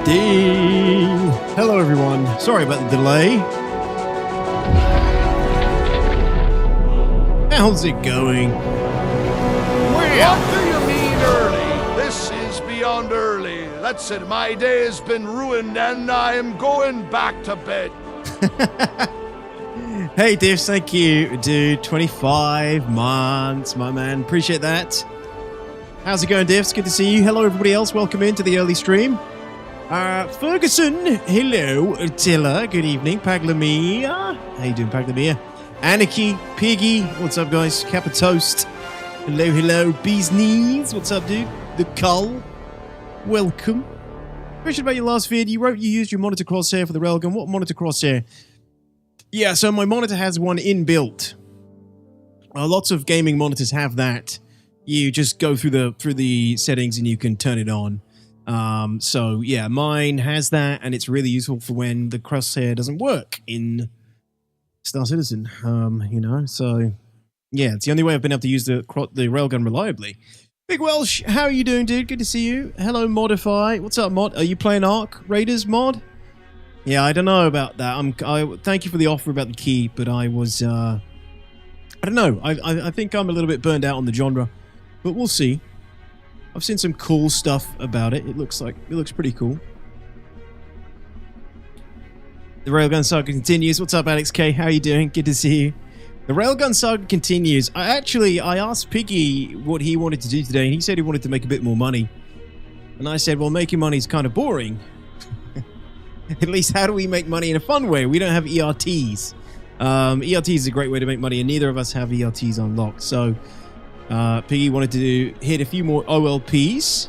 Ding! Hello, everyone. Sorry about the delay. How's it going? What do you mean early? This is beyond early. That's it. My day has been ruined and I am going back to bed. Hey, Divs, thank you, dude. 25 months, my man. Appreciate that. How's it going, Divs? Good to see you. Hello, everybody else. Welcome into the early stream. Ferguson, hello. Tilla, good evening. Paglamia. How you doing, Paglamia? Anarchy, Piggy, what's up, guys? Kappa Toast. Hello, hello. Bee's Knees, what's up, dude? The Cull, welcome. Question about your last vid. You wrote you used your monitor crosshair for the railgun. What monitor crosshair? Yeah, so my monitor has one inbuilt. Lots of gaming monitors have that. You just go through the settings and you can turn it on. So yeah, mine has that, and it's really useful for when the crosshair doesn't work in Star Citizen. You know, so yeah, it's the only way I've been able to use the railgun reliably. Big Welsh, how are you doing, dude? Good to see you. Hello, Modify. What's up, Mod? Are you playing Ark Raiders mod? Yeah, I don't know about that. Thank you for the offer about the key, but I was I don't know. I think I'm a little bit burned out on the genre, but we'll see. I've seen some cool stuff about it. It looks pretty cool. The Railgun Saga continues. What's up, Alex K? How are you doing? Good to see you. The Railgun Saga continues. I asked Piggy what he wanted to do today, and he said he wanted to make a bit more money. And I said, well, making money is kind of boring. At least, how do we make money in a fun way? We don't have ERTs. ERTs is a great way to make money, and neither of us have ERTs unlocked. So Piggy wanted to hit a few more OLPs,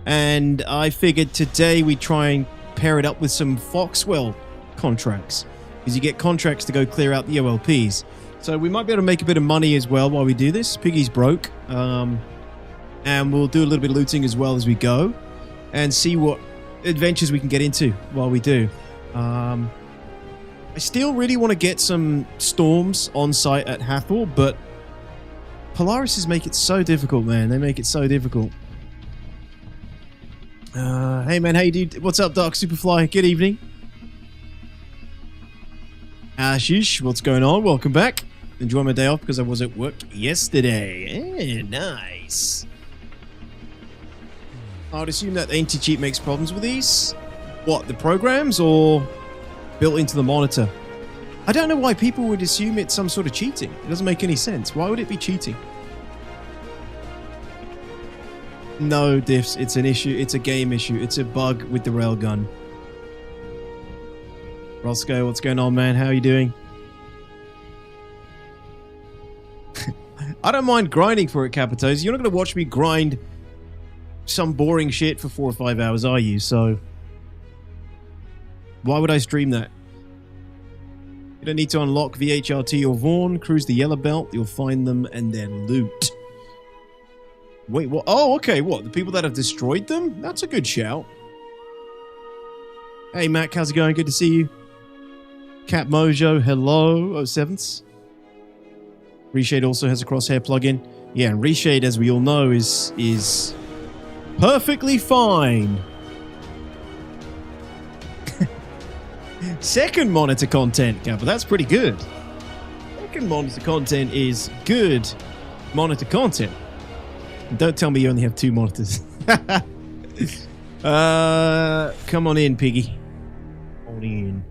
and I figured today we try and pair it up with some Foxwell contracts, because you get contracts to go clear out the OLPs. So we might be able to make a bit of money as well while we do this. Piggy's broke, and we'll do a little bit of looting as well as we go, and see what adventures we can get into while we do. I still really want to get some storms on site at Hathor, but Polarises make it so difficult, man. They make it so difficult. Hey, man. Hey, dude. What's up, Dark Superfly? Good evening. Ashish, what's going on? Welcome back. Enjoy my day off because I was at work yesterday. Nice. I'd assume that anti-cheat makes problems with these. What, the programs or built into the monitor? I don't know why people would assume it's some sort of cheating. It doesn't make any sense. Why would it be cheating? No, Diffs, it's an issue. It's a game issue. It's a bug with the railgun. Roscoe, what's going on, man? How are you doing? I don't mind grinding for it, Capitos. You're not going to watch me grind some boring shit for 4 or 5 hours, are you? So why would I stream that? You don't need to unlock VHRT or Vaughn. Cruise the yellow belt. You'll find them and then loot. Wait, what? Oh, okay. What? The people that have destroyed them? That's a good shout. Hey, Mac. How's it going? Good to see you. Cat Mojo. Hello. 07s. Reshade also has a crosshair plugin. Yeah, and Reshade, as we all know, is perfectly fine. Second monitor content, Kappa. That's pretty good. Second monitor content is good monitor content. And don't tell me you only have 2 monitors. Come on in, Piggy. Come on in.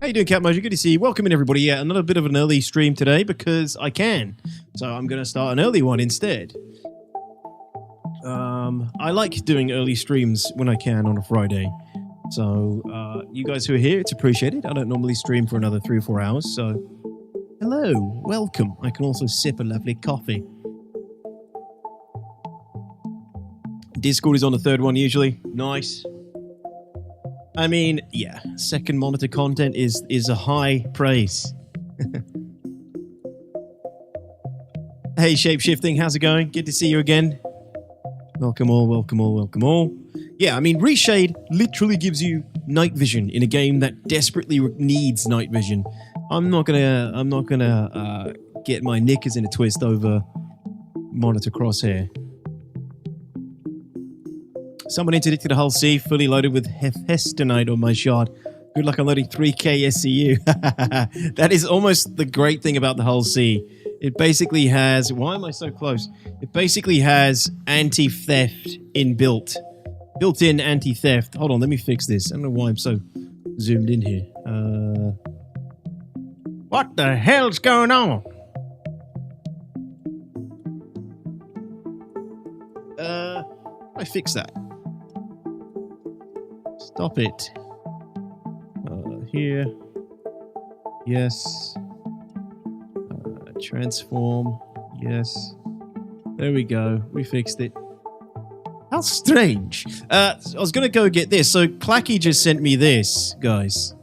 How you doing, Cat Mojo? Good to see you. Welcome in, everybody. Yeah, another bit of an early stream today because I can. So I'm going to start an early one instead. I like doing early streams when I can on a Friday. So, you guys who are here, it's appreciated. I don't normally stream for another 3 or 4 hours, so hello, welcome. I can also sip a lovely coffee. Discord is on the 3rd one usually. Nice. I mean, yeah, second monitor content is a high praise. Hey, Shapeshifting, how's it going? Good to see you again. Welcome all, welcome all, welcome all. Yeah, I mean, Reshade literally gives you night vision in a game that desperately needs night vision. I'm not gonna get my knickers in a twist over monitor crosshair. Someone interdicted a whole sea fully loaded with Hephaestonite on my shard. Good luck unloading 3k SCU. That is almost the great thing about the whole sea. It basically has... Why am I so close? It basically has anti-theft inbuilt. Built-in anti-theft. Hold on, let me fix this. I don't know why I'm so zoomed in here. What the hell's going on? I fix that. Stop it. Here. Yes. Transform. Yes. There we go. We fixed it. How strange. I was going to go get this. So Clacky just sent me this, guys.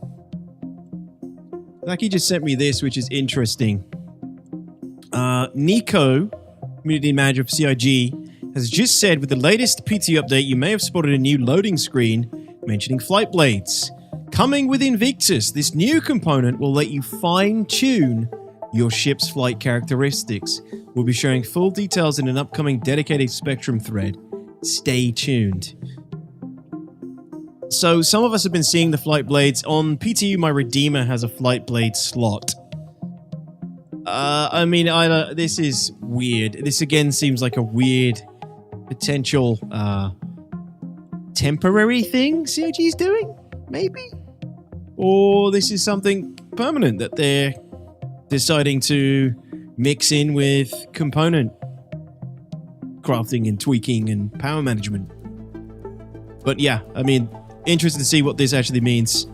Clacky just sent me this, which is interesting. Nico, community manager of CIG, has just said with the latest PT update, you may have spotted a new loading screen mentioning flight blades. Coming with Invictus, this new component will let you fine-tune your ship's flight characteristics. We'll be sharing full details in an upcoming dedicated Spectrum thread. Stay tuned. So some of us have been seeing the flight blades. On PTU, my Redeemer has a flight blade slot. I mean, this is weird. This again seems like a weird potential temporary thing CIG's doing, maybe? Or this is something permanent that they're deciding to mix in with component crafting and tweaking and power management. But yeah, I mean, interested to see what this actually means.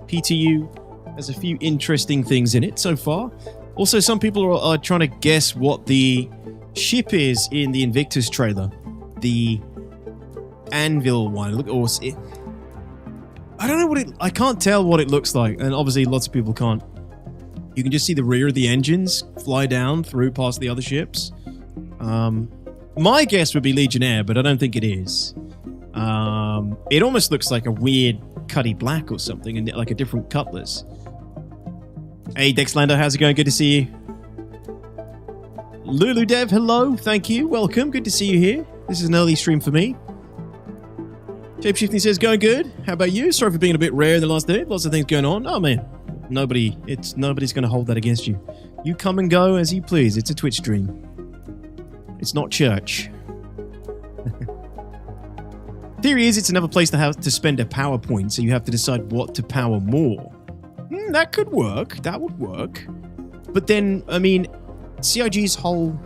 PTU has a few interesting things in it so far. Also, some people are trying to guess what the ship is in the Invictus trailer. The Anvil one. Look, or I don't know what it... I can't tell what it looks like, and obviously lots of people can't. You can just see the rear of the engines fly down through past the other ships. My guess would be Legionnaire, but I don't think it is. It almost looks like a weird Cuddy Black or something, and like a different Cutlass. Hey, Dexlander, how's it going? Good to see you. Lulu Dev, hello. Thank you. Welcome. Good to see you here. This is an early stream for me. Shapeshifting says, going good. How about you? Sorry for being a bit rare in the last day. Lots of things going on. Oh, man. Nobody's going to hold that against you. You come and go as you please. It's a Twitch stream. It's not church. Theory is it's another place to have to spend a power point, so you have to decide what to power more. That could work. That would work. But then, I mean, CIG's whole...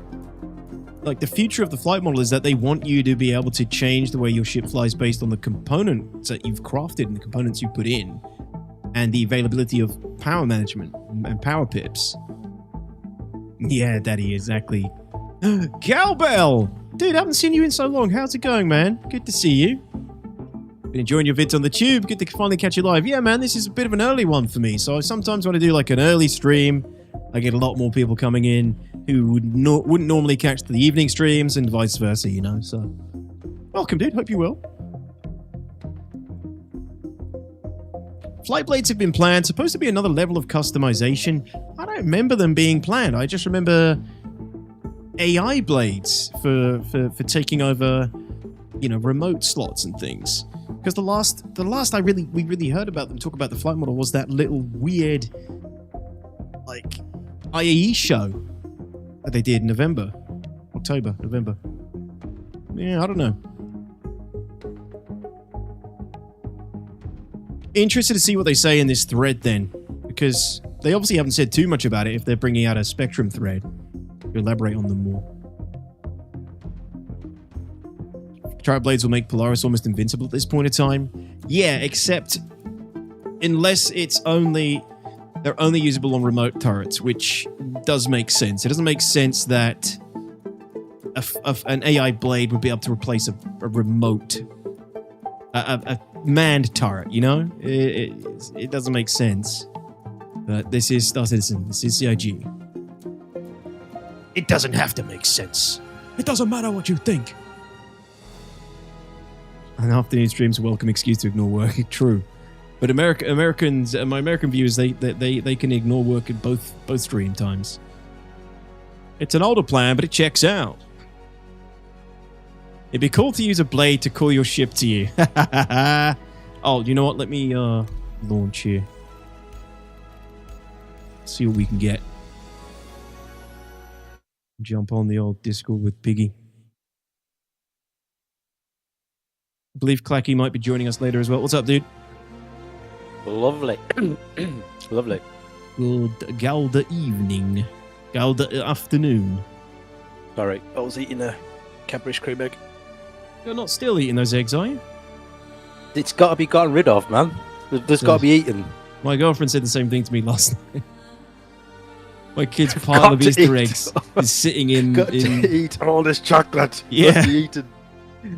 Like, the future of the flight model is that they want you to be able to change the way your ship flies based on the components that you've crafted and the components you put in, and the availability of power management and power pips. Yeah, Daddy, exactly. Cowbell! Dude, I haven't seen you in so long. How's it going, man? Good to see you. Been enjoying your vids on the tube. Good to finally catch you live. Yeah, man, this is a bit of an early one for me. So I sometimes want to do like an early stream. I get a lot more people coming in who wouldn't normally catch the evening streams and vice versa, you know. So, welcome, dude. Hope you will. Flight blades have been planned. Supposed to be another level of customization. I don't remember them being planned. I just remember AI blades for taking over, you know, remote slots and things. Because the last we really heard about them talk about the flight model was that little weird, like, IAE show that they did in November. Yeah, I don't know. Interested to see what they say in this thread then, because they obviously haven't said too much about it if they're bringing out a Spectrum thread to elaborate on them more. Turret blades will make Polaris almost invincible at this point in time. Yeah, except unless it's they're only usable on remote turrets, which does make sense. It doesn't make sense that an AI blade would be able to replace a remote, a manned turret, you know? It doesn't make sense. But this is Star Citizen. This is CIG. It doesn't have to make sense. It doesn't matter what you think. An afternoon stream's a welcome excuse to ignore work. True. But Americans, my American viewers, they can ignore work at both stream times. It's an older plan, but it checks out. It'd be cool to use a blade to call your ship to you. Oh, you know what? Let me launch here. See what we can get. Jump on the old Discord with Piggy. I believe Clacky might be joining us later as well. What's up, dude? Lovely. Lovely. Good Galda evening. Galda afternoon. Sorry, I was eating a Cadbury's cream egg. You're not still eating those eggs, are you? It's got to be gotten rid of, man. There's got to be eaten. My girlfriend said the same thing to me last night. My kid's pile of Easter eggs is sitting in... Got to eat all this chocolate. Yeah. Got to be eaten.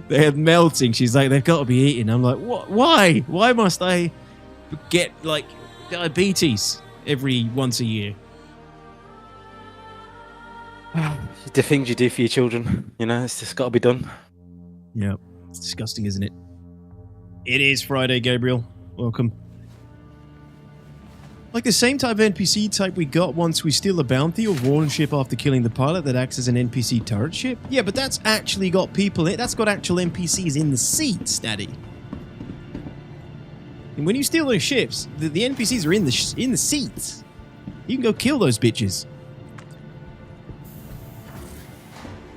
They're melting. She's like, they've got to be eaten. I'm like, what? Why? Why must I get, like, diabetes once a year? The things you do for your children, you know, it's just got to be done. Yeah, it's disgusting, isn't it? It is Friday, Gabriel. Welcome. Like the same type of NPC type we got once we steal a bounty or warn ship after killing the pilot that acts as an NPC turret ship. Yeah, but that's actually got people in it. That's got actual NPCs in the seats, Daddy. And when you steal those ships, the NPCs are in the seats. You can go kill those bitches.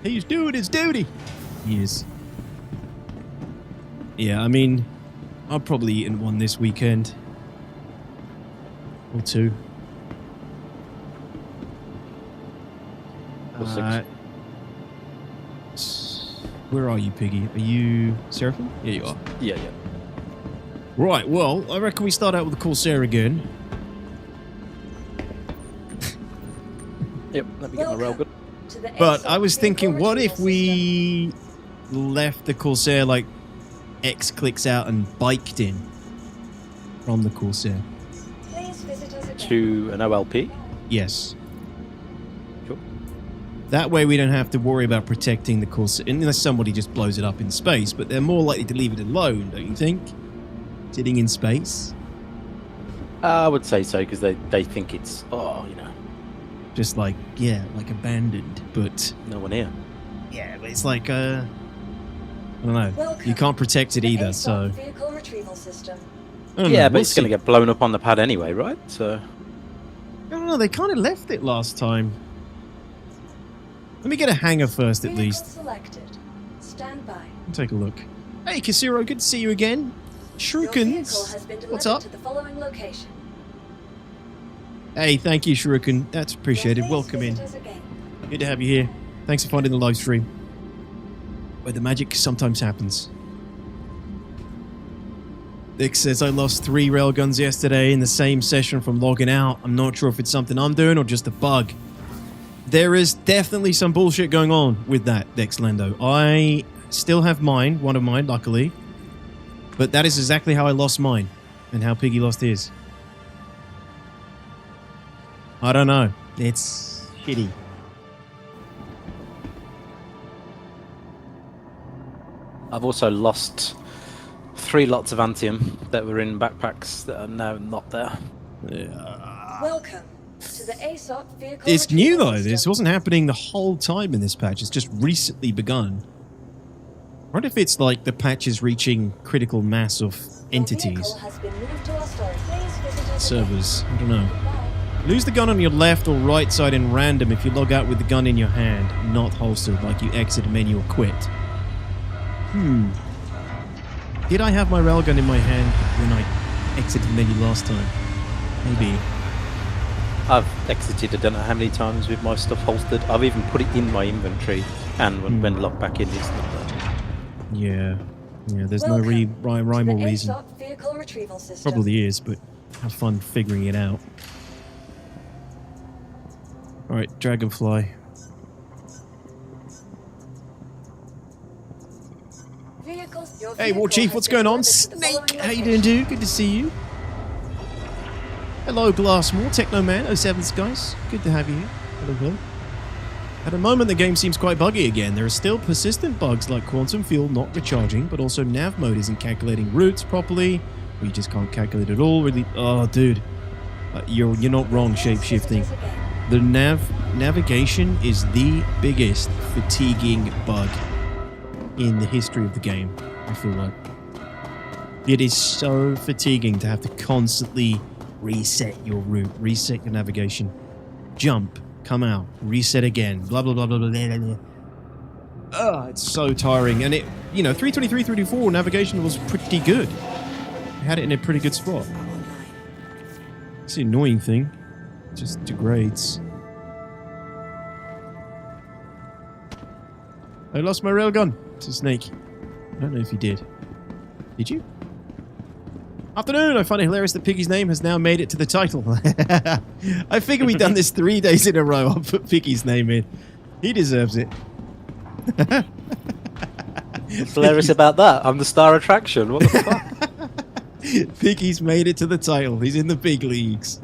He's doing his duty. He is. Yeah, I mean, I'll probably eat one this weekend. Or two. Or Where are you, Piggy? Are you Seraphim? Yeah, you are. Yeah. Right, well, I reckon we start out with the Corsair again. Yep, let me get my railgun. But I was thinking, what if we left the Corsair, like, X clicks out and biked in from the Corsair? To an OLP? Yes. Sure. That way we don't have to worry about protecting the Corsair, unless somebody just blows it up in space, but they're more likely to leave it alone, don't you think? Sitting in space? I would say so, because they think it's, Just like, yeah, like abandoned, but... no one here. Yeah, but it's like, I don't know. You can't protect it either, so... Vehicle retrieval system. Yeah, but it's going to get blown up on the pad anyway, right? So... I don't know, they kind of left it last time. Let me get a hangar first, at least. Selected. Stand by. Take a look. Hey, Kasiro, good to see you again. Shurikens, what's up? To the following location. Hey, thank you, Shuriken. That's appreciated. Welcome in. Good to have you here. Thanks for finding the live stream, where the magic sometimes happens. Dick says, I lost 3 railguns yesterday in the same session from logging out. I'm not sure if it's something I'm doing or just a bug. There is definitely some bullshit going on with that, Dexlando. I still have mine, one of mine, luckily. But that is exactly how I lost mine and how Piggy lost his. I don't know. It's shitty. I've also lost 3 lots of Antium that were in backpacks that are now not there. Welcome to the ASOC vehicle. It's new though. This wasn't happening the whole time in this patch. It's just recently begun. I wonder if it's like the patch is reaching critical mass of entities. Servers. I don't know. Lose the gun on your left or right side in random if you log out with the gun in your hand, not holstered, like you exit menu or quit. Did I have my railgun in my hand when I exited menu last time? Maybe. I've exited I don't know how many times with my stuff holstered. I've even put it in my inventory, and when locked back in, it's not there. Yeah, there's no rhyme or reason. Probably is, but have fun figuring it out. Alright, Dragonfly. Hey, War Chief, what's going on? Snake, how you doing, dude? Good to see you. Hello, Glassmore, Technoman, 07s, guys. Good to have you here. Hello. At the moment, the game seems quite buggy again. There are still persistent bugs like quantum fuel not recharging, but also nav mode isn't calculating routes properly. We just can't calculate it all. Really, oh, dude, you're not wrong. Shape-shifting. The navigation is the biggest fatiguing bug. in the history of the game, I feel like. It is so fatiguing to have to constantly reset your route, reset your navigation, jump, come out, reset again, blah, blah, blah, blah, blah, blah, blah. It's so tiring. And it, 323, 324 navigation was pretty good. I had it in a pretty good spot. It's the annoying thing. It just degrades. I lost my railgun to Snake. I don't know if you did. Did you? Afternoon, I find it hilarious that Piggy's name has now made it to the title. I figure we've done this 3 days in a row. I'll put Piggy's name in. He deserves it. What's hilarious about that? I'm the star attraction. What the fuck? Piggy's made it to the title. He's in the big leagues.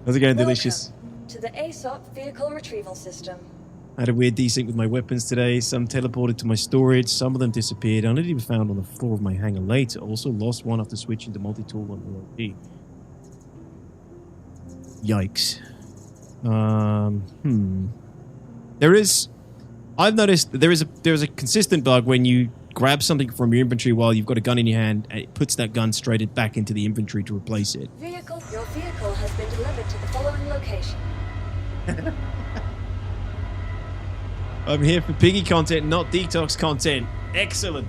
How's it going, Delicious? To the ASOP vehicle retrieval system. I had a weird desync with my weapons today. Some teleported to my storage. Some of them disappeared. Only to be found on the floor of my hangar later. Also lost one after switching to multi-tool on OLP. Yikes. I've noticed there is a consistent bug when you grab something from your inventory while you've got a gun in your hand, and it puts that gun straight back into the inventory to replace it. Your vehicle has been delivered to the following location. I'm here for Piggy content, not DTOX content. Excellent.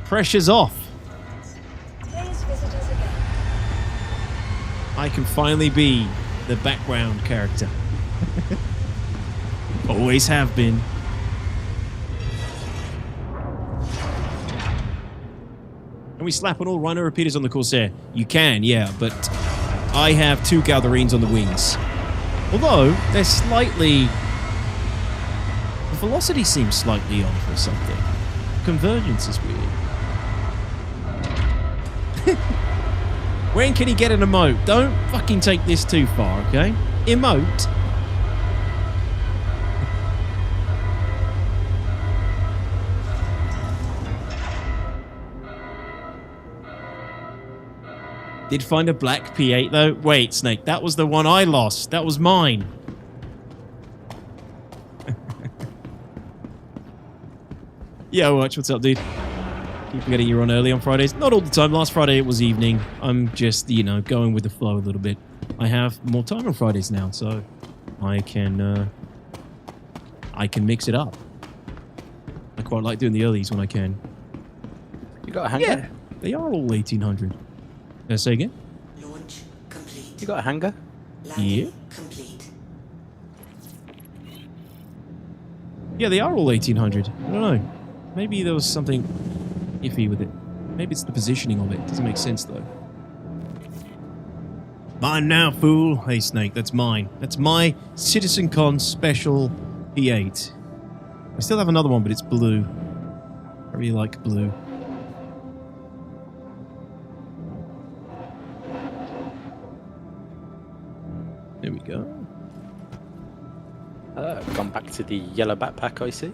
Pressure's off. Please visit us again. I can finally be the background character. Always have been. Can we slap on all Rhino repeaters on the Corsair? You can, yeah, but I have 2 Galderines on the wings. Although, they're slightly... The velocity seems slightly off or something. Convergence is weird. When can he get an emote? Don't fucking take this too far, okay? Emote? Did find a black P8 though? Wait, Snake, that was the one I lost. That was mine. Yo, Watch, what's up, dude? Keep forgetting you're on early on Fridays. Not all the time. Last Friday it was evening. I'm just, going with the flow a little bit. I have more time on Fridays now, so I can mix it up. I quite like doing the earlies when I can. You got a hangar? Yeah, they are all 1800. Say again? Launch complete. You got a hangar? Yeah. Complete. Yeah, they are all 1800. I don't know. Maybe there was something iffy with it. Maybe it's the positioning of it. Doesn't make sense, though. Mine now, fool. Hey, Snake, that's mine. That's my CitizenCon special P8. I still have another one, but it's blue. I really like blue. There we go. Gone back to the yellow backpack, I see.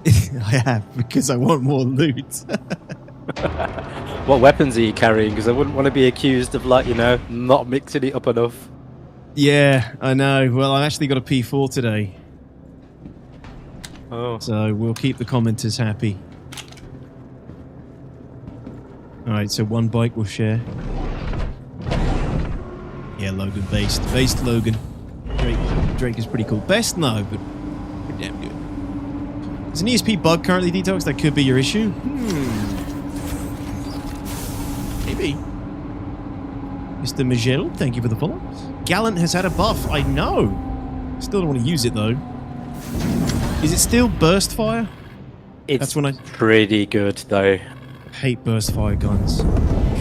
I have, because I want more loot. What weapons are you carrying? Because I wouldn't want to be accused of, not mixing it up enough. Yeah, I know. Well, I've actually got a P4 today. Oh. So we'll keep the commenters happy. Alright, so one bike we'll share. Yeah, Logan based. Based Logan. Drake is pretty cool. Best? No, but pretty damn good. There's an ESP bug currently, DTOX. That could be your issue. Maybe. Mr. Miguel, thank you for the follow. Gallant has had a buff. I know. Still don't want to use it, though. Is it still burst fire? It's pretty good, though. I hate burst fire guns.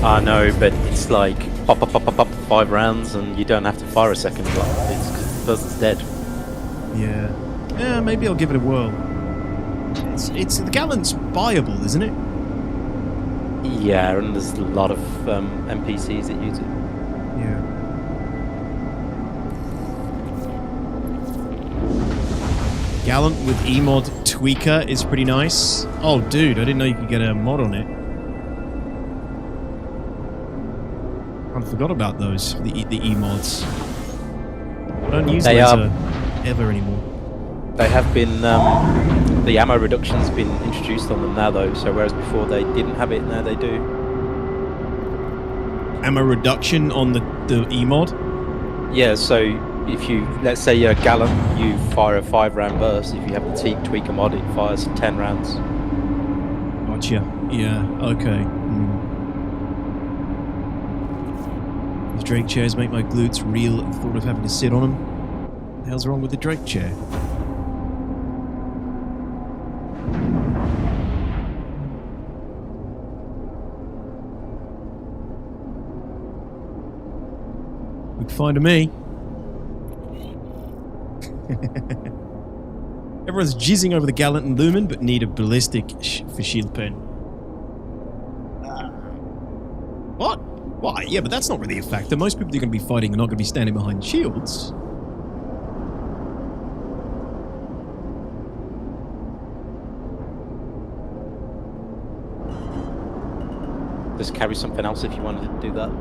I know, but it's like pop, 5 rounds, and you don't have to fire a second. The person's dead. Yeah. Yeah, maybe I'll give it a whirl. It's the Gallant's buyable, isn't it? Yeah, and there's a lot of NPCs that use it. Yeah. Gallant with Emod Tweaker is pretty nice. Oh, dude, I didn't know you could get a mod on it. I forgot about those, the E-mods. I don't use those ever anymore. They have been The ammo reduction's been introduced on them now, though. So whereas before they didn't have it, now they do. Ammo reduction on the E-mod? Yeah, so if you, let's say you're a gallant, you fire a 5-round burst. If you have the tweaker mod, it fires 10 rounds. Gotcha. Yeah, okay. These Drake chairs make my glutes reel at the thought of having to sit on them. What the hell's wrong with the Drake chair? Look fine to me. Everyone's jizzing over the Gallant and Lumen, but need a ballistic for shield pen. What? Why? Yeah, but that's not really a factor. Most people you're going to be fighting are not going to be standing behind shields. Just carry something else if you wanted to do that.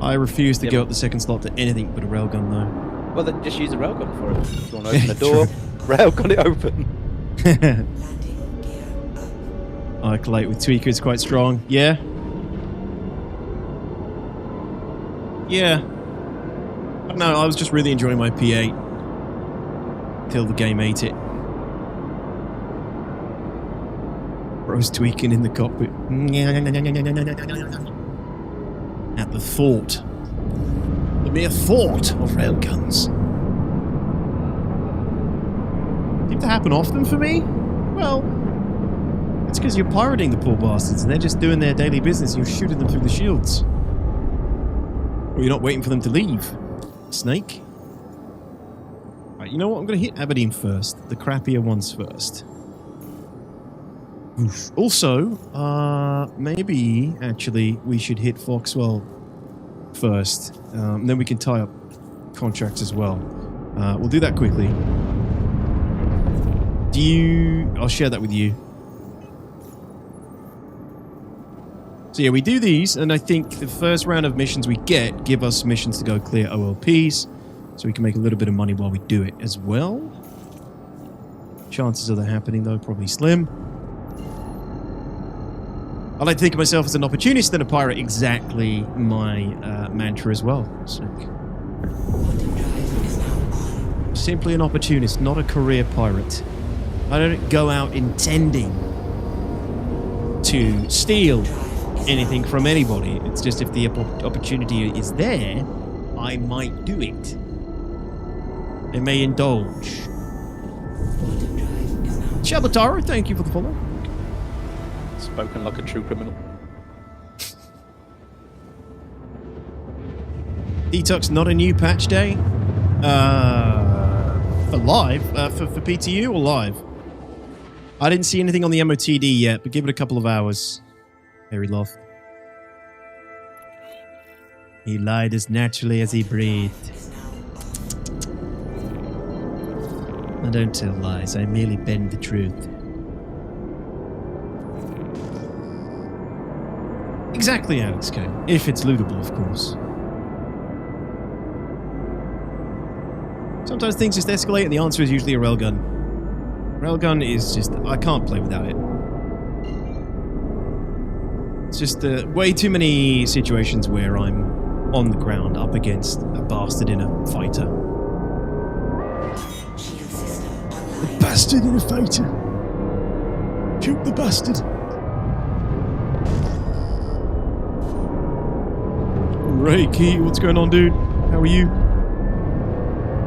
I refuse to go up the second slot to anything but a railgun, though. Well, then just use a railgun for it. If you want to open the door, railgun it open. I collate with Tweaker is quite strong. Yeah. Yeah. I don't know, I was just really enjoying my P8 till the game ate it. Bro's tweaking in the cockpit. At the thought. The mere thought of railguns. Seem to happen often for me? Well, it's because you're pirating the poor bastards and they're just doing their daily business and you're shooting them through the shields. Or you're not waiting for them to leave. Snake. Right, you know what? I'm going to hit Aberdeen first. The crappier ones first. Oof. Also, maybe, actually, we should hit Foxwell first. Then we can tie up contracts as well. We'll do that quickly. I'll share that with you. So yeah, we do these, and I think the first round of missions we get give us missions to go clear OLPs, so we can make a little bit of money while we do it as well. Chances of that happening, though, probably slim. I like to think of myself as an opportunist and a pirate, exactly my mantra as well. So, simply an opportunist, not a career pirate. I don't go out intending to steal anything from anybody. It's just if the opportunity is there, I might do it. I may indulge. Shabatara, thank you for the follow. Spoken like a true criminal. DTOX not a new patch day? For live? For PTU or live? I didn't see anything on the MOTD yet, but give it a couple of hours. Very love. He lied as naturally as he breathed. I don't tell lies, I merely bend the truth. Exactly, Alex K. If it's lootable, of course. Sometimes things just escalate and the answer is usually a railgun. Railgun is just... I can't play without it. It's just way too many situations where I'm on the ground up against a bastard in a fighter. A bastard in a fighter. Shoot the bastard. Ray Key, what's going on, dude? How are you?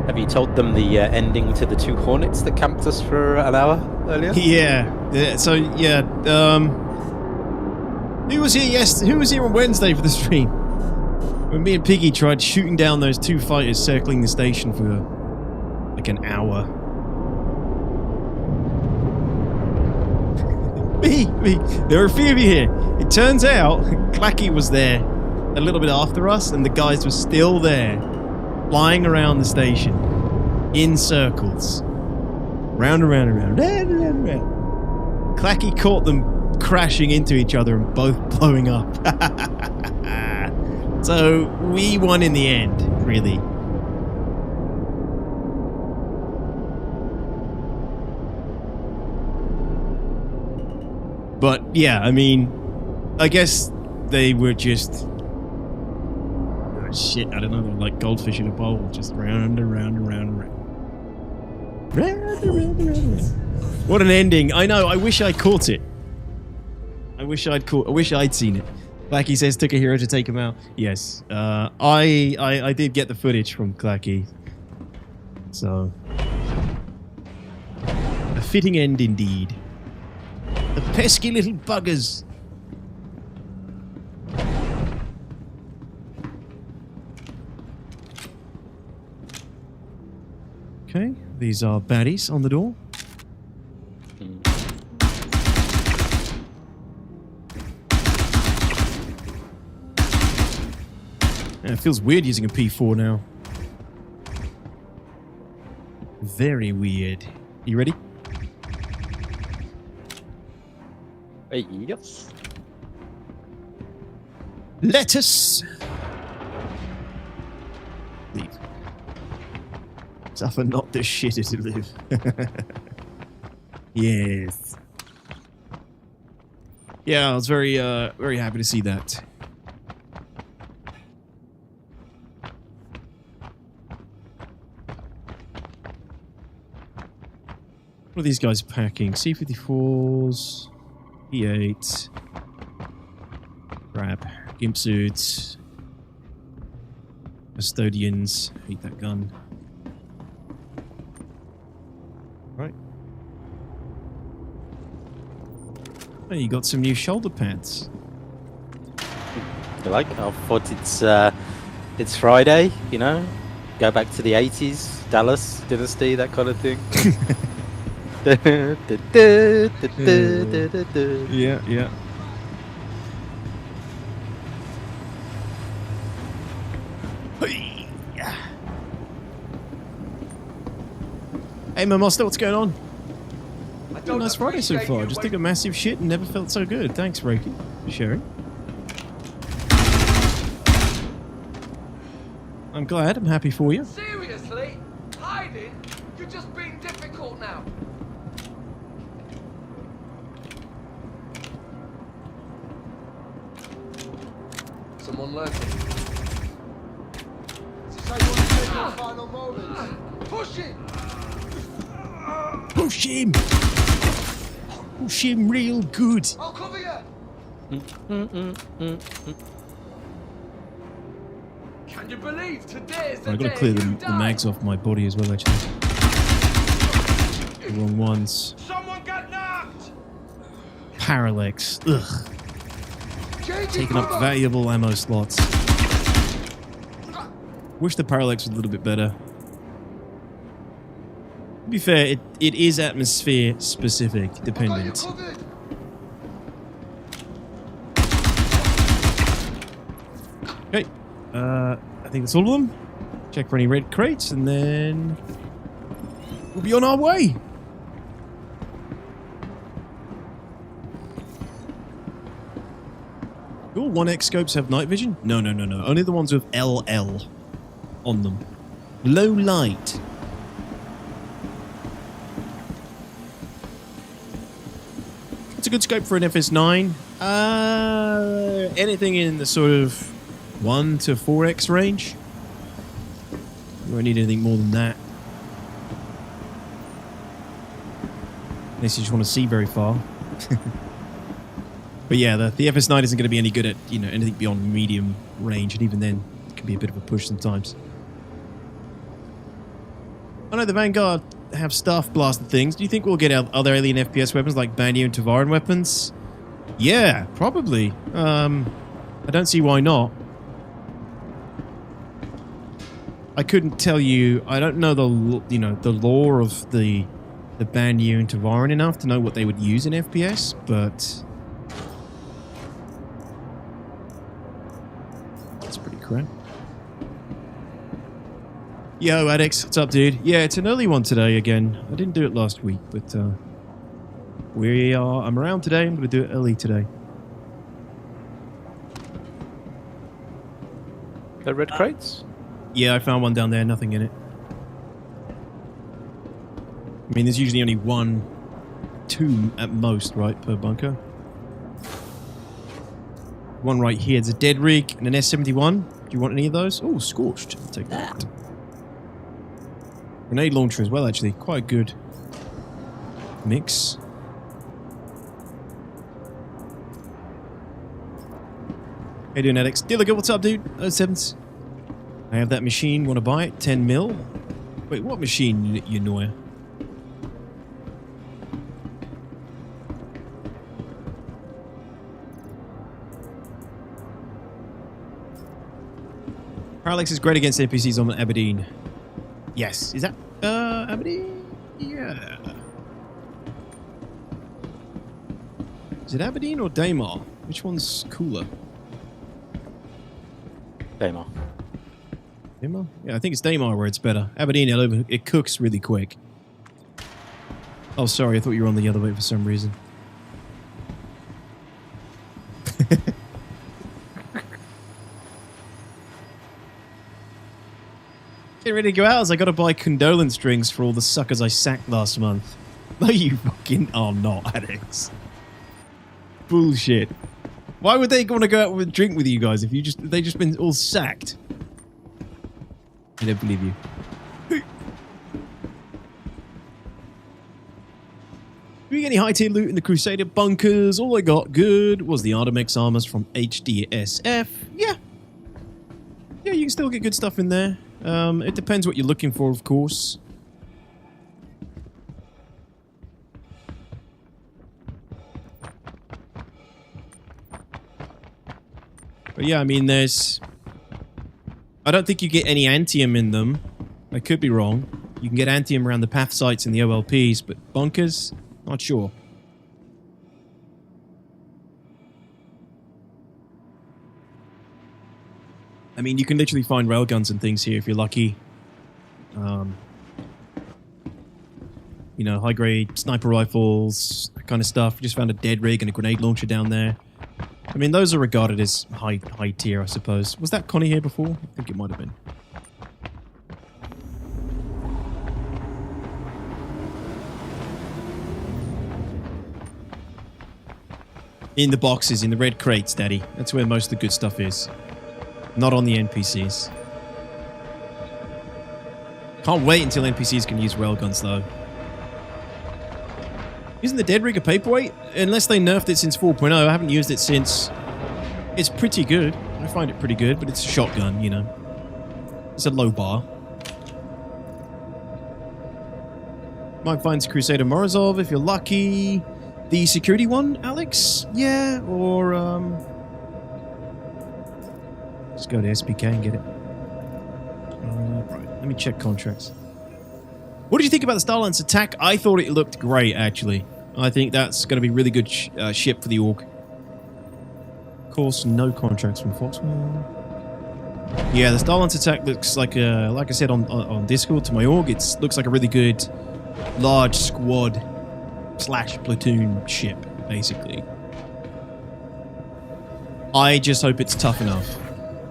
Have you told them the ending to the 2 Hornets that camped us for an hour earlier? Yeah. So yeah. Who was here? Who was here on Wednesday for the stream? When me and Piggy tried shooting down those 2 fighters circling the station for like an hour. me. There are a few of you here. It turns out Clacky was there a little bit after us, and the guys were still there, flying around the station in circles, round and round and round, round and round and round. Clacky caught them crashing into each other and both blowing up. So we won in the end, really. But yeah, I mean, I guess they were just shit. I don't know, like goldfish in a bowl, just round and round and round and round. Round and round and round and round. What an ending! I know. I wish I caught it. I wish I'd seen it. Clacky says took a hero to take him out. Yes, I did get the footage from Clacky. So a fitting end indeed. The pesky little buggers. Okay, these are baddies on the door. Yeah, it feels weird using a P4 now. Very weird. You ready? Yes. Lettuce. Leave. Suffer not the shitter to live. Yes. Yeah, I was very happy to see that. What are these guys packing? C-54s, E8, crap, gimp suits, custodians. Hate that gun. Right. Oh, you got some new shoulder pads. You like? I thought it's Friday, you know? Go back to the 80s, Dallas Dynasty, that kind of thing. Yeah, yeah. Hey, my master, what's going on? Nice Friday so far. Just took a massive shit and never felt so good. Thanks, Reiki, for sharing. I'm glad. I'm happy for you. Seriously? Hiding? You're just being difficult now. Someone lurking. Final moments. Push it! Push him! Push him real good. I'll cover you! Can you believe today's the I've got to day clear you the die? mags off my body as well, actually. The wrong ones. Someone got knocked! Parallax. Ugh. Changing Taking up cover! valuable ammo slots. Wish the parallax was a little bit better. To be fair, it is atmosphere specific, dependent. Covered. Okay, I think that's all of them. Check for any red crates, and then we'll be on our way. Do all 1X scopes have night vision? No. Only the ones with LL on them. Low light. It's a good scope for an FS9. Anything in the sort of 1 to 4X range. You won't need anything more than that. Unless you just want to see very far. But yeah, the FS9 isn't going to be any good at, you know, anything beyond medium range, and even then, it can be a bit of a push sometimes. I know the Vanguard have staff blasted things. Do you think we'll get other alien FPS weapons like Banyu and Tavaran weapons? Yeah, probably. I don't see why not. I couldn't tell you. I don't know the lore of the Banyu and Tavaran enough to know what they would use in FPS, but that's pretty crap. Yo, Addix, what's up, dude? Yeah, it's an early one today again. I didn't do it last week, but I'm around today. I'm going to do it early today. The red crates? Yeah, I found one down there. Nothing in it. I mean, there's usually only 1, 2 at most, right, per bunker. One right here. There's a dead rig and an S-71. Do you want any of those? Oh, scorched. I'll take that. Grenade launcher as well, actually. Quite a good mix. How you doing, Alex? Dilliger, what's up, dude? Oh, sevens. I have that machine. Want to buy it? 10 mil? Wait, what machine, you know? Parallax is great against NPCs on Aberdeen. Yes. Is that Aberdeen? Yeah. Is it Aberdeen or Daymar? Which one's cooler? Daymar. Daymar? Yeah, I think it's Daymar where it's better. Aberdeen, it cooks really quick. Oh, sorry. I thought you were on the other way for some reason. Getting ready to go out as I got to buy condolence drinks for all the suckers I sacked last month. No, you fucking are not, Alex. Bullshit. Why would they want to go out with a drink with you guys if they just been all sacked? I don't believe you. Do we get any high tier loot in the Crusader bunkers? All I got good was the Artemex armors from HDSF. Yeah. Yeah, you can still get good stuff in there. It depends what you're looking for, of course. But yeah, I mean, I don't think you get any antium in them. I could be wrong. You can get antium around the path sites and the OLPs, but bunkers? Not sure. I mean, you can literally find railguns and things here if you're lucky. You know, high-grade sniper rifles, that kind of stuff. We just found a dead rig and a grenade launcher down there. I mean, those are regarded as high tier, I suppose. Was that Connie here before? I think it might have been. In the boxes, in the red crates, Daddy. That's where most of the good stuff is. Not on the NPCs. Can't wait until NPCs can use railguns, though. Isn't the dead rig a paperweight? Unless they nerfed it since 4.0. I haven't used it since. It's pretty good. I find it pretty good, but it's a shotgun, you know. It's a low bar. Might find Crusader Morozov if you're lucky. The security one, Alex? Yeah, or just go to SPK and get it. Right, let me check contracts. What did you think about the Starlance attack? I thought it looked great, actually. I think that's going to be really good ship for the Orc. Of course, no contracts from Foxwell. Yeah, the Starlance attack looks like I said on Discord to my Org, it looks like a really good large squad / platoon ship, basically. I just hope it's tough enough.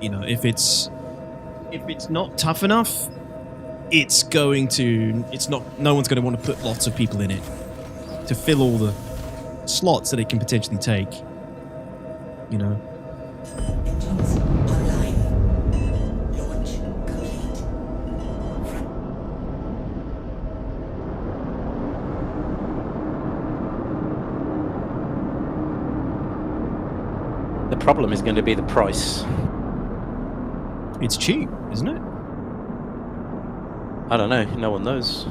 You know, if it's not tough enough, no one's going to want to put lots of people in it to fill all the slots that it can potentially take. You know. Engines online. Launch complete. The problem is going to be the price. It's cheap, isn't it? I don't know. No one knows.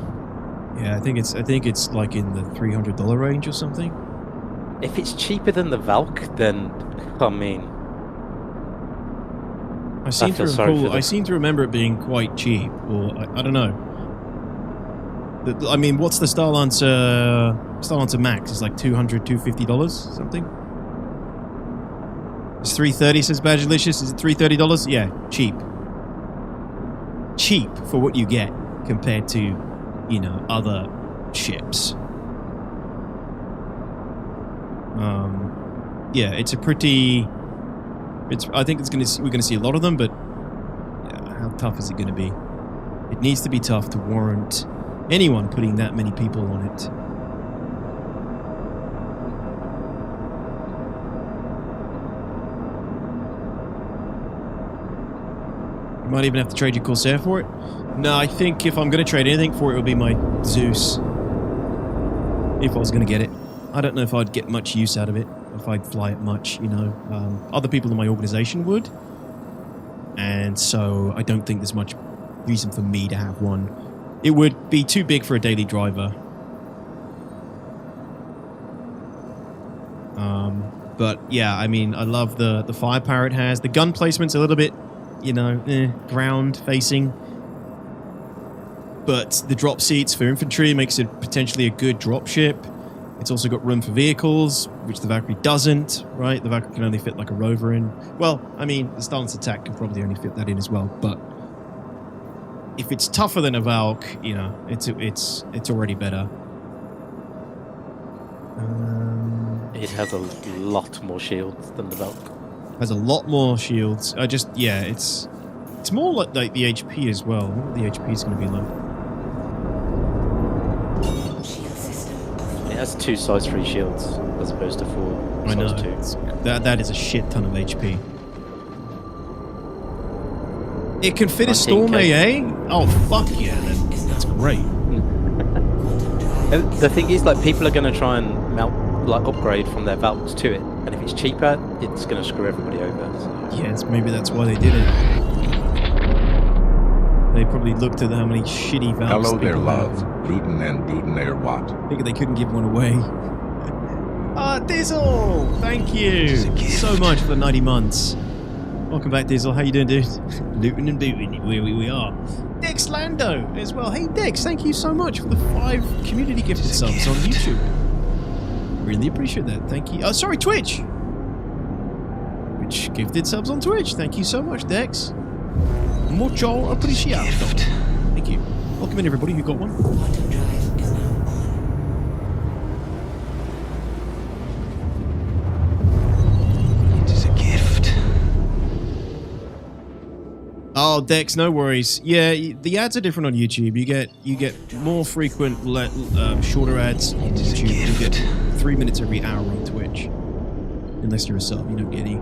Yeah, I think it's like in the $300 range or something. If it's cheaper than the Valk, then I mean, I seem to remember it being quite cheap, or I don't know. I mean, what's the Starlancer Max? It's like $200, $250 something. It's $330, says Badgelicious. Is it $330? Yeah, cheap. Cheap for what you get compared to, you know, other ships. Yeah, it's a pretty. I think we're gonna see a lot of them, but yeah, how tough is it gonna be? It needs to be tough to warrant anyone putting that many people on it. Might even have to trade your Corsair for it. No, I think if I'm going to trade anything for it, it'll be my Zeus. If I was going to get it. I don't know if I'd get much use out of it. If I'd fly it much, you know. Other people in my organization would. And so I don't think there's much reason for me to have one. It would be too big for a daily driver. But yeah, I mean, I love the firepower it has. The gun placement's a little bit, you know, ground facing. But the drop seats for infantry makes it potentially a good drop ship. It's also got room for vehicles, which the Valkyrie doesn't, right? The Valkyrie can only fit like a rover in. Well, I mean, the Stance Attack can probably only fit that in as well, but if it's tougher than a Valk, you know, it's already better. It has a lot more shields than the Valk. Has a lot more shields. It's more like the HP as well. The HP is going to be like. Shield system It has 2 size 3 shields as opposed to 4 I know. size 2. That is a shit ton of HP. It can fit a 19K. Storm AA? Oh, fuck yeah, then. That's great. And the thing is, like, people are going to try and upgrade from their Valks to it, and if it's cheaper, it's going to screw everybody over. So. Yes, maybe that's why they did it. They probably looked at how many shitty Valks. Hello there, people love. have. Rootin' and Bootin' Air Watt. Figured they couldn't give one away. Dizzle! Thank you so much for the 90 months. Welcome back, Dizzle. How you doing, dude? Looting and booting, where we are. Dex Lando as well. Hey, Dex, thank you so much for the 5 community gifted subs on YouTube. Really appreciate that. Thank you. Oh, sorry, Twitch. Twitch gifted subs on Twitch. Thank you so much, Dex. Mucho appreciado. Thank you. Welcome in, everybody who got one. quantum drive is now on. It is a gift. Oh, Dex, no worries. Yeah, the ads are different on YouTube. You get more frequent, shorter ads on YouTube. You get 3 minutes every hour on Twitch. Unless you're a sub, you don't get any.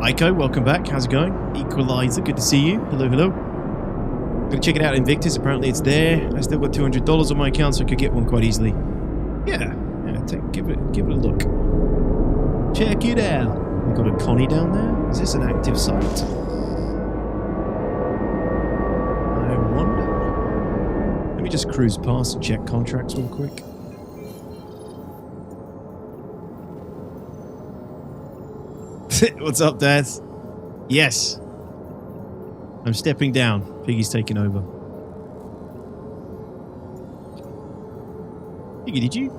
Aiko, welcome back. How's it going? Equalizer, good to see you. Hello, hello. Gonna check it out, Invictus. Apparently it's there. I still got $200 on my account, so I could get one quite easily. Yeah, give it a look. Check it out. We got a Connie down there. Is this an active site? I wonder. Let me just cruise past and check contracts real quick. What's up, Dad? Yes. I'm stepping down. Piggy's taking over. Piggy, did you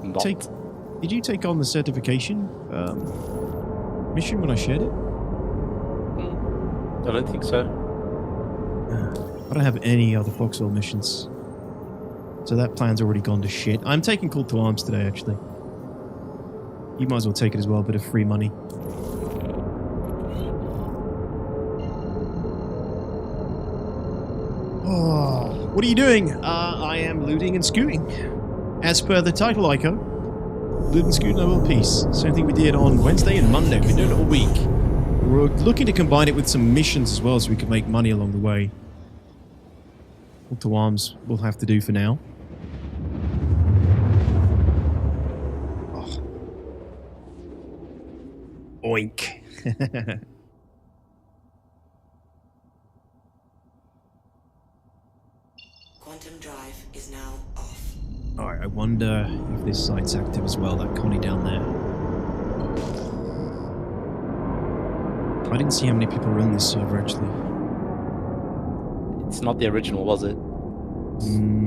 take on the certification mission when I shared it? I don't think so. I don't have any other Foxhole missions. So that plan's already gone to shit. I'm taking Call to Arms today, actually. You might as well take it as well, a bit of free money. Oh, what are you doing? I am looting and scooting. As per the title, Ico. Loot and scoot, no world peace. Same thing we did on Wednesday and Monday. We've been doing it all week. We're looking to combine it with some missions as well so we can make money along the way. Call to Arms we'll have to do for now. Oh. Oink. Quantum drive is now off. Alright, I wonder if this site's active as well, that Connie down there. I didn't see how many people run this server, actually. It's not the original, was it?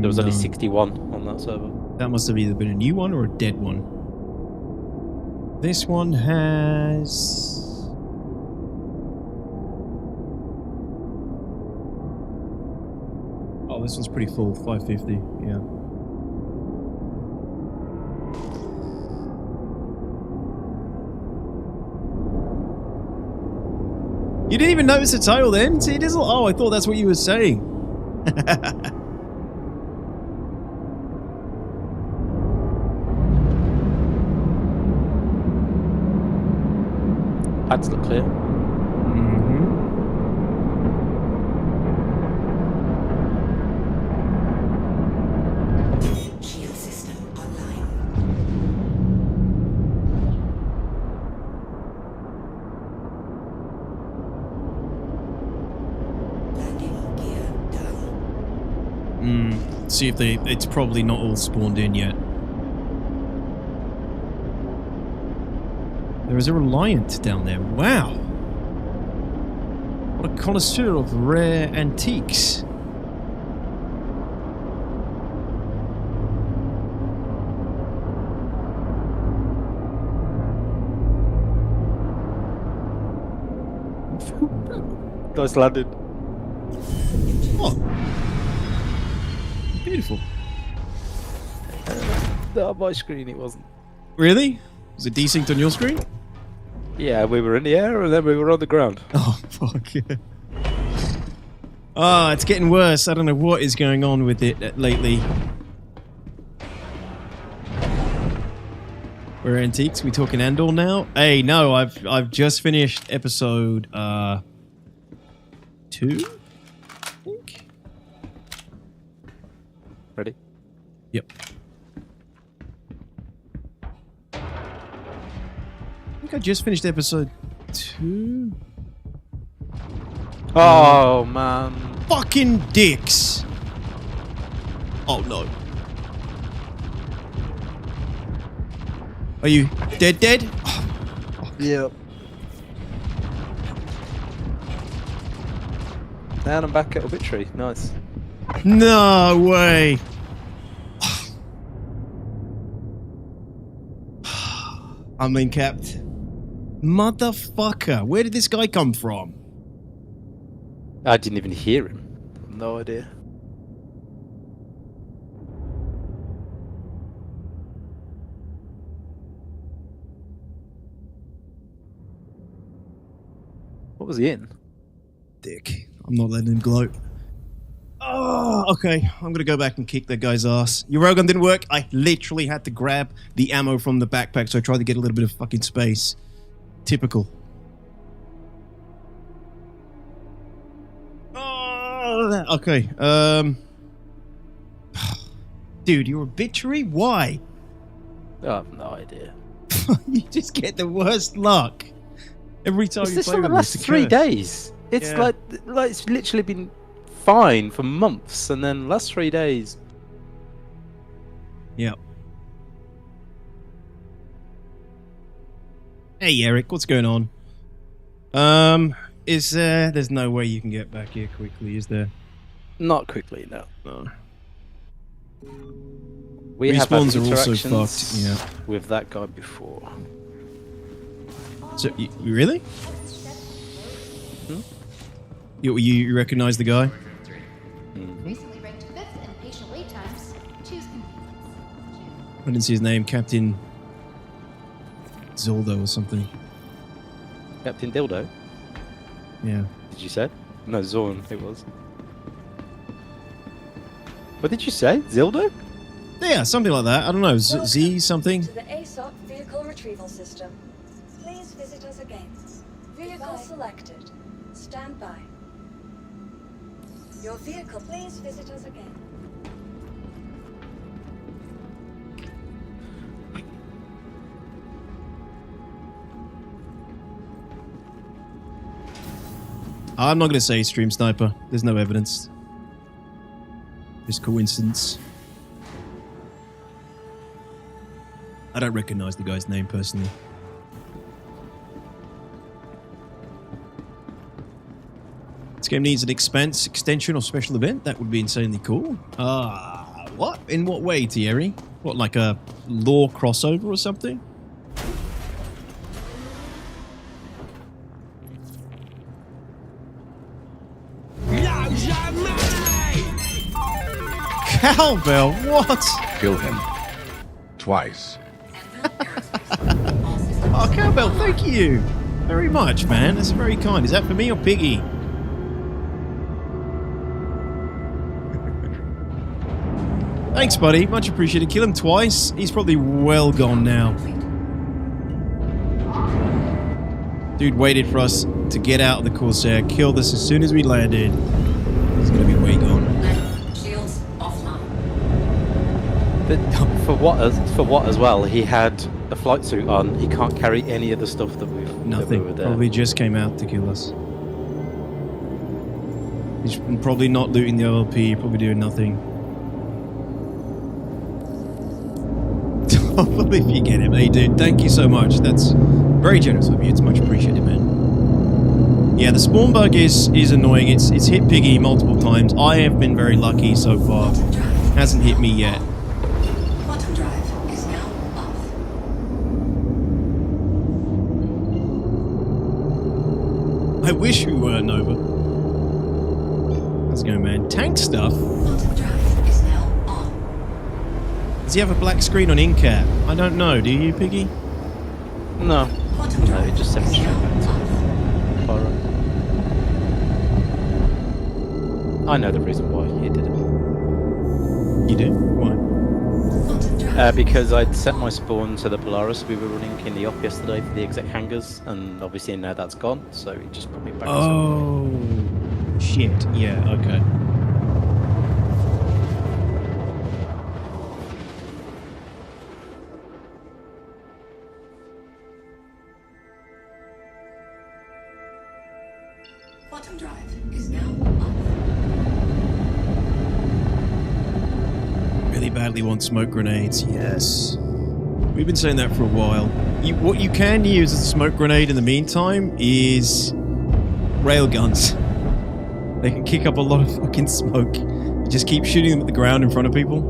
There was only 61 on that server. That must have either been a new one or a dead one. This one has... Oh, this one's pretty full, 550, yeah. You didn't even notice the title then? See, it isn't... Oh, I thought that's what you were saying. Pads look clear. Mm-hmm. Shield system online. Landing gear down. See if it's probably not all spawned in yet. There is a Reliant down there. Wow. What a connoisseur of rare antiques. Nice landed. Oh. Beautiful. No, on my screen it wasn't. Really? Was it desynced on your screen? Yeah, we were in the air and then we were on the ground. Oh, fuck yeah. Oh, it's getting worse. I don't know what is going on with it lately. We're antiques. We talking Andor now? Hey, no, I've just finished episode 2, I think. Ready? Yep. I think I just finished episode 2. Oh man. Fucking dicks. Oh no. Are you dead? Yep. And I'm back at Obituary. Nice. No way. I'm in capped. Motherfucker. Where did this guy come from? I didn't even hear him. No idea. What was he in? Dick. I'm not letting him gloat. Oh, okay. I'm gonna go back and kick that guy's ass. Your railgun didn't work. I literally had to grab the ammo from the backpack, so I tried to get a little bit of fucking space. Typical. Oh, okay. Dude, your obituary? Why? Oh, I have no idea. You just get the worst luck. Every time Is you this play for the with last it's a 3 curse. days? It's Yeah. like it's literally been fine for months, and then last 3 days. Yep. Hey Eric, what's going on? Is there's no way you can get back here quickly, is there? Not quickly, no. No. We have had Respawns are also interactions fucked, yeah. with that guy before. So, you really? You recognize the guy? Recently ranked 5th in patient wait times. Choose convenience. I didn't see his name. Captain Zoldo or something. Captain Dildo? Yeah. Did you say? No, Zorn, it was. What did you say? Zildo? Yeah, something like that. I don't know. Z something? To the ASOC vehicle retrieval system. Please visit us again. Vehicle selected. Stand by. Your vehicle, please visit us again. I'm not going to say stream sniper. There's no evidence. Just coincidence. I don't recognize the guy's name personally. This game needs an extension or special event. That would be insanely cool. What? In what way, Thierry? What, like a lore crossover or something? Cowbell, what? Kill him. Twice. Oh, Cowbell, thank you very much, man. That's very kind. Is that for me or Piggy? Thanks, buddy. Much appreciated. Kill him twice. He's probably well gone now. Dude waited for us to get out of the Corsair, killed us as soon as we landed. He's gonna be way gone. Shields offline. But for what as well? He had a flight suit on. He can't carry any of the stuff that we Nothing. were there. Probably just came out to kill us. He's probably not looting the OLP, probably doing nothing. I believe you get him. Hey, dude, thank you so much. That's very generous of you. It's much appreciated, man. Yeah, the spawn bug is annoying. It's hit Piggy multiple times. I have been very lucky so far. Hasn't hit me yet. Quantum drive is now off. I wish we were Nova. How's it going, man? Tank stuff? Quantum drive is now on. Does he have a black screen on in-cap? I don't know. Do you, Piggy? No. Quantum No, drive he just sent me is straight now back to off. Pyro. I know the reason why he did it. You do? Why? Quantum drive. Because I'd set my spawn to the Polaris we were running in the op yesterday for the exec hangars, and obviously now that's gone, so he just put me back to Oh, shit. Yeah, okay. Quantum drive is now off. Really badly want smoke grenades. Yes. We've been saying that for a while. What you can use as a smoke grenade in the meantime is railguns. They can kick up a lot of fucking smoke. You just keep shooting them at the ground in front of people.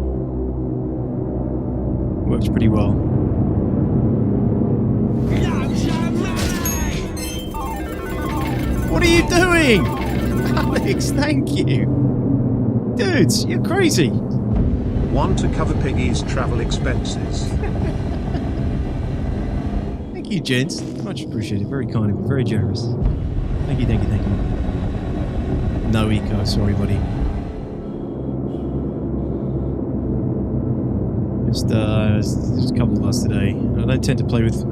Works pretty well. What are you doing? Alex, thank you. Dudes, you're crazy. One to cover Piggy's travel expenses. Thank you, gents. Much appreciated. Very kind of you. Very generous. Thank you, thank you, thank you. No eco, sorry, buddy. Just there's a couple of us today. I don't tend to play with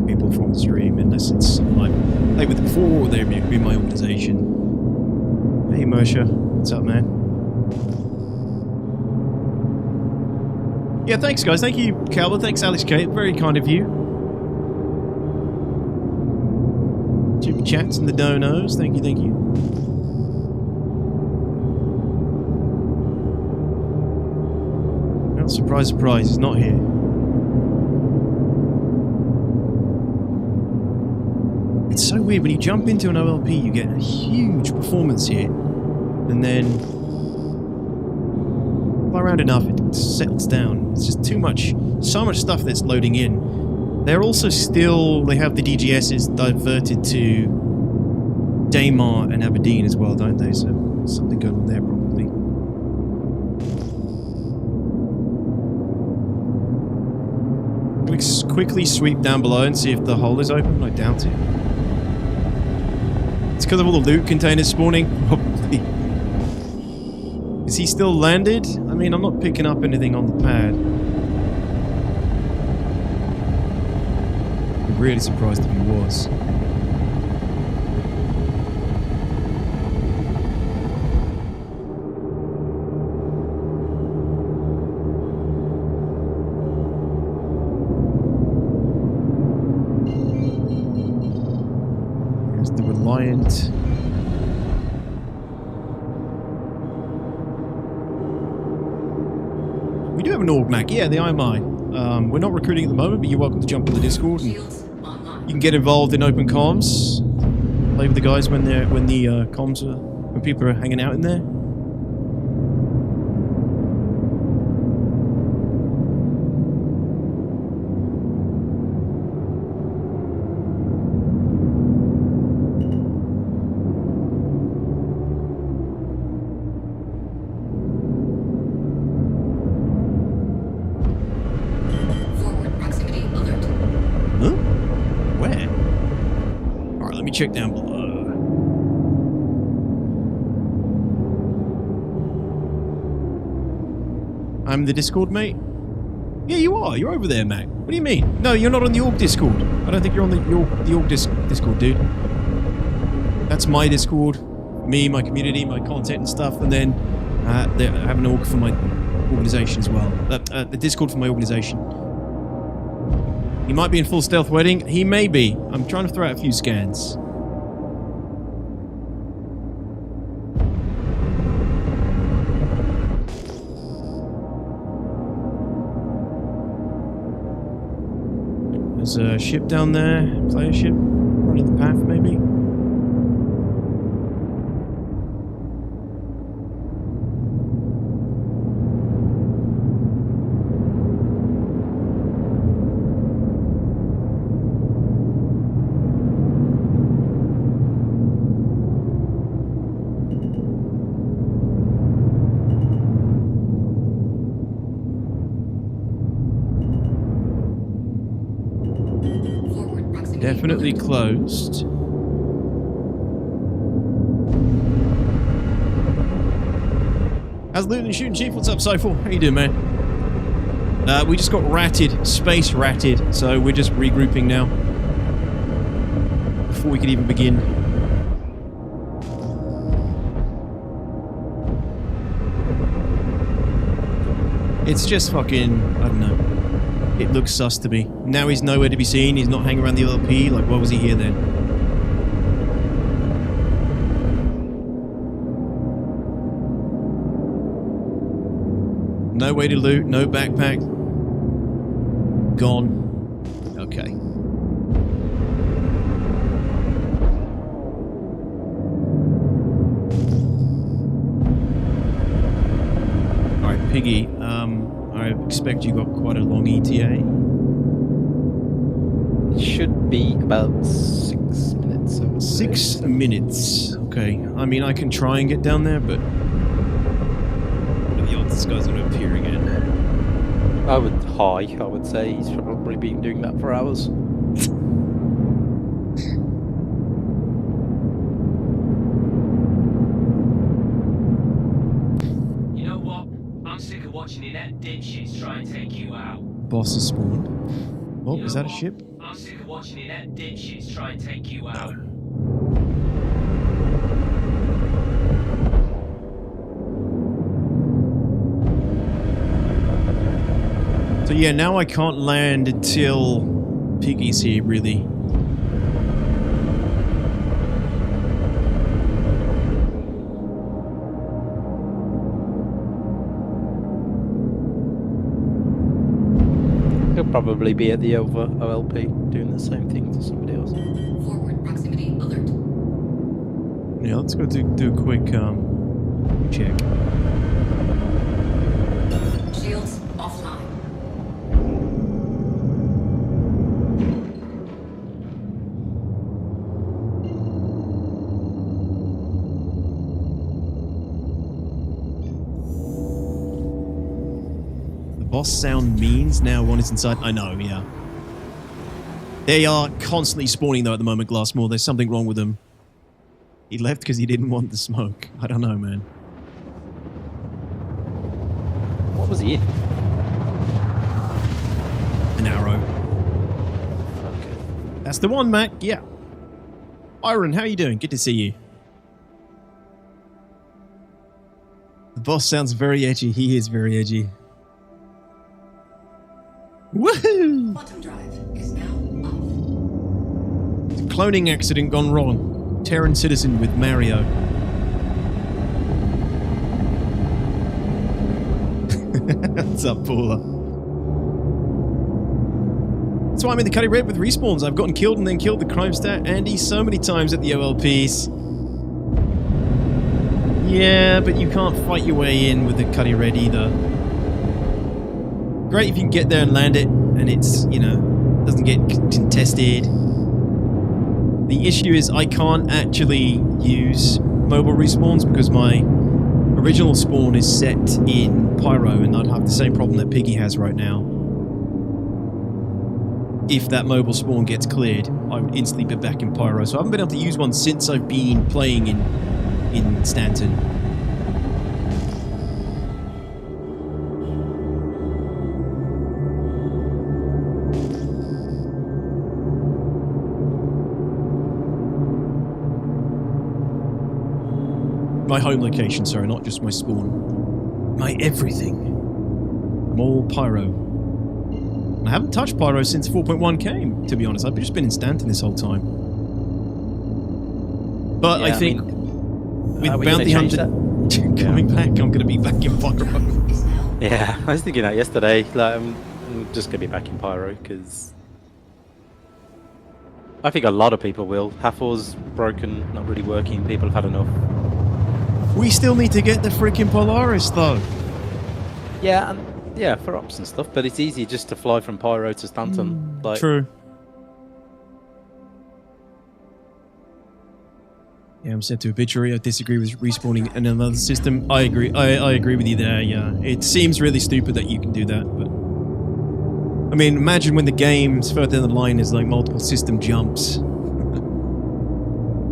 people from the stream unless it's someone I've played with before or they're in my organization. Hey, Mersha. What's up, man? Yeah, thanks, guys. Thank you, Calvin. Thanks, Alex Kate. Very kind of you. Super chats and the donos. Thank you, thank you. Well, surprise, surprise, he's not here. It's so weird. When you jump into an OLP, you get a huge performance hit, and then by around enough, it settles down. It's just too much, so much stuff that's loading in. They're also still, they have the DGSs diverted to Daymar and Aberdeen as well, don't they? So something going on there probably. Let's quickly sweep down below and see if the hole is open. I doubt it. It's because of all the loot containers spawning, probably. Is he still landed? I mean, I'm not picking up anything on the pad. I'm really surprised if he was. There's the Reliant. We do have an org Mac, yeah, the IMI. We're not recruiting at the moment, but you're welcome to jump on the Discord. And Shields online. you can get involved in open comms. Play with the guys when the comms are, when people are hanging out in there. Forward proximity alert. Huh? Where? Alright, let me check down below. I'm the Discord mate. Yeah, you are. You're over there, Mac. What do you mean? No, you're not on the org Discord. I don't think you're on the org Discord, dude. That's my Discord. Me, my community, my content and stuff. And then I have an org for my organization as well. The Discord for my organization. He might be in full stealth wedding. He may be. I'm trying to throw out a few scans. There's a ship down there. Player ship. Running the path, maybe. Definitely closed. How's looting and shooting, Chief? What's up, Cypher? How you doing, man? We just got ratted, space ratted, so we're just regrouping now. Before we could even begin. It's just fucking, I don't know. It looks sus to me. Now he's nowhere to be seen. He's not hanging around the LP. Like, why was he here then? No way to loot. No backpack. Gone. Okay. Alright, Piggy. I expect you got quite a long ETA. It should be about 6 minutes. 6 minutes. Okay. I mean, I can try and get down there, but what are the odds this guy's going to appear again? I would say he's probably been doing that for hours. You know what? I'm sick of watching inept dipshits try and take you out. Boss has spawned. Oh, You is know that a what? ship? I'm sick of watching inept dipshits try and take you out. So yeah, now I can't land until Piggy's here, really. He'll probably be at the OLP doing the same thing to somebody else. Forward proximity alert. Yeah, let's go do a quick check. Shields offline. Boss sound means now one is inside. I know, yeah. They are constantly spawning though at the moment, Glassmore. There's something wrong with them. He left because he didn't want the smoke. I don't know, man. What was he in? An arrow. Okay. That's the one, Mac. Yeah. Iron, how you doing? Good to see you. The boss sounds very edgy. He is very edgy. Woohoo! Quantum drive is now off. Cloning accident gone wrong. Terran citizen with Mario. What's up, Paula? That's why I'm in the Cuddy Red with respawns. I've gotten killed and then killed the crime stat Andy so many times at the OLPs. Yeah, but you can't fight your way in with the Cuddy Red either. Great if you can get there and land it, and it's, you know, doesn't get contested. The issue is I can't actually use mobile respawns because my original spawn is set in Pyro, and I'd have the same problem that Piggy has right now. If that mobile spawn gets cleared, I would instantly be back in Pyro. So I haven't been able to use one since I've been playing in Stanton. My home location, sorry, not just my spawn. My everything. I'm all pyro. And I haven't touched pyro since 4.1 came, to be honest. I've just been in Stanton this whole time. But I think with Bounty Hunter coming back, I'm going to be back in pyro. Yeah, I was thinking that yesterday. Like, I'm just going to be back in pyro because I think a lot of people will. Hathor's broken, not really working. People have had enough. We still need to get the freaking Polaris, though. Yeah, and yeah, for ops and stuff. But it's easy just to fly from pyro to Stanton. Like, true. Yeah, I'm sent to obituary. I disagree with respawning in another system. I agree. I agree with you there. Yeah, it seems really stupid that you can do that, but I mean, imagine when the game's further down the line is like multiple system jumps. You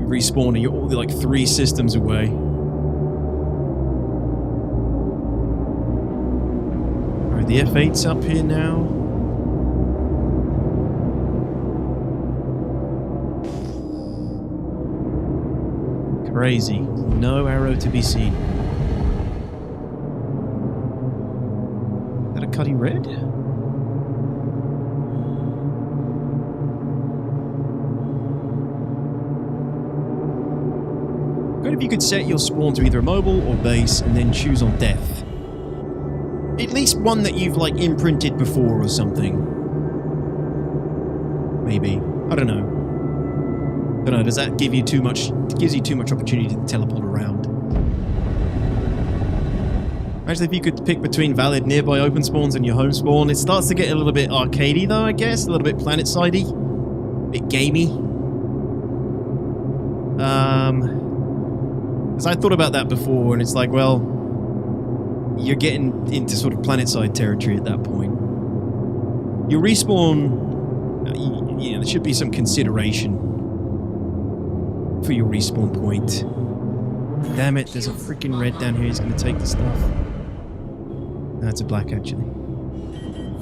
respawn and you're all like 3 systems away. Alright, the F8's up here now. Crazy. No arrow to be seen. Is that a Cuddy Red? Good if you could set your spawn to either a mobile or base and then choose on death. At least one that you've like imprinted before or something. Maybe. I don't know. I don't know, does that give you too much? It gives you too much opportunity to teleport around. Actually, if you could pick between valid nearby open spawns and your home spawn, it starts to get a little bit arcadey though, I guess. A little bit planet-sidey. A bit gamey. Because I thought about that before, and it's like, well, you're getting into sort of planet-side territory at that point. Your respawn, you know, there should be some consideration for your respawn point. Damn it, there's a freaking red down here. He's going to take the stuff. That's a black, actually.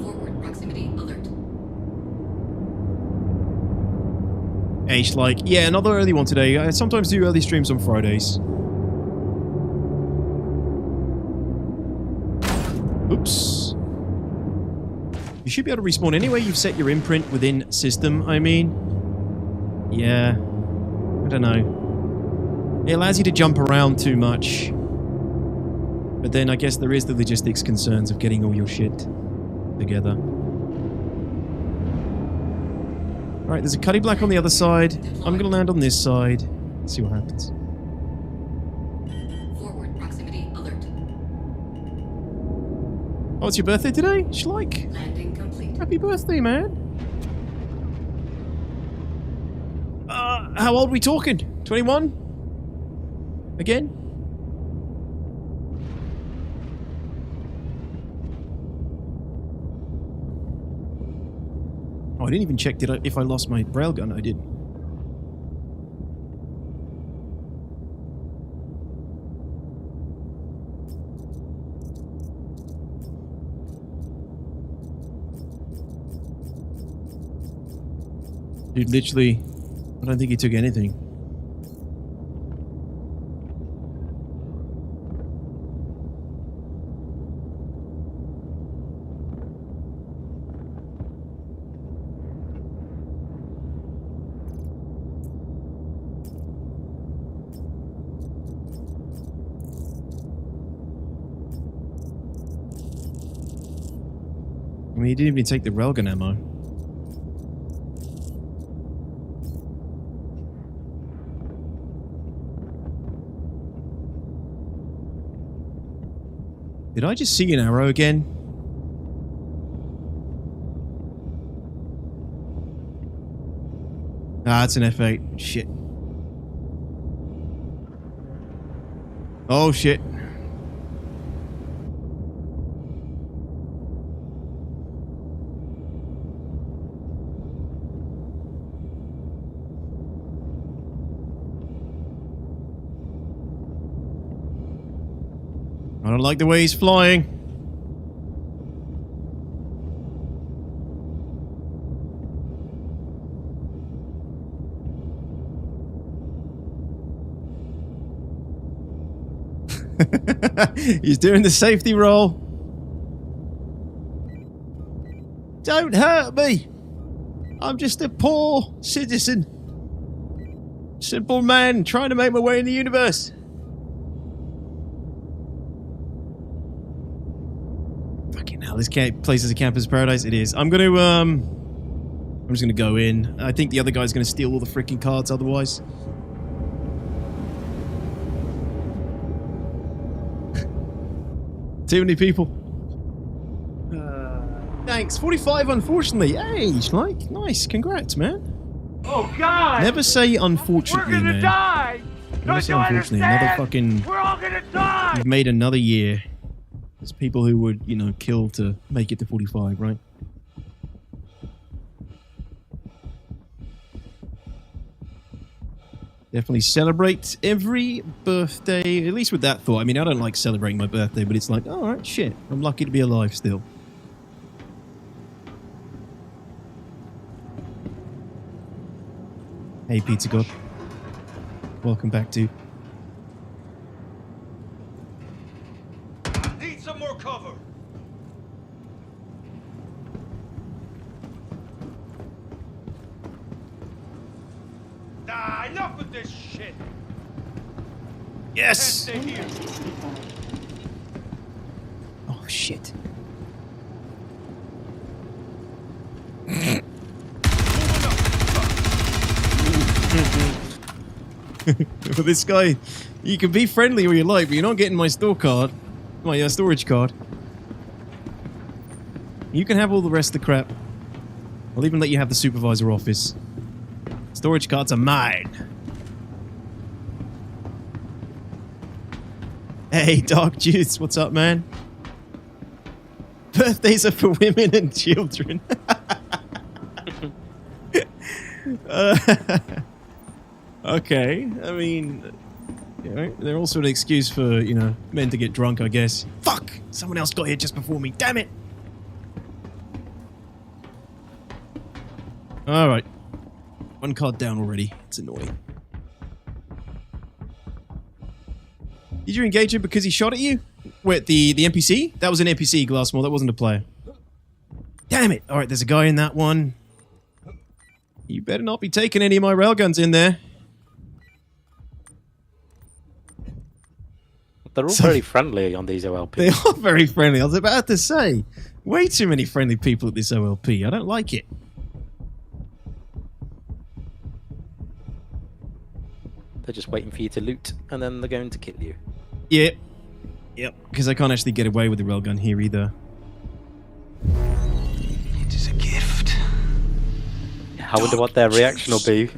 Forward proximity alert. H like, yeah, another early one today. I sometimes do early streams on Fridays. Oops. You should be able to respawn anyway. You've set your imprint within system, I mean. Yeah. I don't know. It allows you to jump around too much. But then I guess there is the logistics concerns of getting all your shit together. Alright, there's a Cuddy Black on the other side. I'm going to land on this side. Let's see what happens. Forward proximity alert. Oh, it's your birthday today? Schleich. Landing complete. Happy birthday, man. How old are we talking? 21? Again? Oh, I didn't even check if I lost my railgun. I didn't. Dude, literally, I don't think he took anything. I mean, he didn't even take the railgun ammo. Did I just see an arrow again? Ah, it's an F8. Shit. Oh, shit. I don't like the way he's flying. He's doing the safety roll. Don't hurt me. I'm just a poor citizen. Simple man trying to make my way in the universe. Fucking hell, this place is a camper's paradise. It is. I'm just gonna go in. I think the other guy's gonna steal all the freaking cards otherwise. Too many people. Thanks. 45, unfortunately. Hey, like, nice. Congrats, man. Oh God! Never say unfortunately, We're gonna man. die! Never say Don't you unfortunately. Another understand? fucking... We're all gonna die! You've made another year. There's people who would, you know, kill to make it to 45, right? Definitely celebrate every birthday, at least with that thought. I mean, I don't like celebrating my birthday, but it's like, alright, shit. I'm lucky to be alive still. Hey, Pizza God. Welcome back to... Need some more cover. Nah, enough with this shit. Yes! Stay here. Oh, shit. For this guy, you can be friendly all you like, but you're not getting my store card. My storage card. You can have all the rest of the crap. I'll even let you have the supervisor office. Storage cards are mine. Hey, Dark Juice, what's up, man? Birthdays are for women and children. Okay, I mean, you know, they're also an excuse for, you know, men to get drunk, I guess. Fuck! Someone else got here just before me, damn it! Alright. One card down already. It's annoying. Did you engage him because he shot at you? Wait, the NPC? That was an NPC, Glassmore. That wasn't a player. Damn it! Alright, there's a guy in that one. You better not be taking any of my railguns in there. They're all very friendly on these OLPs. They are very friendly. I was about to say. Way too many friendly people at this OLP. I don't like it. They're just waiting for you to loot, and then they're going to kill you. Yeah. Yep. Because I can't actually get away with the railgun here either. It is a gift. I wonder what their reaction will be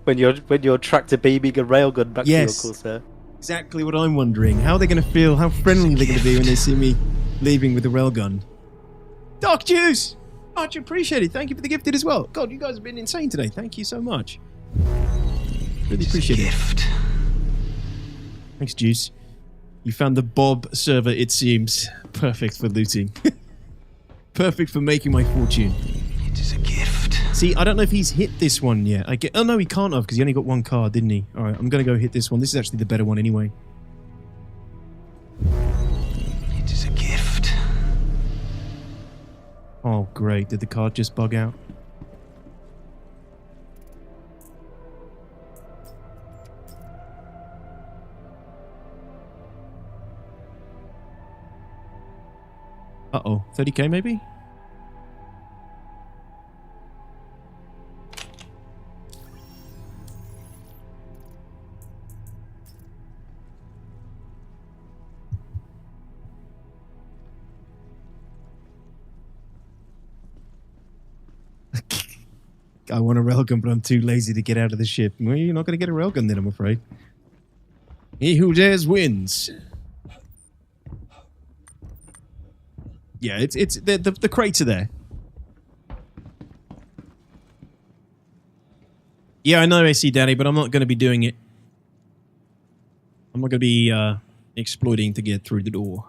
when you're tractor beaming a railgun back to your Corsair. Exactly what I'm wondering. How are they going to feel? How friendly are they going to be when they see me leaving with the railgun? Dark Juice! Much appreciated. Thank you for the gifted as well. God, you guys have been insane today. Thank you so much. Really appreciate it. Thanks, Juice. You found the Bob server, it seems. Perfect for looting. Perfect for making my fortune. It is a gift. See, I don't know if he's hit this one yet. Oh, no, he can't have, because he only got one card, didn't he? Alright, I'm going to go hit this one. This is actually the better one anyway. It is a gift. Oh, great. Did the card just bug out? Uh-oh. 30k maybe? I want a railgun, but I'm too lazy to get out of the ship. Well, you're not going to get a railgun then, I'm afraid. He who dares wins. Yeah, it's the crates are there. Yeah, I know, AC Daddy, but I'm not going to be doing it. I'm not going to be exploiting to get through the door.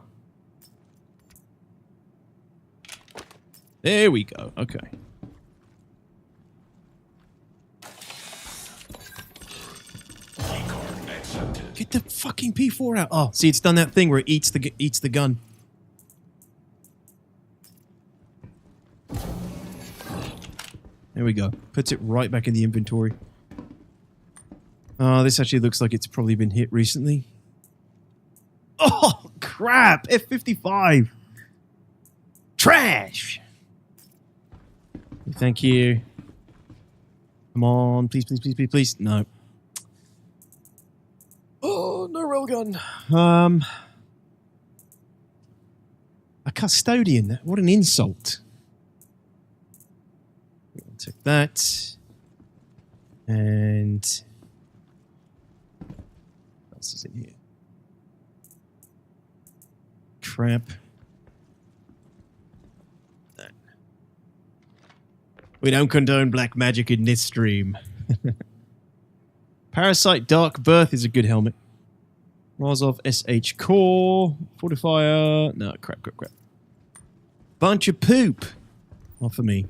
There we go. Okay. Accepted. Get the fucking P4 out. Oh, see, it's done that thing where it eats the gun. There we go. Puts it right back in the inventory. Oh, this actually looks like it's probably been hit recently. Oh, crap! F55! Trash! Thank you. Come on, please, please, please, please, please. No. Oh, no railgun. A custodian. What an insult. I'll take that. And what else is in here? Crap. That. We don't condone black magic in this stream. Parasite Dark Birth is a good helmet. Rozov SH Core. Fortifier. No, crap. Bunch of poop. Not for me.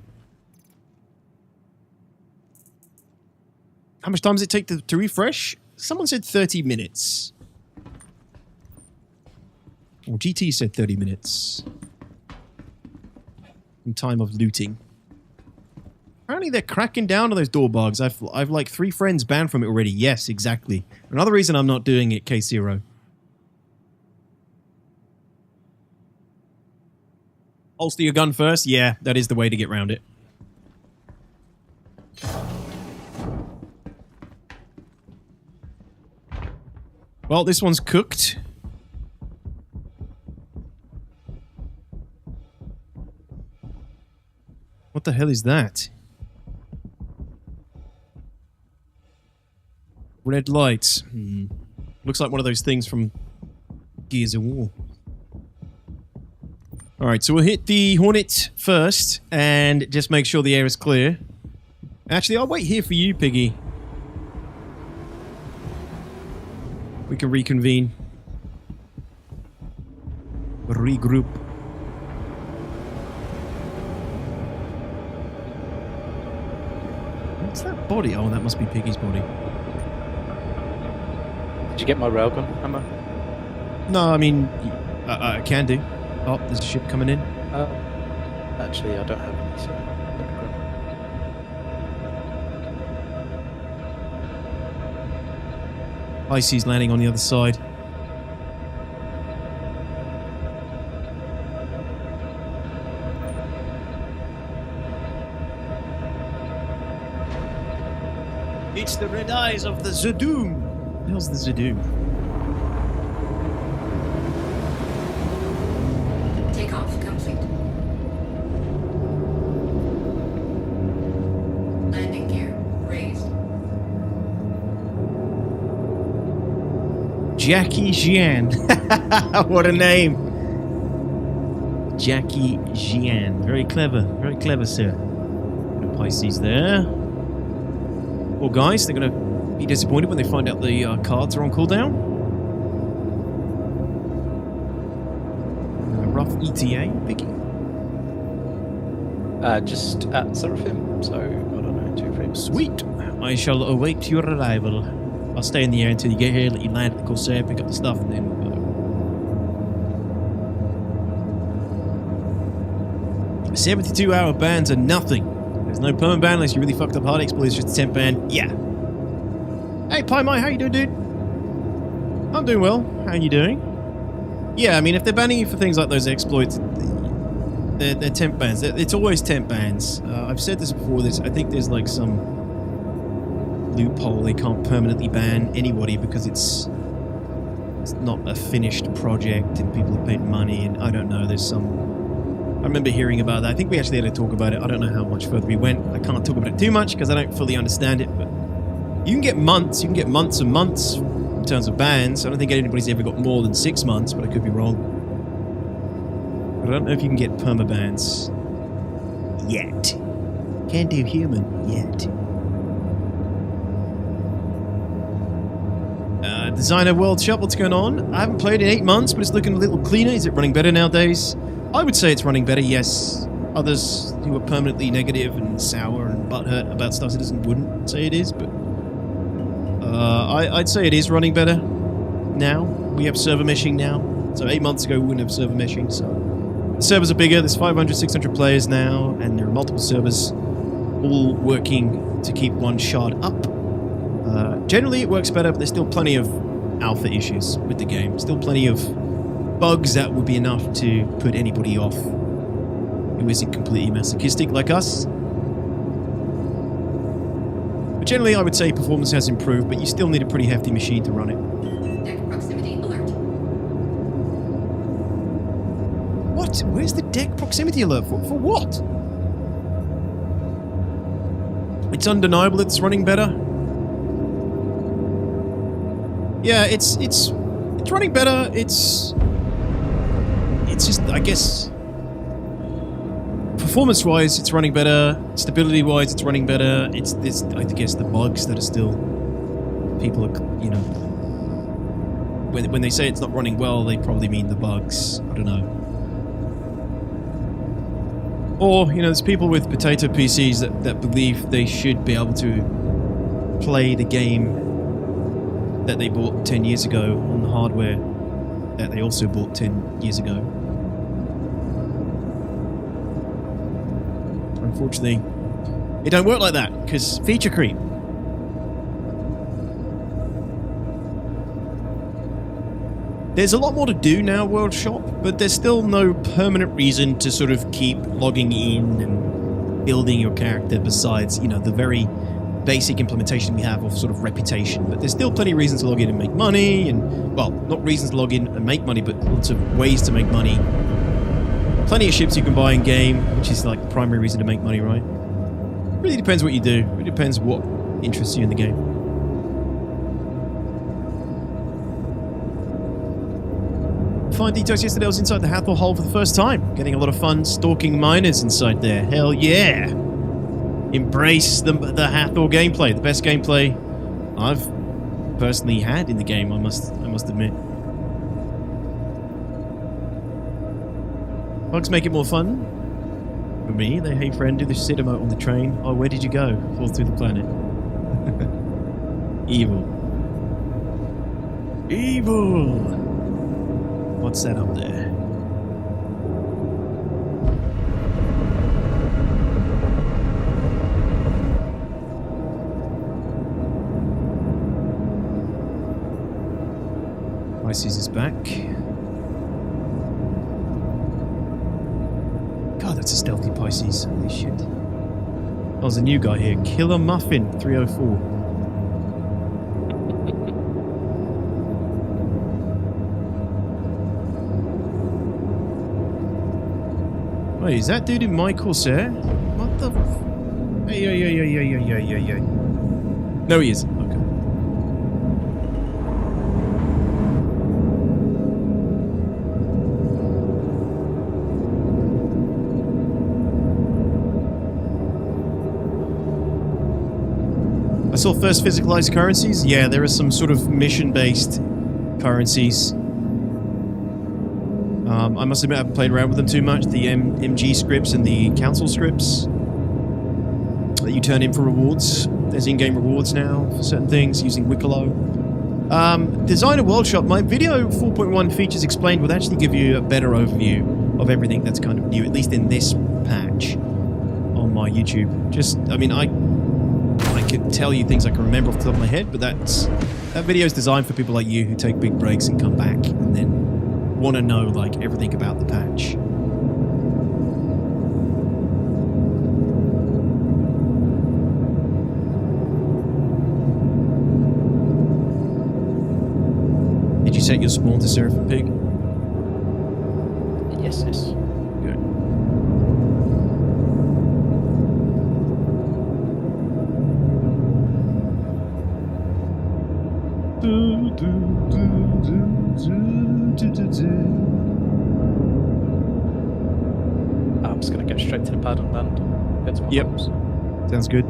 How much time does it take to refresh? Someone said 30 minutes. Or GT said 30 minutes. In time of looting. Apparently they're cracking down on those door bugs. I've like 3 friends banned from it already. Yes, exactly. Another reason I'm not doing it, K0. Holster your gun first? Yeah, that is the way to get around it. Well, this one's cooked. What the hell is that? Red lights. Looks like one of those things from Gears of War. Alright, so we'll hit the Hornet first and just make sure the air is clear. Actually, I'll wait here for you, Piggy. We can reconvene. Regroup. What's that body? Oh, that must be Piggy's body. Did you get my railgun ammo? No, I mean, I can do. Oh, there's a ship coming in. Actually, I don't have any, so... Icy's landing on the other side. It's the red eyes of the Zadoom. How's the Zadoom? Takeoff complete. Landing gear raised. Jackie Jian. What a name. Jackie Jian. Very clever, sir. No Pisces there. Well, guys, they're going to be disappointed when they find out the cards are on cooldown. A rough ETA, Piggy. Just at Seraphim, so I don't know, 2 frames. Sweet. I shall await your arrival. I'll stay in the air until you get here, let you land at the Corsair, pick up the stuff, and then... 72-hour bans are nothing. There's no permanent ban unless you really fucked up hard exploits, just a temp ban. Yeah. Hey, Pi Mai, how you doing, dude? I'm doing well. How you doing? Yeah, I mean, if they're banning you for things like those exploits, they're temp bans. It's always temp bans. I've said this before. I think there's like some loophole. They can't permanently ban anybody because it's not a finished project and people have paid money, and I don't know. There's some... I remember hearing about that. I think we actually had to talk about it. I don't know how much further we went. I can't talk about it too much because I don't fully understand it, but you can get months and months in terms of bans. I don't think anybody's ever got more than 6 months, but I could be wrong. But I don't know if you can get permabans yet. Can't do human yet. Designer World Shop, what's going on? I haven't played in 8 months, but it's looking a little cleaner. Is it running better nowadays? I would say it's running better, yes. Others who are permanently negative and sour and butthurt about stuff wouldn't say it is, but I'd say it is running better. now. We have server meshing now. So 8 months ago, we wouldn't have server meshing. So the servers are bigger. There's 500, 600 players now, and there are multiple servers all working to keep one shard up. Generally, it works better, but there's still plenty of alpha issues with the game. Still plenty of bugs that would be enough to put anybody off who isn't completely masochistic like us. But generally, I would say performance has improved, but you still need a pretty hefty machine to run it. Deck proximity alert. What? Where's the deck proximity alert for? For what? It's undeniable it's running better. Yeah, it's running better. It's just, I guess, performance-wise, it's running better. Stability-wise, it's running better. It's this, I guess, the bugs that are still, people are, you know, when they say it's not running well, they probably mean the bugs. I don't know. Or, you know, there's people with potato PCs that believe they should be able to play the game that they bought 10 years ago on the hardware that they also bought 10 years ago. Unfortunately, it don't work like that, because feature creep. There's a lot more to do now, World Shop, but there's still no permanent reason to sort of keep logging in and building your character besides, you know, the very basic implementation we have of sort of reputation. But there's still plenty of reasons to log in and make money, and, well, not reasons to log in and make money, but lots of ways to make money. Plenty of ships you can buy in-game, which is like the primary reason to make money, right? Really depends what you do. It depends what interests you in the game. Find DTOX yesterday. I was inside the Hathor Hole for the first time. Getting a lot of fun stalking miners inside there. Hell yeah! Embrace the Hathor gameplay. The best gameplay I've personally had in the game, I must admit. Bugs make it more fun. For me, they hey friend, do the sit emote on the train. Oh, where did you go? Fall through the planet. Evil. Evil! What's that up there? Pisces is back. God, that's a stealthy Pisces. Holy shit. Oh, there's a new guy here. Killer Muffin 304. Wait, is that dude in my Corsair? What the f... Hey. No, he isn't. Okay. I saw first physicalized currencies. Yeah, there are some sort of mission-based currencies. I must admit I haven't played around with them too much. The MG scripts and the council scripts that you turn in for rewards. There's in-game rewards now for certain things using Wicklow. Designer World Shop, my video 4.1 features explained would actually give you a better overview of everything that's kind of new, at least in this patch on my YouTube. Just, I mean, I can tell you things I can remember off the top of my head, but that video is designed for people like you who take big breaks and come back and then want to know like everything about the patch. Did you set your spawn to Seraphim Pig? Yes. Good. I'm just going to go straight to the pad and land. Get to my Yep. homes. Sounds good.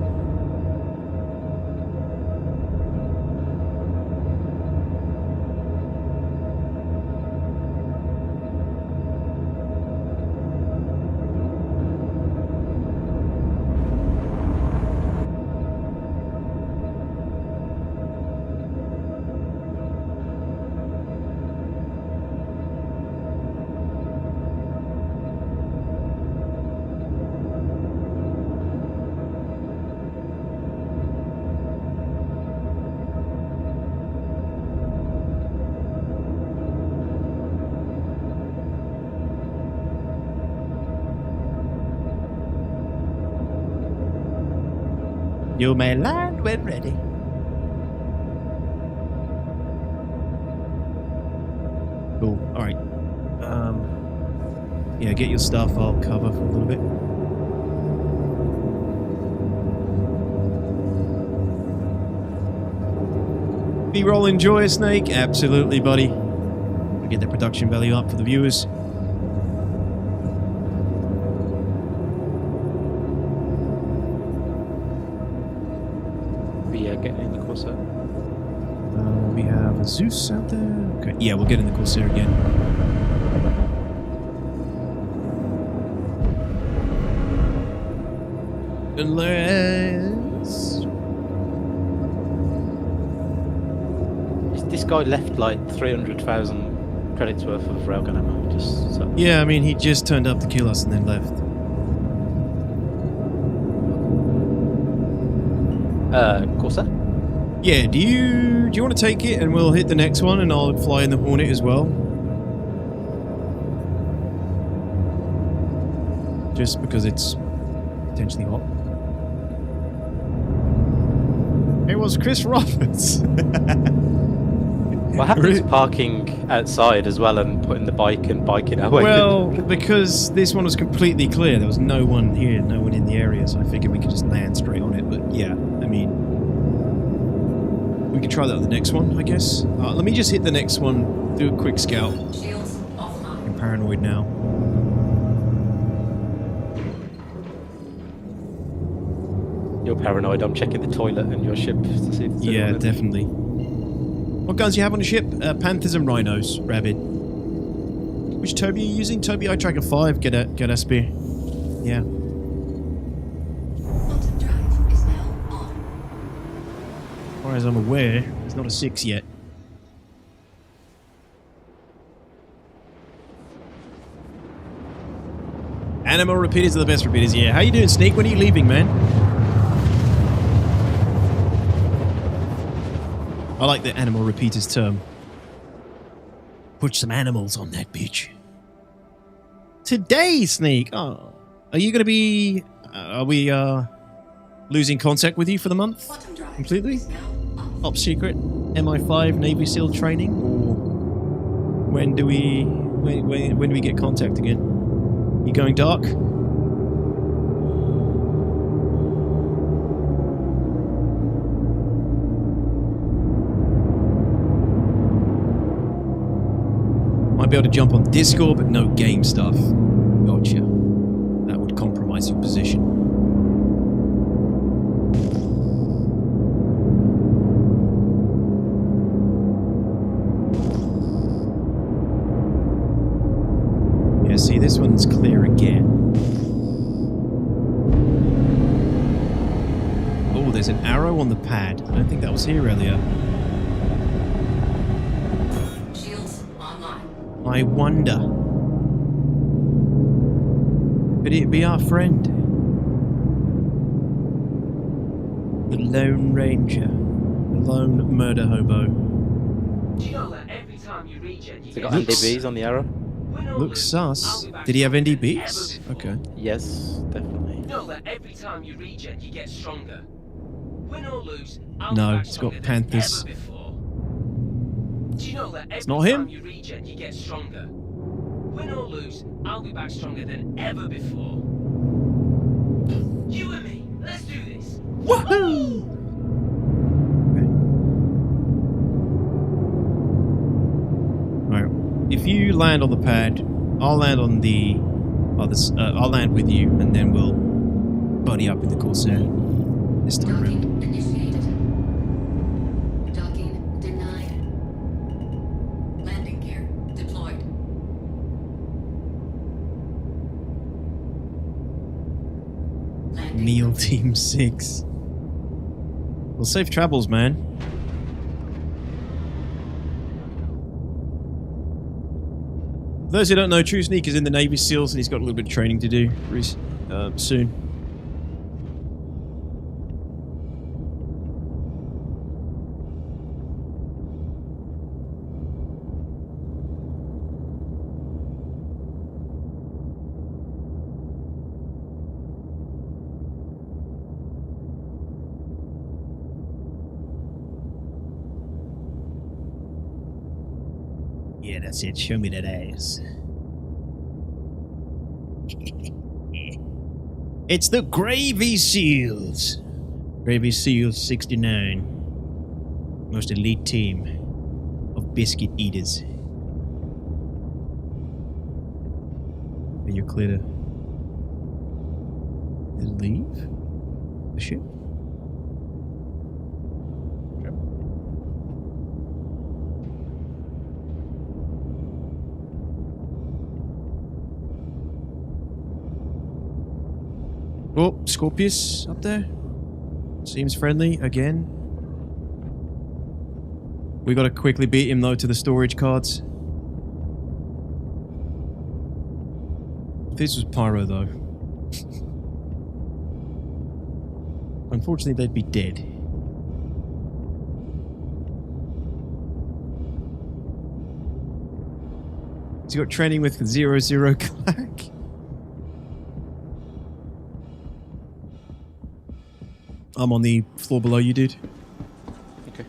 You may land when ready. Cool. All right. Yeah, get your stuff. I'll cover for a little bit. B-roll enjoy, Snake? Absolutely, buddy. We'll get the production value up for the viewers. We getting in the Corsair. We have a Zeus out there. Okay, yeah, we'll get in the Corsair again. Unless... This guy left like 300,000 credits worth of railgun ammo. Just so. Yeah, I mean, he just turned up to kill us and then left. Corsair? Yeah, do you want to take it and we'll hit the next one and I'll fly in the Hornet as well? Just because it's potentially hot. It was Chris Roberts. What happens parking outside as well and putting the bike and biking away? Well, because this one was completely clear. There was no one here, no one in the area, so I figured we could just land straight on it. But yeah, I mean, we can try that on the next one, I guess. Let me just hit the next one, do a quick scout. Shields offline. I'm paranoid now. You're paranoid. I'm checking the toilet and your ship to see if it's Yeah, anyone in it. definitely. What guns do you have on the ship? Panthers and Rhinos, Rabid. Which Toby are you using? Toby I Tracker 5, get a spear. Yeah. Quantum drive is now on. As far as I'm aware, there's not a 6 yet. Animal repeaters are the best repeaters, yeah. How you doing, Sneak? When are you leaving, man? I like the animal repeaters term. Put some animals on that bitch. Today, Sneak. Oh, are you going to be... are we losing contact with you for the month? Quantum drive Completely? is now on. Top secret? MI5 Navy SEAL training? Or when do we... when do we get contact again? You going dark? Might be able to jump on Discord, but no game stuff. Gotcha. That would compromise your position. Yeah, see, this one's clear again. Oh, there's an arrow on the pad. I don't think that was here earlier. Shields online. I wonder. Could it be our friend? The Lone Ranger. The Lone Murder Hobo. Do you know that every time you regen, you Has it get got NDBs on the arrow? Win or Looks lose, I'll sus. be back Did he have stronger than NDBs? ever before. Okay. Yes, definitely. You know that every time you regen, you get stronger. Win or lose, I'll No, be back it's got stronger than Panthers. ever before. Do you know that every not him. time you regen, you get stronger? Win or lose, I'll be back stronger than ever before. You and me, let's do this. Woohoo! Alright. If you land on the pad, I'll land on the other. I'll land with you, and then we'll buddy up in the Corsair this time around. Docking initiated. Docking denied. Landing gear deployed. Landing. Meal Team 6. Well, safe travels, man. For those who don't know, True Sneak is in the Navy SEALs and he's got a little bit of training to do soon. Yeah, that's it. Show me that ass. It's the Gravy Seals. Gravy Seals 69. Most elite team of biscuit eaters. Are you clear to leave the ship? Oh, Scorpius up there. Seems friendly again. We gotta quickly beat him though to the storage cards. This was Pyro though. Unfortunately, they'd be dead. He's got training with 0-0 Clack. I'm on the floor below you, dude. Okay.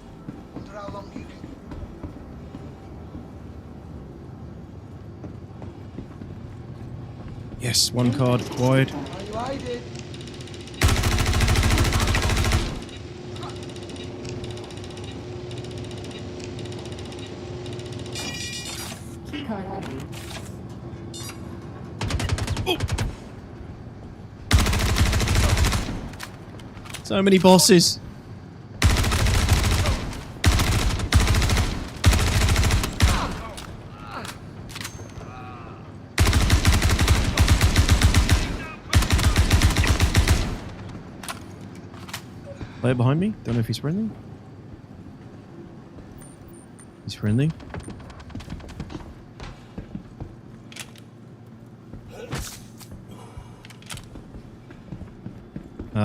Yes, one card acquired. So many bosses. Player behind me. Don't know if he's friendly. He's friendly.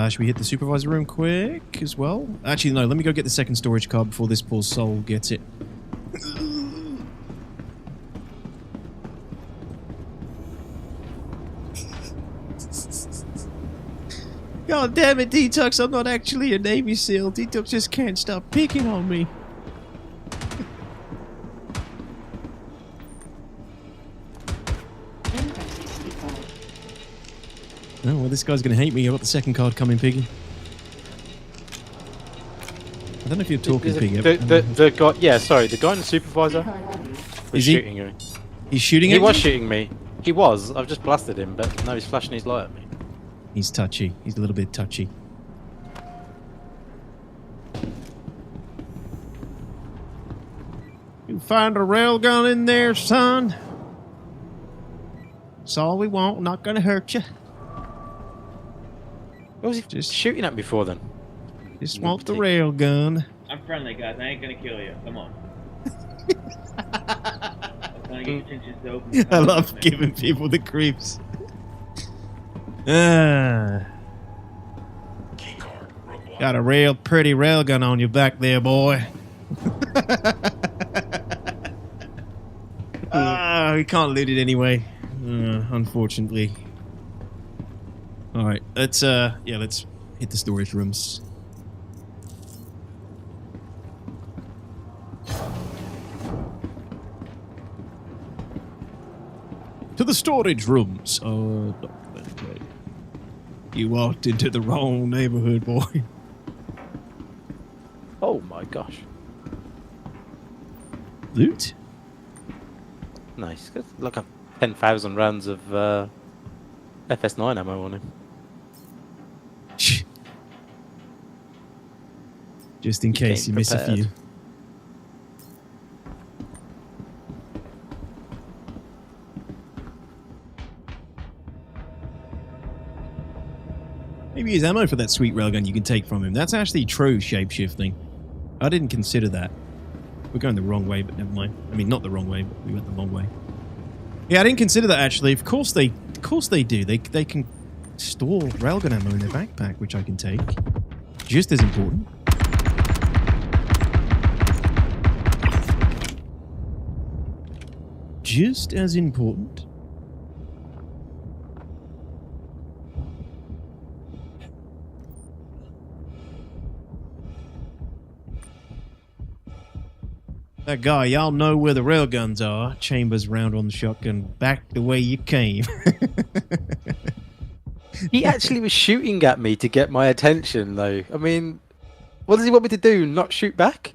Should we hit the supervisor room quick as well? Actually, no. Let me go get the second storage card before this poor soul gets it. God damn it, DTOX. I'm not actually a Navy SEAL. DTOX just can't stop picking on me. Oh, well, this guy's going to hate me. I've got the second card coming, Piggy. I don't know if you're talking, Piggy. The guy, yeah, sorry, the guy in the supervisor was shooting me. He's shooting at you? He was shooting me. He was. I've just blasted him, but now he's flashing his light at me. He's touchy. He's a little bit touchy. You find a railgun in there, son? That's all we want. Not going to hurt you. What was he just shooting at before then? Just want the railgun. I'm friendly, guys. I ain't gonna kill you. Come on. I'm trying to get your attention to open. I love giving people the creeps. Got a real pretty railgun on your back there, boy. We can't loot it anyway. Unfortunately. Alright, let's let's hit the storage rooms. To the storage rooms. Oh, you walked into the wrong neighborhood, boy. Oh my gosh. Loot? Nice. Look at 10,000 rounds of FS9 ammo on him. Just in case you miss a few. Maybe use ammo for that sweet railgun you can take from him. That's actually true shapeshifting. I didn't consider that. We're going the wrong way, but never mind. I mean, not the wrong way, but we went the wrong way. Yeah, I didn't consider that actually. Of course they do. They can store railgun ammo in their backpack, which I can take. Just as important. Just as important. That guy, y'all know where the railguns are. Chambers round on the shotgun. Back the way you came. He actually was shooting at me to get my attention, though. I mean, what does he want me to do? Not shoot back?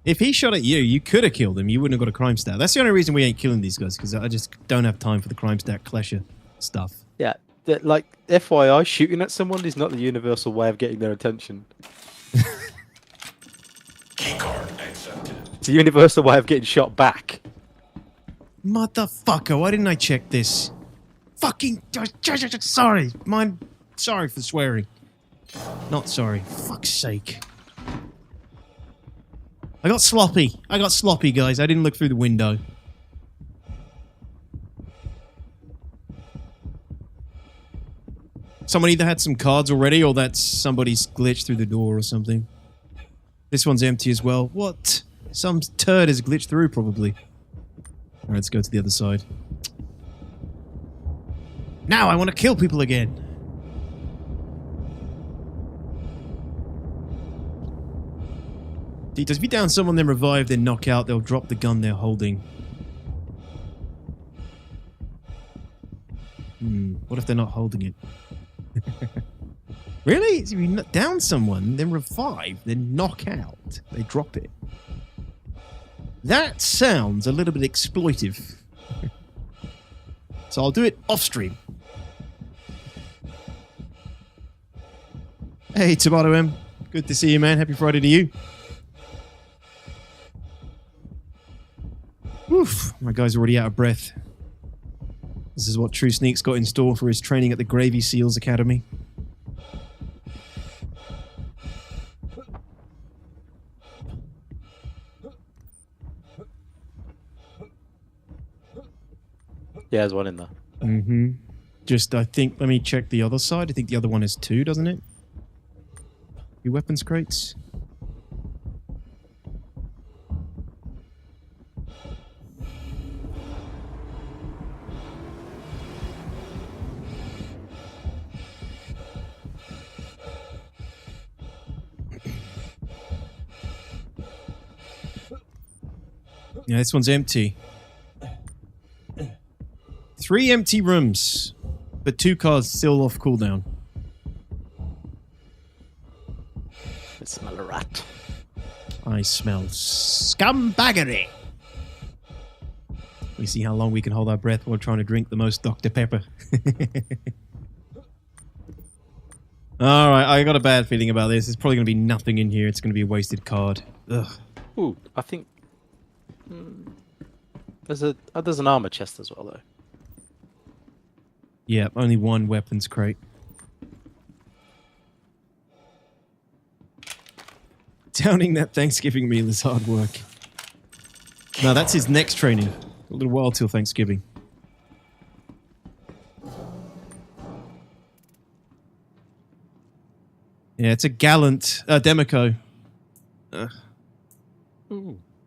If he shot at you, you could have killed him. You wouldn't have got a crime stat. That's the only reason we ain't killing these guys, because I just don't have time for the crime stat clasher stuff. Yeah, like, FYI, shooting at someone is not the universal way of getting their attention. Keycard accepted. It's the universal way of getting shot back. Motherfucker, why didn't I check this? Fucking... Sorry. Sorry for swearing. Not sorry. Fuck's sake. I got sloppy. Guys. I didn't look through the window. Someone either had some cards already, or that's somebody's glitched through the door or something. This one's empty as well. What? Some turd has glitched through, probably. Alright, let's go to the other side. Now I want to kill people again. Does if you down someone, then revive, then knock out, they'll drop the gun they're holding. What if they're not holding it? Really? So you down someone, then revive, then knock out. They drop it. That sounds a little bit exploitive. So I'll do it off stream. Hey, Tomato M. Good to see you, man. Happy Friday to you. Oof, my guy's already out of breath. This is what True Sneak's got in store for his training at the Gravy Seals Academy. Yeah, there's one in there. Mm-hmm. Just, I think, let me check the other side. I think the other one has 2, doesn't it? 2 weapons crates. Yeah, this one's empty. 3 empty rooms, but 2 cards still off cooldown. I smell a rat. I smell scumbaggery. We see how long we can hold our breath while trying to drink the most Dr. Pepper. Alright, I got a bad feeling about this. There's probably going to be nothing in here. It's going to be a wasted card. Ugh. Ooh, I think... There's an armor chest as well, though. Yeah, only 1 weapons crate. Downing that Thanksgiving meal is hard work. No, that's his next training. A little while till Thanksgiving. Yeah, it's a gallant Demico.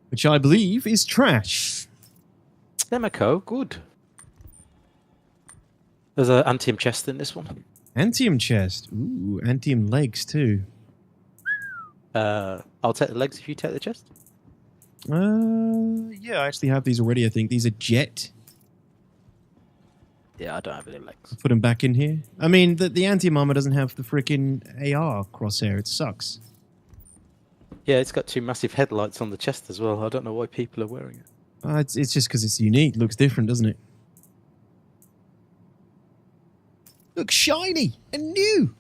Which I believe is trash. Demico, good. There's an Antium chest in this one. Antium chest. Ooh, Antium legs too. I'll take the legs if you take the chest. Yeah, I actually have these already, I think. These are jet. Yeah, I don't have any legs. Put them back in here. I mean, the Antium armor doesn't have the freaking AR crosshair. It sucks. Yeah, it's got 2 massive headlights on the chest as well. I don't know why people are wearing it. It's just because it's unique. Looks different, doesn't it? Looks shiny and new.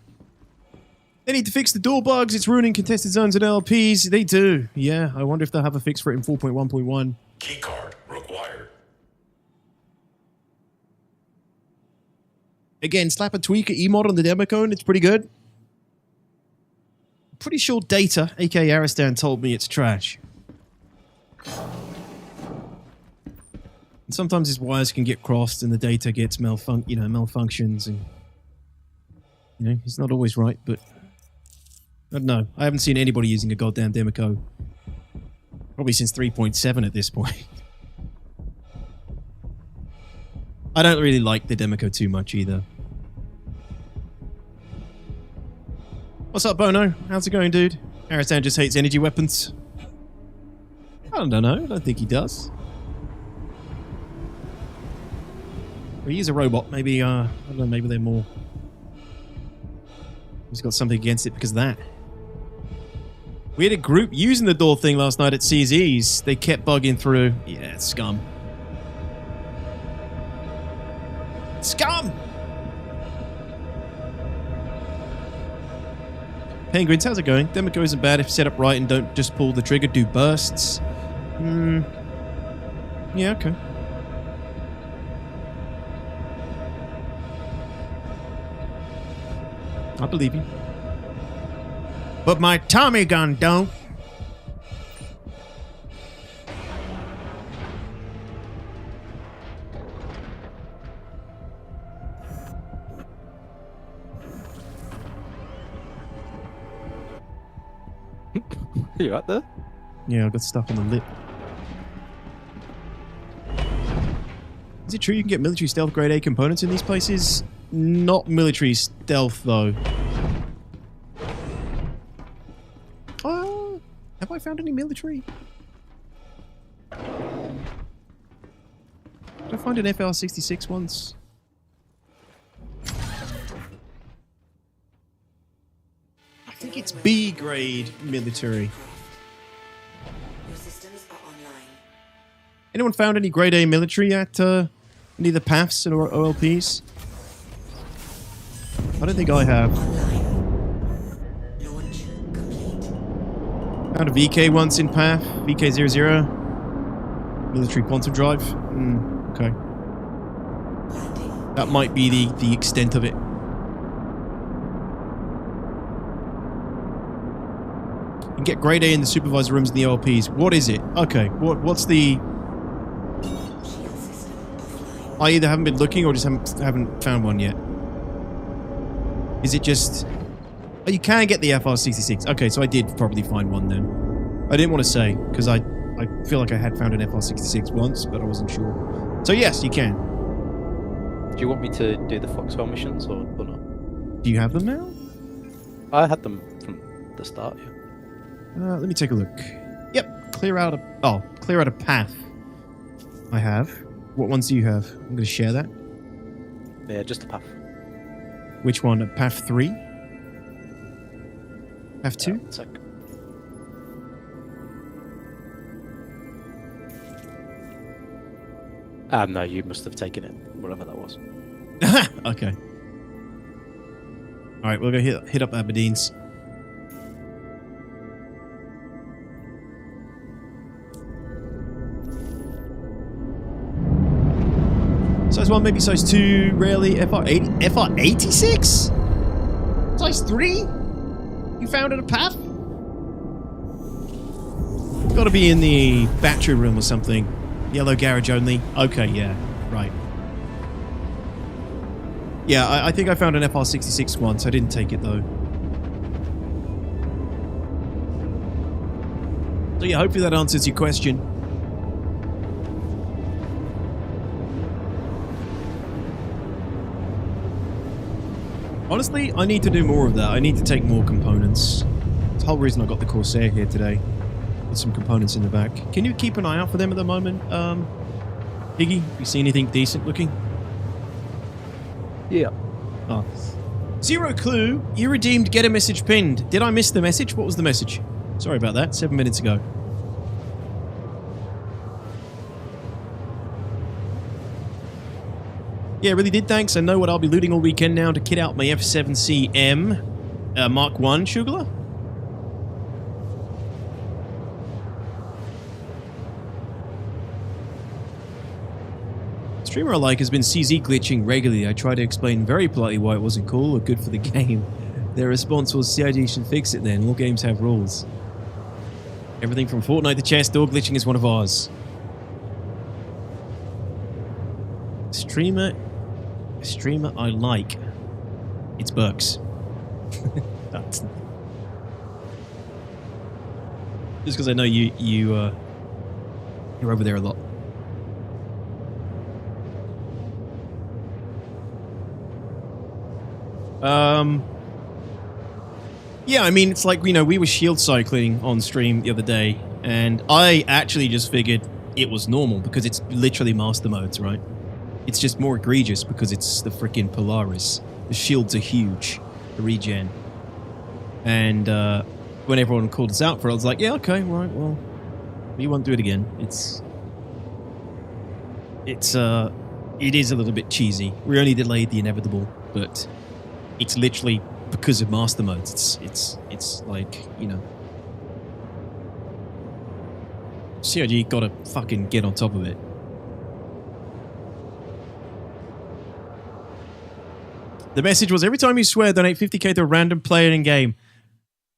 They need to fix the door bugs. It's ruining contested zones and LPs. They do. Yeah, I wonder if they'll have a fix for it in 4.1.1. Keycard required. Again, slap a tweak at Emod on the Demico and it's pretty good. Pretty sure Data, aka Aristan, told me it's trash. And sometimes his wires can get crossed and the data gets malfunctions and he's not always right, but I don't know. I haven't seen anybody using a goddamn Demico probably since 3.7 at this point. I don't really like the Demico too much either. What's up, Bono? How's it going, dude? Aristan just hates energy weapons. I don't know. I don't think he does. Or he is a robot. Maybe, I don't know, maybe they're more... He's got something against it because of that. We had a group using the door thing last night at CZ's. They kept bugging through. Yeah, scum. Scum! Penguins, how's it going? Demico isn't bad if set up right and don't just pull the trigger, do bursts. Yeah, okay. I believe you. But my Tommy gun don't. You right there? Yeah, I got stuck on the lip. Is it true you can get military stealth grade A components in these places? Not military stealth, though. Have I found any military? Did I find an FL-66 once? I think it's B grade military. Your systems are online. Anyone found any grade A military at any of the PAFs or OLPs? I don't think I have. Launch complete. Found a VK once in PAF, VK00. Military quantum drive. Okay. Landing. That might be the extent of it. You can get grade A in the supervisor rooms in the OLPs. What is it? Okay, what's the... Shield system offline. I either haven't been looking or just haven't found one yet. Is it just... Oh, you can get the FR-66. Okay, so I did probably find one then. I didn't want to say, because I feel like I had found an FR-66 once, but I wasn't sure. So yes, you can. Do you want me to do the Foxwell missions or not? Do you have them now? I had them from the start, yeah. Let me take a look. Yep, clear out a path. I have. What ones do you have? I'm going to share that. Yeah, just a path. Which one? Path 3? Path 2? One sec. No, you must have taken it, whatever that was. Okay. Alright, we'll go hit up Aberdeen's. Size 1, maybe size 2, rarely. FR80? FR86? Size 3? You found at a path? Gotta be in the battery room or something. Yellow garage only. Okay, yeah, right. Yeah, I think I found an FR-66 once. I didn't take it, though. So yeah, hopefully that answers your question. Honestly, I need to do more of that. I need to take more components. That's the whole reason I got the Corsair here today. With some components in the back. Can you keep an eye out for them at the moment? Piggy, you see anything decent looking? Yeah. Oh. Zero clue. You redeemed get a message pinned. Did I miss the message? What was the message? Sorry about that. 7 minutes ago. Yeah, really did. Thanks. I know what I'll be looting all weekend now to kit out my F7CM Mark 1 Sugarler. Streamer I like has been CZ glitching regularly. I try to explain very politely why it wasn't cool or good for the game. Their response was, CIG should fix it then. All games have rules. Everything from Fortnite to chess, door glitching is one of ours. Streamer I like. It's Burks. That's... Just because I know you're over there a lot. Yeah, I mean, it's like, you know, we were shield cycling on stream the other day, And I actually just figured it was normal because it's literally master modes, right? It's just more egregious because it's the freaking Polaris. The shields are huge, the regen. And when everyone called us out for it, I was like, yeah, okay, right, well, we won't do it again. It is a little bit cheesy. We only delayed the inevitable, but it's literally because of master modes. It's like, you know, CIG gotta fucking get on top of it. The message was, every time you swear, donate 50k to a random player in game.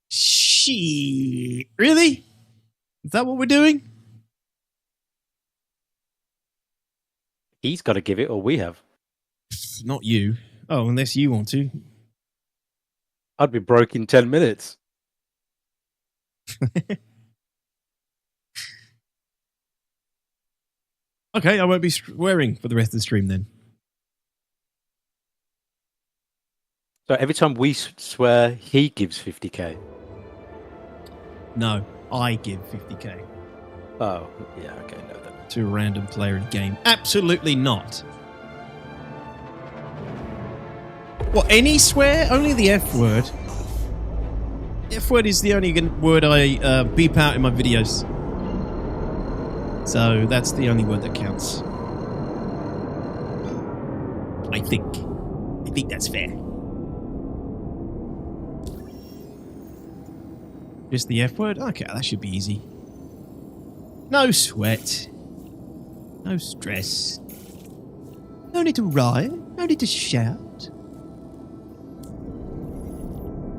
Shit. Really? Is that what we're doing? He's got to give it, or we have. Not you. Oh, unless you want to. I'd be broke in 10 minutes. Okay, I won't be swearing for the rest of the stream then. So every time we swear, he gives 50k. No, I give 50k. Oh, yeah, okay, no, that. To a random player in game. Absolutely not. What, any swear? Only the F word. F word is the only word I beep out in my videos. So that's the only word that counts. I think that's fair. Just the F word? Okay, that should be easy. No sweat. No stress. No need to riot. No need to shout.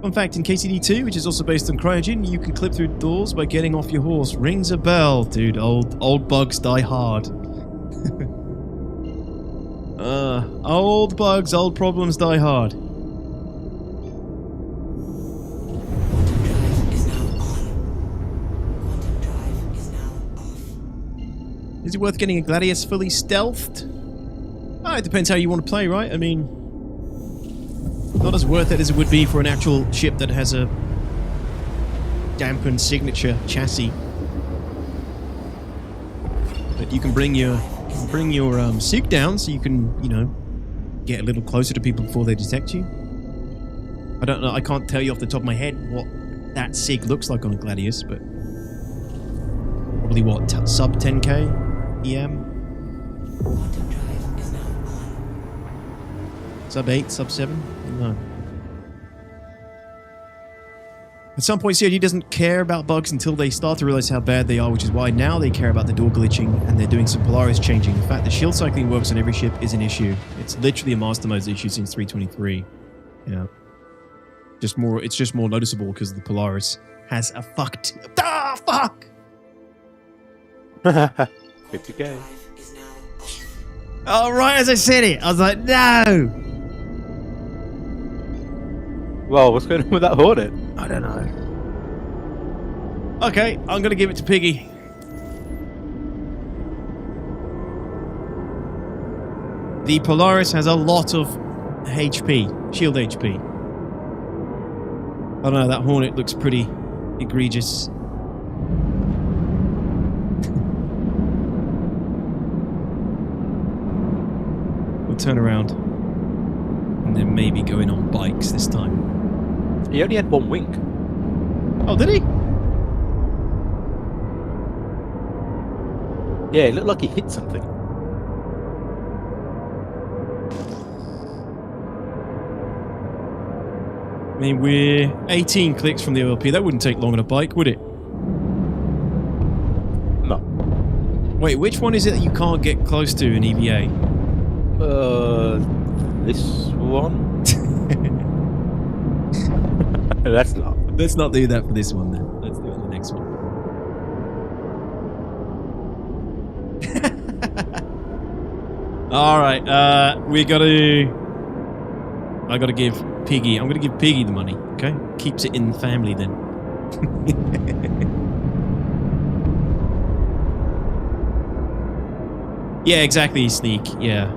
Fun fact, in KCD2, which is also based on Cryogen, you can clip through doors by getting off your horse. Rings a bell. Dude, old bugs die hard. Old bugs, old problems die hard. Is it worth getting a Gladius fully stealthed? Oh, it depends how you want to play, right? I mean, not as worth it as it would be for an actual ship that has a dampened signature chassis. But you can bring your SIG down so you can, you know, get a little closer to people before they detect you. I don't know, I can't tell you off the top of my head what that SIG looks like on a Gladius, but probably what, sub 10k EM? Sub 8, sub 7? No. At some point, CIG doesn't care about bugs until they start to realize how bad they are, which is why now they care about the door glitching, and they're doing some Polaris changing. The fact that shield cycling works on every ship is an issue. It's literally a master modes issue since 323. Yeah. It's just more noticeable because the Polaris has a fucked... Ah, fuck! 50k. Oh, right as I said it, I was like, no! Well, what's going on with that Hornet? I don't know. Okay, I'm going to give it to Piggy. The Polaris has a lot of HP, shield HP. I don't know, that Hornet looks pretty egregious. We'll turn around and then maybe go in on bikes this time. He only had one wing. Oh, did he? Yeah, it looked like he hit something. I mean, we're 18 clicks from the OLP. That wouldn't take long on a bike, would it? No. Wait, which one is it that you can't get close to in EVA? This one? That's not. Let's not do that for this one then. Let's do it on the next one. Alright, I gotta give Piggy. I'm gonna give Piggy the money, okay? Keeps it in the family then. Yeah, exactly, Sneak, yeah.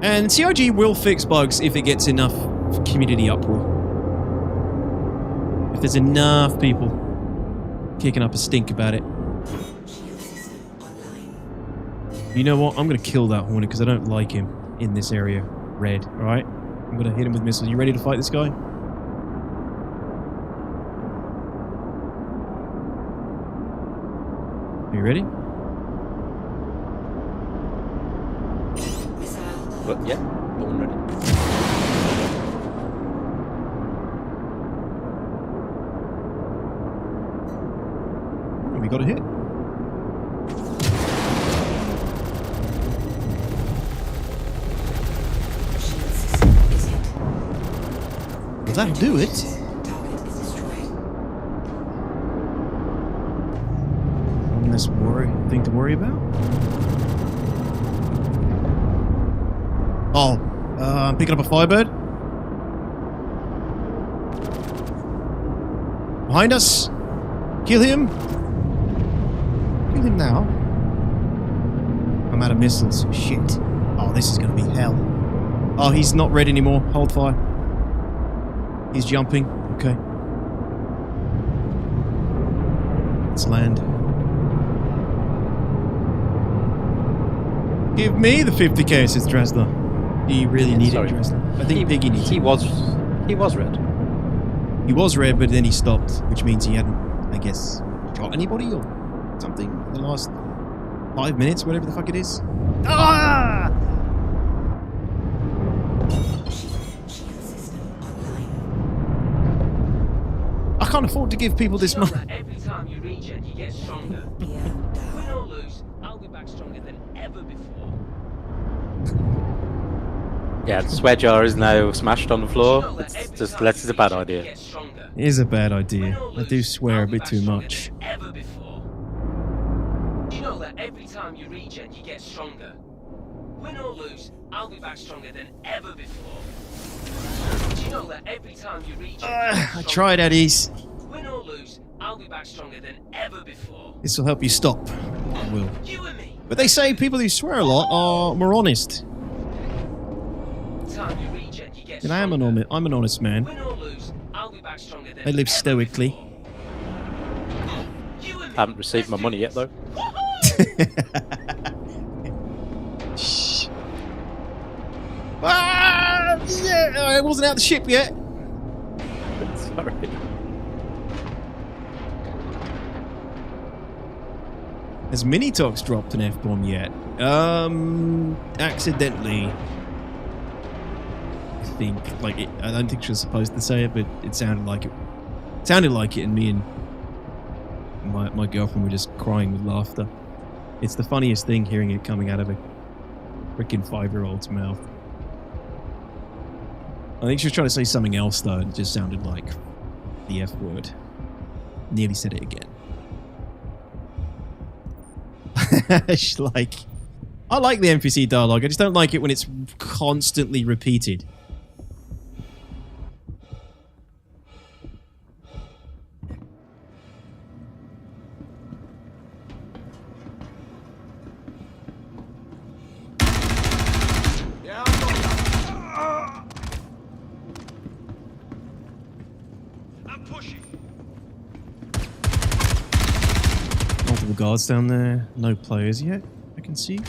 And CIG will fix bugs if it gets enough community uproar. If there's enough people kicking up a stink about it. You know what? I'm going to kill that Hornet because I don't like him in this area. Red, alright? I'm going to hit him with missiles. You ready to fight this guy? Are you ready? But yeah, born ready. Oh, we got a hit. Does that do it? One less thing to worry about? Oh, I'm picking up a Firebird. Behind us. Kill him. Kill him now. I'm out of missiles. Shit. Oh, this is going to be hell. Oh, he's not red anymore. Hold fire. He's jumping. Okay. Let's land. Give me the 50k, says Dresler. Do you really need it, Dresler? I think Piggy needs it. He was red. He was red, but then he stopped, which means he hadn't, I guess, shot anybody or something in the last 5 minutes, whatever the fuck it is. Ah! I can't afford to give people this money. Every time you regen, you get stronger. Win or lose, I'll be back stronger than ever before. Yeah, the swear jar is now smashed on the floor. It's just that's a bad idea. It is a bad idea. I do swear a bit too much. Ever before. Do you know that every time you regen, you get stronger? Win or lose, I'll be back stronger than ever before. Do you know that every time you regen, I tried, Addies. win or lose, I'll be back stronger than ever before. This will help you stop. It will. You and me. But they say people who swear a lot are more honest. Time you regen, you get And I'm an honest man. Win or lose, I'll be back stronger than I live ever stoically. before. You and me. Haven't received my money yet though. Shh. Ah, yeah, I wasn't out the ship yet. Sorry. Has DTOX dropped an F-bomb yet? Accidentally. I think, like, I don't think she was supposed to say it, but it sounded like it. Sounded like it, and me and my girlfriend were just crying with laughter. It's the funniest thing hearing it coming out of a freaking 5-year-old's mouth. I think she was trying to say something else, though. It just sounded like the F word. Nearly said it again. She's like, I like the NPC dialogue. I just don't like it when it's constantly repeated. Multiple guards down there. No players yet, I can see. Get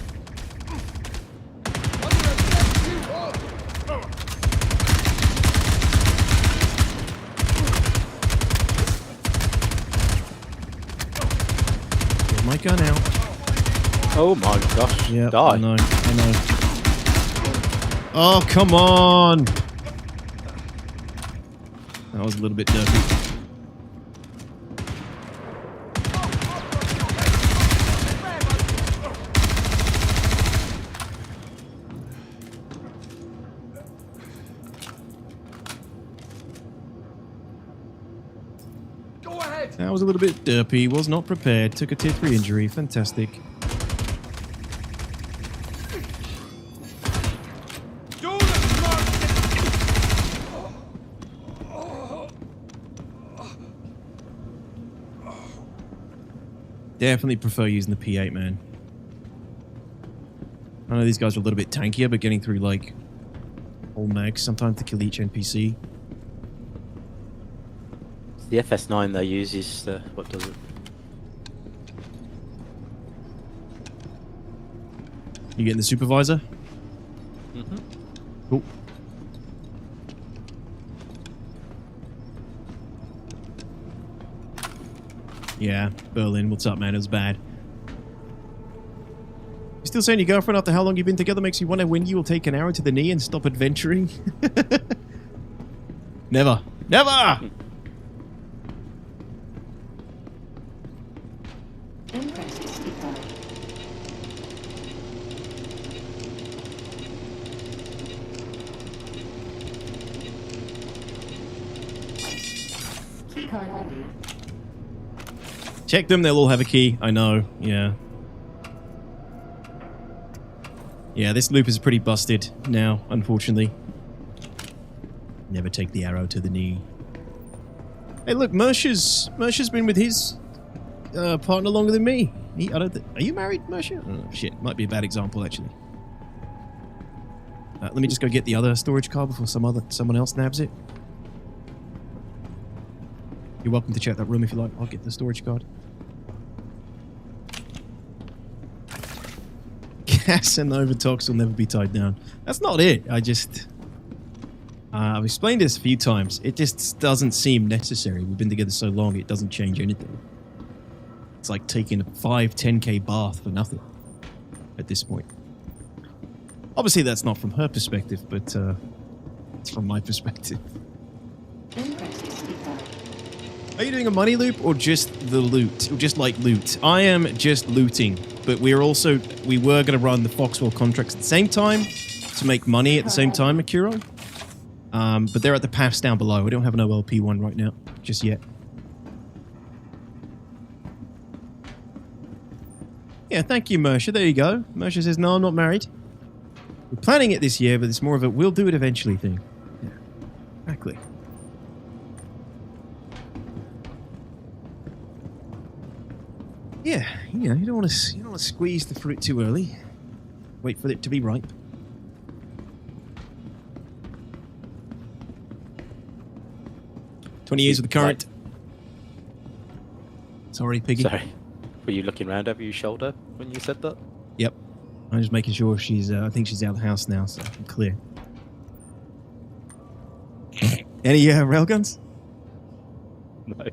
my gun out. Oh my gosh. Yeah, Die. I know. Oh, come on! That was a little bit dirty. That was a little bit derpy. Was not prepared. Took a tier 3 injury. Fantastic. Definitely prefer using the P8, man. I know these guys are a little bit tankier, but getting through, like, whole mags sometimes to kill each NPC. The FS9 they use is what does it? You getting the supervisor? Mm-hmm. Cool. Yeah, Berlin, what's up, man? It was bad. You still saying your girlfriend, after how long you've been together, makes you wonder when you will take an arrow to the knee and stop adventuring? Never. Never! Check them, they'll all have a key. I know, yeah. Yeah, this loop is pretty busted now, unfortunately. Never take the arrow to the knee. Hey, look, Mersha's been with his partner longer than me. Are you married, Mersha? Oh, shit, might be a bad example, actually. Let me just go get the other storage car before someone else nabs it. You're welcome to check that room if you like. I'll get the storage card. Gas and overtox will never be tied down. That's not it. I've explained this a few times. It just doesn't seem necessary. We've been together so long, it doesn't change anything. It's like taking a 5-10k bath for nothing at this point. Obviously, that's not from her perspective, but it's from my perspective. Are you doing a money loop or just the loot? Or just like loot? I am just looting, but we were going to run the Foxwell contracts at the same time to make money at the same time, Akiro. But they're at the paths down below. We don't have an OLP one right now, just yet. Yeah, thank you, Mersha. There you go. Mersha says, no, I'm not married. We're planning it this year, but it's more of a we'll do it eventually thing. Yeah, exactly. Yeah, you know, you don't want to squeeze the fruit too early. Wait for it to be ripe. "20 years with the current." Sorry, Piggy. Sorry. Were you looking round over your shoulder when you said that? Yep. I'm just making sure she's, I think she's out of the house now, so I'm clear. Any railguns? No.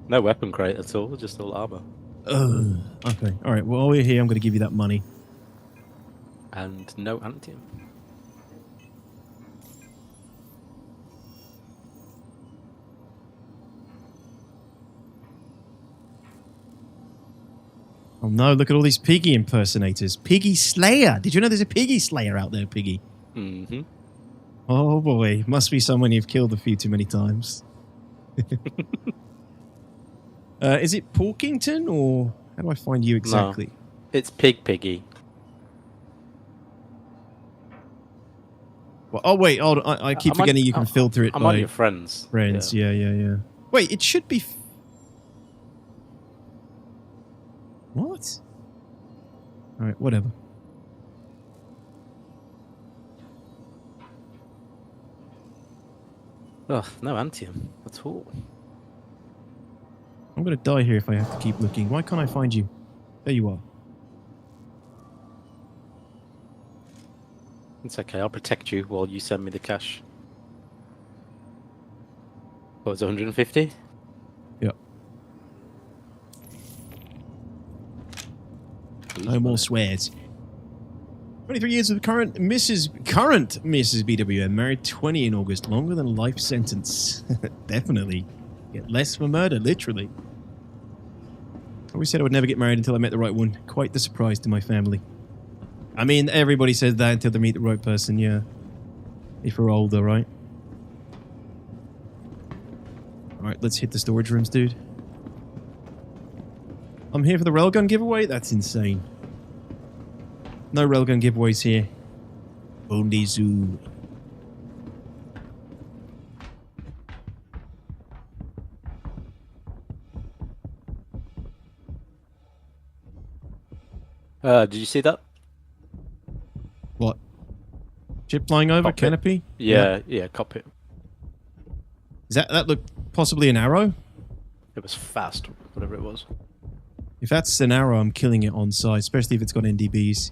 No weapon crate at all, just all armor. Okay. Alright, well, while we're here, I'm going to give you that money. And no antium. Oh no, look at all these Piggy impersonators. Piggy Slayer! Did you know there's a Piggy Slayer out there, Piggy? Mm-hmm. Oh boy, must be someone you've killed a few too many times. Is it Porkington, or how do I find you exactly? No, it's Piggy. Well, oh wait, I keep forgetting you can filter it I'm by on your friends. Friends, yeah. Wait, it should be... What? Alright, whatever. Ugh, no antium at all. I'm gonna die here if I have to keep looking. Why can't I find you? There you are. It's okay, I'll protect you while you send me the cash. What was it, 150? Yep. No more swears. 23 years of current Mrs. BWM, married 20 in August, longer than a life sentence. Definitely. Get less for murder, literally. I always said I would never get married until I met the right one. Quite the surprise to my family. I mean, everybody says that until they meet the right person, yeah. If we're older, right? Alright, let's hit the storage rooms, dude. I'm here for the railgun giveaway? That's insane. No railgun giveaways here. Only zoo. Did you see that? What? Ship flying over? Cockpit. Canopy? Yeah, cockpit. Is that look possibly an arrow? It was fast, whatever it was. If that's an arrow, I'm killing it on site, especially if it's got NDBs.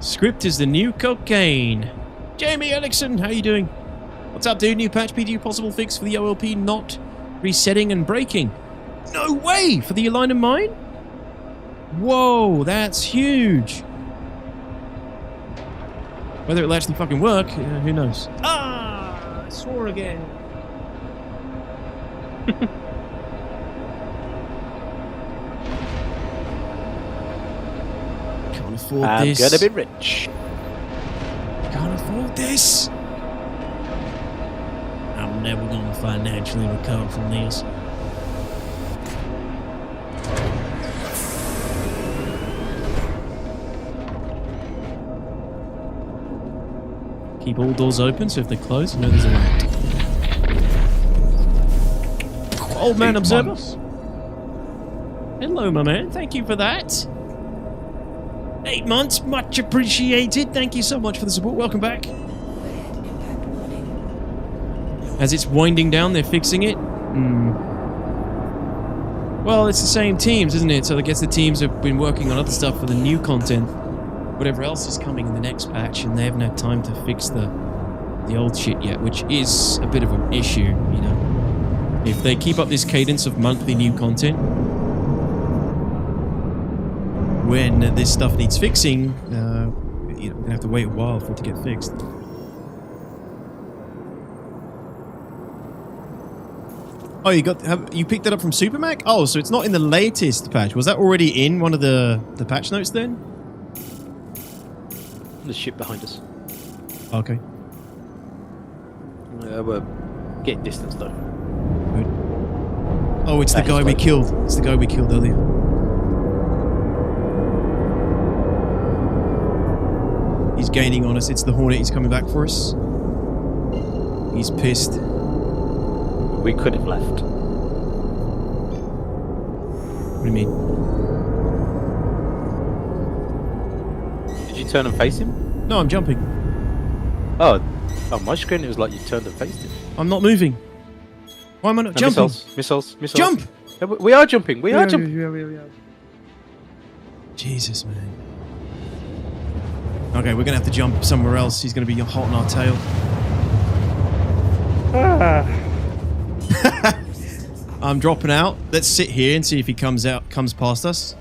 Script is the new cocaine. Jamie Erickson, how you doing? What's up, dude? New patch PDU possible fix for the OLP not resetting and breaking. No way! For the Align and Mine? Whoa, that's huge. Whether it'll actually fucking work, who knows? Ah! I swore again. Can't afford this. I'm gonna be rich. Can't afford this. I'm never gonna financially recover from this. Keep all doors open, so if they're closed, you know there's a rat. Old man observer. Hello, my man. Thank you for that. 8 months, much appreciated. Thank you so much for the support. Welcome back. As it's winding down, they're fixing it. Well, it's the same teams, isn't it? So I guess the teams have been working on other stuff for the new content. Whatever else is coming in the next patch, and they haven't had time to fix the old shit yet, which is a bit of an issue, you know. If they keep up this cadence of monthly new content, when this stuff needs fixing, we're gonna have to wait a while for it to get fixed. Oh, you picked that up from Supermac? Oh, so it's not in the latest patch. Was that already in one of the patch notes then? The ship behind us. Okay. We're getting distance though. Good. Oh, it's the guy we killed. It's the guy we killed earlier. He's gaining on us. It's the Hornet. He's coming back for us. He's pissed. We could have left. What do you mean? Did you turn and face him? No, I'm jumping. Oh, on my screen it was like you turned and faced him. I'm not moving. Why am I not jumping? Missiles. Jump! Yeah, we are jumping. We are jumping. Yeah. Jesus, man. Okay, we're gonna have to jump somewhere else. He's gonna be hot on our tail. I'm dropping out. Let's sit here and see if he comes past us.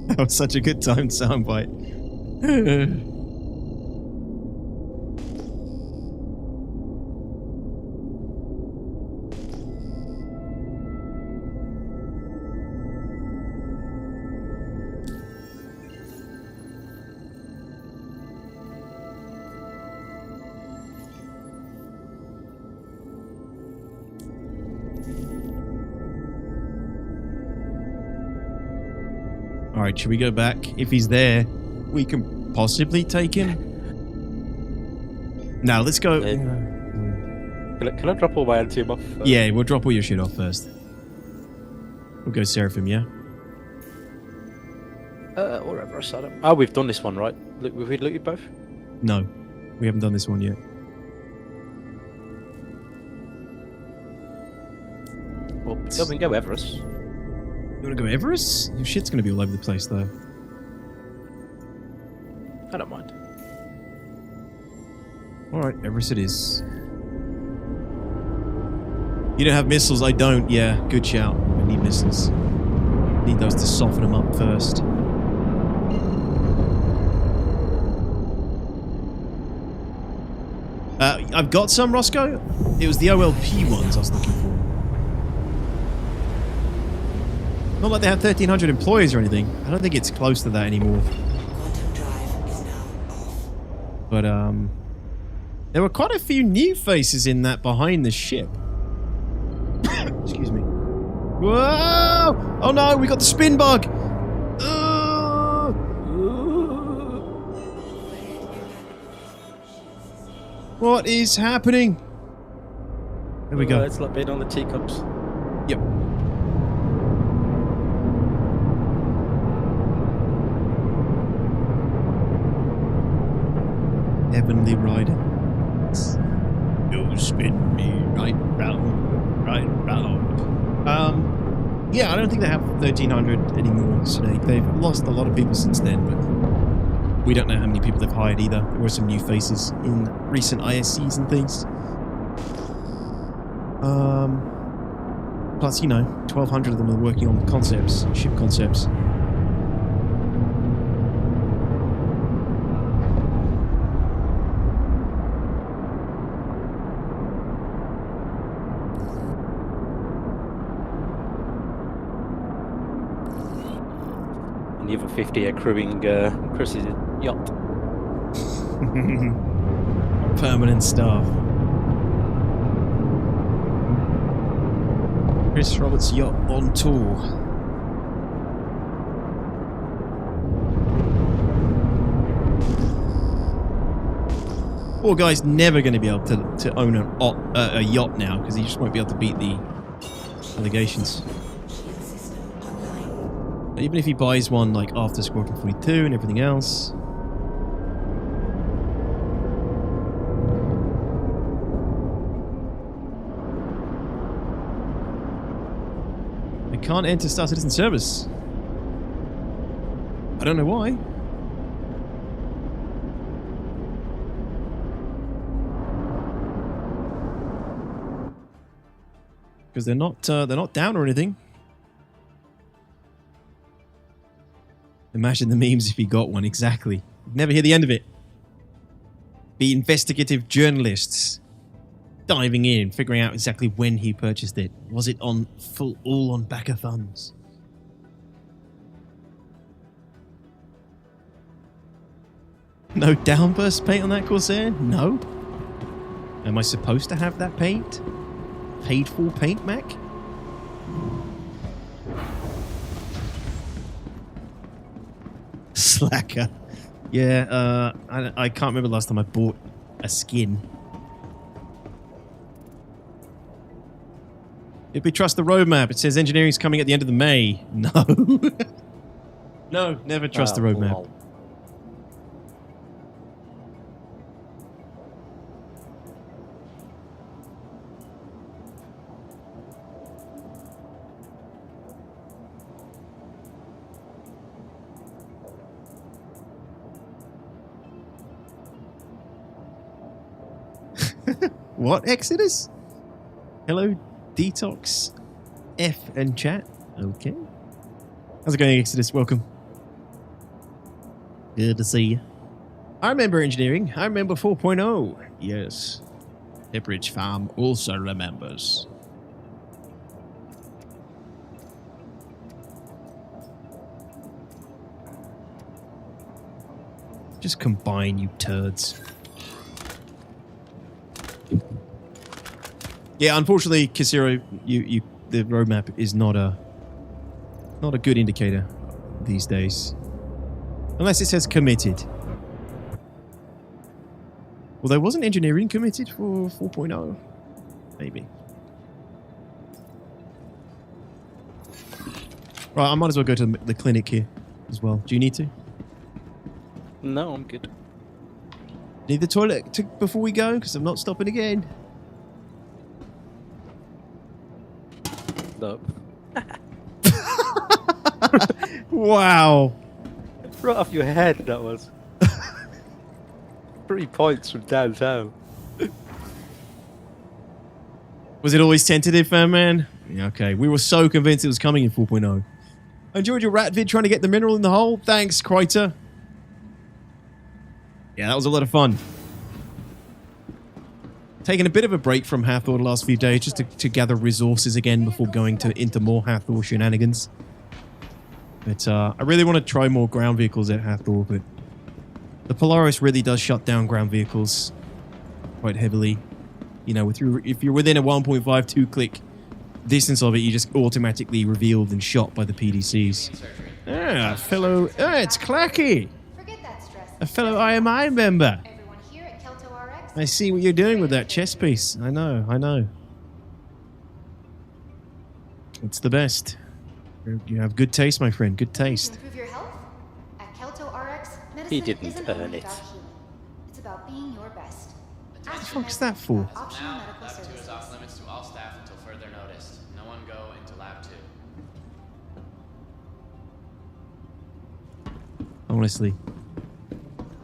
That was such a good timed soundbite. Alright, should we go back? If he's there, we can possibly take him. Now, let's go. Can I drop all my anti off? Yeah, we'll drop all your shit off first. We'll go Seraphim, yeah? Or Everest, I don't... Oh, we've done this one, right? Have we looked at both? No, we haven't done this one yet. Well, yeah, we can go Everest. You wanna go Everest? Your shit's gonna be all over the place, though. I don't mind. Alright, Everest it is. You don't have missiles? I don't. Yeah, good shout. I need missiles. Need those to soften them up first. I've got some, Roscoe. It was the OLP ones I was looking for. Not like they have 1,300 employees or anything. I don't think it's close to that anymore. Quantum drive is now off. But, there were quite a few new faces in that behind the ship. Excuse me. Whoa! Oh no, we got the spin bug! What is happening? There we go. It's like being on the teacups. Yep. heavenly rider. You spin me right round, right round. Yeah, I don't think they have 1300 anymore, Snake. They've lost a lot of people since then, but we don't know how many people they've hired either. There were some new faces in recent ISCs and things. Plus, 1,200 of them are working on concepts, ship concepts. And the other 50 are crewing Chris's yacht. Permanent staff. Chris Roberts' yacht on tour. Poor guy's never going to be able to own a yacht now because he just won't be able to beat the allegations. Even if he buys one like after Squadron 42 and everything else. They can't enter Star Citizen service. I don't know why. Because they're not down or anything. Imagine the memes if he got one, exactly. Never hear the end of it. Be investigative journalists diving in, figuring out exactly when he purchased it. Was it on all on backer funds? No downburst paint on that Corsair? No. Am I supposed to have that paint? Paid for paint, Mac? Slacker. Yeah, I can't remember the last time I bought a skin. If we trust the roadmap, it says engineering's coming at the end of the May. No. No, never trust the roadmap. Lol. What, Exodus? Hello, DTOX, F and chat. Okay. How's it going, Exodus? Welcome. Good to see you. I remember engineering. I remember 4.0. Yes. Pepperidge Farm also remembers. Just combine, you turds. Yeah, unfortunately, Casero, the roadmap is not a good indicator these days, unless it says committed. Well, there wasn't engineering committed for 4.0, maybe. Right, I might as well go to the clinic here as well. Do you need to? No, I'm good. Need the toilet before we go? Because I'm not stopping again. No. Wow. Right off your head, that was. 3 points from downtown. Was it always tentative, fan man? Yeah, okay, we were so convinced it was coming in 4.0. I enjoyed your rat vid trying to get the mineral in the hole. Thanks, Kreiter. Yeah, that was a lot of fun. Taking a bit of a break from Hathor the last few days just to gather resources again before going into more Hathor shenanigans. But I really want to try more ground vehicles at Hathor, but the Polaris really does shut down ground vehicles quite heavily. You know, if you're within a 1.52 click distance of it, you just automatically revealed and shot by the PDCs. Ah, fellow... Ah, it's Clacky! Forget that stress. A fellow IMI member. Everyone here at Kelto RX. I see what you're doing with that chess piece. I know. It's the best. You have good taste, my friend. Good taste. Improve your health? At Kelto RX, medicine He didn't isn't earn only it. about healing. It's about being fuck's that for? Optional Now, medical Lab 2 is services. off limits to all staff until further notice. No one go into Lab 2. Honestly.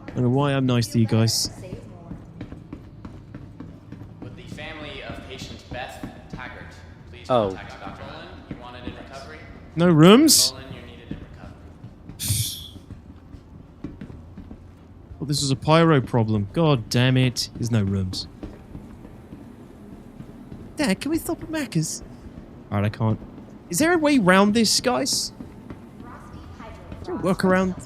I don't know why I'm nice to you guys. Save more. Would the family of patient Beth Taggart please Oh. contact Dr. Olin? You wanted in recovery? No rooms? Olin, you're needed in recovery. Well, this was a pyro problem. God damn it. There's no rooms. Dad, can we stop at Macca's? Alright, I can't. Is there a way around this, guys? Is there a workaround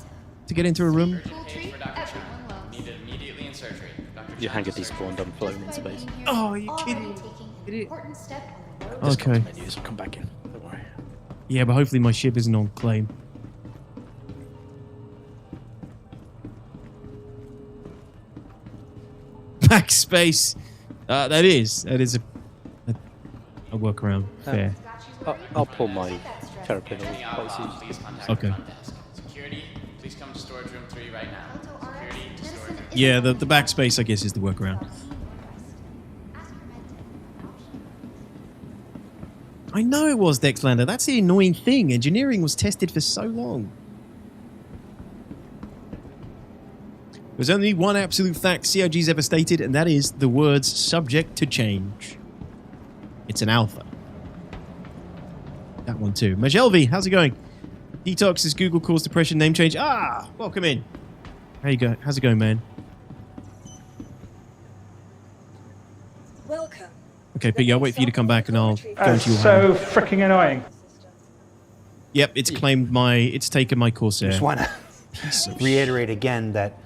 to get into a room? We'll treat everyone well. Needed immediately in surgery. Dr. Your hangar Jones' despawned on floating in space. Oh, are you Already kidding? taking an Idiot. important step on the road. Okay. Menus will come back in. Don't worry. Yeah, but hopefully my ship isn't on claim. Backspace. That is a workaround. Fair. I'll pull my terrapin Any off. outlaw, please contact Okay. the front desk. Security, please come to storage room 3 right now. Security to storage room Yeah, the backspace I guess is the workaround. I know it was Dexlander. That's the annoying thing. Engineering was tested for so long. There's only one absolute fact CIG's ever stated, and that is the words subject to change. It's an alpha. That one too. Majelvi, how's it going? DTOX is Google caused depression name change. Ah, welcome in. How you go? How's it going, man? Welcome. Okay, Piggy, I'll wait for you to come back and I'll go into your So hangar. freaking annoying. Yep, it's claimed it's taken my Corsair. Just want to reiterate again that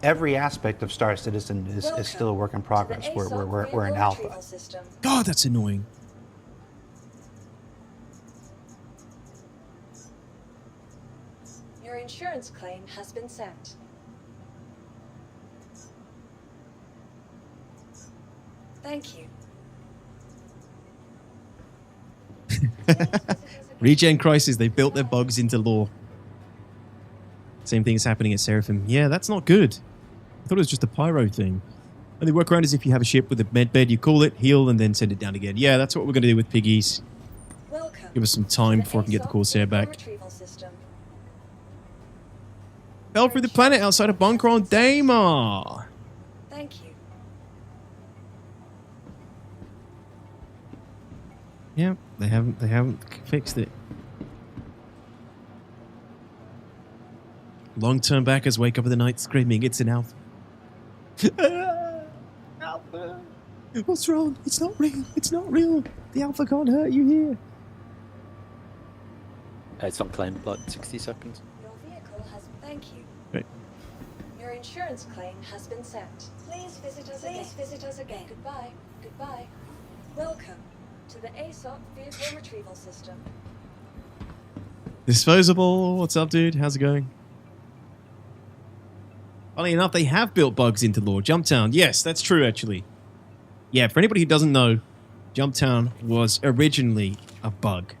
every aspect of Star Citizen is still a work in progress. We're in alpha. God, that's annoying. Your insurance claim has been sent. Thank you. Regen Crisis, they built their bugs into lore. Same thing is happening at Seraphim. Yeah, that's not good. I thought it was just a pyro thing. And the workaround is if you have a ship with a med bed, you call it, heal, and then send it down again. Yeah, that's what we're going to do with Piggies. Welcome. Give us some time before I can get the Corsair back. Retrieval system. Fell through the planet outside a bunker on Daymar. Thank you. Yeah, they haven't fixed it. Long-term backers wake up in the night screaming, it's an alpha. Alpha. What's wrong? It's not real. It's not real. The alpha can't hurt you here. It's not claimed like 60 seconds. Your vehicle has. Thank you. Right. Your insurance claim has been sent. Please visit us again. Please visit us again. Goodbye. Goodbye. Welcome to the ASOC vehicle retrieval system. Disposable. What's up, dude? How's it going? Funny enough, they have built bugs into lore. Jumptown. Yes, that's true, actually. Yeah, for anybody who doesn't know, Jumptown was originally a bug.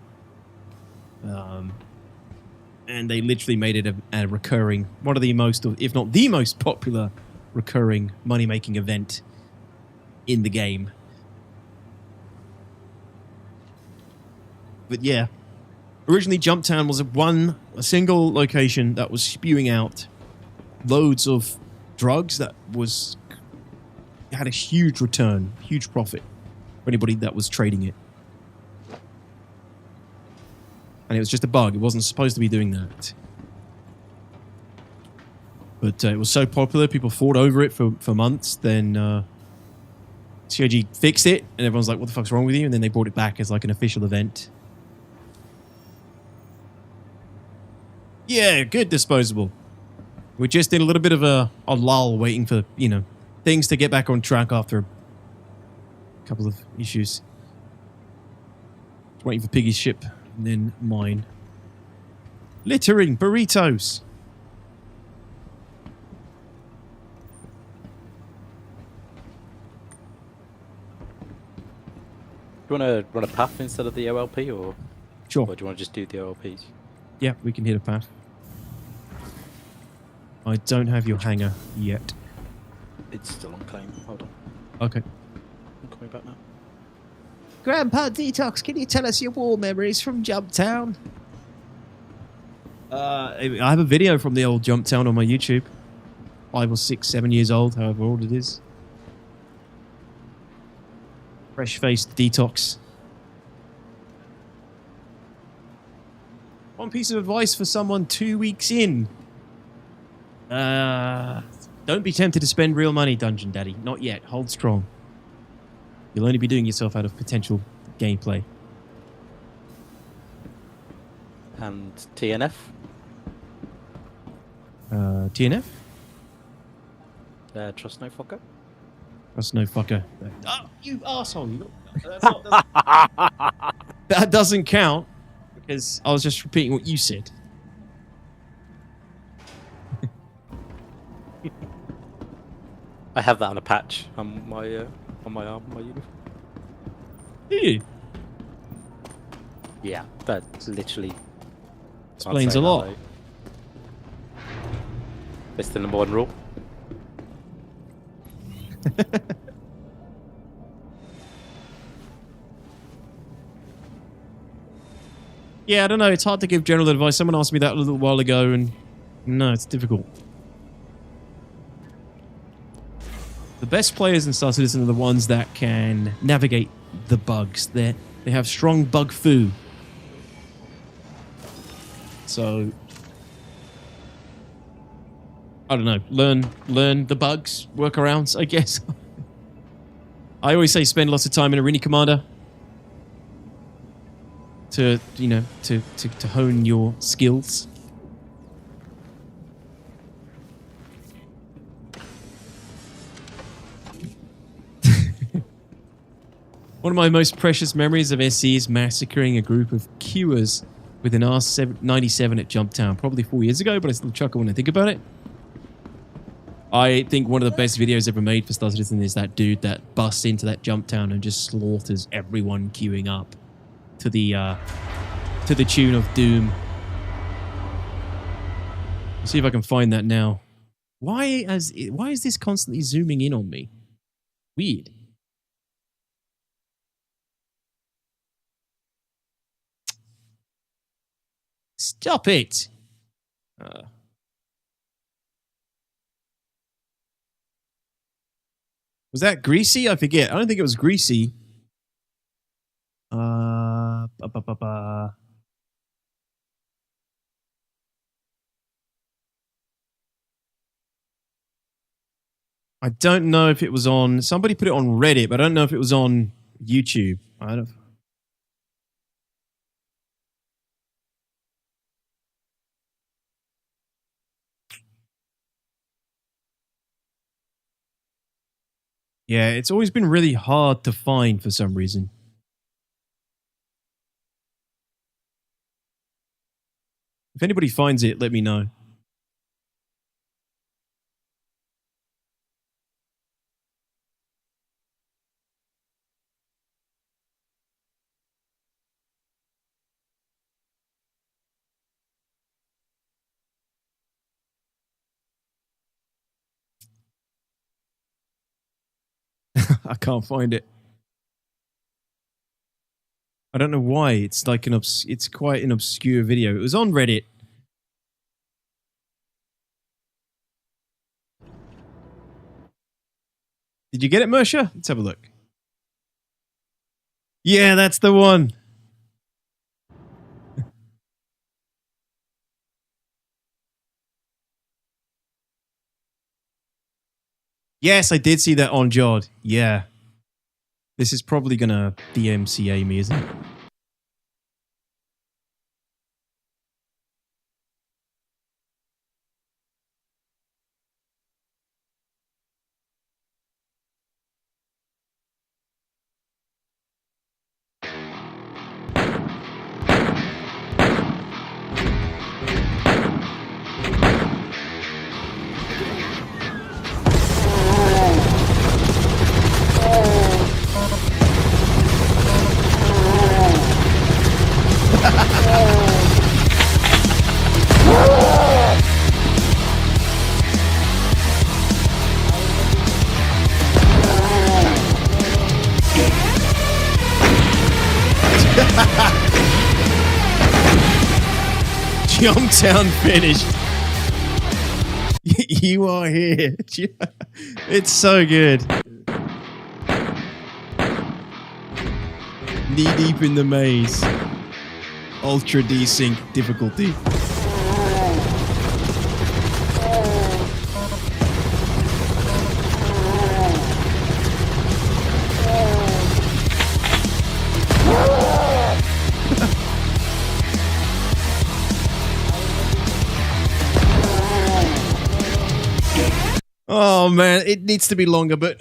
And they literally made it a recurring, one of the most, if not the most popular recurring money-making event in the game. But yeah, originally Jumptown was a single location that was spewing out loads of drugs that had a huge return, huge profit for anybody that was trading it. And it was just a bug. It wasn't supposed to be doing that. But it was so popular, people fought over it for months. Then CIG fixed it, and everyone's like, what the fuck's wrong with you? And then they brought it back as like an official event. Yeah, good disposable. We just did a little bit of a lull waiting for, things to get back on track after a couple of issues. Just waiting for Piggy's ship and then mine. Littering burritos. Do you want to run a path instead of the OLP, or Sure. Or do you want to just do the OLPs? Yeah, we can hit a path. I don't have your hangar yet. It's still on claim. Hold on. Okay. I'm coming back now. Grandpa DTOX, can you tell us your war memories from Jumptown? I have a video from the old Jumptown on my YouTube. 5 or 6, 7 years old, however old it is. Fresh-faced DTOX. One piece of advice for someone 2 weeks in. Don't be tempted to spend real money, Dungeon Daddy. Not yet. Hold strong. You'll only be doing yourself out of potential gameplay. And TNF? TNF? Trust no fucker? Trust no fucker. Oh, you arsehole. That doesn't count, because I was just repeating what you said. I have that on a patch on my arm, my uniform. Do you? Yeah, that literally explains a lot. Best in the modern rule. Yeah, I don't know. It's hard to give general advice. Someone asked me that a little while ago, and no, it's difficult. The best players in Star Citizen are the ones that can navigate the bugs. They have strong bug foo. So I don't know. Learn the bugs, workarounds, I guess. I always say spend lots of time in Arena Commander to hone your skills. One of my most precious memories of SC is massacring a group of queuers with an R97 at Jumptown, probably 4 years ago, but I still chuckle when I think about it. I think one of the best videos ever made for Star Citizen is that dude that busts into that Jumptown and just slaughters everyone queuing up to the tune of Doom. Let's see if I can find that now. Why is this constantly zooming in on me? Weird. Stop it! Was that greasy? I forget. I don't think it was greasy. I don't know if it was on... Somebody put it on Reddit, but I don't know if it was on YouTube. I don't... Yeah, it's always been really hard to find for some reason. If anybody finds it, let me know. I can't find it. I don't know why. It's like it's quite an obscure video. It was on Reddit. Did you get it, Mersha? Let's have a look. Yeah, that's the one. Yes, I did see that on Jod. Yeah. This is probably gonna DMCA me, isn't it? Youngtown finished. You are here. It's so good. Knee deep in the maze. Ultra desync difficulty. Oh man, it needs to be longer, but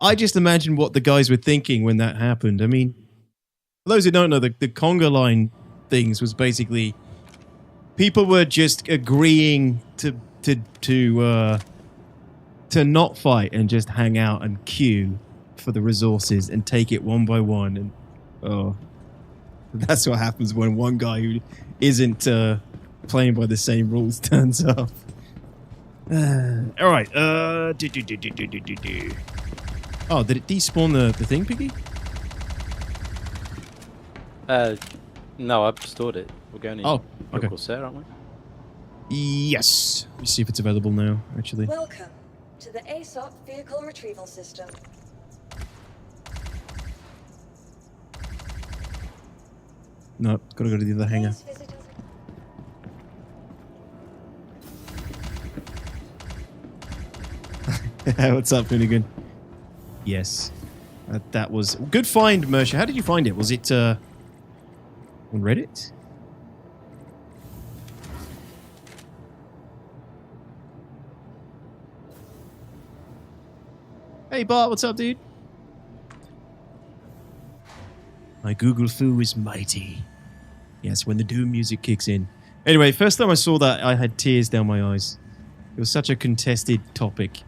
I just imagine what the guys were thinking when that happened. I mean, for those who don't know, the conga line things was basically people were just agreeing to not fight and just hang out and queue for the resources and take it one by one. And oh, that's what happens when one guy who isn't playing by the same rules turns up. All right. Oh, did it despawn the thing, Piggy? No, I've stored it. We're going in. Oh, okay. Corsair, aren't we? Yes. Let me see if it's available now, actually. Welcome to the ASOP vehicle retrieval system. No, gotta go to the other hangar. Please visit us. What's up, Hoonigan? Yes. That was... Good find, Mersha. How did you find it? Was it on Reddit? Hey, Bart. What's up, dude? My Google foo is mighty. Yes, when the Doom music kicks in. Anyway, first time I saw that, I had tears down my eyes. It was such a contested topic.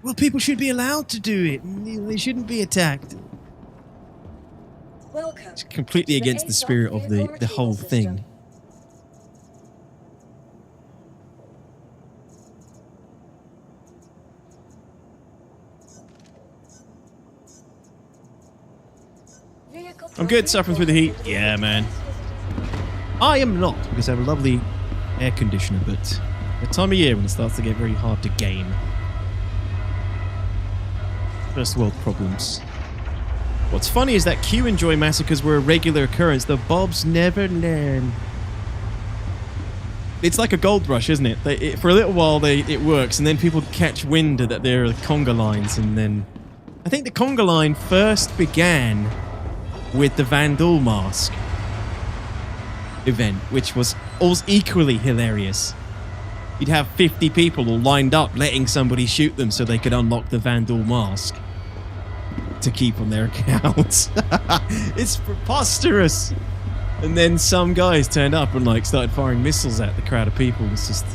Well, people should be allowed to do it. They shouldn't be attacked. Welcome. It's completely against the spirit of the whole thing. I'm good, suffering through the heat. Yeah, man. I am not, because I have a lovely air conditioner, but the time of year when it starts to get very hard to game. First world problems. What's funny is that Q and Joy massacres were a regular occurrence. The Bobs never learn. It's like a gold rush, isn't it? For a little while, it works, and then people catch wind that there are conga lines, and then... I think the conga line first began with the Vandal Mask event, which was equally hilarious. You'd have 50 people all lined up, letting somebody shoot them so they could unlock the Vandal Mask to keep on their accounts. It's preposterous. And then some guys turned up and like started firing missiles at the crowd of people. It's just...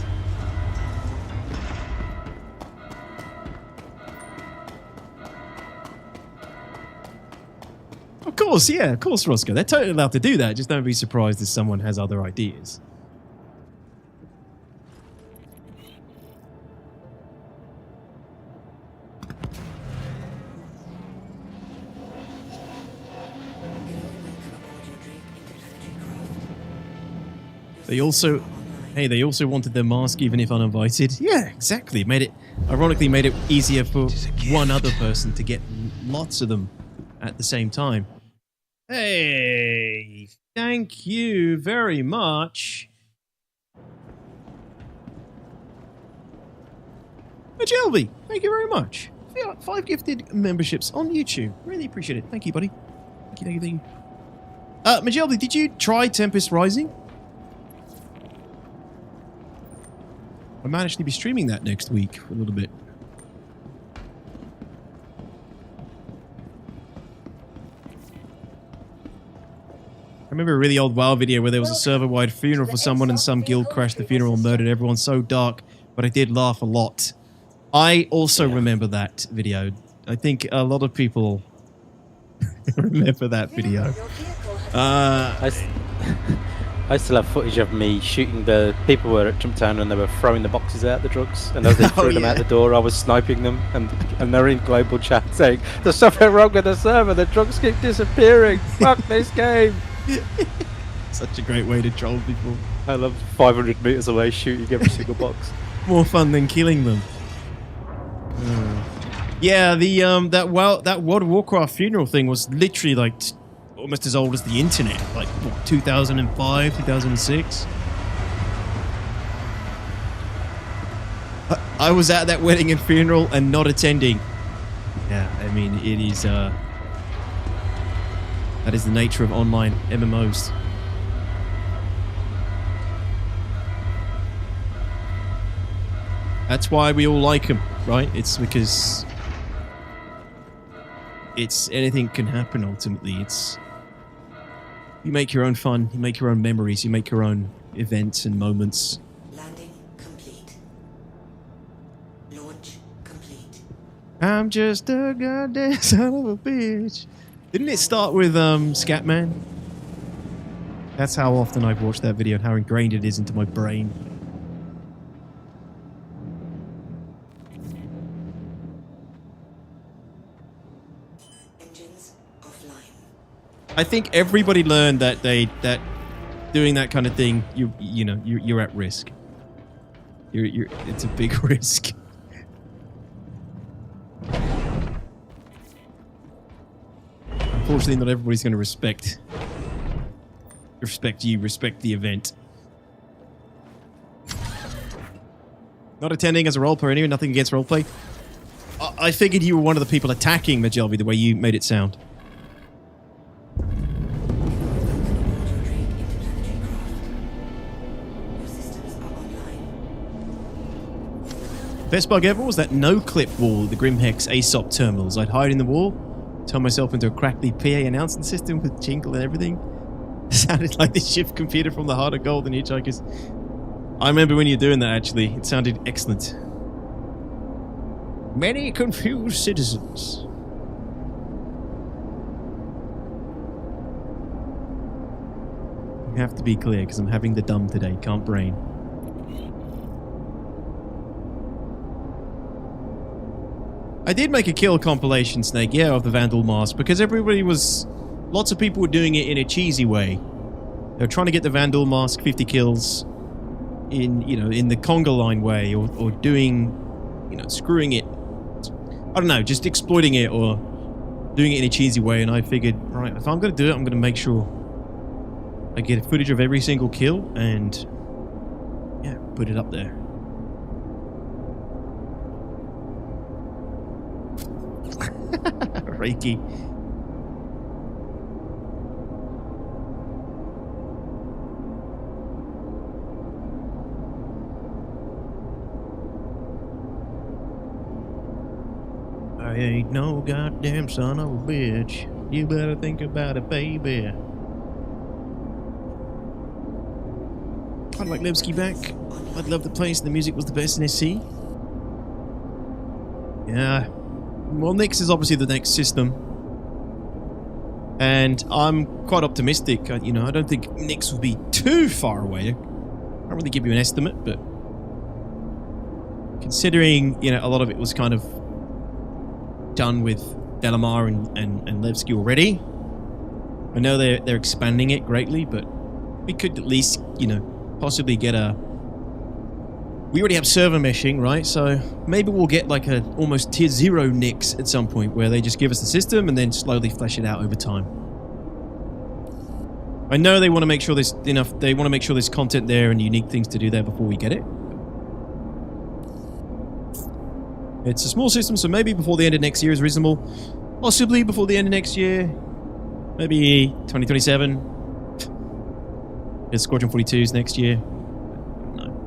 Of course, yeah, of course, Roscoe. They're totally allowed to do that. Just don't be surprised if someone has other ideas. They also wanted their mask even if uninvited. Yeah, exactly. Ironically made it easier for one other person to get lots of them at the same time. Hey, thank you very much. Majelby, thank you very much. 5 gifted memberships on YouTube. Really appreciate it. Thank you, buddy. Thank you. Majelby, did you try Tempest Rising? I might actually be streaming that next week for a little bit. I remember a really old WoW video where there was a server-wide funeral for someone and some guild crashed the funeral and murdered everyone. So dark, but I did laugh a lot. I also remember that video. I think a lot of people remember that video. I still have footage of me shooting the people who were at Jumptown and they were throwing the boxes out, the drugs, and as they threw them out the door, I was sniping them, and they're in global chat saying, "There's something wrong with the server, the drugs keep disappearing, fuck this game." Such a great way to troll people. I love 500 meters away shooting every single box. More fun than killing them. Yeah, the that World of Warcraft funeral thing was literally like almost as old as the internet, like what, 2005, 2006. I was at that wedding and funeral and not attending. Yeah, I mean it is. That is the nature of online MMOs. That's why we all like them, right? It's because anything can happen ultimately. It's you make your own fun, you make your own memories, you make your own events and moments. Landing complete. Launch complete. I'm just a goddamn son of a bitch. Didn't it start with Scatman? That's how often I've watched that video and how ingrained it is into my brain. I think everybody learned that doing that kind of thing, you're at risk. It's a big risk. Unfortunately, not everybody's going to respect you, respect the event. Not attending as a roleplayer anyway, nothing against roleplay. I figured you were one of the people attacking Majelvi the way you made it sound. Best bug ever was that no-clip wall at the Grimhex ASOP terminals. I'd hide in the wall, turn myself into a crackly PA announcing system with jingle and everything. Sounded like the shift computer from the Heart of Gold and Hitchhikers. I remember when you were doing that, actually. It sounded excellent. Many confused citizens. You have to be clear, because I'm having the dumb today. Can't brain. I did make a kill compilation, Snake, yeah, of the Vandal Mask, because lots of people were doing it in a cheesy way. They were trying to get the Vandal Mask 50 kills in the conga line way, or doing, screwing it. I don't know, just exploiting it or doing it in a cheesy way, and I figured, right, if I'm going to do it, I'm going to make sure I get footage of every single kill and, yeah, put it up there. Reiki. I ain't no goddamn son of a bitch. You better think about it, baby. I'd like Levski back. I'd love the place. The music was the best in SC. Yeah. Well, Nyx is obviously the next system. And I'm quite optimistic. I don't think Nyx will be too far away. I can't really give you an estimate, but considering, a lot of it was kind of done with Delamar and Levski already. I know they're expanding it greatly, but we could at least, possibly get we already have server meshing, right? So maybe we'll get like a almost tier 0 Nyx at some point where they just give us the system and then slowly flesh it out over time. I know they want to make sure there's enough. They want to make sure there's content there and unique things to do there before we get it. It's a small system, so maybe before the end of next year is reasonable. Possibly before the end of next year. Maybe 2027. It's Squadron 42's next year. No.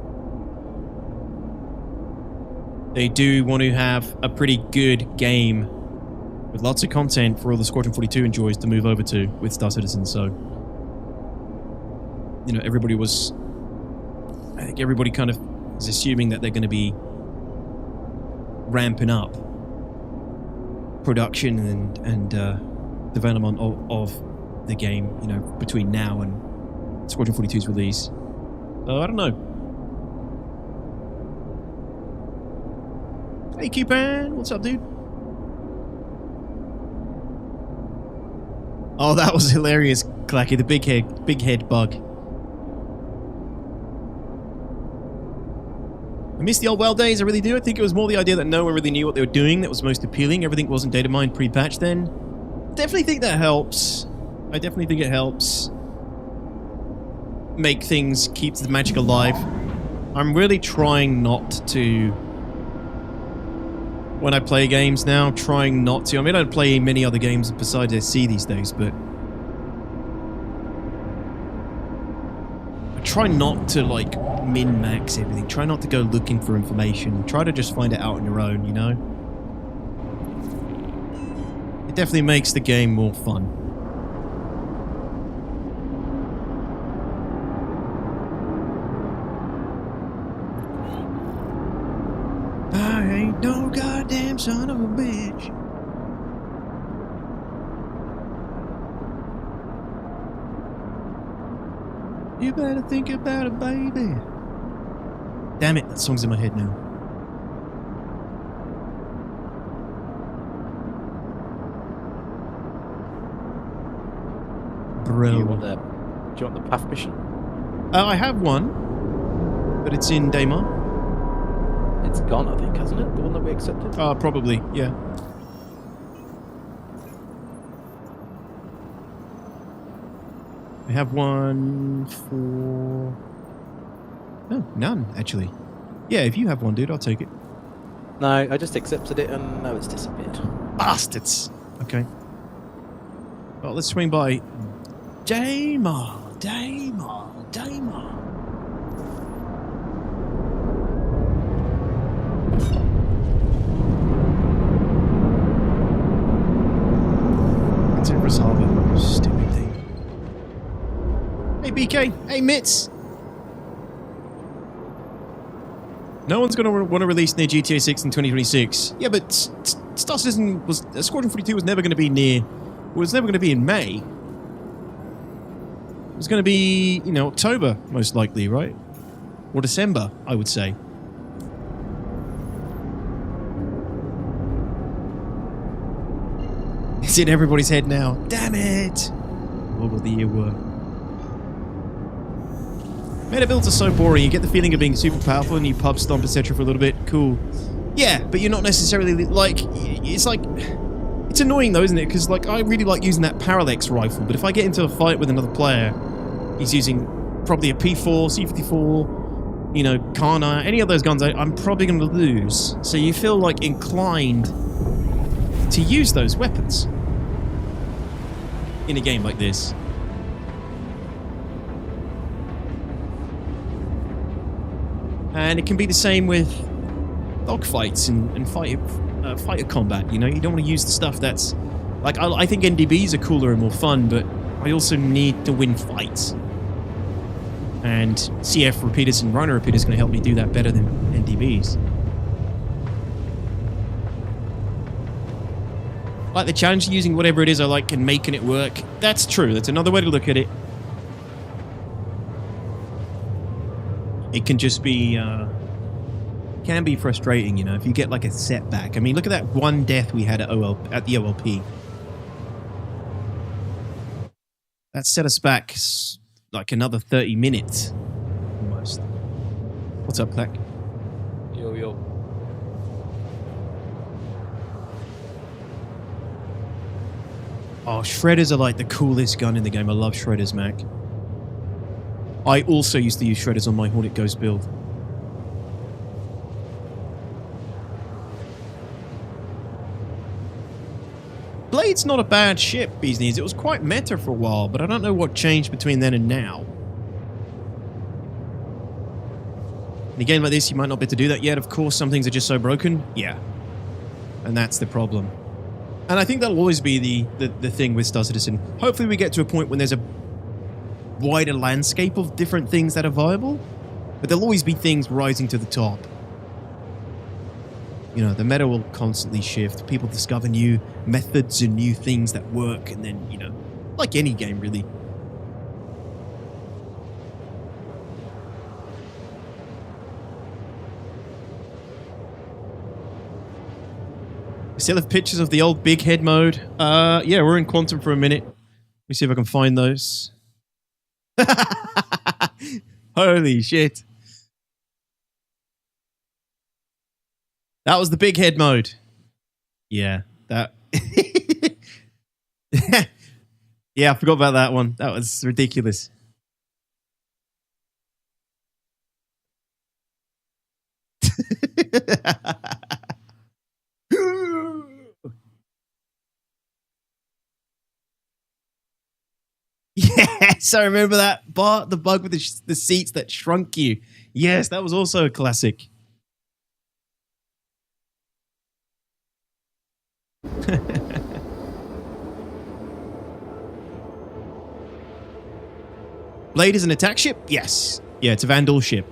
They do want to have a pretty good game with lots of content for all the Squadron 42 enjoys to move over to with Star Citizen, so everybody was... I think everybody kind of is assuming that they're going to be ramping up production and development of the game, between now and Squadron 42's release. So, I don't know. Hey, Coupon! What's up, dude? Oh, that was hilarious, Clacky. The big head bug. I miss the old WoW days, I really do. I think it was more the idea that no one really knew what they were doing that was most appealing. Everything wasn't data mined pre-patch then. Definitely think that helps. I definitely think it helps make things, keeps the magic alive. I'm really trying not to, when I play games now, trying not to. I mean, I don't play many other games besides SC these days, but I try not to, like, min-max everything. Try not to go looking for information. Try to just find it out on your own, you know? It definitely makes the game more fun. I ain't no goddamn son of a bitch. You better think about it, baby. Damn it, that song's in my head now. Bro. Do you want the path mission? I have one, but it's in Daymar. It's gone, I think, hasn't it? The one that we accepted? Probably, yeah. I have one for... Oh, none, actually. Yeah, if you have one, dude, I'll take it. No, I just accepted it and now it's disappeared. Bastards! Okay. Well, let's swing by Daymar. It's in Harbor. Stupid thing. Hey, BK. Hey, Mitz. No one's going to want to release near GTA 6 in 2026. Yeah, but Star Citizen was... Squadron 42 was never going to be near... It was never going to be in May. It was going to be, you know, October, most likely, right? Or December, I would say. It's in everybody's head now. Damn it! What will the year work? Meta builds are so boring. You get the feeling of being super powerful and you pub stomp, etc. for a little bit. Cool. Yeah, but you're not necessarily, like... It's like... It's annoying though, isn't it? Because, like, I really like using that Parallax rifle, but if I get into a fight with another player, he's using probably a P4, C54, you know, Kana, any of those guns, I'm probably going to lose. So you feel, like, inclined to use those weapons in a game like this. And it can be the same with dogfights and fighter combat, you know? You don't want to use the stuff that's... Like, I think NDBs are cooler and more fun, but I also need to win fights. And CF repeaters and Rhino repeaters are going to help me do that better than NDBs. Like the challenge using whatever it is I like and making it work. That's true. That's another way to look at it. It can just be... can be frustrating, you know, if you get like a setback. I mean, look at that one death we had at the OLP. That set us back like another 30 minutes, almost. What's up, Clack? Yo. Oh, shredders are like the coolest gun in the game. I love shredders, Mac. I also used to use shredders on my Hornet Ghost build. Blade's not a bad ship, Bees Knees. It was quite meta for a while, but I don't know what changed between then and now. In a game like this, you might not be able to do that yet. Of course, some things are just so broken. Yeah. And that's the problem. And I think that'll always be the thing with Star Citizen. Hopefully we get to a point when there's a wider landscape of different things that are viable, but there'll always be things rising to the top. You know, the meta will constantly shift. People discover new methods and new things that work, and then, you know, like any game, really. I still have pictures of the old big head mode. Yeah, we're in Quantum for a minute. me see if I can find those. Holy shit. That was the big head mode. Yeah, that. Yeah, I forgot about that one. That was ridiculous. Yes, I remember that part, the bug with the seats that shrunk you. Yes, that was also a classic. Blade is an attack ship? Yes. Yeah, it's a Vandal ship.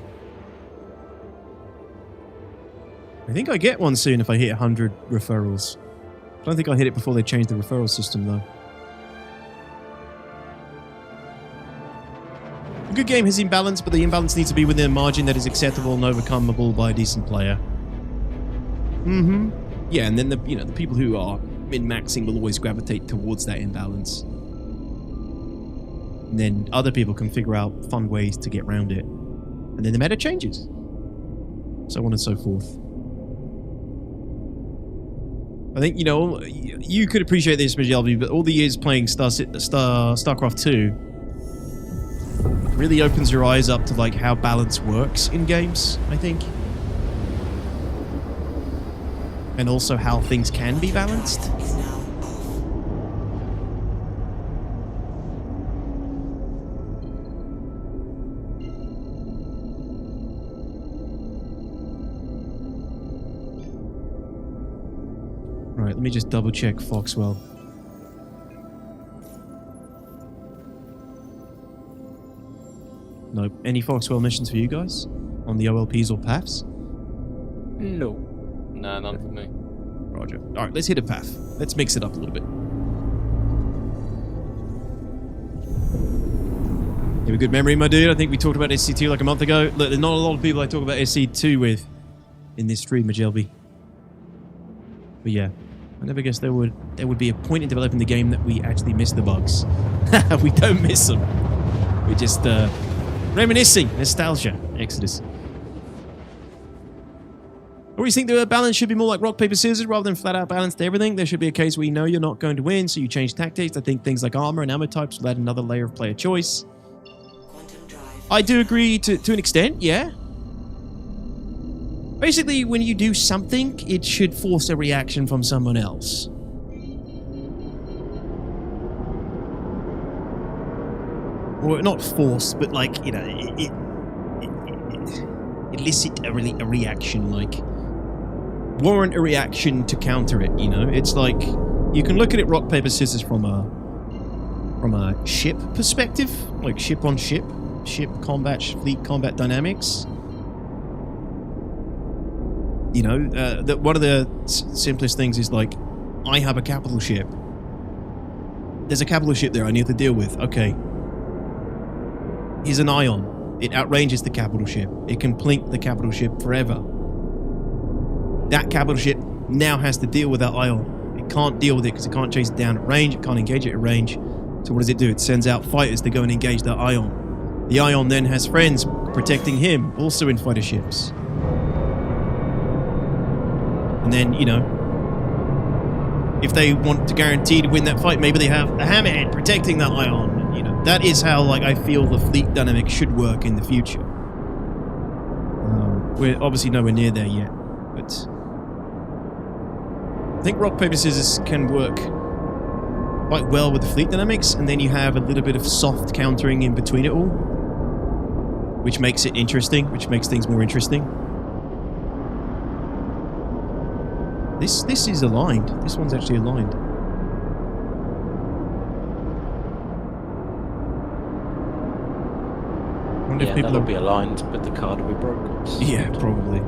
I think I get one soon if I hit 100 referrals. I don't think I'll hit it before they change the referral system, though. A good game has imbalance, but the imbalance needs to be within a margin that is acceptable and overcomable by a decent player. Mm-hmm. Yeah, and then the people who are min-maxing will always gravitate towards that imbalance. And then other people can figure out fun ways to get around it. And then the meta changes. So on and so forth. I think, you could appreciate this, Majelby, but all the years playing StarCraft 2 really opens your eyes up to like how balance works in games, I think. And also how things can be balanced. Right, let me just double check Foxwell. Nope. Any Foxwell missions for you guys? On the OLPs or PAFs? No. Nah, none for me. Roger. Alright, let's hit a PAF. Let's mix it up a little bit. You have a good memory, my dude. I think we talked about SC2 like a month ago. Look, there's not a lot of people I talk about SC2 with in this stream, Majelby. But yeah, I never guessed there would be a point in developing the game that we actually miss the bugs. We don't miss them. We're just reminiscing. Nostalgia. Exodus. Or you think the balance should be more like rock, paper, scissors rather than flat out balanced everything? There should be a case where you know you're not going to win, so you change tactics. I think things like armor and ammo types will add another layer of player choice. I do agree to an extent, yeah. Basically, when you do something, it should force a reaction from someone else. Or not force, but like, elicit a reaction, like warrant a reaction to counter it, It's like, you can look at it rock, paper, scissors from a ship perspective, like ship on ship combat, fleet combat dynamics. That one of the simplest things is like, I have a capital ship. There's a capital ship there I need to deal with. Okay. Here's an ion. It outranges the capital ship. It can plink the capital ship forever. That capital ship now has to deal with that ion. It can't deal with it because it can't chase it down at range. It can't engage it at range. So what does it do? It sends out fighters to go and engage that ion. The ion then has friends protecting him, also in fighter ships. And then, if they want to guarantee to win that fight, maybe they have a hammerhead protecting that ion. That is how, I feel the fleet dynamic should work in the future. We're obviously nowhere near there yet, but I think rock, paper, scissors can work quite well with the fleet dynamics, and then you have a little bit of soft countering in between it all, which makes it interesting, which makes things more interesting. This is aligned. This one's actually aligned. I wonder if people that'll be aligned, but the card will be broken. Yeah, probably.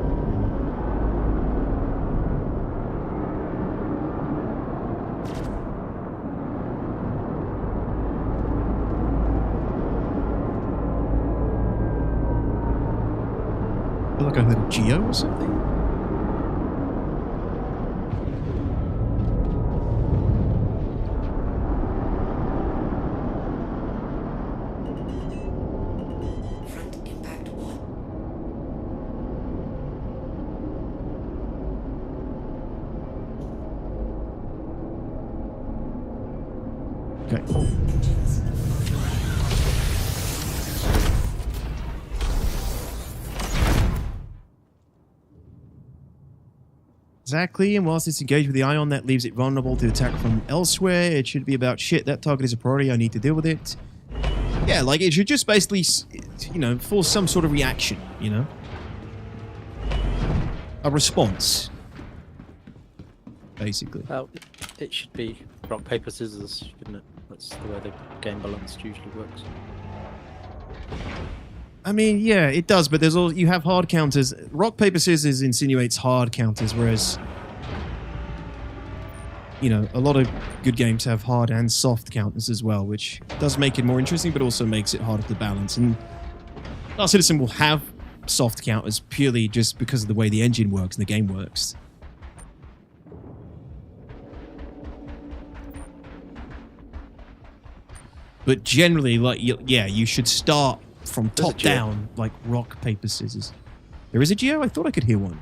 I feel like I heard a Geo or something. Engines. Exactly, and whilst it's engaged with the ion, that leaves it vulnerable to attack from elsewhere. It should be about, shit, that target is a priority, I need to deal with it. Yeah, like, it should just basically, you know, force some sort of reaction, you know? A response. Basically. Well, it should be rock, paper, scissors, shouldn't it? That's the way the game balance usually works. I mean, yeah, it does, but there's all you have hard counters. Rock, paper, scissors insinuates hard counters, whereas, you know, a lot of good games have hard and soft counters as well, which does make it more interesting, but also makes it harder to balance. And Star Citizen will have soft counters purely just because of the way the engine works and the game works. But generally, like, yeah, you should start from top down, like rock, paper, scissors. There is a geo? I thought I could hear one.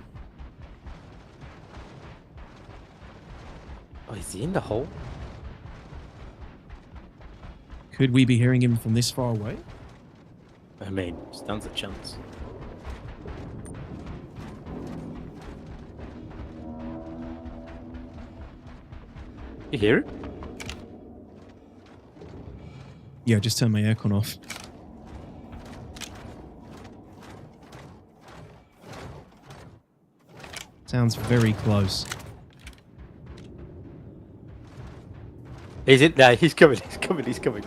Oh, is he in the hole? Could we be hearing him from this far away? I mean, stands a chance. You hear it? Yeah, just turn my aircon off. Sounds very close. He's in there. He's coming. He's coming. He's coming.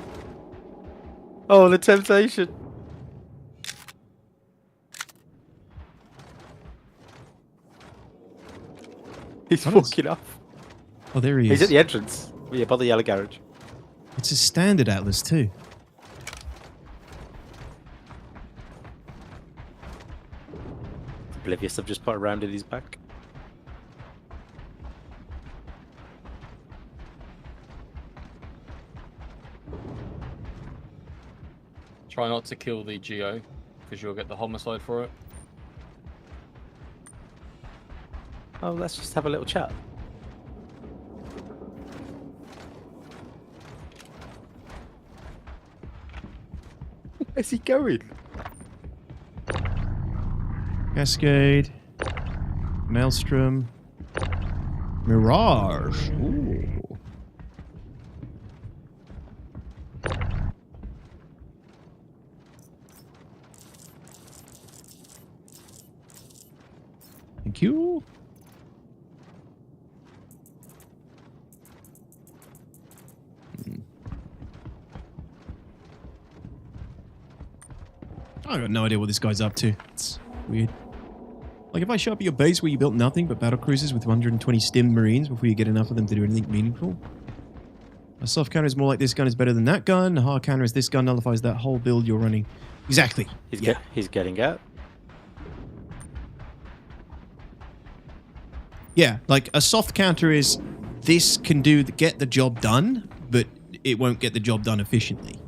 Oh, the temptation. He's walking off. Oh, there he is. He's at the entrance. Yeah, by the yellow garage. It's a standard Atlas too. Oblivious, I've just put a round in his back. Try not to kill the Geo, because you'll get the homicide for it. Oh, let's just have a little chat. Where's he going? Cascade. Maelstrom. Mirage. Ooh. Thank you. I got no idea what this guy's up to. It's weird. Like, if I show up at your base where you built nothing but battle cruisers with 120 stimmed marines before you get enough of them to do anything meaningful. A soft counter is more like this gun is better than that gun. A hard counter is this gun nullifies that whole build you're running. Exactly. He's getting out. Yeah, like a soft counter is this can get the job done, but it won't get the job done efficiently.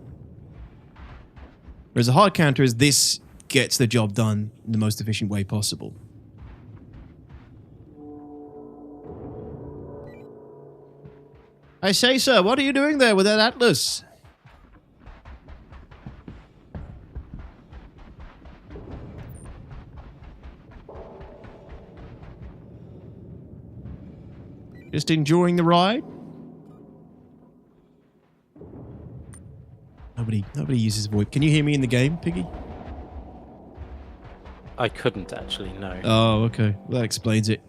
Whereas a hard counter is this gets the job done in the most efficient way possible. I say, sir, what are you doing there with that Atlas? Just enjoying the ride? Nobody uses VoIP. Can you hear me in the game, Piggy? I couldn't actually, no. Oh, okay. Well, that explains it.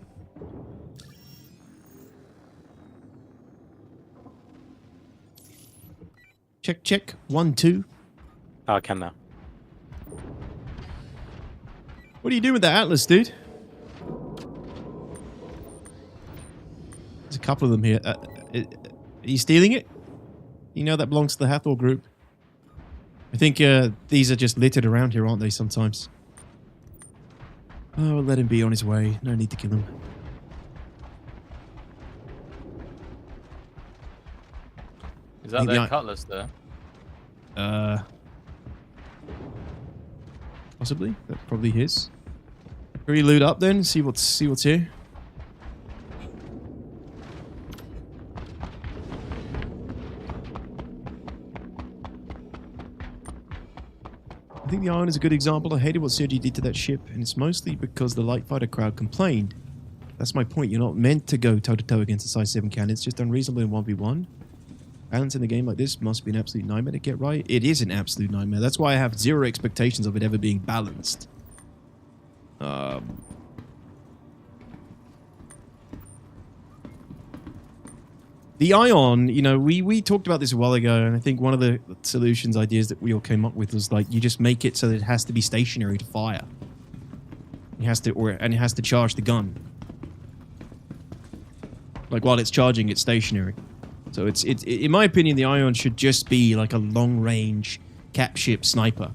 Check, check. 1, 2. Oh, I can now. What are you doing with that Atlas, dude? There's a couple of them here. Are you stealing it? You know that belongs to the Hathor group. I think these are just littered around here, aren't they, sometimes? Oh, we'll let him be on his way. No need to kill him. Is that their cutlass there? Possibly. That's probably his. Can we loot up then? See what's here. The Ion is a good example. I hated what Sergi did to that ship, and it's mostly because the light fighter crowd complained. That's my point. You're not meant to go toe-to-toe against a size 7 cannon. It's just unreasonable in 1v1. Balance in a game like this must be an absolute nightmare to get right. It is an absolute nightmare. That's why I have zero expectations of it ever being balanced. The Ion, you know, we talked about this a while ago, and I think one of the solutions, ideas that we all came up with was like, you just make it so that it has to be stationary to fire. It has to, and it has to charge the gun. Like while it's charging, it's stationary. So it's in my opinion, the Ion should just be like a long-range cap ship sniper.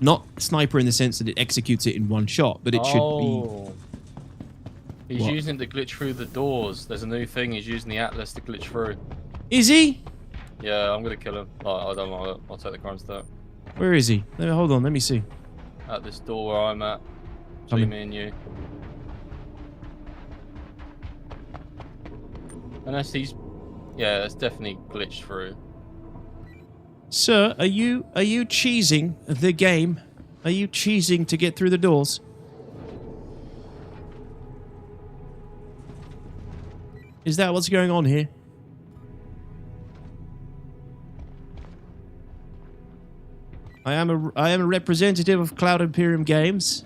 Not sniper in the sense that it executes it in one shot, but it should be... He's using it to glitch through the doors. There's a new thing. He's using the Atlas to glitch through. Is he? Yeah, I'm gonna kill him. Oh, I don't know. I'll take the crime step. Where is he? Hold on, let me see. At this door where I'm at. Between me and you. Unless he's... Yeah, that's definitely glitched through. Sir, are you cheesing the game? Are you cheesing to get through the doors? Is that what's going on here? I am a representative of Cloud Imperium Games.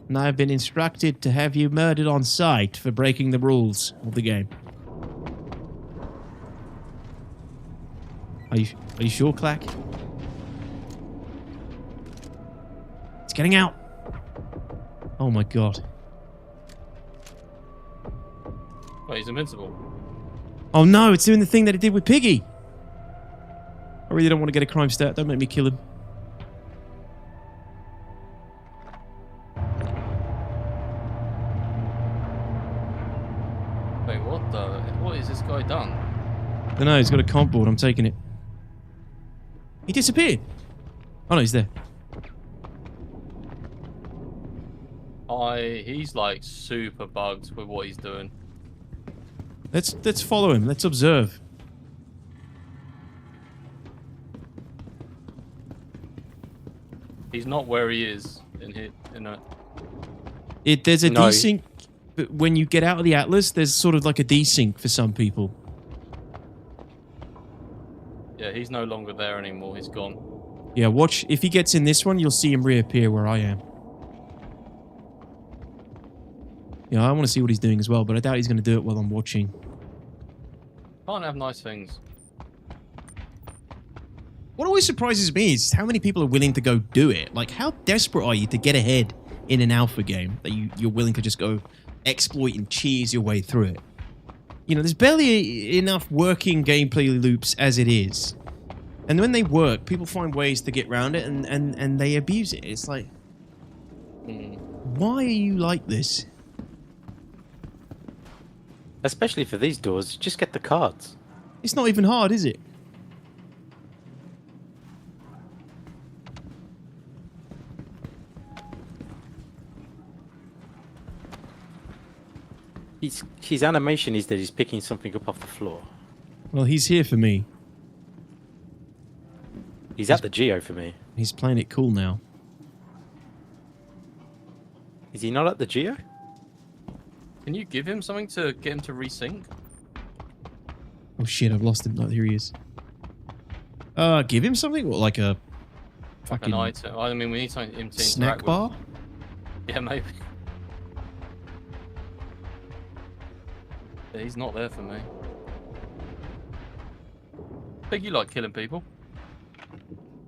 And I have been instructed to have you murdered on sight for breaking the rules of the game. Are you sure, Clack? It's getting out. Oh my god. Wait, he's invincible. Oh no, it's doing the thing that it did with Piggy. I really don't want to get a crime stat. Don't make me kill him. Wait, what is this guy done? I don't know, he's got a comp board. I'm taking it. He disappeared. Oh no, he's there. He's like super bugged with what he's doing. Let's follow him. Let's observe. He's not where he is in a... There's a desync, but when you get out of the Atlas, there's sort of like a desync for some people. Yeah, he's no longer there anymore. He's gone. Yeah, watch. If he gets in this one, you'll see him reappear where I am. Yeah, I want to see what he's doing as well, but I doubt he's going to do it while I'm watching. Can't have nice things. What always surprises me is how many people are willing to go do it. Like, how desperate are you to get ahead in an alpha game that you're willing to just go exploit and cheese your way through it? You know, there's barely enough working gameplay loops as it is. And when they work, people find ways to get around it and they abuse it. It's like, why are you like this? Especially for these doors, just get the cards. It's not even hard, is it? His animation is that he's picking something up off the floor. Well, he's here for me. He's at the Geo for me. He's playing it cool now. Is he not at the Geo? Can you give him something to get him to resync? Oh shit, I've lost him. Oh, here he is. Give him something? What, like a fucking... Like an item. I mean, we need something him to snack bar? with. Yeah, maybe. Yeah, he's not there for me. Think you like killing people?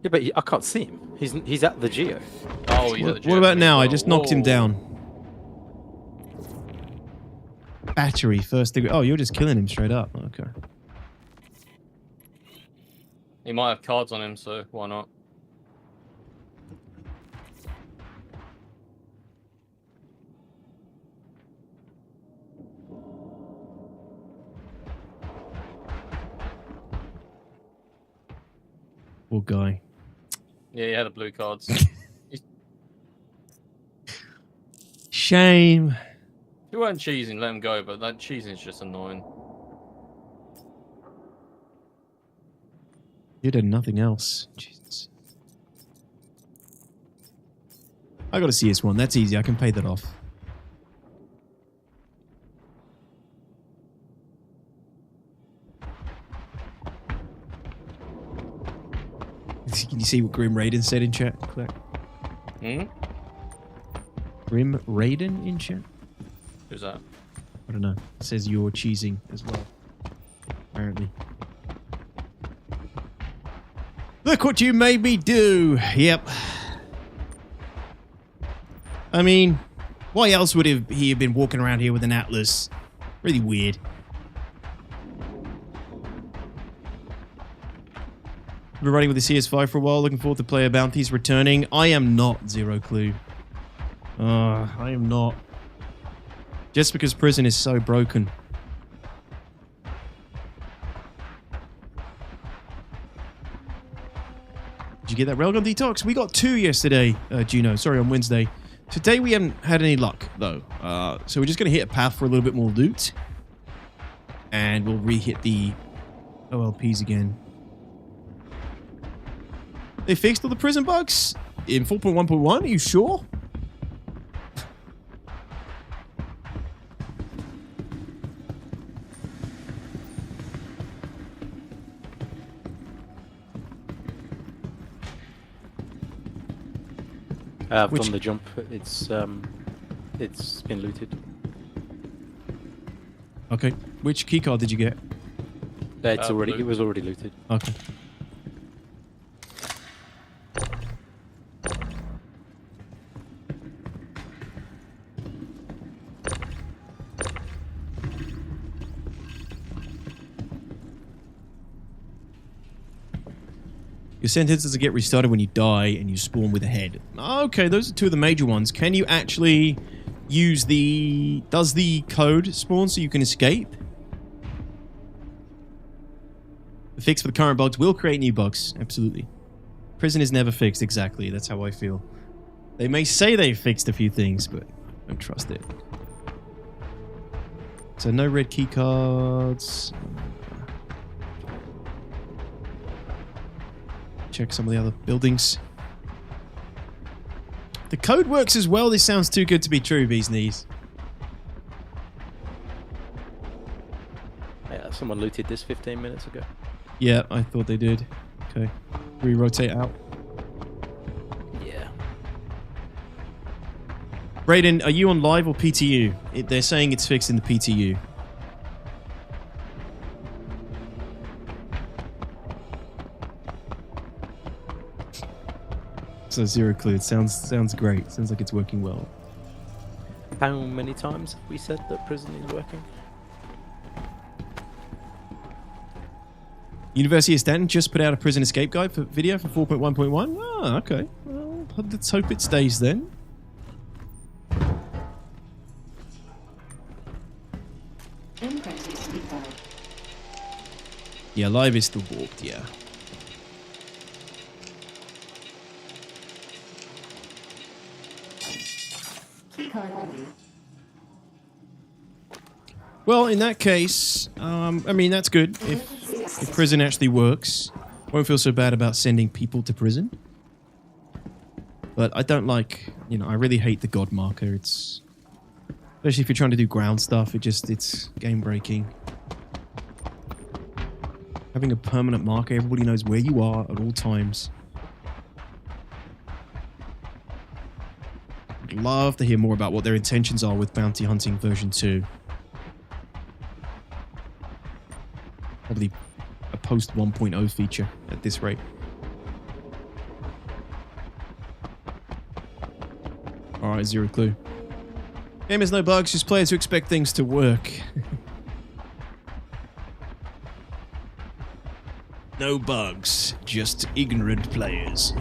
Yeah, but I can't see him. He's at the Geo. Oh, he's at the Geo. What about now? I just knocked him down. Battery, first degree. Oh, you're just killing him straight up. Okay. He might have cards on him, so why not? Poor guy. Yeah, he had the blue cards. Shame. If you weren't cheesing, let him go, but that cheesing is just annoying. You did nothing else. Jesus. I got a CS1. That's easy. I can pay that off. Can you see what Grim Raiden said in chat? Hmm? Grim Raiden in chat? Who's that? I don't know. It says you're cheesing as well. Apparently. Look what you made me do! Yep. I mean, why else would he have been walking around here with an atlas? Really weird. Been running with the CS5 for a while, looking forward to player bounties returning. I am not, Zero Clue. I am not. Just because prison is so broken. Did you get that railgun detox? We got 2 yesterday, Juno. Sorry, on Wednesday. Today we haven't had any luck, though. So we're just going to hit a path for a little bit more loot. And we'll re-hit the OLPs again. They fixed all the prison bugs in 4.1.1? Are you sure? I've done the jump. It's been looted. Okay. Which keycard did you get? It was already looted. Okay. Your sentence doesn't get restarted when you die and you spawn with a head. Okay, those are 2 of the major ones. Can you actually use the... Does the code spawn so you can escape? The fix for the current bugs will create new bugs. Absolutely. Prison is never fixed. Exactly. That's how I feel. They may say they fixed a few things, but I don't trust it. So no red key cards. Check some of the other buildings. The code works as well. This sounds too good to be true, Bee's Knees. Yeah, someone looted this 15 minutes ago. Yeah, I thought they did. Okay. Re-rotate out. Yeah. Brayden, are you on live or PTU? They're saying it's fixed in the PTU. So Zero Clue. It sounds great. Sounds like it's working well. How many times have we said that prison is working? University of Stanton just put out a prison escape guide for video for 4.1.1. Ah, okay. Well, let's hope it stays then. Yeah, live is still warped, yeah. Well, in that case, I mean, that's good. If prison actually works, won't feel so bad about sending people to prison. But I don't like, I really hate the God marker. It's, especially if you're trying to do ground stuff, it's game breaking. Having a permanent marker, everybody knows where you are at all times. I'd love to hear more about what their intentions are with Bounty Hunting version 2. Probably a post 1.0 feature at this rate. Alright, Zero Clue. Game has no bugs, just players who expect things to work. No bugs, just ignorant players.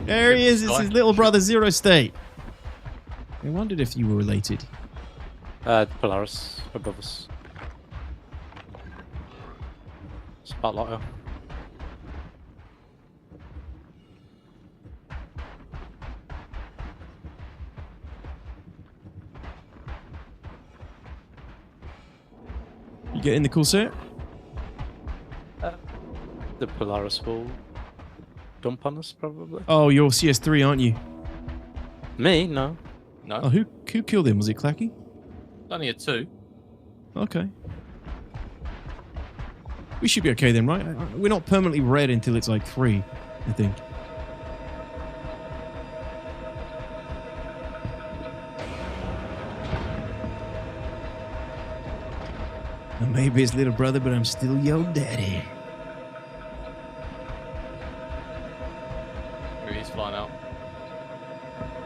There he is, it's his little brother Zero State. I wondered if you were related. Polaris above us. Spotlighter. You getting the cool set? The Polaris wall. dump on us, probably. Oh, you're CS3, aren't you? Me? No. No. Oh, who killed him? Was it Clacky? Only a 2. Okay. We should be okay then, right? We're not permanently red until it's like 3, I think. I may be his little brother, but I'm still your daddy. Maybe he's flying out.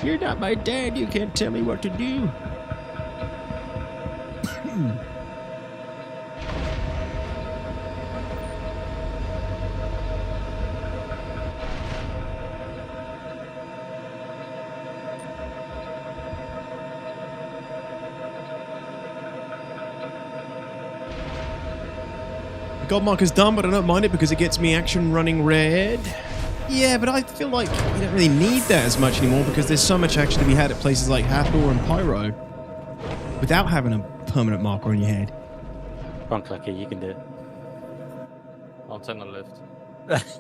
You're not my dad. You can't tell me what to do. God marker's done, but I don't mind it because it gets me action running red. Yeah, but I feel like you don't really need that as much anymore because there's so much action to be had at places like Hathor and Pyro without having a permanent marker on your head. Come on, Clacky, you can do it. I'll turn the lift. That's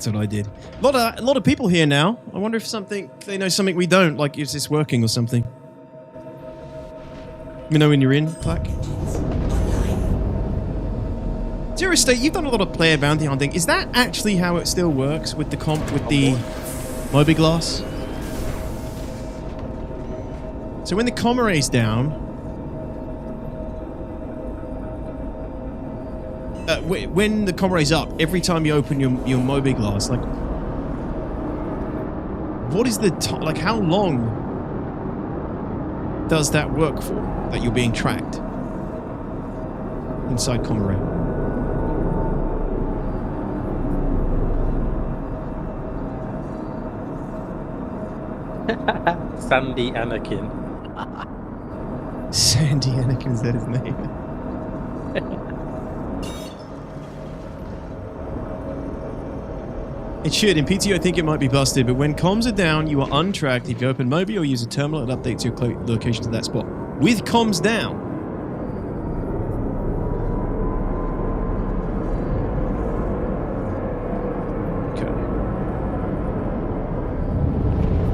what I did. A lot of people here now. I wonder if they know something we don't. Like, is this working or something? You know when you're in, Clack? Zero State, you've done a lot of player bounty hunting. Is that actually how it still works with the Moby Glass? So when the Comaray's down, when the Comaray's up, every time you open your Moby Glass, like, what is the time? Like, how long does that work for? That you're being tracked inside Comaray? Sandy Anakin. Sandy Anakin, is that his name? It should. In PTO, I think it might be busted, but when comms are down, you are untracked if you open Moby or use a terminal that updates your location to that spot. With comms down. Okay.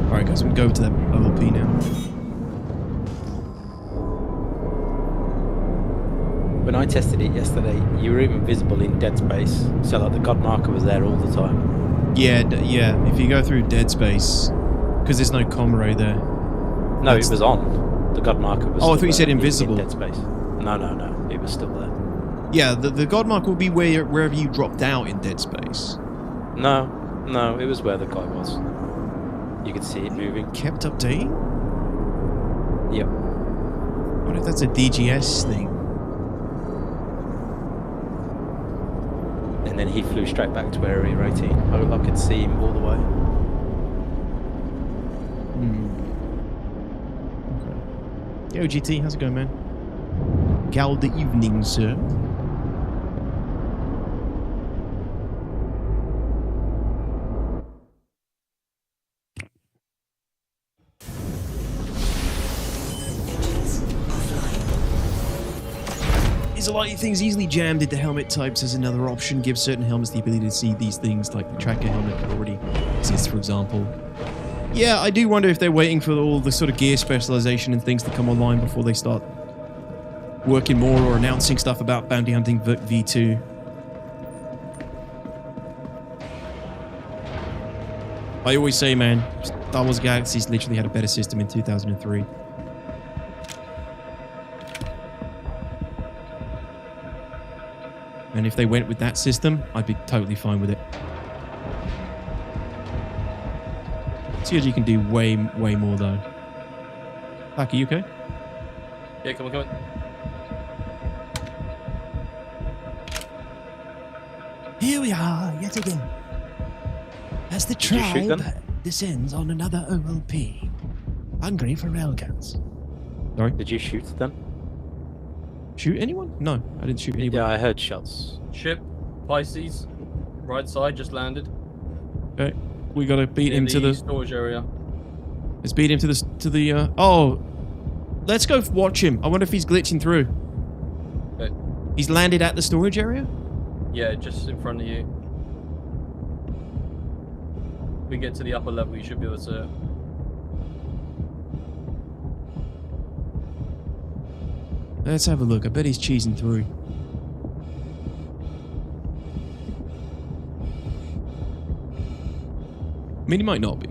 Alright guys, we'll go to that OLP now. When I tested it yesterday, you were even visible in dead space. So like the God marker was there all the time. Yeah, yeah. If you go through dead space, because there's no Comaray there. No, it was on. The God marker was. Oh, I thought you said invisible. In dead space. No. It was still there. Yeah, the God marker will be wherever you dropped out in dead space. No, it was where the guy was. You could see it moving. Kept updating? Yep. I wonder if that's a DGS thing. And then he flew straight back to area 18. I could see him all the way. Okay. Yo, GT, how's it going, man? Gal the evening, sir. Is a lot of things easily jammed into helmet types as another option. Gives certain helmets the ability to see these things, like the tracker helmet that already exists, for example. Yeah, I do wonder if they're waiting for all the sort of gear specialization and things to come online before they start working more or announcing stuff about Bounty Hunting V2. I always say, man, Star Wars Galaxies literally had a better system in 2003. And if they went with that system, I'd be totally fine with it. CRG can do way more, though. Back, are you okay? Yeah, come on. Here we are, yet again. As the tribe descends on another OLP. Hungry for railguns. Sorry? Did you shoot them? Shoot anyone? No, I didn't shoot anyone. Yeah, I heard shots. Ship, Pisces, right side, just landed. Okay, we gotta beat him to the storage area. Let's beat him to the. Oh, let's go watch him. I wonder if he's glitching through. Okay. He's landed at the storage area? Yeah, just in front of you. If we get to the upper level, you should be able to... Let's have a look. I bet he's cheesing through. I mean, he might not be.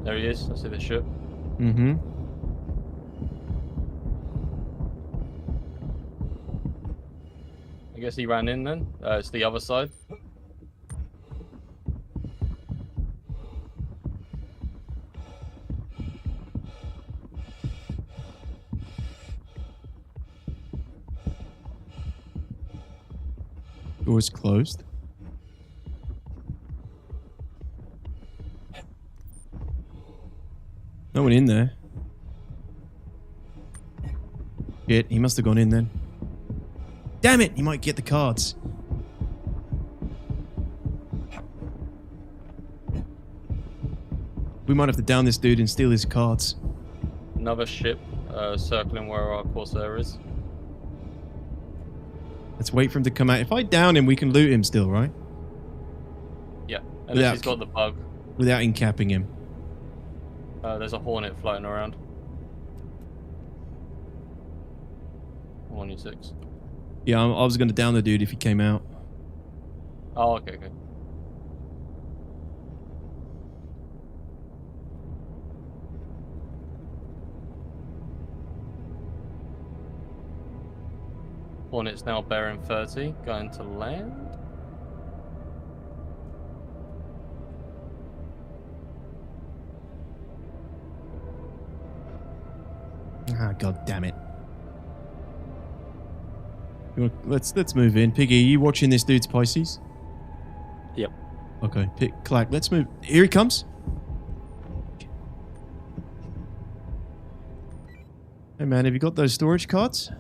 There he is. I see the ship. Mm-hmm. I guess he ran in then. It's the other side. Door's closed. No one in there. Shit, he must have gone in then. Damn it! He might get the cards. We might have to down this dude and steal his cards. Another ship circling where our Corsair is. Let's wait for him to come out. If I down him, we can loot him still, right? Yeah, unless he's got the bug. Without incapping him. There's a Hornet floating around. 126. Yeah, I was going to down the dude if he came out. Oh, okay. Hornet's now bearing 30, going to land. Ah, god damn it. Let's move in. Piggy, are you watching this dude's Pisces? Yep. Okay, Clack, let's move. Here he comes. Hey man, have you got those storage cards?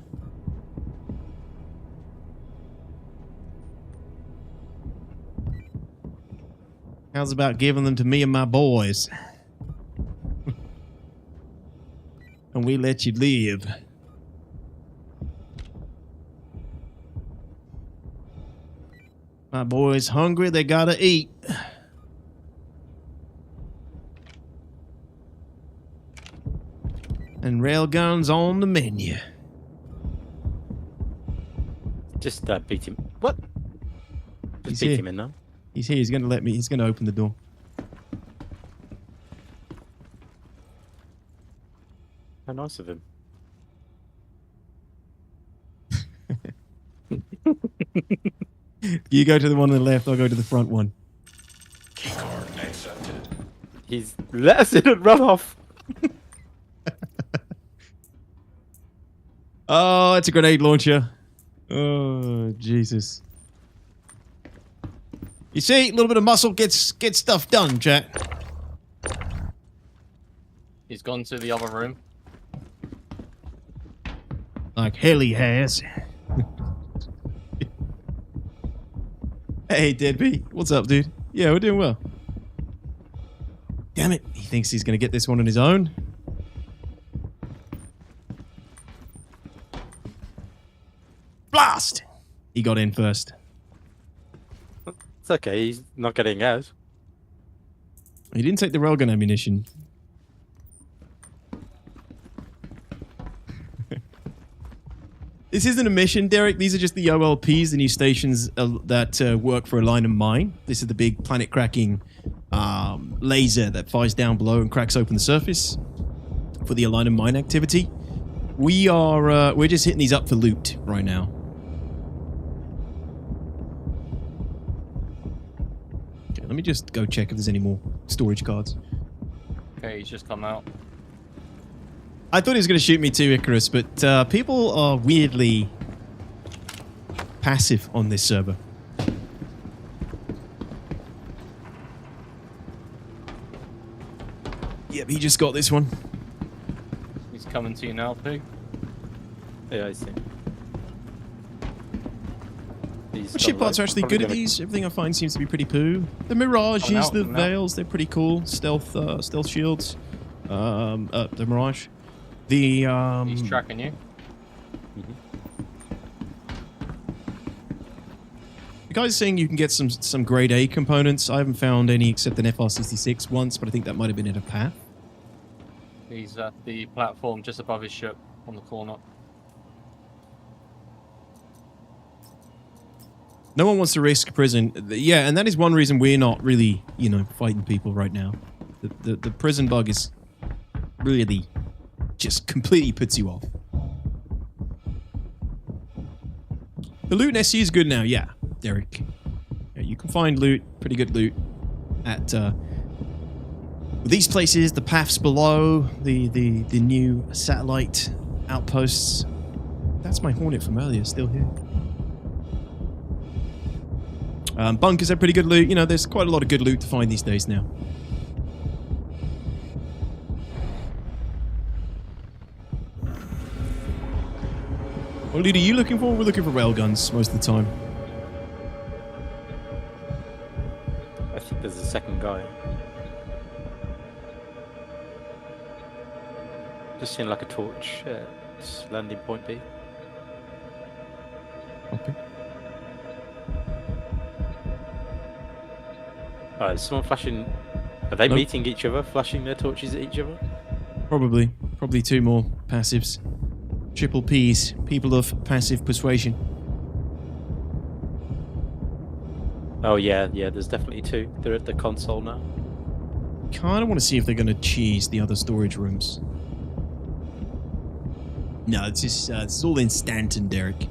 How's about giving them to me and my boys? And we let you live. My boys hungry, they gotta eat. And railguns on the menu. Just beat him. What? Just beat him in now. He's here, he's gonna let me, he's gonna open the door. How nice of him. You go to the one on the left, I'll go to the front one. Keycard accepted. He's let us in and run off. Oh, it's a grenade launcher. Oh, Jesus. You see, a little bit of muscle gets stuff done, chat. He's gone to the other room. Like hell he has. Hey, Deadbeat. What's up, dude? Yeah, we're doing well. Damn it. He thinks he's going to get this one on his own. Blast! He got in first. It's okay, he's not getting out. He didn't take the railgun ammunition. This isn't a mission, Derek. These are just the OLPs, the new stations that work for a line of mine. This is the big planet-cracking laser that fires down below and cracks open the surface for the align of mine activity. We're just hitting these up for loot right now. Okay, let me just go check if there's any more storage cards. Okay, he's just come out. I thought he was going to shoot me too, Icarus, but people are weirdly passive on this server. Yep, he just got this one. He's coming to you now, Pig. Yeah, I see. these. The ship parts are actually good at these. Everything I find seems to be pretty poo. The Mirages, the Veils, they're pretty cool. Stealth shields. The Mirage. The He's tracking you. The guy's saying you can get some grade A components. I haven't found any except an FR-66 once, but I think that might have been in a path. He's at the platform just above his ship on the corner. No one wants to risk prison. Yeah, and that is one reason we're not really, fighting people right now. The prison bug is really just completely puts you off. The loot in SC is good now, yeah, Derek. Yeah, you can find loot, pretty good loot, at these places, the paths below, the new satellite outposts. That's my Hornet from earlier, still here. Bunkers are pretty good loot. There's quite a lot of good loot to find these days now. What loot are you looking for? We're looking for railguns most of the time. I think there's a second guy. Just seeing like a torch at landing point B. Okay. Is someone flashing? Are they meeting each other, flashing their torches at each other? Probably two more passives. Triple P's, people of passive persuasion. Oh yeah, there's definitely two. They're at the console now. Kind of want to see if they're going to cheese the other storage rooms. No, it's just it's all in Stanton, Derek.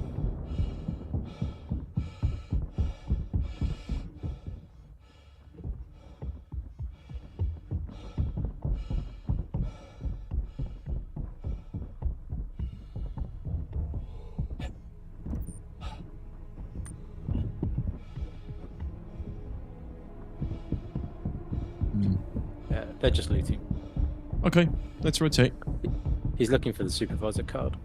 They're just looting. Okay, let's rotate. He's looking for the supervisor card.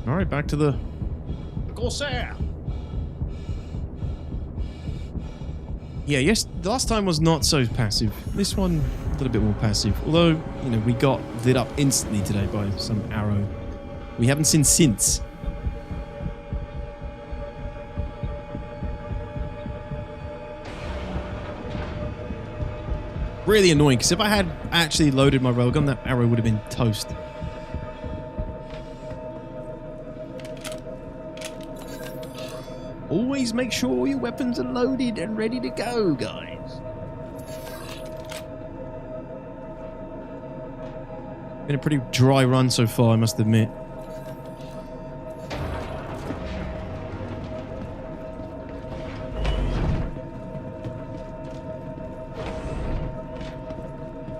All right, back to the Corsair. Yeah, yes, the last time was not so passive. This one, a little bit more passive. Although, we got lit up instantly today by some arrow. We haven't seen since. Really annoying, because if I had actually loaded my railgun, that arrow would have been toast. Always make sure your weapons are loaded and ready to go, guys. Been a pretty dry run so far, I must admit.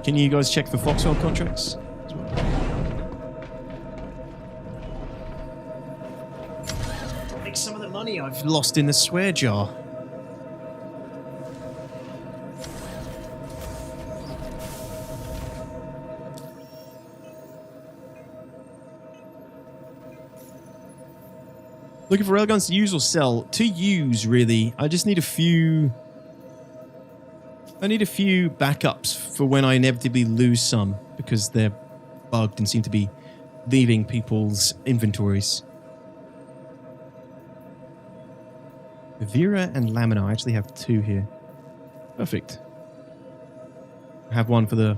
Can you guys check for Foxwell contracts as well? Make some of the money I've lost in the swear jar. Looking for railguns to use or sell? To use, really. I just need a few... I need a few backups for when I inevitably lose some, because they're bugged and seem to be leaving people's inventories. Vera and Lamina. I actually have two here. Perfect. I have one for the...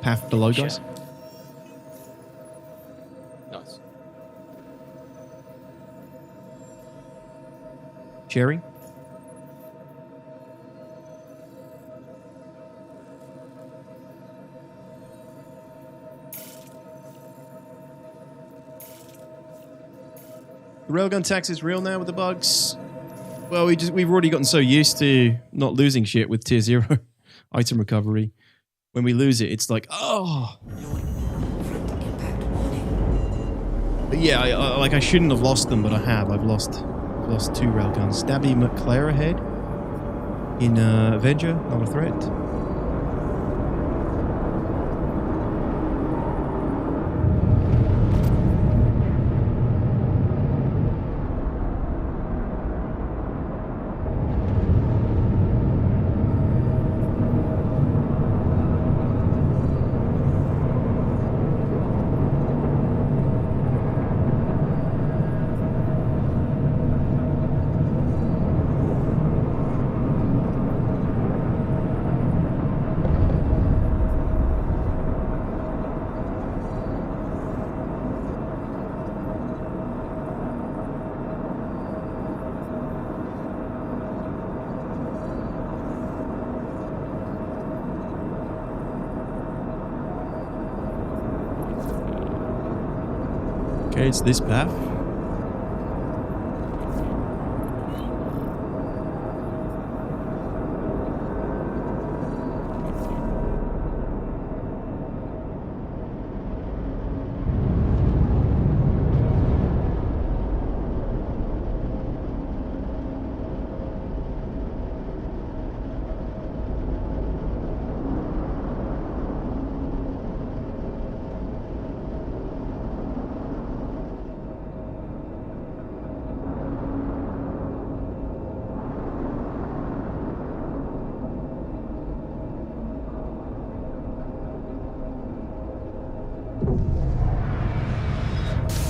path below, guys. Nice. Sharing. The railgun tax is real now with the bugs. Well, we've already gotten so used to not losing shit with tier 0 item recovery. When we lose it, it's like, oh. But yeah, I shouldn't have lost them, but I have. I've lost We've lost 2 railguns. Stabby McClare ahead. In Avenger, not a threat. Okay, it's this path.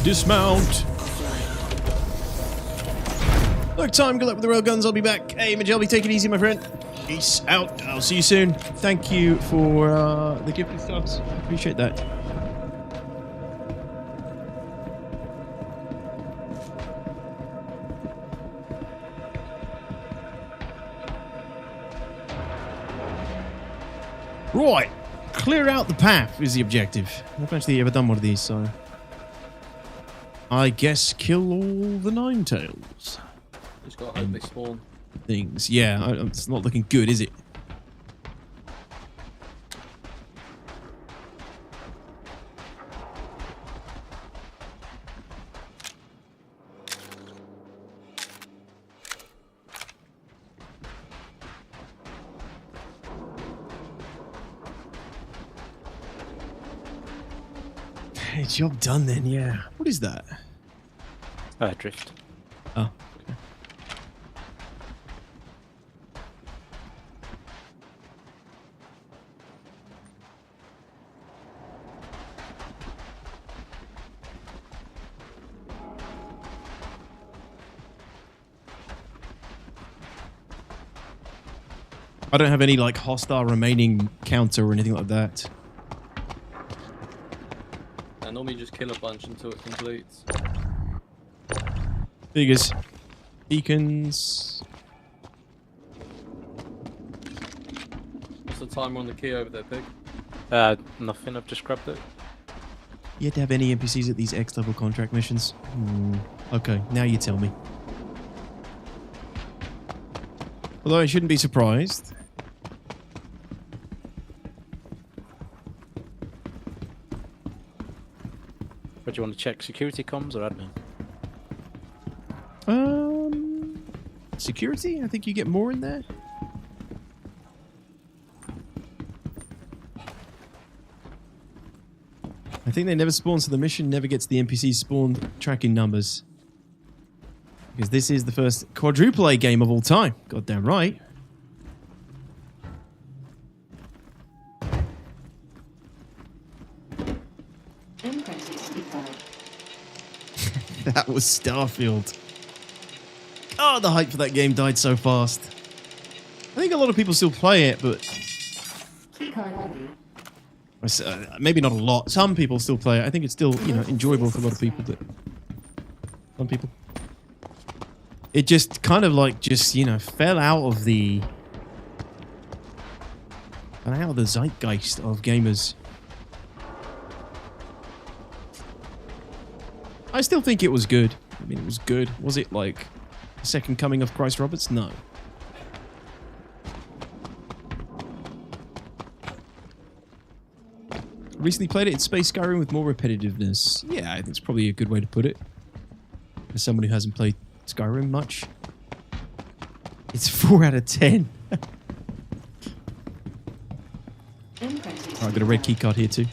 Dismount. Look, time. Good luck with the railguns. I'll be back. Hey, Majelby, take it easy, my friend. Peace out. I'll see you soon. Thank you for the gifted subs. Appreciate that. Right. Clear out the path is the objective. I've actually ever done one of these, so... I guess kill all the Ninetails. Just gotta hope they spawn. Things. Yeah, it's not looking good, is it? Hey, job done then, yeah. What is that? Drift. Oh, okay. I don't have any like hostile remaining counter or anything like that. I normally just kill a bunch until it completes. Figures. Beacons. What's the timer on the key over there, Pig? Nothing. I've just grabbed it. You had to have any NPCs at these X-level contract missions? Okay, now you tell me. Although I shouldn't be surprised. But do you want to check security comms or admin? Security? I think you get more in there. I think they never spawn, so the mission never gets the NPC spawn tracking numbers. Because this is the first quadruple A game of all time. Goddamn right. That was Starfield. Oh, the hype for that game died so fast. I think a lot of people still play it, but... maybe not a lot. Some people still play it. I think it's still, you know, enjoyable for a lot of people, but... Some people. It just kind of like, you know, fell out of the... zeitgeist of gamers. I still think it was good. I mean, it was good. Was it like the second coming of Christ Roberts? No. Recently played it in Space Skyrim with more repetitiveness. Yeah, I think it's probably a good way to put it. As someone who hasn't played Skyrim much. It's 4 out of 10. Alright, I've got a red key card here too.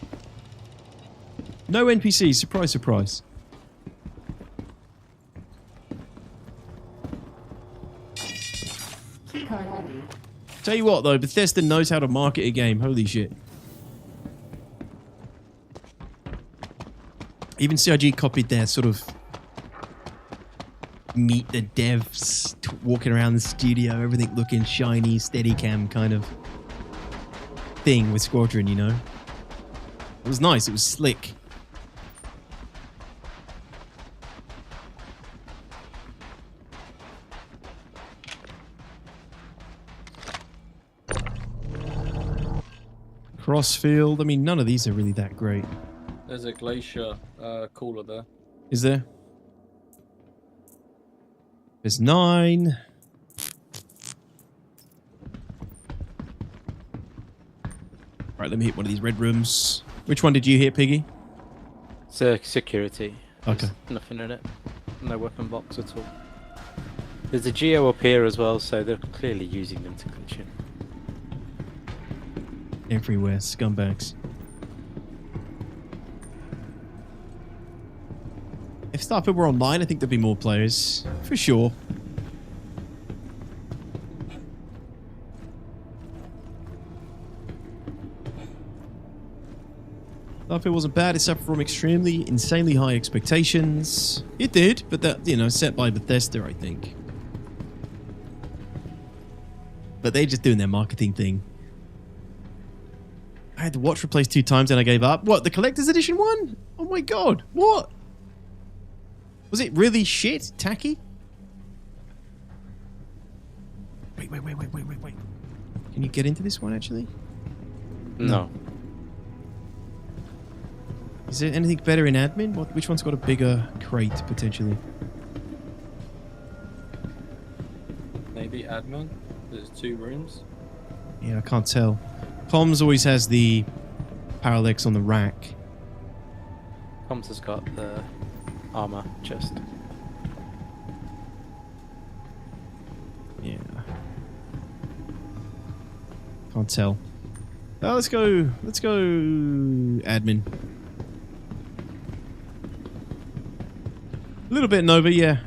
No NPCs, surprise, surprise. Tell you what though, Bethesda knows how to market a game. Holy shit. Even CIG copied their sort of meet the devs, walking around the studio, everything looking shiny, Steadicam kind of thing with Squadron, you know? It was nice, it was slick. Crossfield, I mean, none of these are really that great. There's a glacier cooler there. Is there? There's 9. Right, let me hit one of these red rooms. Which one did you hit, Piggy? Security. Okay. There's nothing in it. No weapon box at all. There's a geo up here as well, so they're clearly using them to glitch in. Everywhere, scumbags. If Starfield were online, I think there'd be more players. For sure. Starfield wasn't bad, it suffered from extremely, insanely high expectations. It did, but that, you know, set by Bethesda, I think. But they're just doing their marketing thing. I had the watch replaced 2 times and I gave up. What, the collector's edition one? Oh my god, what? Was it really shit? Tacky? Wait. Can you get into this one, actually? No. Is there anything better in admin? Which one's got a bigger crate, potentially? Maybe admin. There's 2 rooms. Yeah, I can't tell. Comms always has the parallax on the rack. Comms has got the armor chest. Yeah. Can't tell. Oh, let's go admin. A little bit Nova, yeah.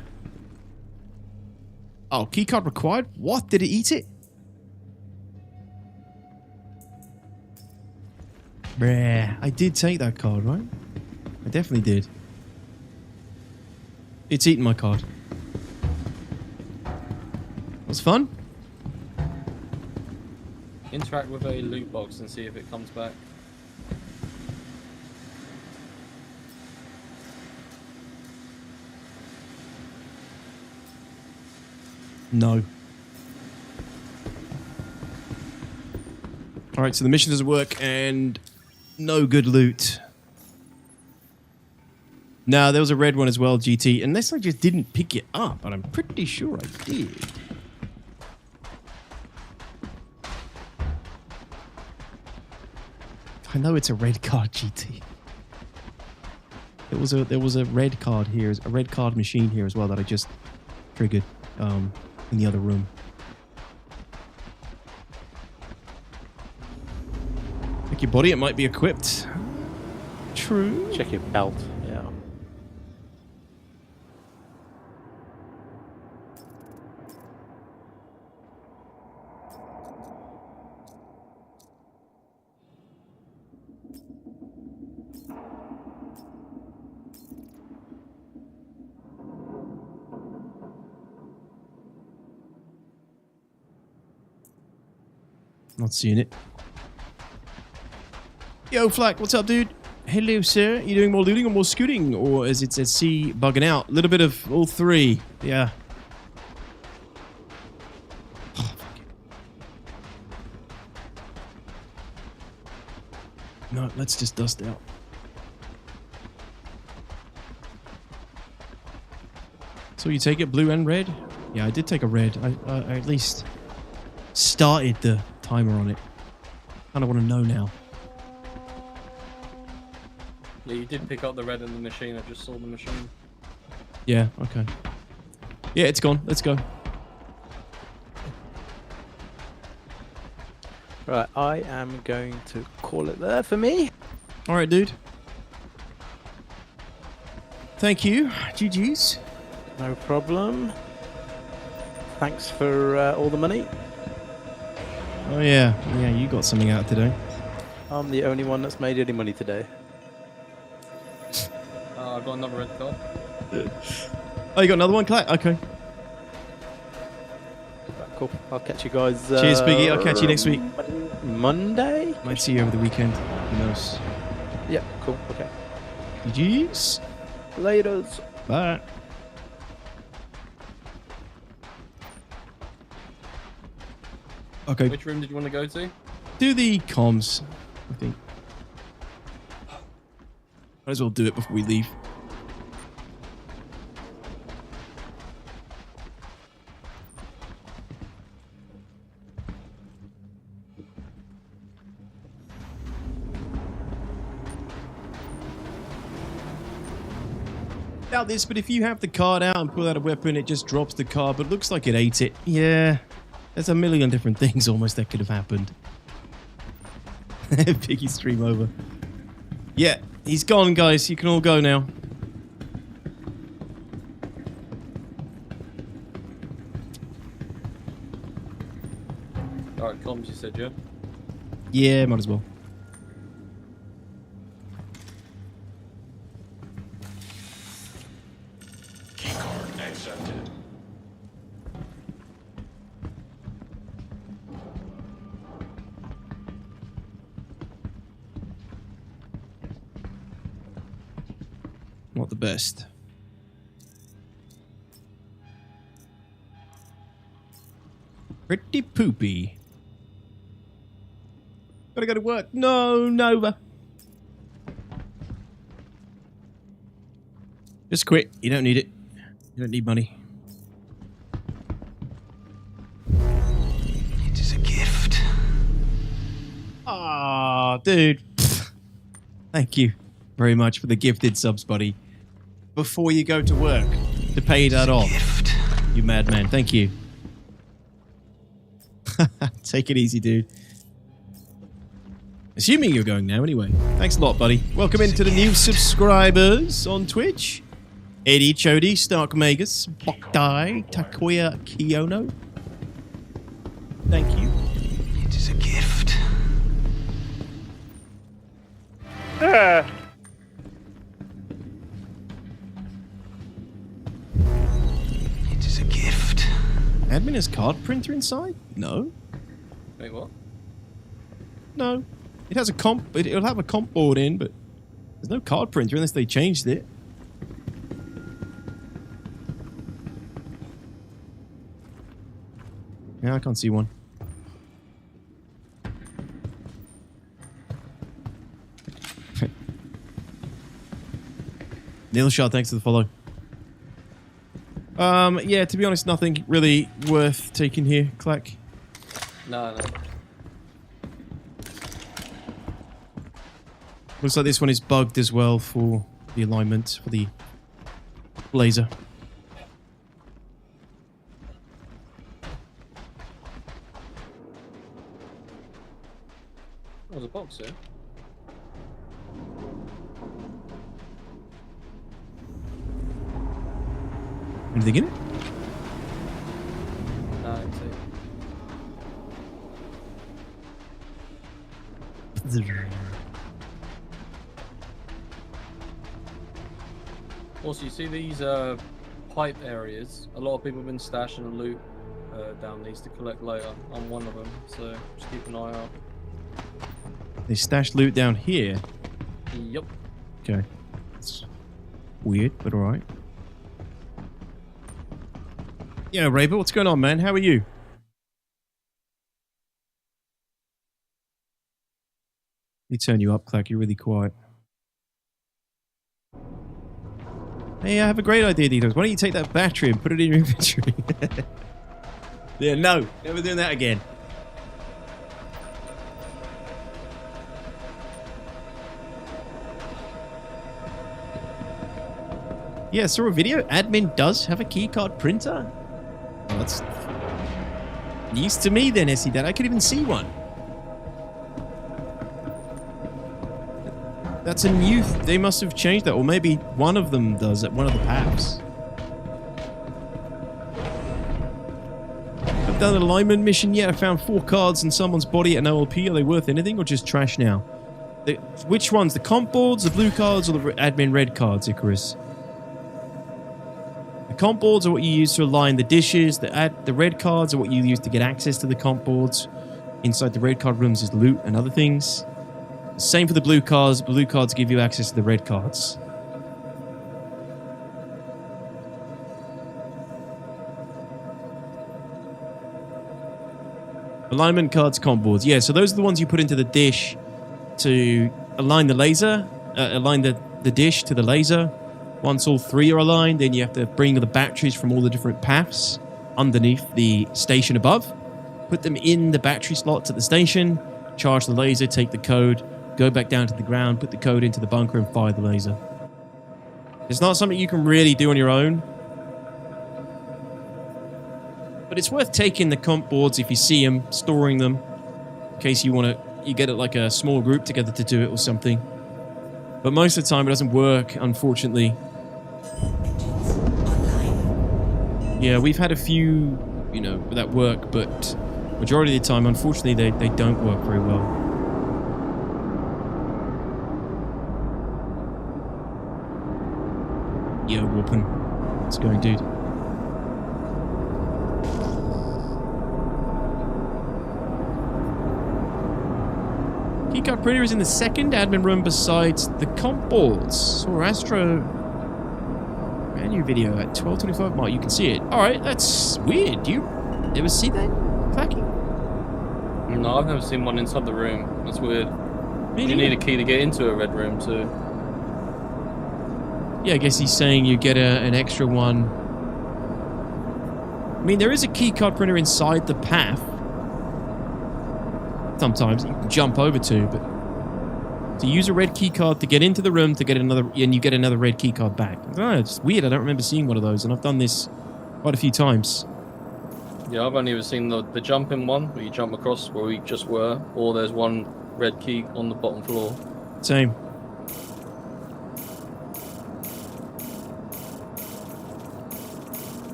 Oh, keycard required? What? Did it eat it? Bruh, I did take that card, right? I definitely did. It's eaten my card. Was fun? Interact with a loot box and see if it comes back. No. Alright, so the mission doesn't work and no good loot. No, there was a red one as well, GT. Unless I just didn't pick it up, but I'm pretty sure I did. I know it's a red card, GT. There was a red card here, a red card machine here as well that I just triggered in the other room. Check your body, it might be equipped. True. Check your belt, yeah. Not seeing it. Yo, Flack, what's up, dude? Hello, sir. You doing more looting or more scooting? Or as it says, C bugging out? A little bit of all 3. Yeah. Oh, fuck it. No, let's just dust out. So you take it blue and red? Yeah, I did take a red. I at least started the timer on it. Kind of want to know now. Yeah, you did pick up the red in the machine. I just saw the machine. Yeah, okay. Yeah, it's gone. Let's go. Right, I am going to call it there for me. All right, dude. Thank you. GG's. No problem. Thanks for all the money. Oh, yeah. Yeah, you got something out today. I'm the only one that's made any money today. I've got another red card. Oh, you got another one, Clack? Okay. Cool. I'll catch you guys. Cheers, Piggy. I'll catch you next week. Monday? Might see you over the weekend. Who knows? Yeah, cool. Okay. GG's. Laters. Bye. Okay. Which room did you want to go to? Do the comms, I think. Might as well do it before we leave. Doubt this, but if you have the card out and pull out a weapon, it just drops the card, but it looks like it ate it. Yeah, there's a million different things almost that could have happened. Piggy stream over. Yeah, he's gone, guys. You can all go now. Alright, comms, you said, yeah? Yeah, might as well. Keycard accepted. Not the best. Pretty poopy. Gotta go to work. No, Nova. Just quit. You don't need it. You don't need money. It is a gift. Ah, dude. Thank you very much for the gifted subs, buddy. Before you go to work to pay that off. Gift. You madman. Thank you. Take it easy, dude. Assuming you're going now anyway. Thanks a lot, buddy. Welcome into the new subscribers on Twitch. Eddie Chody, Stark Magus, Bokdai, Takoya Kiyono. Thank you. It is a gift. It is a gift. Admin has card printer inside? No. Wait, what? No. It has a comp. It'll have a comp board in, but there's no card printer unless they changed it. Yeah, I can't see one. Neil Shah, thanks for the follow. Yeah, to be honest, nothing really worth taking here, Clack. No. Looks like this one is bugged as well for the alignment, for the blazer. There's a box here. Anything in it? No, it's Also, you see these pipe areas? A lot of people have been stashing loot down these to collect later. I'm one of them, so just keep an eye out. They stashed loot down here. Yep. Okay. It's weird, but alright. Yeah, Raver, what's going on, man? How are you? Let me turn you up, Clack. You're really quiet. Hey, I have a great idea, DTOX. Why don't you take that battery and put it in your inventory? Yeah, no. Never doing that again. Yeah, saw a video. Admin does have a keycard printer. Oh, that's news to me then, Essie, that I could even see one. That's a new... They must have changed that, or maybe one of them does at one of the paths. I've done an alignment mission yet. I found 4 cards in someone's body at an OLP. Are they worth anything or just trash now? Which ones? The comp boards, the blue cards, or the admin red cards, Icarus? The comp boards are what you use to align the dishes. The red cards are what you use to get access to the comp boards. Inside the red card rooms is loot and other things. Same for the blue cards. Blue cards give you access to the red cards. Alignment cards, comp boards. Yeah, so those are the ones you put into the dish to align the laser, align the dish to the laser. Once all 3 are aligned, then you have to bring the batteries from all the different paths underneath the station above, put them in the battery slots at the station, charge the laser, take the code, go back down to the ground, put the code into the bunker, and fire the laser. It's not something you can really do on your own. But it's worth taking the comp boards if you see them, storing them, in case you want to, you get it like a small group together to do it or something. But most of the time it doesn't work, unfortunately. Yeah, we've had a few, you know, that work, but majority of the time, unfortunately, they don't work very well. Yo, whoopin'. What's going, dude? Keycard printer is in the second admin room besides the comp boards. Saw Astro brand new video at 12:25 mark. You can see it. Alright, that's weird. Do you ever see that clacking? No, I've never seen one inside the room. That's weird. You need a key to get into a red room too. Yeah, I guess he's saying you get an extra one. I mean, there is a keycard printer inside the path. Sometimes you can jump over to, but to use a red keycard to get into the room to get another, and you get another red keycard back. I don't know, it's weird. I don't remember seeing one of those, and I've done this quite a few times. Yeah, I've only ever seen the jumping one where you jump across where we just were, or there's one red key on the bottom floor. Same.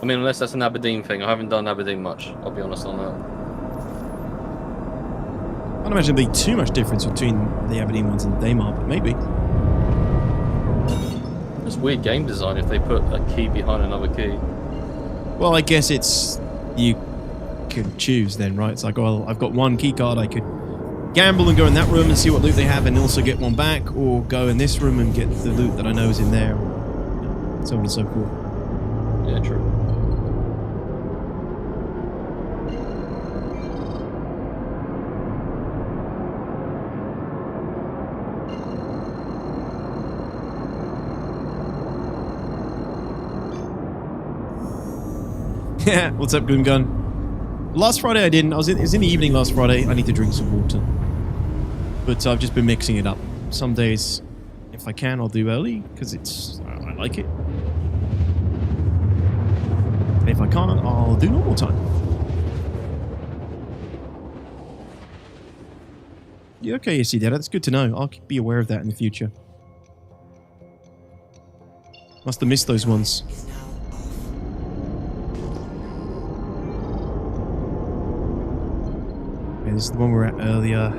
I mean, unless that's an Aberdeen thing. I haven't done Aberdeen much, I'll be honest on that. I don't imagine there'd be too much difference between the Aberdeen ones and the Daymar, but maybe. It's weird game design if they put a key behind another key. Well, I guess it's... you could choose then, right? It's like, well, I've got one key card, I could gamble and go in that room and see what loot they have and also get one back, or go in this room and get the loot that I know is in there, or so on and so forth. Yeah, true. Yeah, what's up, Gloom Gun? Last Friday I didn't. It was in the evening last Friday. I need to drink some water. But I've just been mixing it up. Some days, if I can, I'll do early, because it's... I like it. And if I can't, I'll do normal time. Yeah, okay, you see that. That's good to know. I'll be aware of that in the future. Must have missed those ones. Okay, this is the one we were at earlier.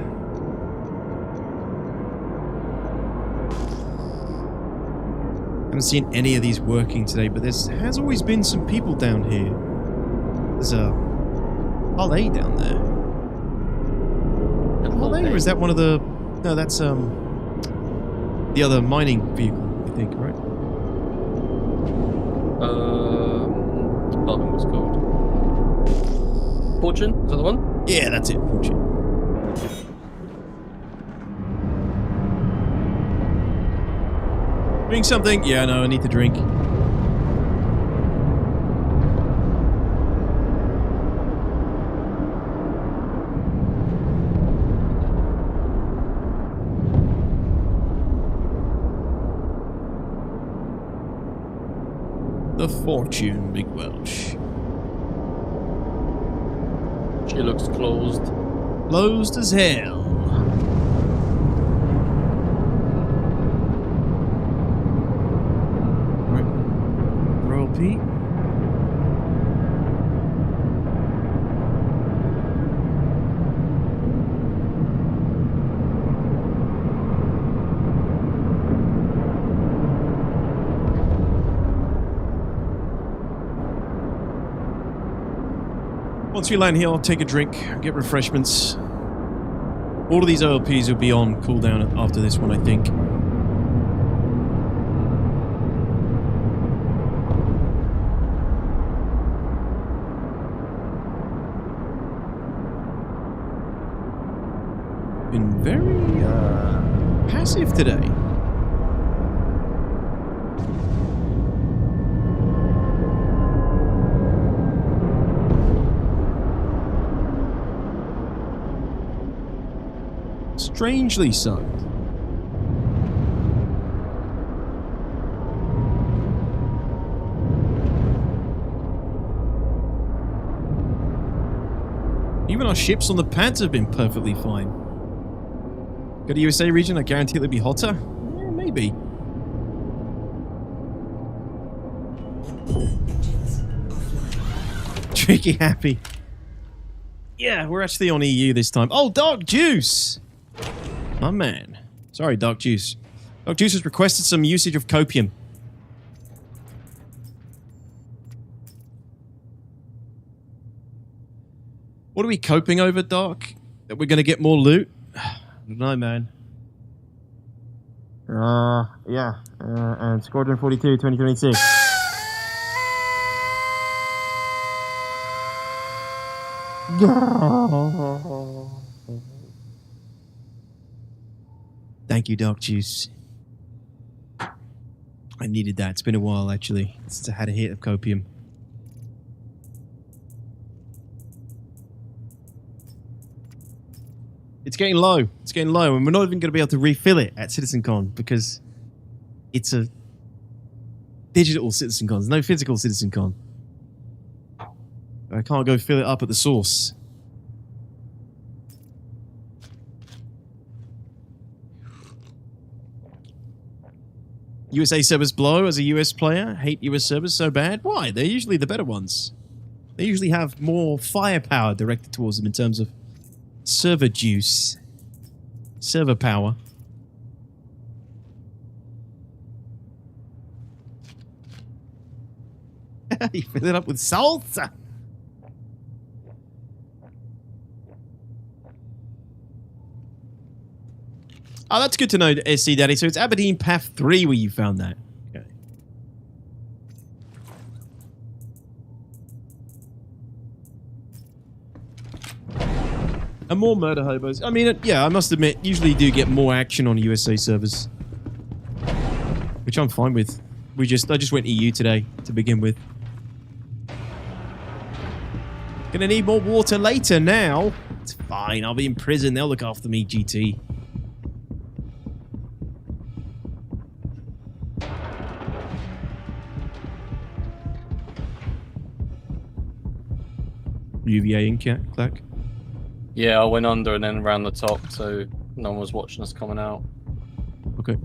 Haven't seen any of these working today, but there has always been some people down here. There's a Harley down there. Harley, or is that one of the... No, that's the other mining vehicle, I think, right? Pardon, what's it called? Fortune? Is that the one? Yeah, that's it, Fortune. Drink something? Yeah, no, I need to drink. a fortune, Big Welsh. She looks closed. Closed as hell. Right. Royal Pete. Once we land here, I'll take a drink, get refreshments. All of these OLPs will be on cooldown after this one, I think. Been very passive today. Strangely so. Even our ships on the pads have been perfectly fine. Go to USA region, I guarantee it'll be hotter? Yeah, maybe. Tricky happy. Yeah, we're actually on EU this time. Oh, Dark Juice! My man. Sorry, Dark Juice. Dark Juice has requested some usage of copium. What are we coping over, Dark? That we're going to get more loot? I don't know, man. Yeah. And Squadron 42, 2026. Thank you, Dark Juice. I needed that. It's been a while, actually, since I had a hit of copium. It's getting low. It's getting low, and we're not even going to be able to refill it at CitizenCon because it's a digital CitizenCon. There's no physical CitizenCon. I can't go fill it up at the source. USA servers blow as a US player. Hate US servers so bad. Why? They're usually the better ones. They usually have more firepower directed towards them in terms of server juice. Server power. You fill it up with salsa. Oh, that's good to know, SC Daddy. So it's Aberdeen Path 3 where you found that. Okay. And more murder hobos. I mean, yeah, I must admit, usually do get more action on USA servers. Which I'm fine with. I just went EU today to begin with. Gonna need more water later now. It's fine, I'll be in prison. They'll look after me, GT. UVA in clack? Yeah, I went under and then around the top, so no one was watching us coming out. Okay.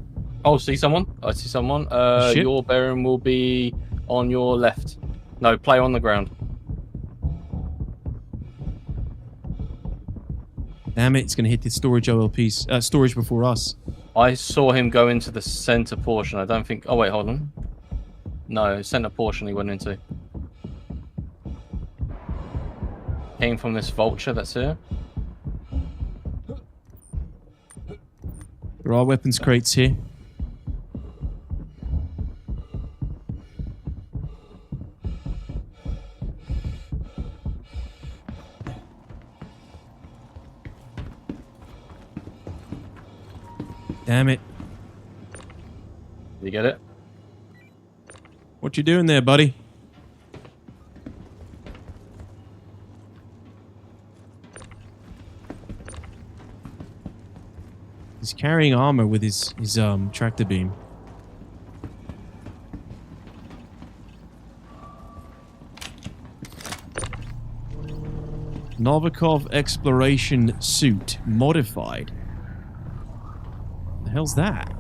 Oh, see someone? I see someone. Your bearing will be on your left. No, play on the ground. Damn it, it's going to hit the storage OLPs. Storage before us. I saw him go into the center portion. I don't think... Oh, wait, hold on. No, center portion he went into. Came from this vulture that's here. There are weapons crates here. Damn it. You get it? What you doing there, buddy? He's carrying armor with his tractor beam. Novikov exploration suit modified. The hell's that?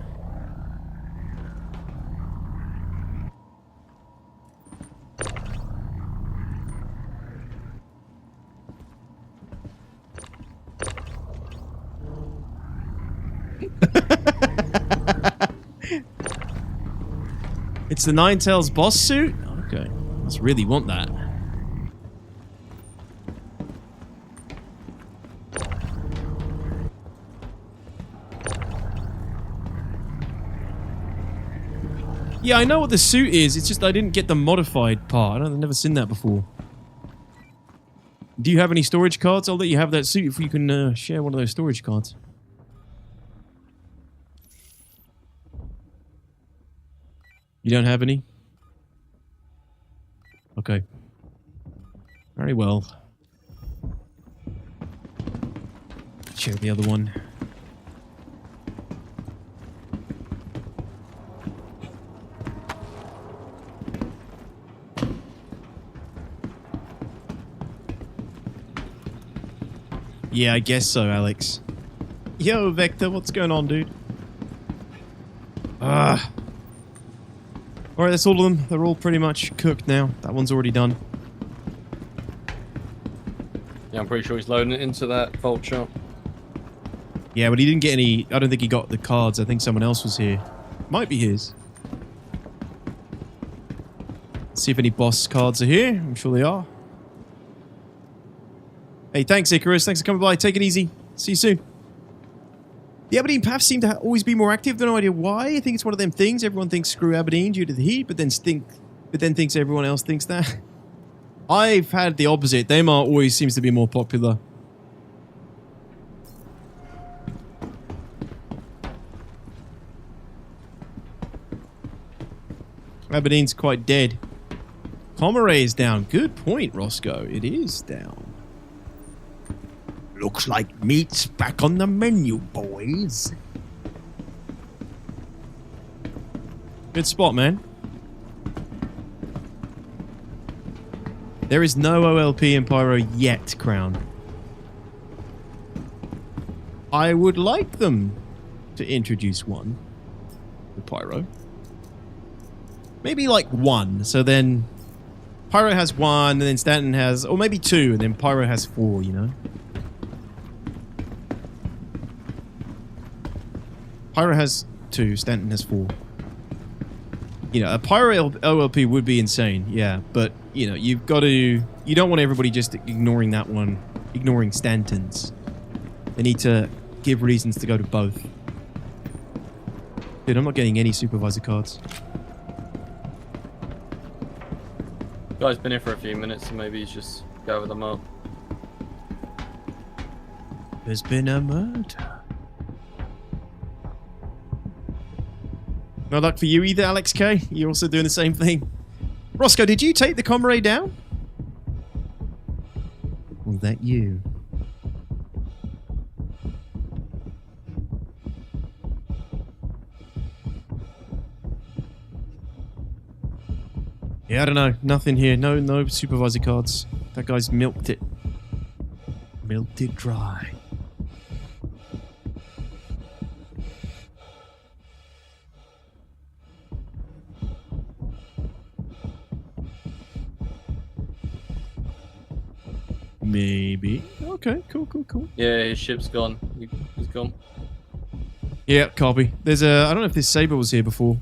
It's the Ninetales boss suit? Okay. Must really want that. Yeah, I know what the suit is. It's just I didn't get the modified part. I've never seen that before. Do you have any storage cards? I'll let you have that suit if you can share one of those storage cards. You don't have any? Okay. Very well. Share the other one. Yeah, I guess so, Alex. Yo, Vector, what's going on, dude? Alright, that's all of them. They're all pretty much cooked now. That one's already done. Yeah, I'm pretty sure he's loading it into that vulture. Yeah, but he didn't get any... I don't think he got the cards. I think someone else was here. Might be his. Let's see if any boss cards are here. I'm sure they are. Hey, thanks, Icarus. Thanks for coming by. Take it easy. See you soon. The Aberdeen paths seem to always be more active. No idea why. I think it's one of them things. Everyone thinks screw Aberdeen due to the heat, but then thinks everyone else thinks that. I've had the opposite. Daymar always seems to be more popular. Aberdeen's quite dead. Comaray is down. Good point, Roscoe. It is down. Looks like meat's back on the menu, boys. Good spot, man. There is no OLP in Pyro yet, Crown. I would like them to introduce one. The Pyro. Maybe like one, so then Pyro has one, and then Stanton has, or maybe two, and then Pyro has four, you know? Pyro has two, Stanton has four. You know, a Pyro OLP would be insane, yeah, but, you know, you've got to, you don't want everybody just ignoring that one, ignoring Stanton's. They need to give reasons to go to both. Dude, I'm not getting any supervisor cards. Guy's been here for a few minutes, so maybe he's just gathered them up. There's been a murder. No luck for you either, Alex K. You're also doing the same thing. Roscoe, did you take the Comrade down? Was that you? Yeah, I don't know. Nothing here. No supervisor cards. That guy's milked it. Milked it dry. Maybe. Okay, cool. Yeah, his ship's gone. He's gone. Yeah, copy. There's a... I don't know if this Saber was here before.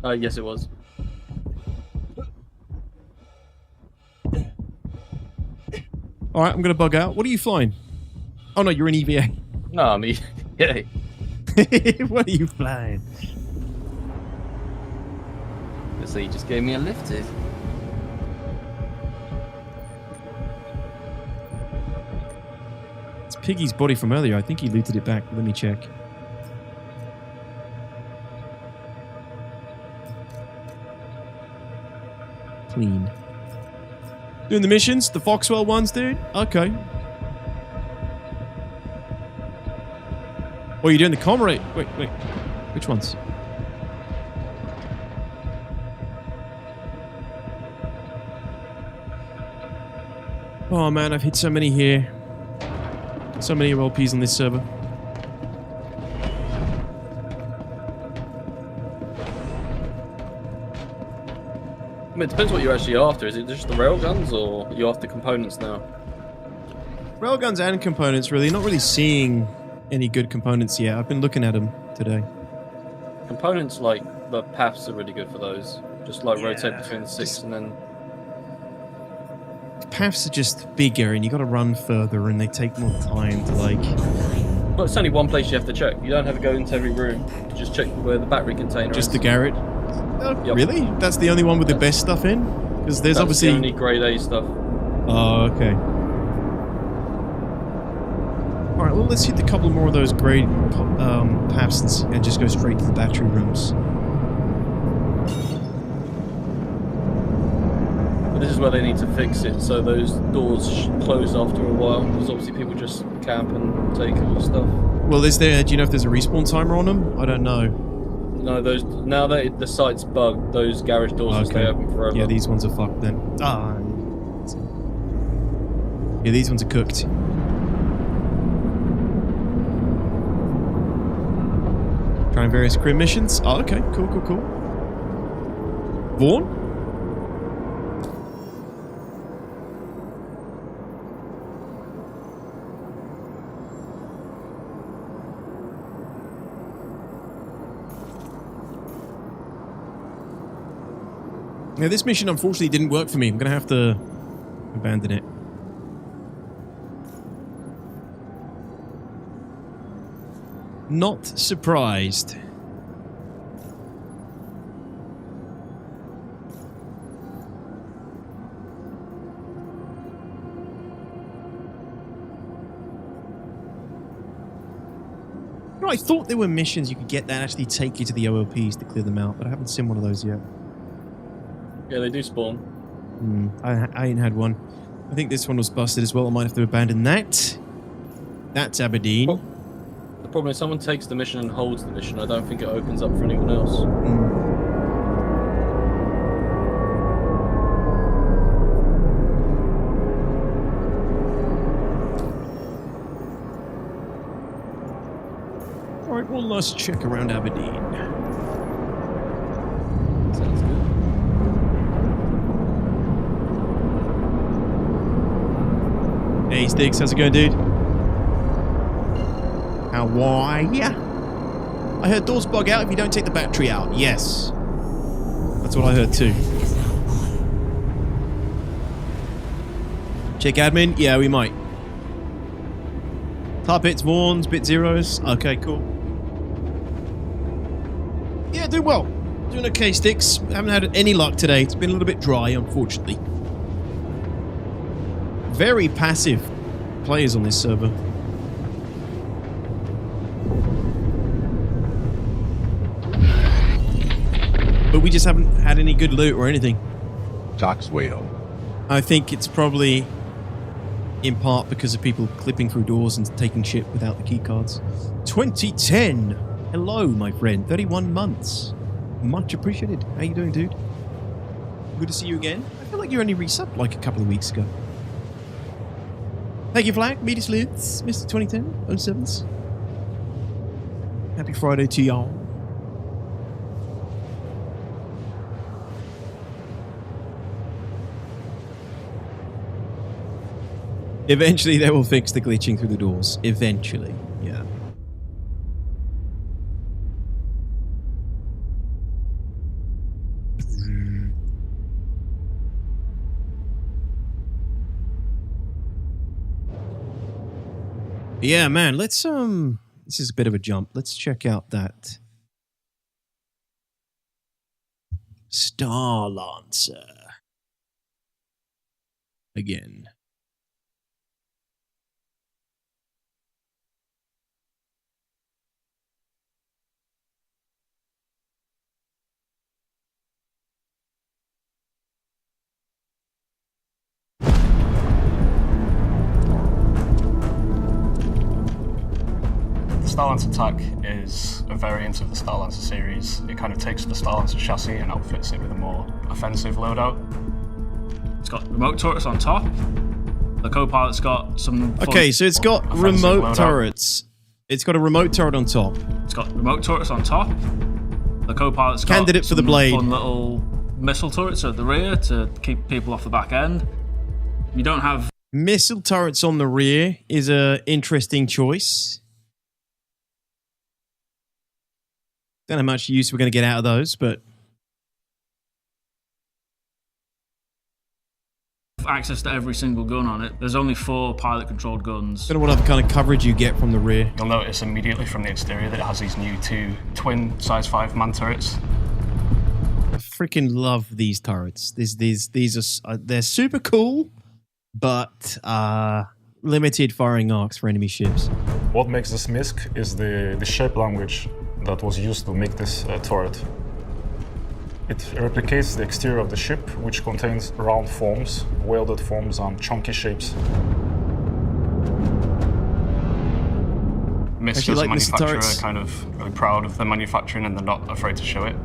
Yes, it was. Alright, I'm gonna bug out. What are you flying? Oh no, you're in EVA. No, I'm EVA. What are you flying? So he just gave me a lifted. It's Piggy's body from earlier. I think he looted it back. Let me check. Clean. Doing the missions? The Foxwell ones, dude? Okay. Oh, you're doing the Comrade. Wait. Which ones? Oh man, I've hit so many here. So many OLPs on this server. I mean, it depends what you're actually after. Is it just the railguns, or are you after components now? Railguns and components, really. Not really seeing any good components yet. I've been looking at them today. Components like the paths are really good for those. Just like rotate between the 6 and then... Paths are just bigger and you got to run further and they take more time to like... Well, it's only one place you have to check. You don't have to go into every room. You just check where the battery container is. Just the Garrett? Oh, Yep. Really? That's the only one with the best stuff in? Because there's obviously... the only grade A stuff. Oh, okay. Alright, well, let's hit a couple more of those grade paths and just go straight to the battery rooms. But this is where they need to fix it, so those doors close after a while, because obviously people just camp and take all the stuff. Well, do you know if there's a respawn timer on them? I don't know. No, now that the site's bugged, those garage doors will stay open forever. Yeah, these ones are fucked then. Yeah, these ones are cooked. Trying various crim missions. Oh, okay. Cool. Vaughn? Yeah, this mission unfortunately didn't work for me. I'm going to have to abandon it. Not surprised. No, I thought there were missions you could get that actually take you to the OLPs to clear them out, but I haven't seen one of those yet. Yeah, they do spawn. I ain't had one. I think this one was busted as well. I might have to abandon that. That's Aberdeen. Well, the problem is someone takes the mission and holds the mission. I don't think it opens up for anyone else. Alright, well, let's check around Aberdeen. Sounds good. Hey, Sticks, how's it going, dude? How are ya? I heard doors bug out if you don't take the battery out. Yes. That's what I heard too. Check admin? Yeah, we might. Tar bits, Vaughns, bit zeros. Okay, cool. Yeah, doing well. Doing okay, Sticks. Haven't had any luck today. It's been a little bit dry, unfortunately. Very passive players on this server. But we just haven't had any good loot or anything. Talks whale. I think it's probably in part because of people clipping through doors and taking shit without the keycards. 2010! Hello, my friend. 31 months. Much appreciated. How you doing, dude? Good to see you again. I feel like you only resubbed like a couple of weeks ago. Thank you, Flag. Meaty Slits, Mr. 2010, 07s. Happy Friday to y'all. Eventually they will fix the glitching through the doors. Eventually, yeah. Yeah, man, let's this is a bit of a jump. Let's check out that Star Lancer again. The Star Lancer attack is a variant of the Star Lancer series. It kind of takes the Star Lancer chassis and outfits it with a more offensive loadout. It's got remote turrets on top, The co-pilot's got some... Okay, so it's got remote turrets. It's got a remote turret on top. It's got remote turrets on top. The co-pilot's got Candidate for the blade. fun little missile turrets at the rear to keep people off the back end. You don't have... Missile turrets on the rear is a interesting choice. Don't know how much use we're going to get out of those, but... access to every single gun on it. There's only 4 pilot-controlled guns. Don't know what other kind of coverage you get from the rear. You'll notice immediately from the exterior that it has these new 2 twin size 5 man turrets. I freaking love these turrets. These are they're super cool, but limited firing arcs for enemy ships. What makes this MISC is the shape language that was used to make this turret. It replicates the exterior of the ship, which contains round forms, welded forms, and chunky shapes. MISC as a manufacturer are kind of really proud of their manufacturing and they're not afraid to show it.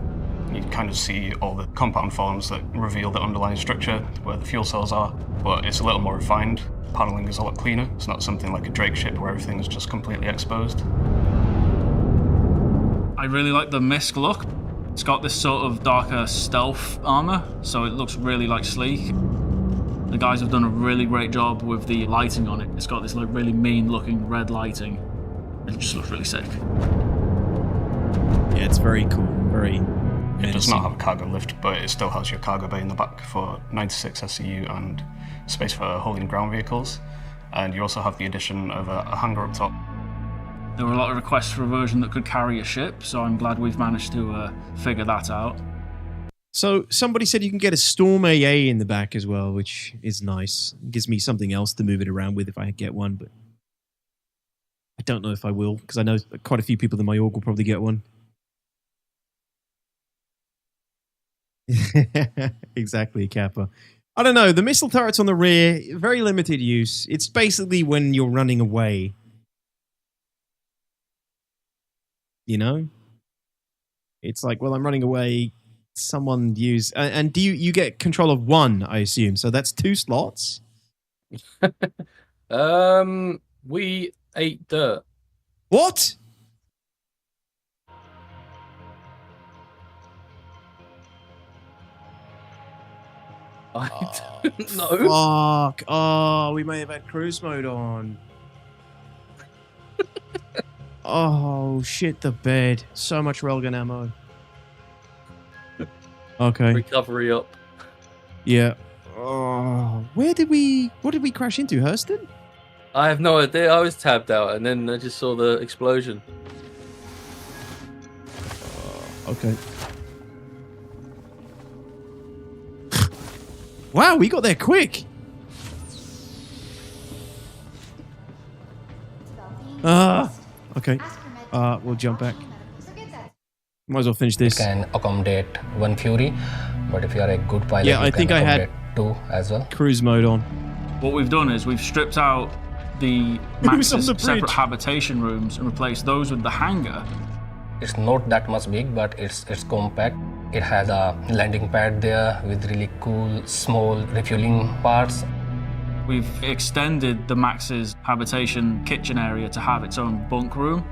You kind of see all the compound forms that reveal the underlying structure, where the fuel cells are, but it's a little more refined. Paneling is a lot cleaner. It's not something like a Drake ship where everything is just completely exposed. I really like the MISC look. It's got this sort of darker stealth armor, so it looks really like sleek. The guys have done a really great job with the lighting on it. It's got this like really mean looking red lighting. It just looks really sick. Yeah, it's very cool, very menacing. It does not have a cargo lift, but it still has your cargo bay in the back for 96 SCU and space for holding ground vehicles. And you also have the addition of a hangar up top. There were a lot of requests for a version that could carry a ship, so I'm glad we've managed to figure that out. So somebody said you can get a Storm AA in the back as well, which is nice. It gives me something else to move it around with if I get one, but I don't know if I will, because I know quite a few people in my org will probably get one. Exactly, Kappa. I don't know, the missile turrets on the rear, very limited use. It's basically when you're running away. You know? It's like, well, I'm running away, someone use... and do you get control of 1, I assume? So that's 2 slots? We ate dirt. What? I don't know. Fuck. Oh, we may have had cruise mode on. Oh, shit the bed. So much railgun ammo. Okay. Recovery up. Yeah. Oh, what did we crash into, Hurston? I have no idea. I was tabbed out and then I just saw the explosion. Okay. Wow, we got there quick. Okay. We'll jump back. Might as well finish this. You can accommodate 1 Fury, but if you are a good pilot, yeah, I think I had 2 as well. Cruise mode on. What we've done is we've stripped out the Max's separate habitation rooms and replaced those with the hangar. It's not that much big, but it's compact. It has a landing pad there with really cool small refueling parts. We've extended the Max's habitation kitchen area to have its own bunk room.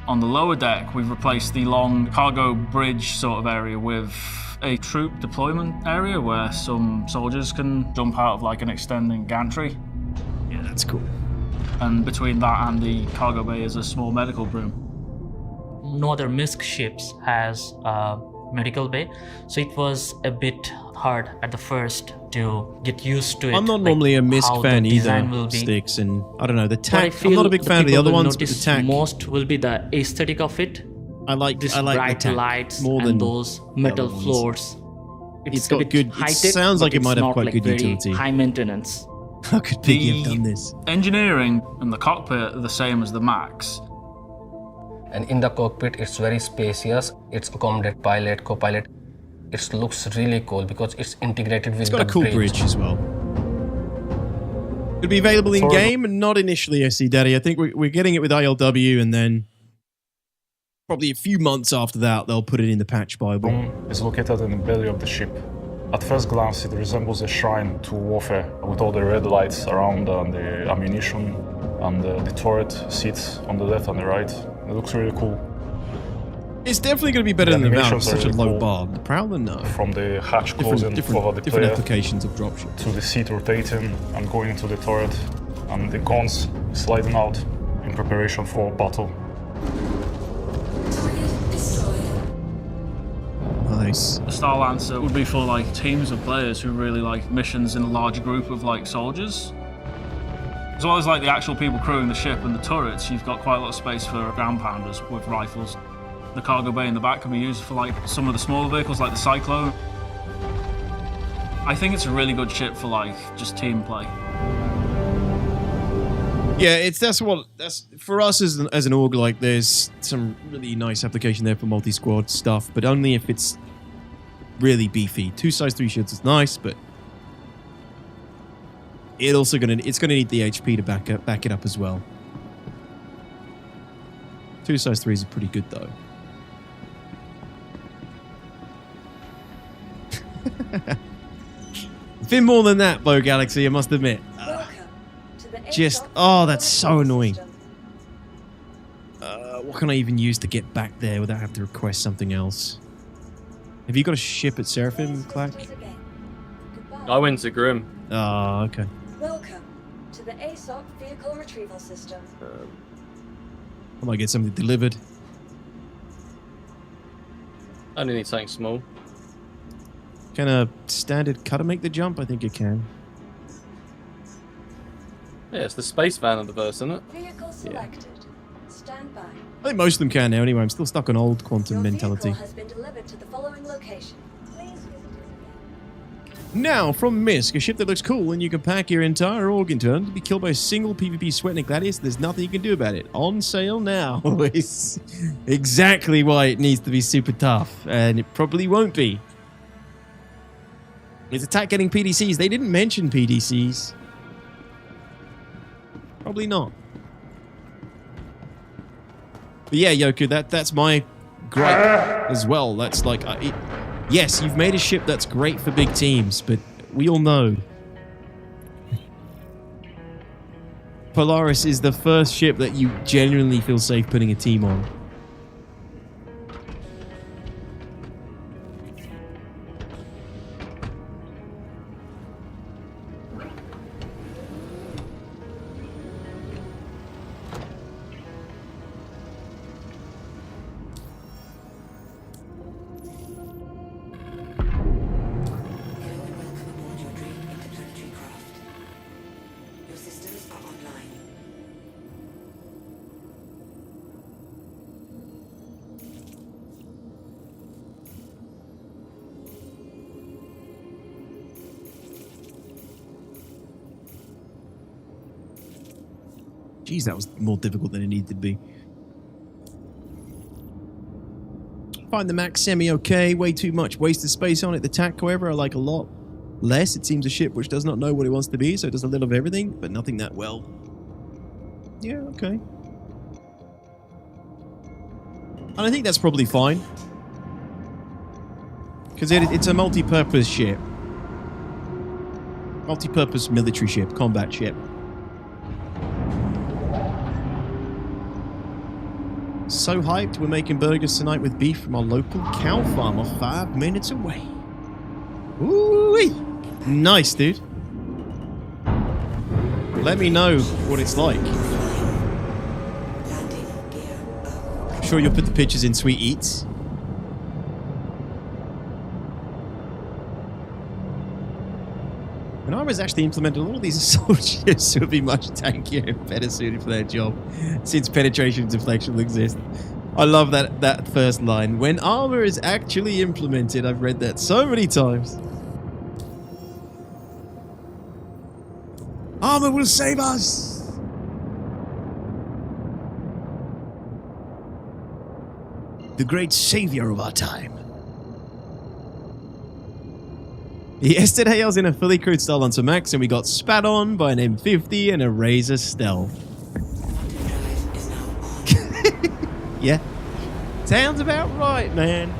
On the lower deck, we've replaced the long cargo bridge sort of area with a troop deployment area where some soldiers can jump out of like an extending gantry. Yeah, that's cool. And between that and the cargo bay is a small medical room. No other MISC ships has a medical bay, so it was a bit hard at the first to get used to it. I'm not normally a MISC fan either, Sticks, and I don't know, the TAC, I'm not a big fan of the other ones, but the TAC... most will be the aesthetic of it. I like bright the TAC lights more and than those metal floors. It's got good, it sounds like it might have quite good utility. High maintenance. How could Piggy have done this? Engineering and the cockpit are the same as the Max. And in the cockpit, it's very spacious. It's accommodate pilot, co-pilot. It looks really cool because it's integrated with the It's got a cool bridge as well. It'll be available in game and not initially, SC Daddy. I think we're getting it with ILW, and then probably a few months after that, they'll put it in the patch Bible. It's located in the belly of the ship. At first glance, it resembles a shrine to warfare, with all the red lights around and the ammunition and the turret seats on the left and the right. It looks really cool. It's definitely going to be better than the Valve. It's such a low bar. The Prowler, no. From the hatch closing over the different player applications of dropship. to the seat rotating and going into the turret, and the guns sliding out in preparation for battle. Nice. The style answer would be for like teams of players who really like missions in a large group of like soldiers. As well as like the actual people crewing the ship and the turrets, you've got quite a lot of space for ground pounders with rifles. The cargo bay in the back can be used for like some of the smaller vehicles like the Cyclone. I think it's a really good ship for like just team play. Yeah, that's for us as an org. Like, there's some really nice application there for multi-squad stuff, but only if it's really beefy. 2 size 3 shields is nice, but it's gonna need the HP to back it up as well. 2 size 3s are pretty good though. It's been more than that, Bo Galaxy, I must admit. That's so annoying. What can I even use to get back there without having to request something else? Have you got a ship at Seraphim, Clack? I went to Grim. Oh, okay. Welcome to the ASOC vehicle retrieval system. I might get something delivered. I only need something small. Can a standard cutter make the jump? I think it can. Yeah, it's the space van of the verse, isn't it? Vehicle selected. Stand by. I think most of them can now anyway. I'm still stuck on old quantum mentality. Your vehicle has been delivered to the following location. Please visit us again. Now, from Misk, a ship that looks cool and you can pack your entire org into it to be killed by a single PvP Sweatnik Gladius. There's nothing you can do about it. On sale now. It's exactly why it needs to be super tough, and it probably won't be. It's attack getting PDCs. They didn't mention PDCs. Probably not. But yeah, Yoku, that's my gripe as well. That's like, yes, you've made a ship that's great for big teams, but we all know Polaris is the first ship that you genuinely feel safe putting a team on. Jeez, that was more difficult than it needed to be. Find the Max semi-okay. Way too much wasted space on it. The TAC, however, I like a lot less. It seems a ship which does not know what it wants to be, so it does a little of everything, but nothing that well. Yeah, okay. And I think that's probably fine. Because it's a multi-purpose ship. Multi-purpose military ship, combat ship. So hyped, we're making burgers tonight with beef from our local cow farmer 5 minutes away. Ooh-wee! Nice, dude. Let me know what it's like. I'm sure you'll put the pictures in Sweet Eats. When I was actually implemented, all of these assault ships would be much tankier and better suited for their job, since penetration deflection will exist. I love that first line. When armor is actually implemented, I've read that so many times. Armor will save us! The great savior of our time. Yesterday I was in a fully crewed style on Max and we got spat on by an M50 and a Razor Stealth. Yeah. Sounds about right, man.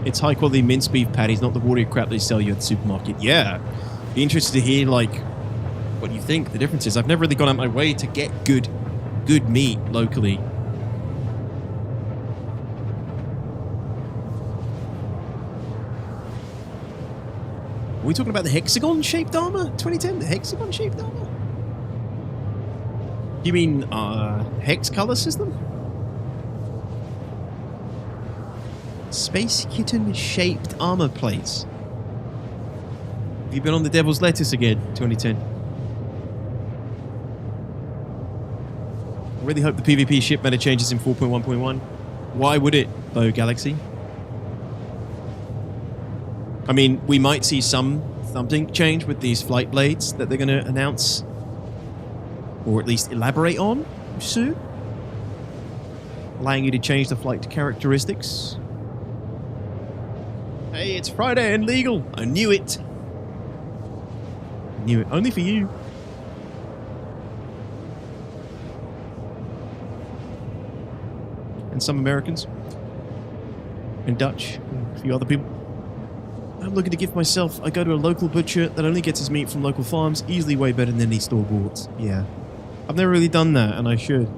It's high quality minced beef patties, not the watery crap they sell you at the supermarket. Yeah. Be interested to hear, like, what you think the difference is. I've never really gone out my way to get good meat locally. Are we talking about the hexagon-shaped armor? 2010? The hexagon-shaped armor? You mean, hex color system? Space Kitten-shaped armor plates. Have you been on the Devil's Lettuce again, 2010? I really hope the PvP ship meta changes in 4.1.1. Why would it, though, Galaxy? I mean, we might see something change with these flight blades that they're going to announce, or at least elaborate on soon, allowing you to change the flight characteristics. Hey, it's Friday and legal. I knew it. Knew it. Only for you. And some Americans. And Dutch. And a few other people. I'm looking to gift myself. I go to a local butcher that only gets his meat from local farms. Easily way better than these store-boughts. Yeah. I've never really done that, and I should.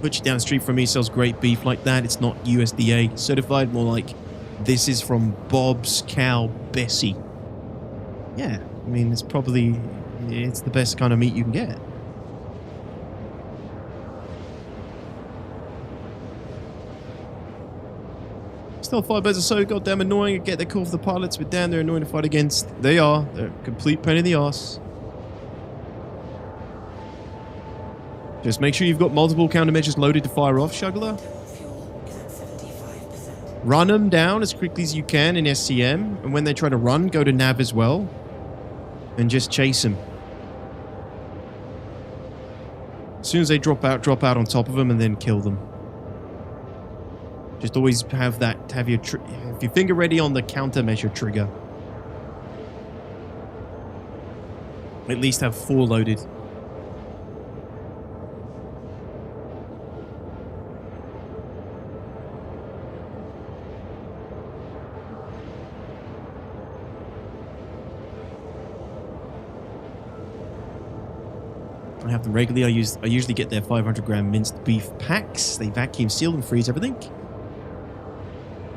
Butcher down the street from me sells great beef like that. It's not USDA certified, more like this is from Bob's Cow Bessie. Yeah, I mean, it's the best kind of meat you can get. Still, firebirds are so goddamn annoying. I get the call for the pilots, but damn, they're annoying to fight against. They are. They're a complete pain in the ass. Just make sure you've got multiple countermeasures loaded to fire off, Shuggler. Run them down as quickly as you can in SCM, and when they try to run, go to nav as well, and just chase them. As soon as they drop out on top of them, and then kill them. Just always have your finger ready on the countermeasure trigger. At least have 4 loaded. I have them regularly. I usually get their 500 gram minced beef packs. They vacuum seal and freeze everything.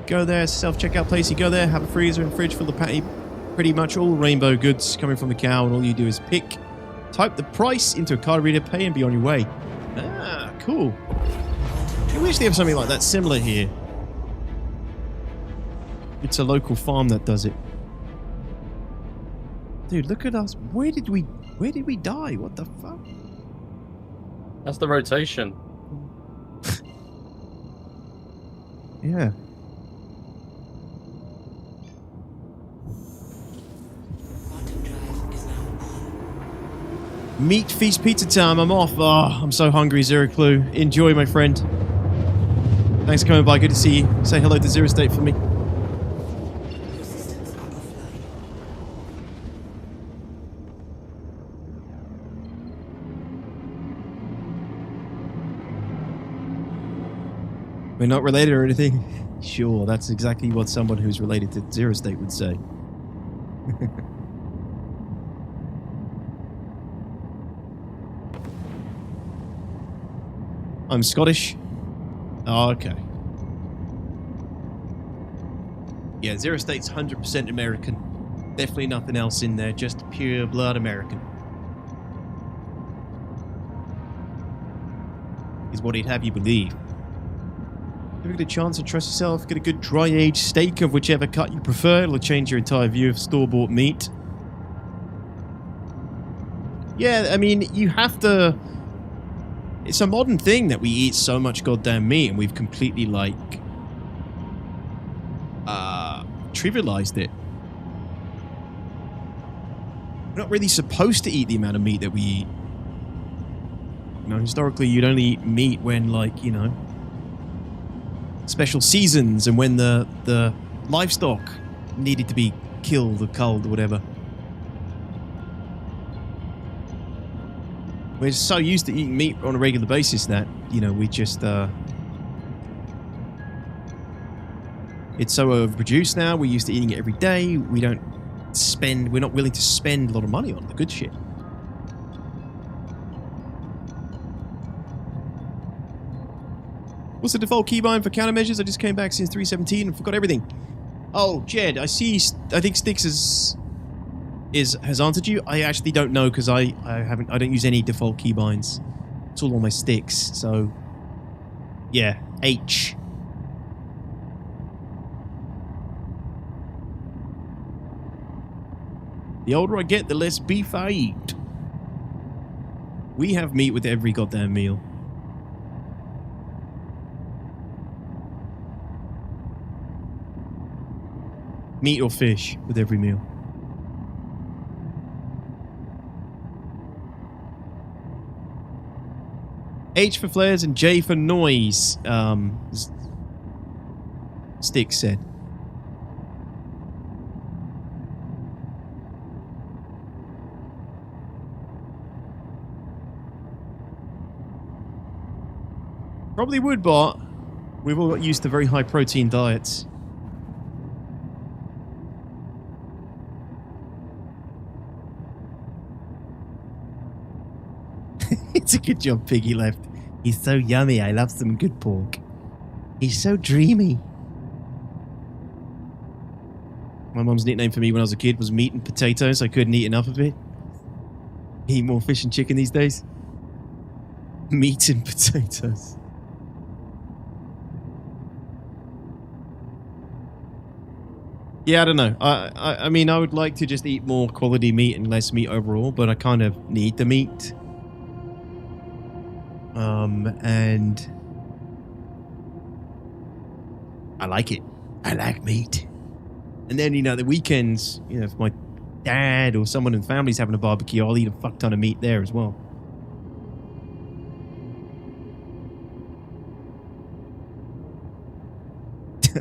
Go there, self-checkout place. You go there, have a freezer and fridge full of pretty much all rainbow goods coming from the cow, and all you do is pick, type the price into a card reader, pay, and be on your way. Ah, cool. I wish they have something like that similar here. It's a local farm that does it. Dude, look at us. Where did we die? What the fuck? That's the rotation. Yeah. Meat feast pizza time. I'm off. Oh, I'm so hungry. Zero clue. Enjoy, my friend. Thanks for coming by. Good to see you. Say hello to Zero State for me. We're not related or anything? Sure, that's exactly what someone who's related to Zero State would say. I'm Scottish. Oh, okay. Yeah, Zero State's 100% American. Definitely nothing else in there, just pure blood American. Is what he'd have you believe. If you get a chance to trust yourself, get a good dry aged steak of whichever cut you prefer. It'll change your entire view of store-bought meat. Yeah, I mean, you have to... It's a modern thing that we eat so much goddamn meat, and we've completely, like... trivialized it. We're not really supposed to eat the amount of meat that we eat. You know, historically, you'd only eat meat when, like, you know... special seasons, and when the livestock needed to be killed or culled or whatever. We're so used to eating meat on a regular basis that, you know, we just It's so overproduced now. We're used to eating it every day. We're not willing to spend a lot of money on the good shit. What's the default keybind for countermeasures? I just came back since 3.17 and forgot everything. Oh, Jed, I think Sticks has answered you. I actually don't know because I don't use any default keybinds. It's all on my sticks. So yeah, H. The older I get, the less beef I eat. We have meat with every goddamn meal. Meat or fish with every meal. H for flares and J for noise, Stick said. Probably would, but we've all got used to very high protein diets. It's a good job Piggy left. He's so yummy. I love some good pork. He's so dreamy. My mum's nickname for me when I was a kid was meat and potatoes. I couldn't eat enough of it. Eat more fish and chicken these days. Meat and potatoes. Yeah, I don't know. I mean, I would like to just eat more quality meat and less meat overall, but I kind of need the meat. And I like it. I like meat. And then, you know, the weekends, you know, if my dad or someone in the family's having a barbecue, I'll eat a fuck ton of meat there as well.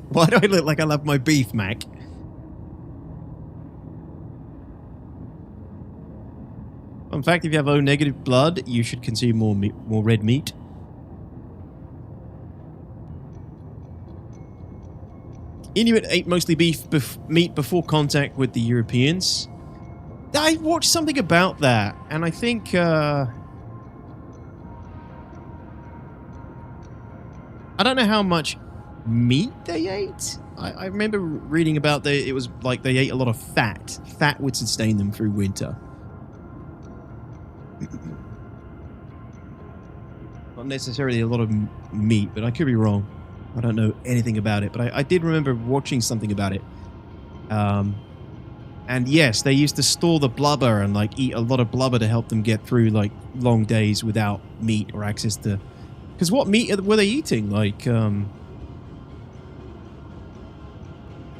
Why do I look like I love my beef, Mac? In fact, if you have O negative blood, you should consume more red meat. Inuit ate mostly meat before contact with the Europeans. I watched something about that, and I think I don't know how much meat they ate. I remember reading about it was like they ate a lot of fat. Fat would sustain them through winter. Not necessarily a lot of meat, but I could be wrong. I don't know anything about it, but I did remember watching something about it. And yes, they used to store the blubber and like eat a lot of blubber to help them get through like long days without meat or access to... Because what meat were they eating? Like,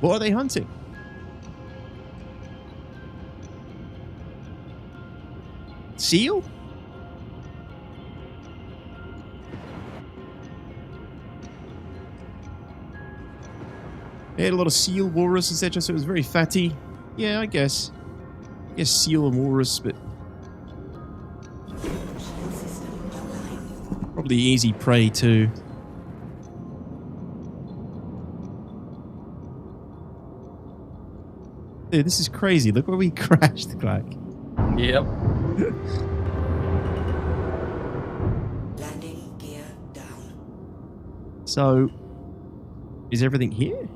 what are they hunting? Seal? They had a lot of seal, walrus, etc., so it was very fatty. Yeah, I guess. Seal and walrus, but... probably easy prey, too. Dude, this is crazy. Look where we crashed, Clark. Yep. Landing gear down. So, is everything here?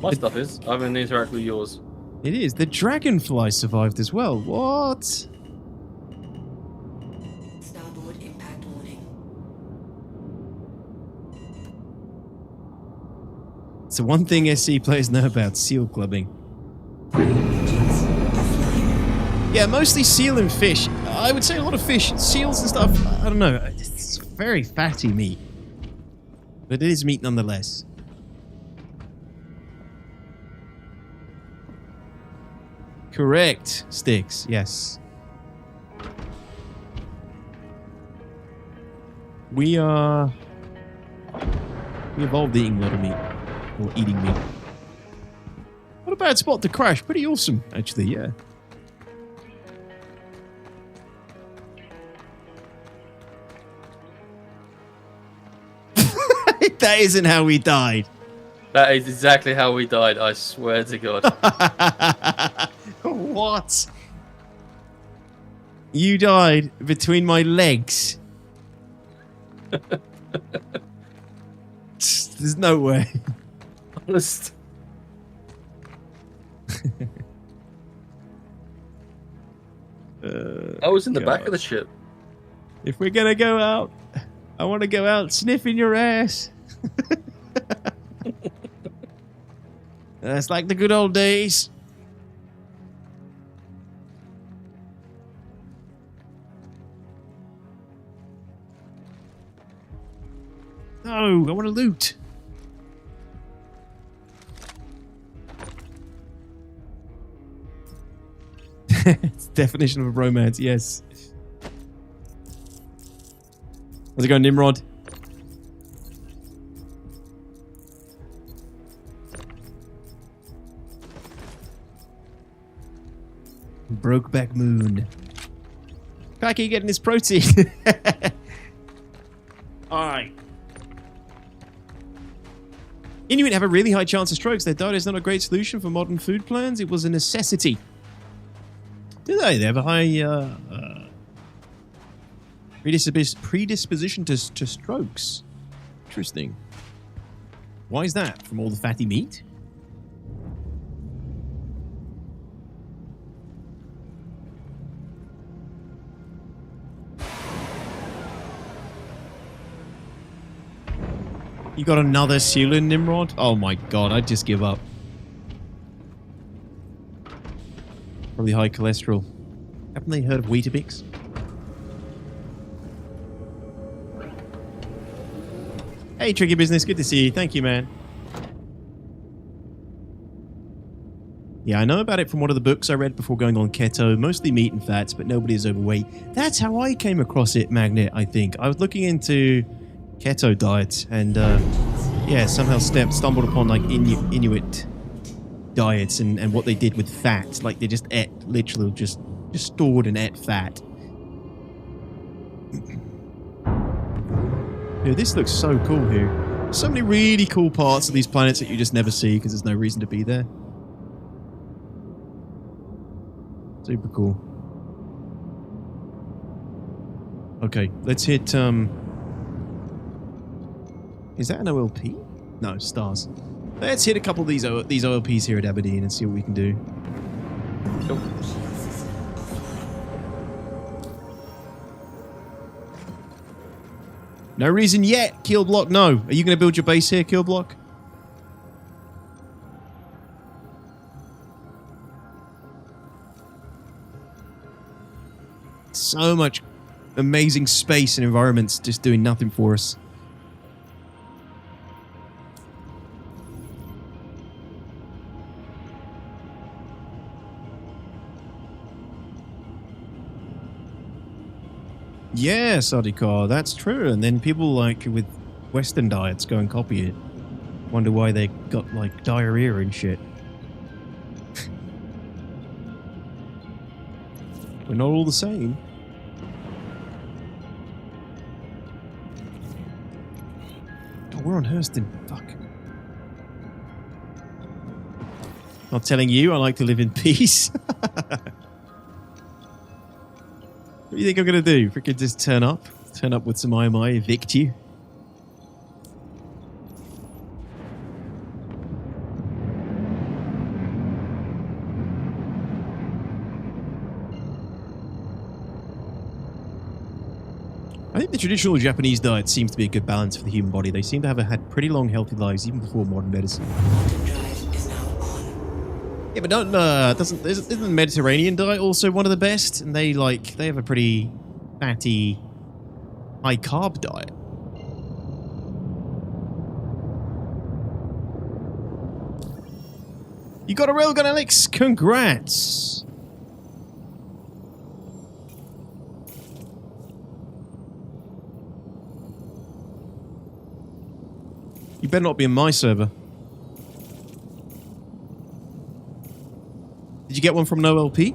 My stuff is. I haven't interacted with yours. It is. The dragonfly survived as well. What? Starboard impact warning. So one thing SC players know about seal clubbing. Yeah, mostly seal and fish. I would say a lot of fish, seals and stuff. I don't know. It's very fatty meat. But it is meat nonetheless. Correct, Sticks. Yes. We evolved eating a lot of meat. Or eating meat. What a bad spot to crash. Pretty awesome, actually, yeah. That isn't how we died. That is exactly how we died, I swear to God. What? You died between my legs. There's no way. Honest. I was in the back of the ship. If we're gonna go out, I want to go out sniffing your ass. That's like the good old days. No, I want to loot. It's the definition of a romance, yes. How's it going, Nimrod? Brokeback Moon. Piggy getting his protein. Alright. Inuit have a really high chance of strokes. Their diet is not a great solution for modern food plans. It was a necessity. Do they? They have a high predisposition to strokes. Interesting. Why is that? From all the fatty meat? You got another Sealand, Nimrod? Oh my god, I'd just give up. Probably high cholesterol. Haven't they heard of Weetabix? Hey, Tricky Business, good to see you. Thank you, man. Yeah, I know about it from one of the books I read before going on keto. Mostly meat and fats, but nobody is overweight. That's how I came across it, Magnet, I think. I was looking into keto diets and, yeah, somehow stumbled upon, like, Inuit diets and what they did with fat. Like, they just ate, literally just stored and ate fat. Yeah, this looks so cool here. So many really cool parts of these planets that you just never see because there's no reason to be there. Super cool. Okay, let's hit, is that an OLP? No, stars. Let's hit a couple of these OLPs here at Aberdeen and see what we can do. Cool. No reason yet, Killblock, no. Are you going to build your base here, Killblock? So much amazing space and environments just doing nothing for us. Yeah, Sadikar, that's true. And then people like with Western diets go and copy it. Wonder why they got like diarrhea and shit. We're not all the same. Oh, we're on Hurston. Fuck. Not telling you, I like to live in peace. What do you think I'm going to do? Freaking just turn up? Turn up with some IMI, evict you? I think the traditional Japanese diet seems to be a good balance for the human body. They seem to have had pretty long, healthy lives even before modern medicine. Yeah, but isn't the Mediterranean diet also one of the best? And they have a pretty fatty, high carb diet. You got a railgun, Alex. Congrats. You better not be in my server. Did you get one from an OLP?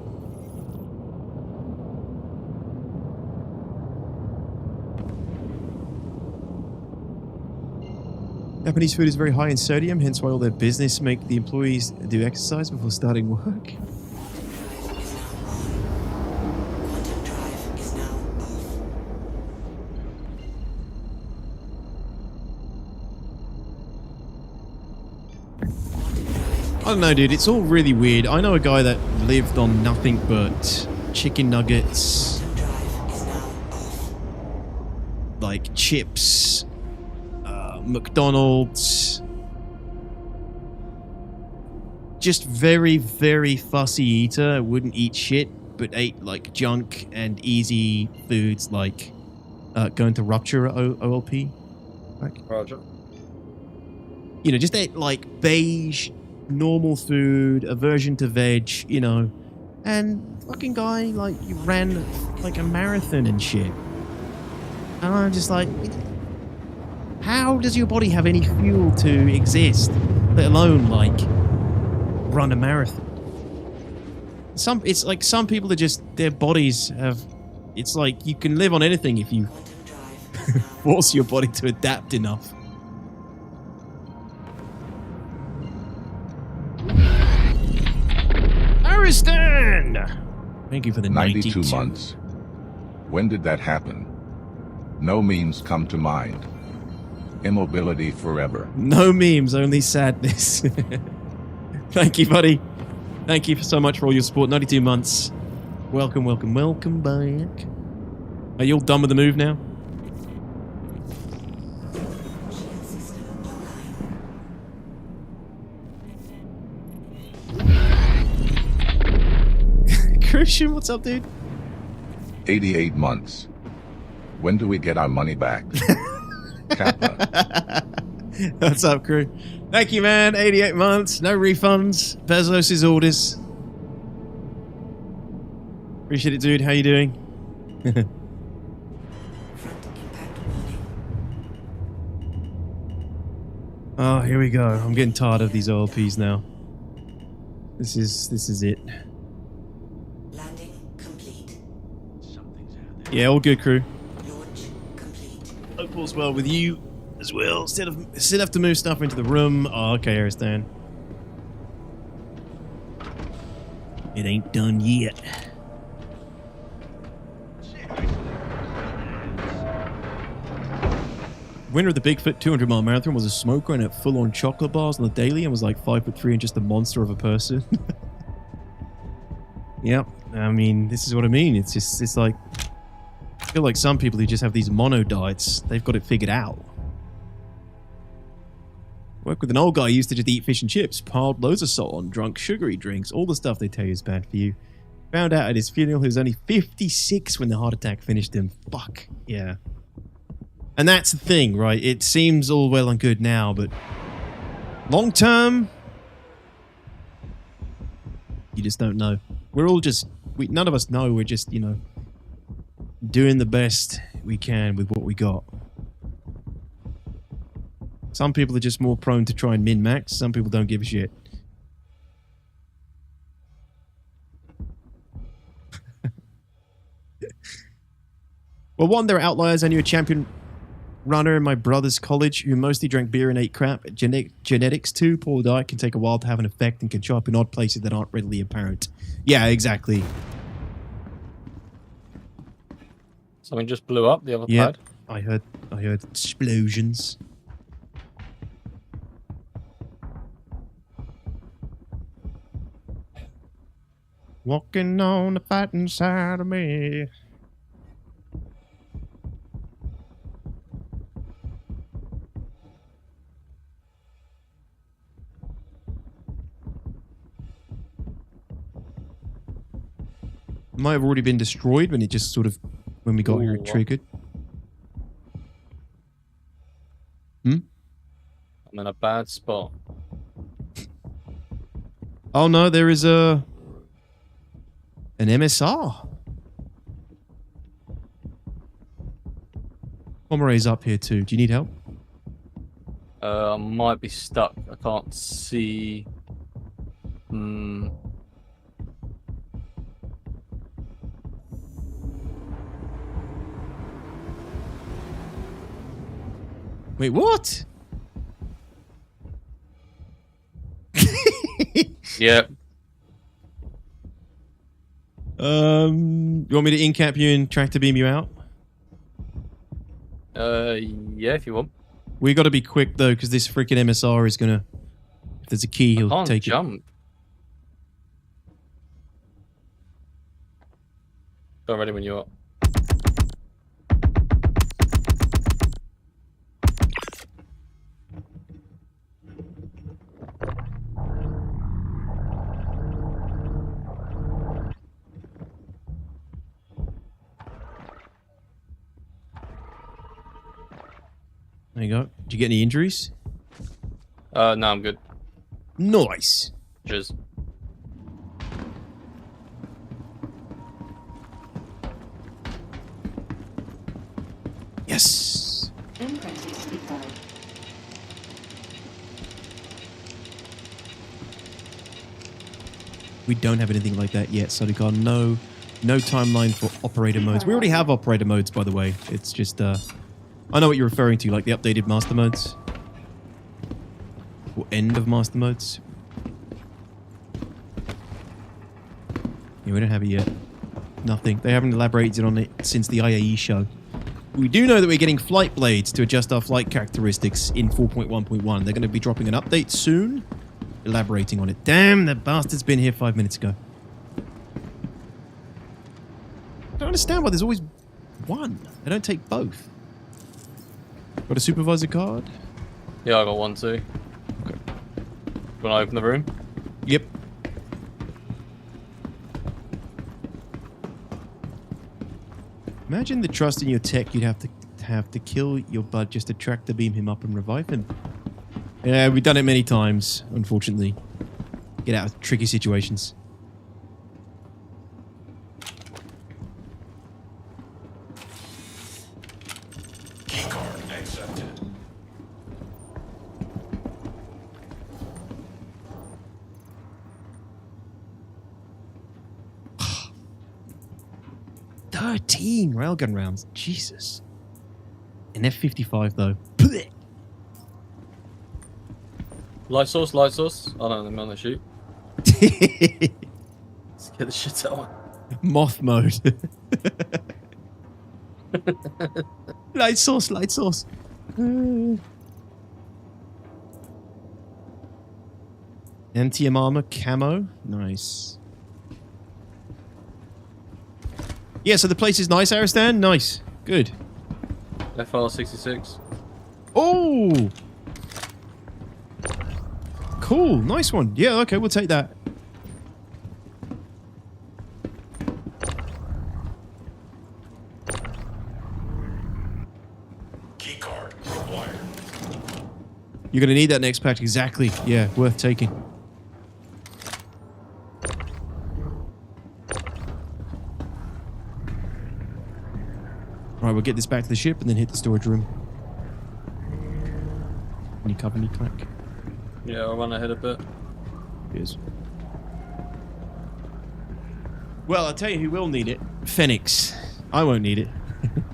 Japanese food is very high in sodium, hence why all their business make the employees do exercise before starting work. I don't know, dude. It's all really weird. I know a guy that lived on nothing but chicken nuggets, like chips, McDonald's. Just very, very fussy eater. Wouldn't eat shit, but ate like junk and easy foods like going to Rupture at OLP. Like, Roger. You know, just ate like beige, normal food, aversion to veg, you know, and fucking guy like ran like a marathon and shit. And I'm just like, how does your body have any fuel to exist, let alone like run a marathon? It's like some people are just, their bodies have, it's like you can live on anything if you force your body to adapt enough. Ariston! Thank you for the 92 months. When did that happen? No memes come to mind. Immobility forever. No memes, only sadness. Thank you, buddy. Thank you so much for all your support. 92 months. Welcome, welcome, welcome back. Are you all done with the move now? Christian, what's up, dude? 88 months. When do we get our money back? Kappa. What's up, crew? Thank you, man. 88 months. No refunds. Bezos' orders. Appreciate it, dude. How you doing? Oh, here we go. I'm getting tired of these OLPs now. This is it. Yeah, all good, crew. Hope all's well with you as well. Still have to move stuff into the room. Oh, okay, Aristan. It ain't done yet. Winner of the Bigfoot 200-mile marathon was a smoker and ate full-on chocolate bars on the daily and was like 5'3" and just a monster of a person. Yep. I mean, this is what I mean. It's like, I feel like some people who just have these mono diets, they've got it figured out. Work with an old guy who used to just eat fish and chips, piled loads of salt on, drunk sugary drinks, all the stuff they tell you is bad for you. Found out at his funeral he was only 56 when the heart attack finished him. Fuck. Yeah. And that's the thing, right? It seems all well and good now, but long term, you just don't know. We're all just, none of us know. We're just, you know, doing the best we can with what we got. Some people are just more prone to try and min-max. Some people don't give a shit. Well, one, there are outliers. I knew a champion runner in my brother's college who mostly drank beer and ate crap. Genetics too. Poor diet can take a while to have an effect and can show up in odd places that aren't readily apparent. Yeah, exactly. Something just blew up the other Yep. pad. I heard explosions. Walking on the fighting side of me. Might have already been destroyed when it just sort of, when we got here, it triggered. I'm in a bad spot. Oh no, there is an MSR. Pomeroy's up here too. Do you need help? I might be stuck. I can't see. Wait, what? Yep. You want me to in-cap you and tractor beam you out? Yeah, if you want. We got to be quick though, because this freaking MSR is gonna. If there's a key, he'll Can't take jump. Go ready when you are. There you go. Did you get any injuries? No, I'm good. Nice. Cheers. Yes. We don't have anything like that yet, Sodicar. No timeline for operator modes. We already have operator modes, by the way. It's just, I know what you're referring to, like the updated master modes. Or end of master modes. Yeah, we don't have it yet. Nothing. They haven't elaborated on it since the IAE show. We do know that we're getting flight blades to adjust our flight characteristics in 4.1.1. They're going to be dropping an update soon, elaborating on it. Damn, that bastard's been here 5 minutes ago. I don't understand why there's always one. They don't take both. Got a supervisor card? Yeah, I got one too. Okay. When I open the room? Yep. Imagine the trust in your tech you'd have to kill your bud just to tractor beam him up and revive him. Yeah, we've done it many times, unfortunately. Get out of tricky situations. Keycard accepted. Railgun rounds. Jesus. An F-55 though. Light source, light source. Oh no, I'm on the shoot. Let's get the shit out. Moth mode. Light source, light source. MTM armor, camo. Nice. Yeah, so the place is nice, Aristan? Nice. Good. FR66. Oh! Cool. Nice one. Yeah, okay, we'll take that. Keycard required. You're going to need that next patch. Exactly. Yeah, worth taking. Alright, we'll get this back to the ship and then hit the storage room. Any cover, any clack? Yeah, I'll run ahead a bit. Cheers. Well, I'll tell you who will need it. Phoenix. I won't need it. Am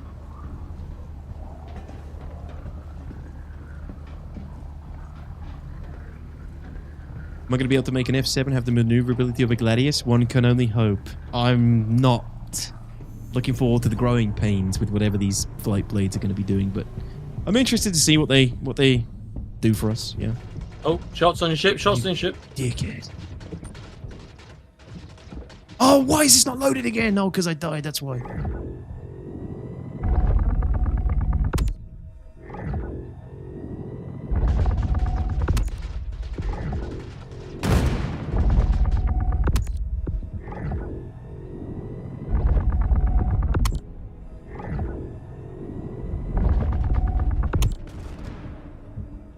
I going to be able to make an F7 have the maneuverability of a Gladius? One can only hope. I'm not looking forward to the growing pains with whatever these flight blades are going to be doing, but I'm interested to see what they do for us. Yeah. Oh, shots on your ship. Shots on your ship. Dickhead. Oh, why is this not loaded again? No, because I died. That's why.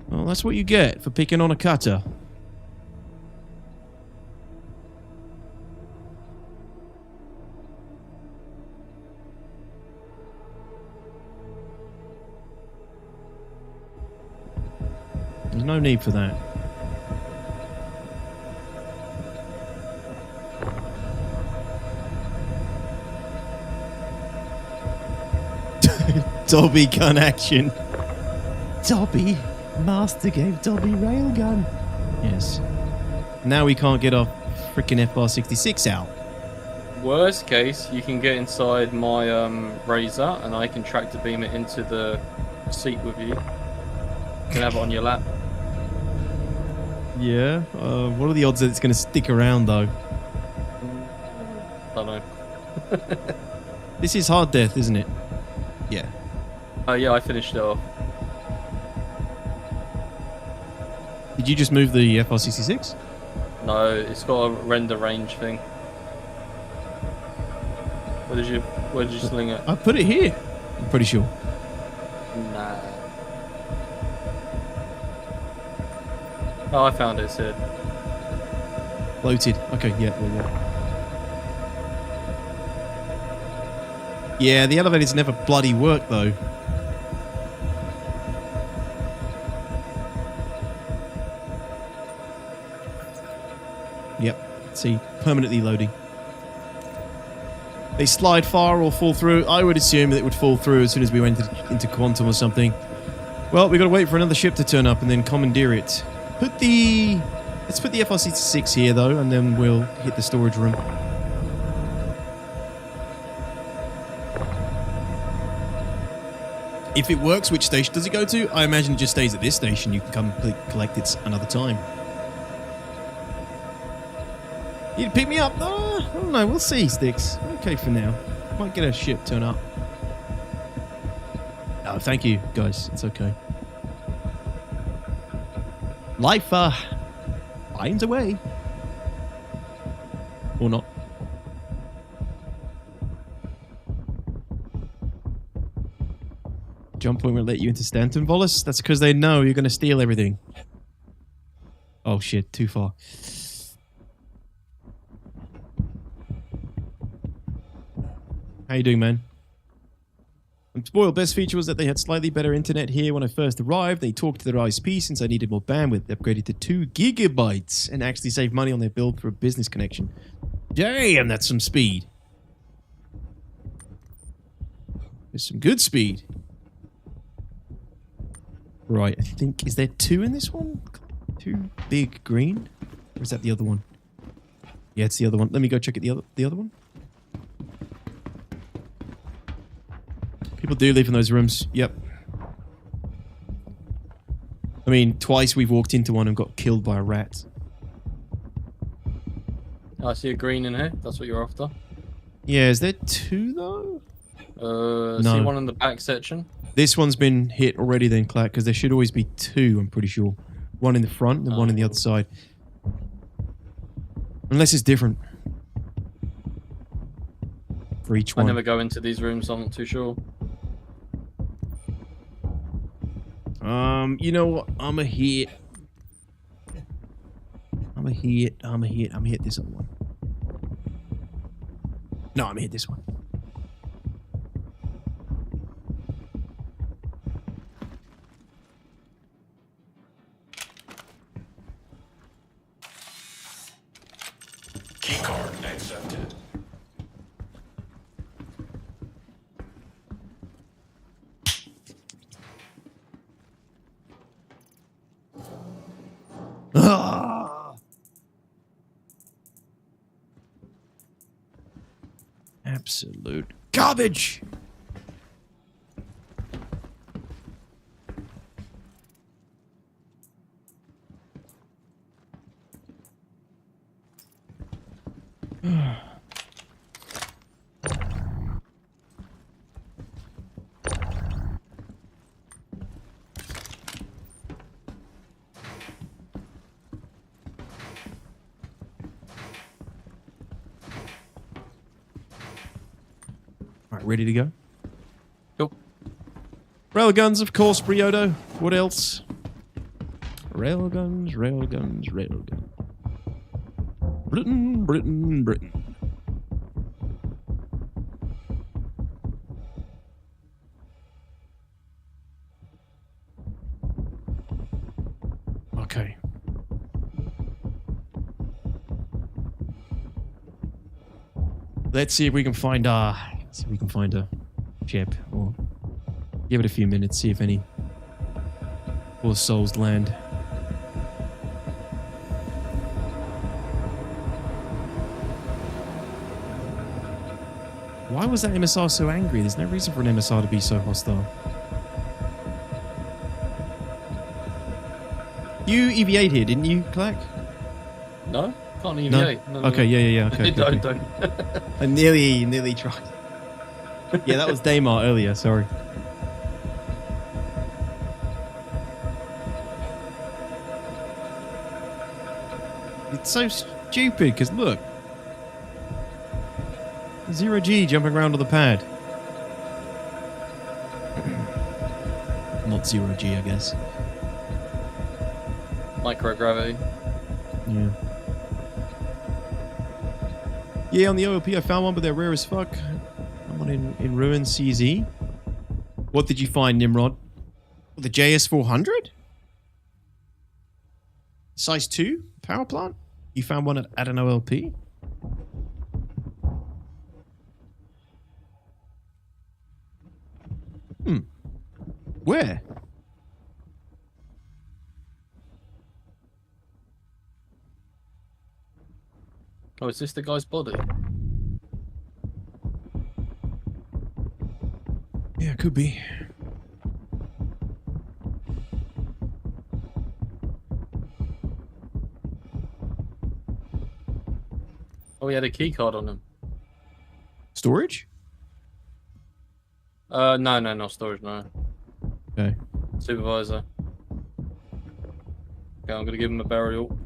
Well, that's what you get for picking on a cutter. There's no need for that. Dobby gun action. Dobby. Master gave Dobby railgun. Yes. Now we can't get our freaking FR66 out. Worst case, you can get inside my Razor and I can tractor beam it into the seat with you. You can have it on your lap. Yeah. What are the odds that it's going to stick around, though? I don't know. This is hard death, isn't it? Yeah. Yeah, I finished it off. Did you just move the FR66? No, it's got a render range thing. Where did you sling it? I put it here. I'm pretty sure. Nah. Oh, I found it, it's here. Floated. Okay, yeah. Yeah, the elevators never bloody work, though. Yep. See, permanently loading. They slide far or fall through. I would assume that it would fall through as soon as we went into quantum or something. Well, we got to wait for another ship to turn up and then commandeer it. Let's put the FR66 here, though, and then we'll hit the storage room. If it works, which station does it go to? I imagine it just stays at this station. You can come collect it another time. You'd pick me up? I don't know. We'll see, Sticks. Okay for now. Might get a ship turn up. Oh, thank you, guys. It's okay. Life finds a way. Or not. Jump point will let you into Stanton, Volus. That's because they know you're going to steal everything. Oh shit, too far. How you doing, man? I'm spoiled. Best feature was that they had slightly better internet here when I first arrived. They talked to their ISP since I needed more bandwidth. They upgraded to 2 gigabytes and actually saved money on their build for a business connection. Damn, that's some speed. There's some good speed. Right, I think... Is there 2 in this one? 2 big green? Or is that the other one? Yeah, it's the other one. Let me go check it the other one. People do live in those rooms. Yep. I mean, twice we've walked into one and got killed by a rat. Oh, I see a green in here. That's what you're after. Yeah, is there 2 though? No. See one in the back section? This one's been hit already then, Clack, because there should always be 2, I'm pretty sure. One in the front and one in the other side. Unless it's different. For each one. I never go into these rooms, so I'm not too sure. You know what? I'm a hit this other one. No, I'm gonna hit this one. Keycard accepted. Ah! Absolute garbage. Ready to go? Cool. Railguns, of course, Briodo. What else? Railguns, railguns, railguns. Britain, Britain, Britain. Okay. Let's see if we can find a ship, or give it a few minutes, see if any poor souls land. Why was that MSR so angry? There's no reason for an MSR to be so hostile. You EV8 here, didn't you, Clack? No, can't EV8. No? No, Okay, yeah. Okay. don't. I nearly tried. Yeah, that was Daymar earlier, sorry. It's so stupid, because look. 0G jumping around on the pad. Not 0G, I guess. Microgravity. Yeah. Yeah, on the OLP I found one, but they're rare as fuck. One in Ruin CZ. What did you find, Nimrod? The JS400? Size 2 power plant? You found one at an OLP? Where? Oh, is this the guy's body? Yeah, it could be. Oh, he had a key card on him. Storage? No, storage, no. Okay. Supervisor. Okay, I'm gonna give him a burial.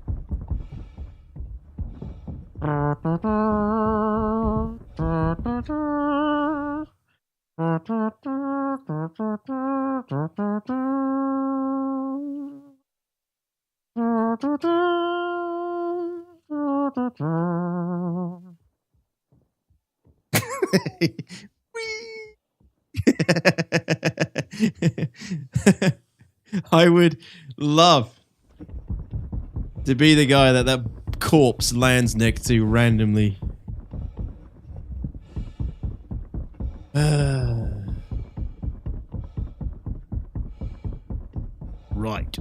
I would love to be the guy that corpse lands next to randomly. Right.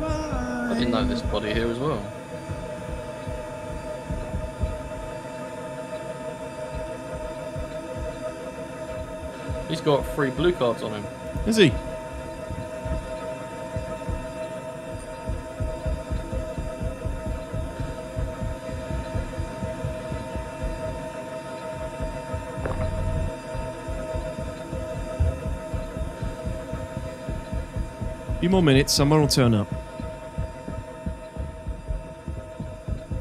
I didn't know this body here as well. He's got 3 blue cards on him. Is he? Few more minutes, someone will turn up.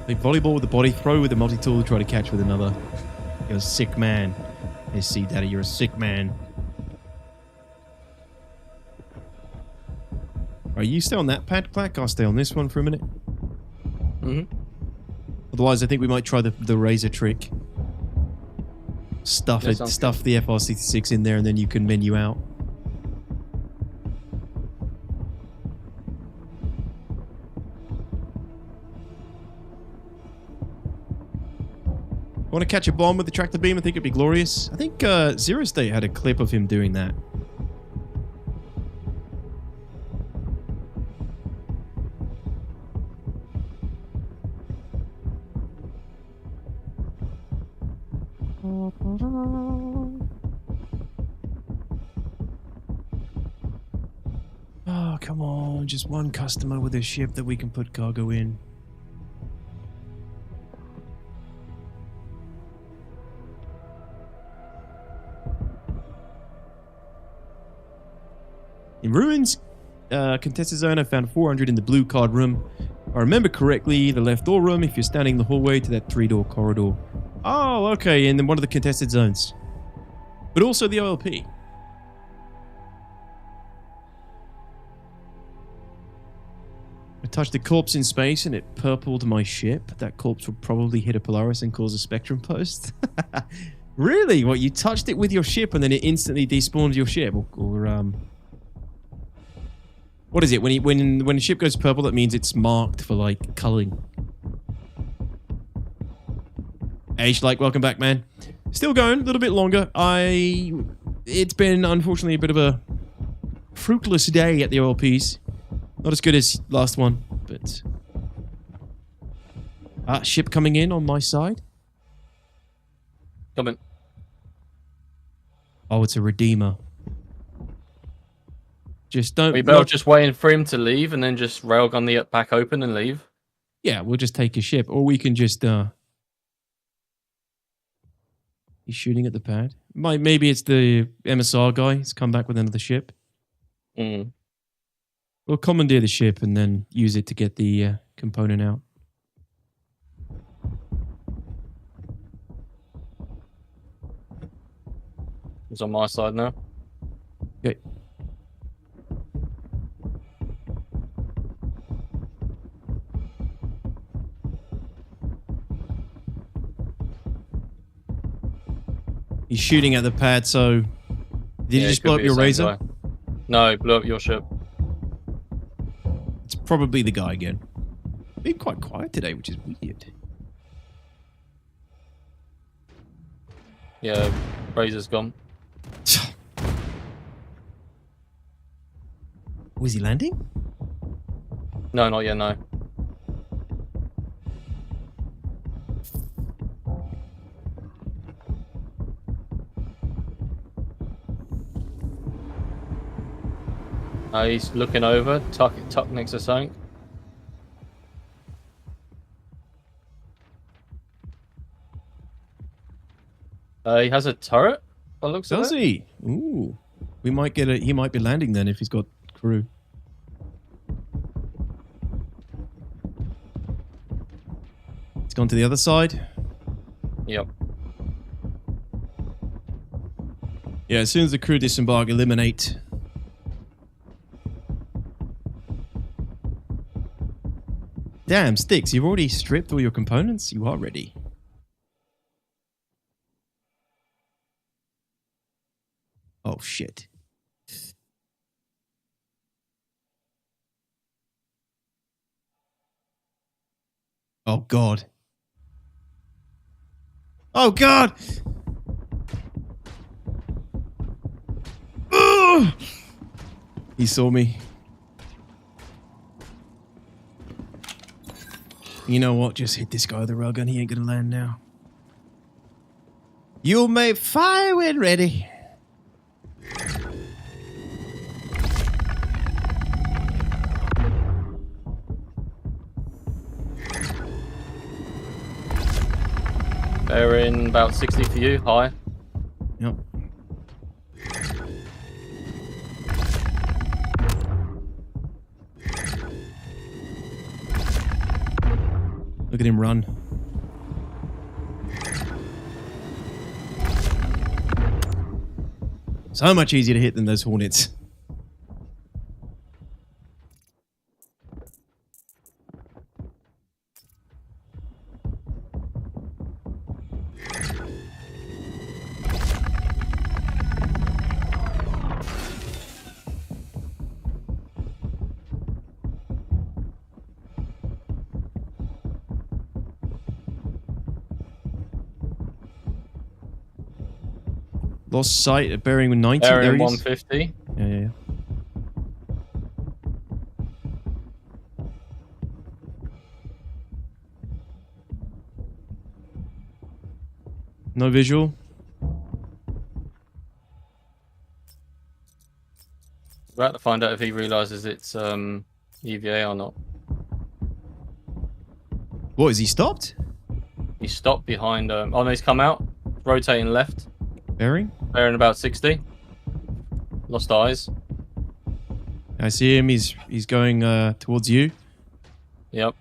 They volleyball with the body, throw with the multi-tool, try to catch with another. You're a sick man. Hey, see, Daddy, you're a sick man. Are you stay on that pad, Clack? I'll stay on this one for a minute. Otherwise, I think we might try the razor trick. Stuff the FR66 in there, and then you can menu out. Want to catch a bomb with the tractor beam? I think it'd be glorious. I think Zero State had a clip of him doing that. Oh, come on. Just one customer with a ship that we can put cargo in. In Ruins, contested zone, I found 400 in the blue card room. If I remember correctly, the left door room if you're standing in the hallway to that 3-door corridor. Oh, okay, in one of the contested zones. But also the OLP. I touched a corpse in space and it purpled my ship. That corpse would probably hit a Polaris and cause a Spectrum post. Really? What, you touched it with your ship and then it instantly despawned your ship? Or what is it? When a ship goes purple, that means it's marked for, like, culling. Hey, Schleich, welcome back, man. Still going, a little bit longer. It's been, unfortunately, a bit of a fruitless day at the oil piece. Not as good as last one, but... ship coming in on my side. Coming. Oh, it's a Redeemer. Just don't... We better just waiting for him to leave and then just railgun the back open and leave. Yeah, we'll just take his ship. Or we can just... He's shooting at the pad. Maybe it's the MSR guy. He's come back with another ship. Mm. We'll commandeer the ship and then use it to get the component out. He's on my side now. Okay. He's shooting at the pad, so... Did you just blow up your razor? Guy. No, blew up your ship. It's probably the guy again. Been quite quiet today, which is weird. Yeah, razor's gone. Was he landing? No, not yet, no. He's looking over, tuck next to something. He has a turret. By the looks of it. Does he? Ooh, we might get he might be landing then if he's got crew. It's gone to the other side. Yep. Yeah, as soon as the crew disembark, eliminate. Damn, Sticks, you've already stripped all your components? You are ready. Oh, shit. Oh, God. Oh, God! Ugh! He saw me. You know what? Just hit this guy with a railgun. He ain't gonna land now. You may fire when ready. They're in about 60 for you, high. Yep. Look at him run. So much easier to hit than those Hornets. Lost sight at bearing with 90. Bearing there he is. 150. Yeah. No visual. We're about to find out if he realizes it's EVA or not. What, is he stopped? He stopped behind. Oh no, he's come out, rotating left. Bearing? Bearing about 60. Lost eyes. I see him. He's going towards you. Yep.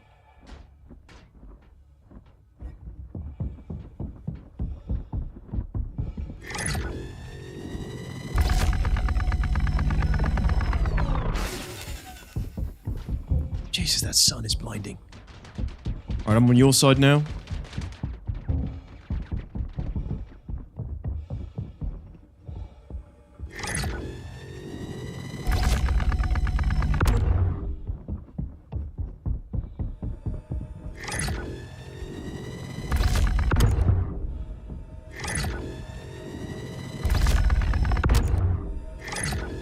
Jesus, that sun is blinding. All right, I'm on your side now.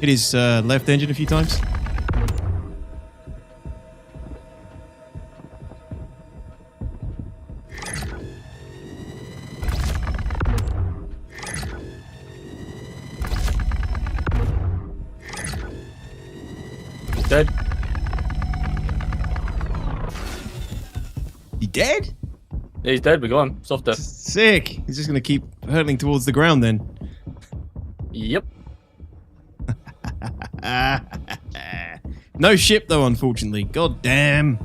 Hit his left engine a few times. Dead. He dead? Yeah, he's dead. We got him. Softer. Sick. He's just gonna keep hurtling towards the ground then. Yep. No ship though, unfortunately. God damn.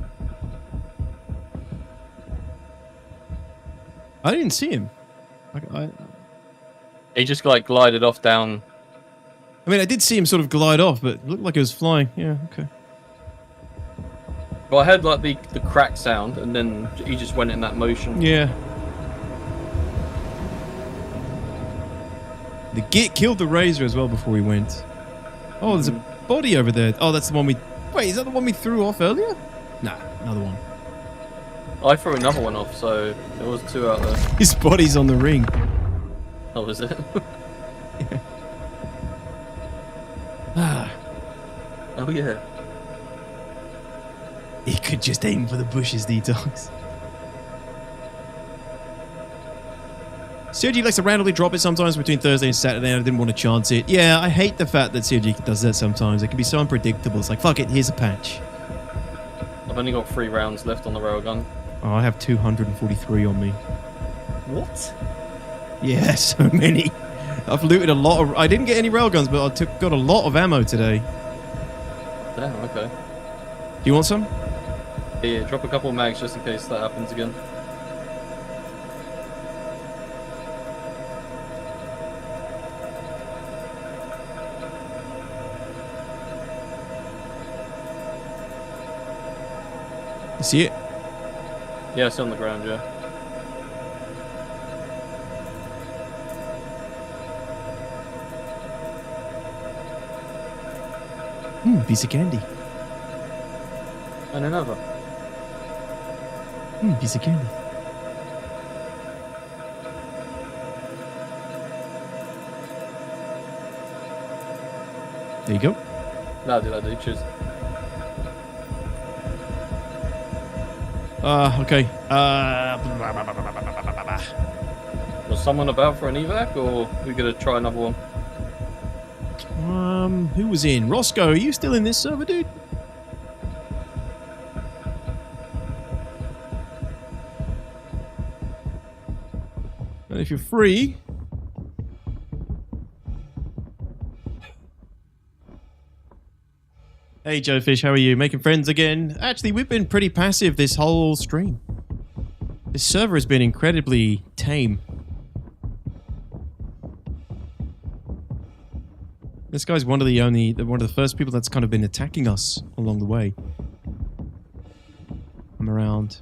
I didn't see him. He just like glided off down. I mean, I did see him sort of glide off, but it looked like it was flying. Yeah, okay. Well, I heard like the crack sound, and then he just went in that motion. Yeah. The Git killed the Razor as well before he went. Oh, there's a body over there. Oh, that's the one we... Wait, is that the one we threw off earlier? Nah, another one. I threw another one off, so there was two out there. His body's on the ring. Oh, is it? Yeah. Ah. Oh, yeah. He could just aim for the bushes, DTOX. COG likes to randomly drop it sometimes between Thursday and Saturday, and I didn't want to chance it. Yeah, I hate the fact that COG does that sometimes. It can be so unpredictable. It's like, fuck it, here's a patch. I've only got 3 rounds left on the railgun. Oh, I have 243 on me. What? Yeah, so many. I've looted a lot of... I didn't get any railguns, but I got a lot of ammo today. Damn, okay. Do you want some? Yeah, drop a couple of mags just in case that happens again. You see it? Yeah, it's on the ground, yeah. Piece of candy. And another. Piece of candy. There you go. No, do. Cheers. Okay. Was someone about for an evac, or we gonna try another one? Who was in? Roscoe, are you still in this server, dude? And if you're free... Hey, Joe Fish, how are you? Making friends again? Actually, we've been pretty passive this whole stream. This server has been incredibly tame. This guy's one of the first people that's kind of been attacking us along the way. I'm around.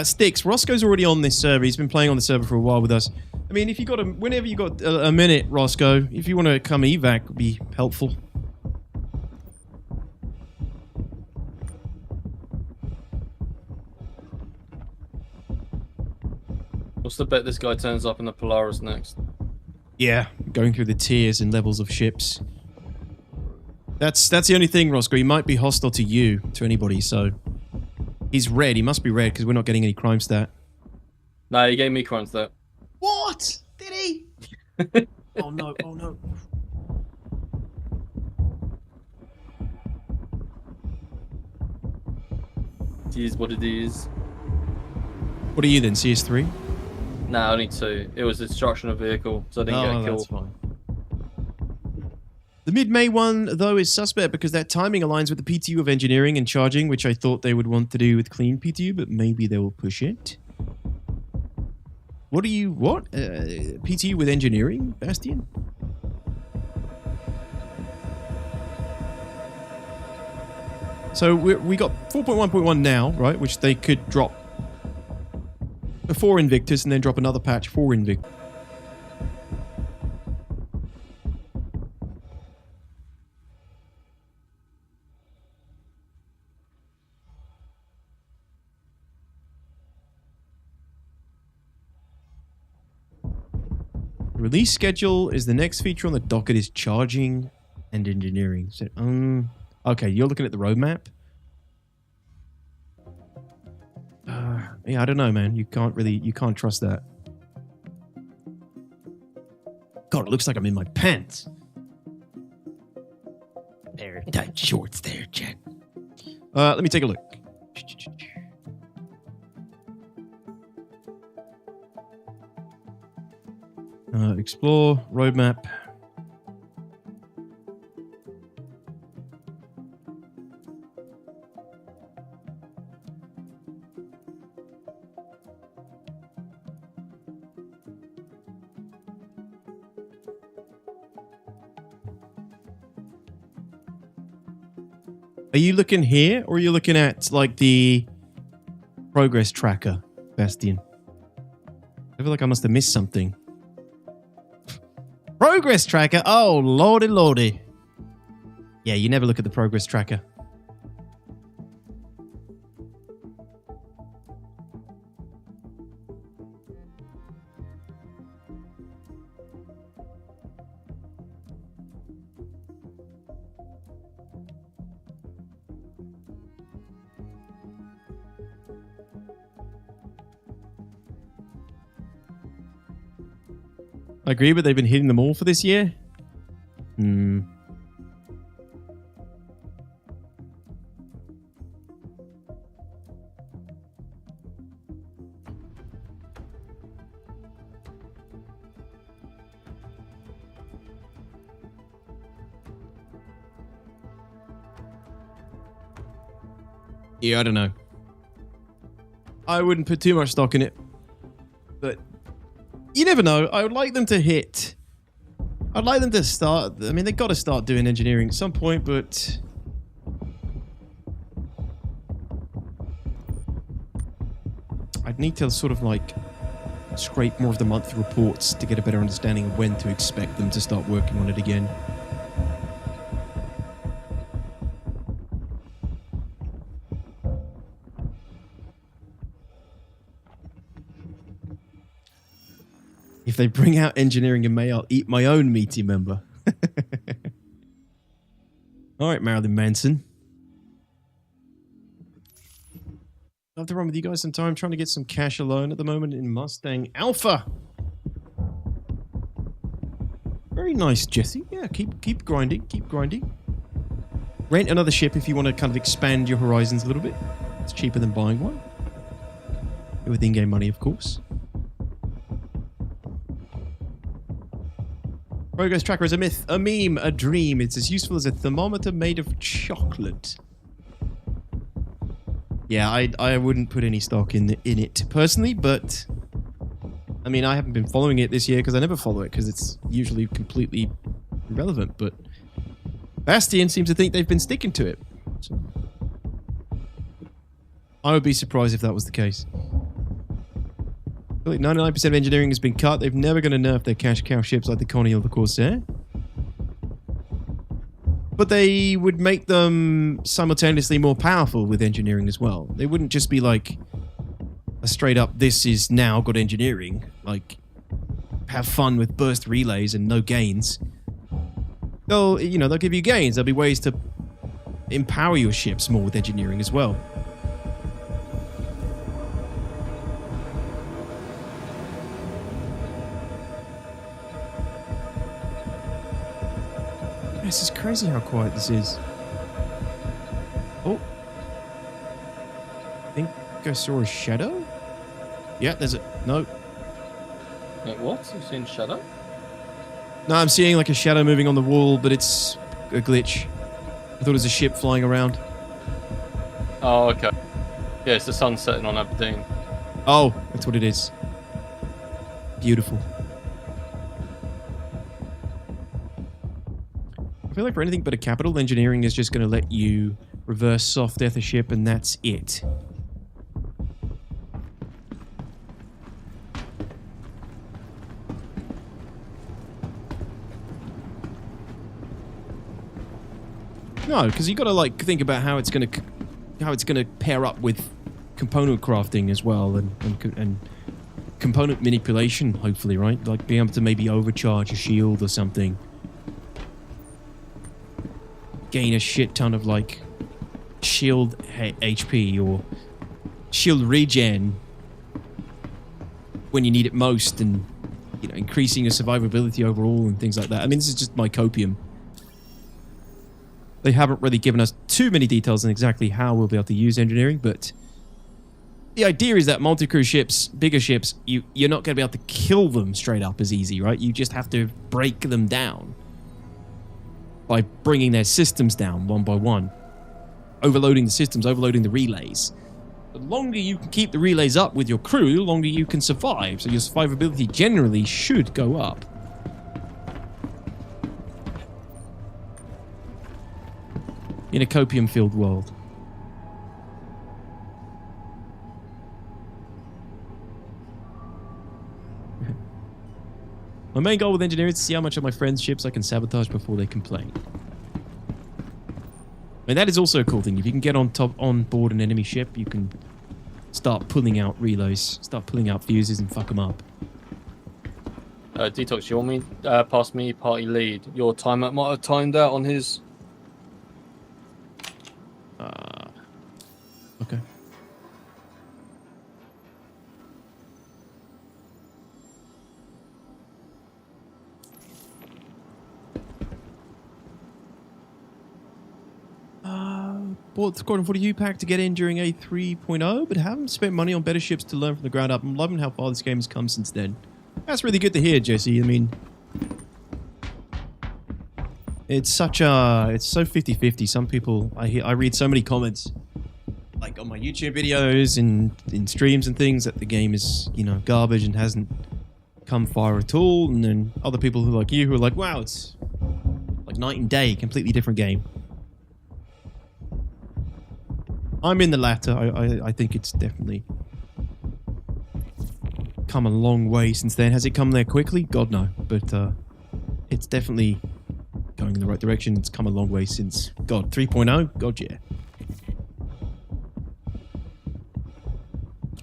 Sticks, Roscoe's already on this server. He's been playing on the server for a while with us. I mean, if you got whenever you got a minute, Roscoe, if you want to come evac, would be helpful. What's the bet this guy turns up in the Polaris next? Yeah, going through the tiers and levels of ships. That's the only thing, Roscoe. He might be hostile to you, to anybody, so... He's red. He must be red, because we're not getting any crime stat. No, he gave me crime stat. What? Did he? Oh no, oh no. It is what it is. What are you then, CS3? Nah, only 2. It was destruction of vehicle, so I didn't get a kill. That's fine. The mid-May one, though, is suspect because that timing aligns with the PTU of engineering and charging, which I thought they would want to do with clean PTU, but maybe they will push it. What? PTU with engineering, Bastian? So we got 4.1.1 now, right? Which they could drop before Invictus and then drop another patch for Invictus. Release schedule is the next feature on the docket is charging And engineering. So, okay, you're looking at the roadmap. Yeah, I don't know, man. You can't trust that. God, it looks like I'm in my pants. There, tight shorts there, Jen. Let me take a look. Explore, roadmap. Are you looking here, or are you looking at, like, the progress tracker, Bastian? I feel like I must have missed something. Progress tracker? Oh, lordy, lordy. Yeah, you never look at the progress tracker. I agree, but they've been hitting them all for this year. Yeah, I don't know. I wouldn't put too much stock in it, but you never know. I would like them to hit. I'd like them to start. I mean, they've got to start doing engineering at some point, but I'd need to sort of like scrape more of the monthly reports to get a better understanding of when to expect them to start working on it again. If they bring out engineering in May, I'll eat my own meaty member. All right, Marilyn Manson. I'll have to run with you guys some time. Trying to get some cash alone at the moment in Mustang Alpha. Very nice, Jesse. Yeah, keep grinding. Keep grinding. Rent another ship if you want to kind of expand your horizons a little bit. It's cheaper than buying one. With in-game money, of course. Progress tracker is a myth, a meme, a dream. It's as useful as a thermometer made of chocolate. Yeah, I wouldn't put any stock in it personally, but I mean, I haven't been following it this year because I never follow it because it's usually completely irrelevant. But Bastian seems to think they've been sticking to it. So I would be surprised if that was the case. 99% of engineering has been cut. They're never going to nerf their cash cow ships like the Connie or the Corsair. But they would make them simultaneously more powerful with engineering as well. They wouldn't just be like a straight up, this is now got engineering. Like, have fun with burst relays and no gains. They'll give you gains. There'll be ways to empower your ships more with engineering as well. This is crazy how quiet this is. Oh. I think I saw a shadow? Yeah, there's a... No. Wait, what? You've seen shadow? No, I'm seeing like a shadow moving on the wall, but it's a glitch. I thought it was a ship flying around. Oh, okay. Yeah, it's the sun setting on Aberdeen. Oh, that's what it is. Beautiful. I feel like for anything but a capital, engineering is just going to let you reverse soft death a ship, and that's it. No, because you got to like think about how it's going to pair up with component crafting as well, and component manipulation. Hopefully, right? Like being able to maybe overcharge a shield or something. gain a shit ton of like shield HP or shield regen when you need it most, and you know, increasing your survivability overall and things like that. I mean, this is just my copium. They haven't really given us too many details on exactly how we'll be able to use engineering, but the idea is that multi-crew ships, bigger ships, you're not going to be able to kill them straight up as easy, right? You just have to break them down by bringing their systems down one by one. Overloading the systems, overloading the relays. The longer you can keep the relays up with your crew, the longer you can survive. So your survivability generally should go up. In a copium-filled world. My main goal with engineering is to see how much of my friends' ships I can sabotage before they complain. I mean, that is also a cool thing. If you can get on board an enemy ship, you can start pulling out relays, start pulling out fuses and fuck them up. DTOX, you want me pass me party lead? Your timer might have timed out on his. Okay. Bought the Squadron 40U pack to get in during a 3.0, but haven't spent money on better ships to learn from the ground up. I'm loving how far this game has come since then. That's really good to hear, Jesse. I mean, it's such a, it's so 50-50. Some people, I read so many comments, like on my YouTube videos and in streams and things, that the game is, you know, garbage and hasn't come far at all. And then other people who are like you, who are like, wow, it's like night and day, completely different game. I'm in the latter. I think it's definitely come a long way since then. Has it come there quickly? God, no. But it's definitely going in the right direction. It's come a long way since, God, 3.0? God, yeah.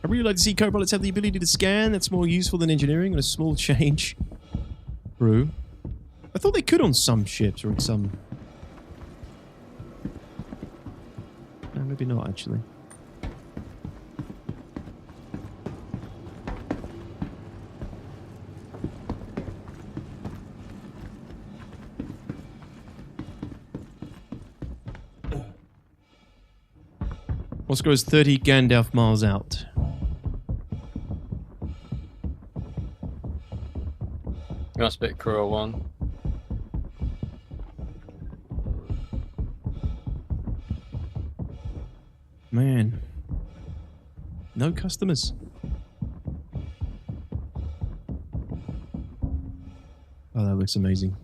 I really like to see co-pilots have the ability to scan. That's more useful than engineering, and a small change. True. I thought they could on some ships, or in some... No, maybe not, actually. Moscow is 30 Gandalf miles out. Must be Crew 1. Man. No customers. Oh, that looks amazing.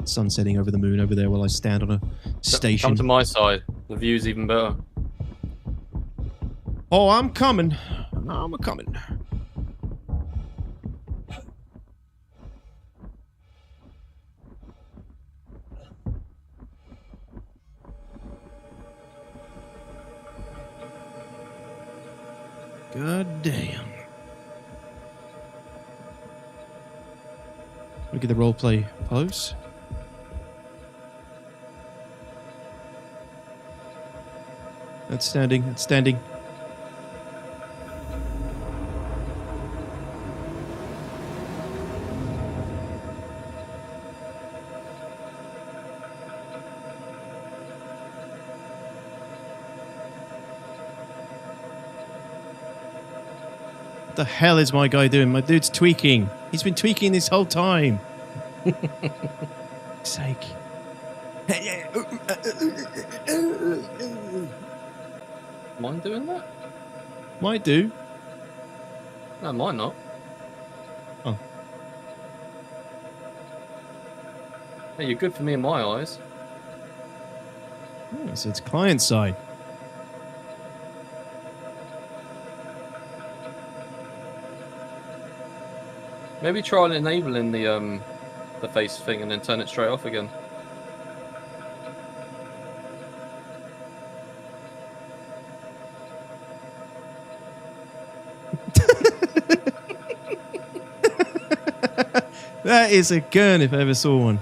Sun setting over the moon over there while I stand on a station. Come to my side. The view's even better. Oh, I'm coming. I'm a-coming. God damn. Look at the roleplay pose. That's standing. That's standing. What the hell is my guy doing? My dude's tweaking. He's been tweaking this whole time. Sake. Mine doing that? Might do. No, mine not. Oh. Hey, you're good for me in my eyes. Oh, so it's client side. Maybe try enabling the face thing and then turn it straight off again. That is a gun if I ever saw one.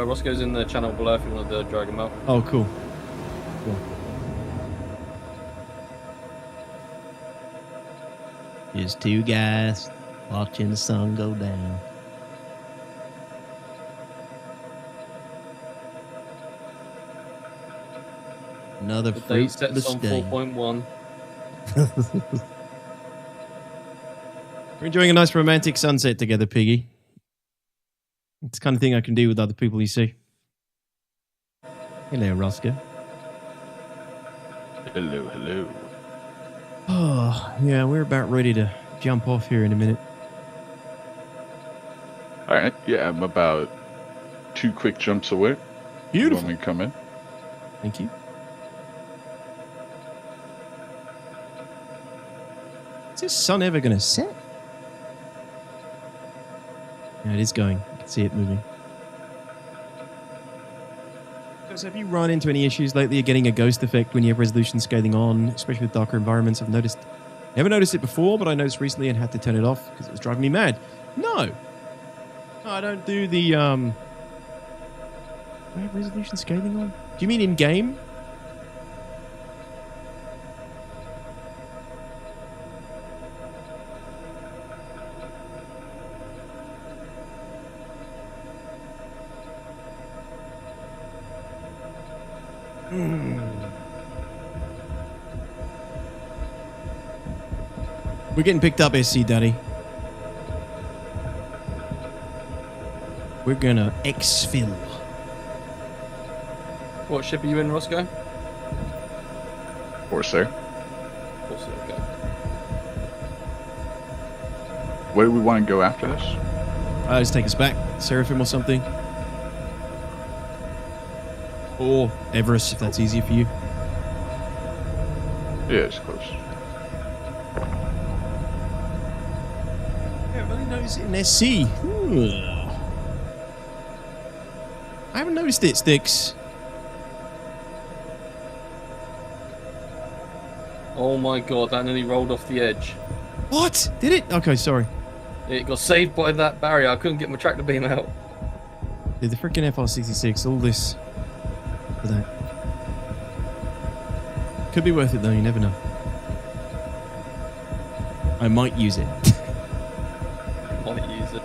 Roscoe's in the channel below if you want to drag him out. Oh, cool. Cool. Just two guys watching the sun go down. Another The date sets fruitless on day. 4.1. We're enjoying a nice romantic sunset together, Piggy. It's the kind of thing I can do with other people, you see. Hello, Roscoe. Hello, hello. Oh, yeah, we're about ready to jump off here in a minute. Alright, yeah, I'm about 2 quick jumps away. Beautiful. When we come in. Thank you. Is this sun ever going to set? Yeah, it is going. I can see it moving. So have you run into any issues lately of getting a ghost effect when you have resolution scaling on, especially with darker environments? I've noticed. Never noticed it before, but I noticed recently and had to turn it off because it was driving me mad. No, I don't do the. Do I have resolution scaling on? Do you mean in game? We're getting picked up, SC Daddy. We're gonna exfil. What ship are you in, Roscoe? Corsair. Corsair, okay. Where do we want to go after this? Just take us back. Seraphim or something. Or Everest, if that's easier for you. Yeah, it's close. Yeah, I've only noticed it in SC. I haven't noticed it, Sticks. Oh my god, that nearly rolled off the edge. What? Did it? Okay, sorry. It got saved by that barrier. I couldn't get my tractor beam out. Dude, the freaking FR66, all this for that. Could be worth it though, you never know. I might use it. Might use it.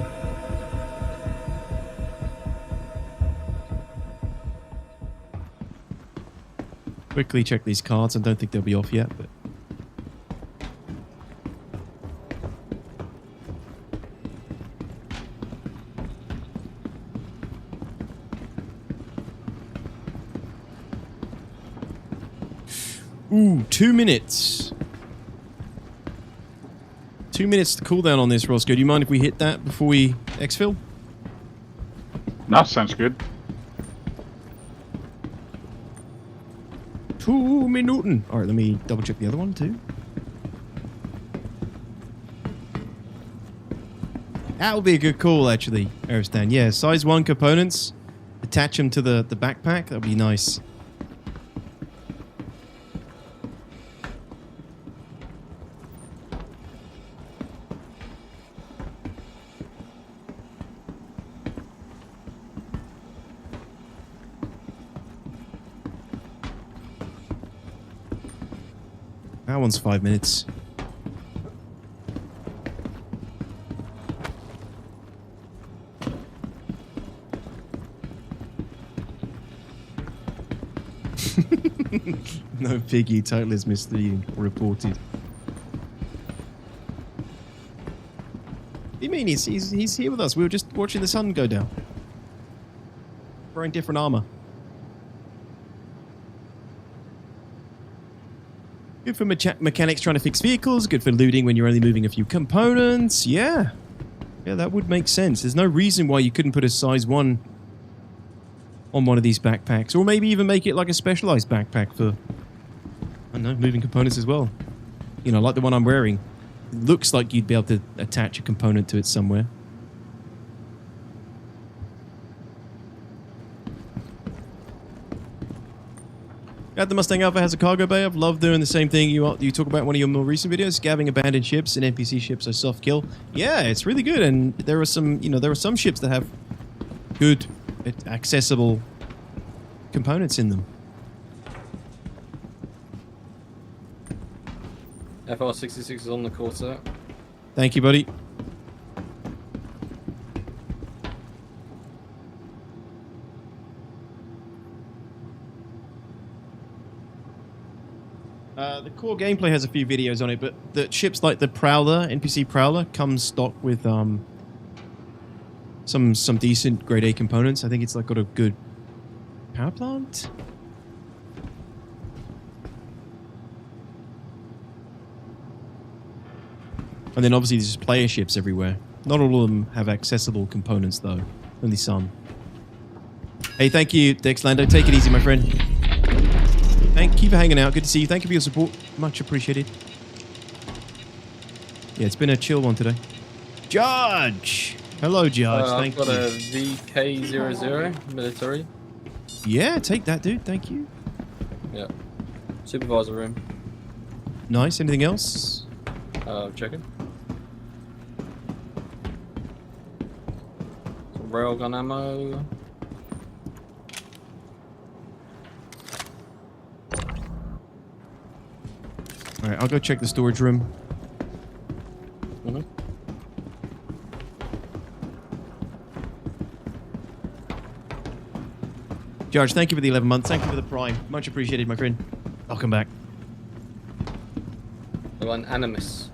Quickly check these cards. I don't think they'll be off yet, but. Ooh, 2 minutes. 2 minutes to cool down on this, Roscoe. Do you mind if we hit that before we exfil? No, sounds good. 2 minutes. Alright, let me double check the other one too. That would be a good call, actually, Aristan. Yeah, size 1 components. Attach them to the backpack. That would be nice. That one's 5 minutes. No, Piggy, title is misleading. Reported. What do you mean? He's here with us. We were just watching the sun go down. Wearing different armor. Good for mechanics trying to fix vehicles. Good for looting when you're only moving a few components. Yeah. Yeah, that would make sense. There's no reason why you couldn't put a size 1 on one of these backpacks. Or maybe even make it like a specialized backpack for, I don't know, moving components as well. You know, like the one I'm wearing. It looks like you'd be able to attach a component to it somewhere. Glad the Mustang Alpha has a cargo bay. I've loved doing the same thing you talk about in one of your more recent videos. Scavenging abandoned ships and NPC ships are soft kill. Yeah, it's really good. And there are some, there are some ships that have good accessible components in them. FR66 is on the quarter. Thank you, buddy. The core gameplay has a few videos on it, but the ships like the Prowler, NPC Prowler, comes stock with some decent grade A components. I think it's like got a good power plant. And then obviously there's just player ships everywhere. Not all of them have accessible components though. Only some. Hey, thank you, Dexlando. Take it easy, my friend. Thank you for hanging out. Good to see you. Thank you for your support. Much appreciated. Yeah, it's been a chill one today. Judge! Hello, Judge. Thank you. I've got a VK00 military. Yeah, take that, dude. Thank you. Yeah. Supervisor room. Nice. Anything else? Checking. Some railgun ammo. Alright, I'll go check the storage room. Mm-hmm. Judge, thank you for the 11 months. Thank you for the prime. Much appreciated, my friend. Welcome back. I got an Animus.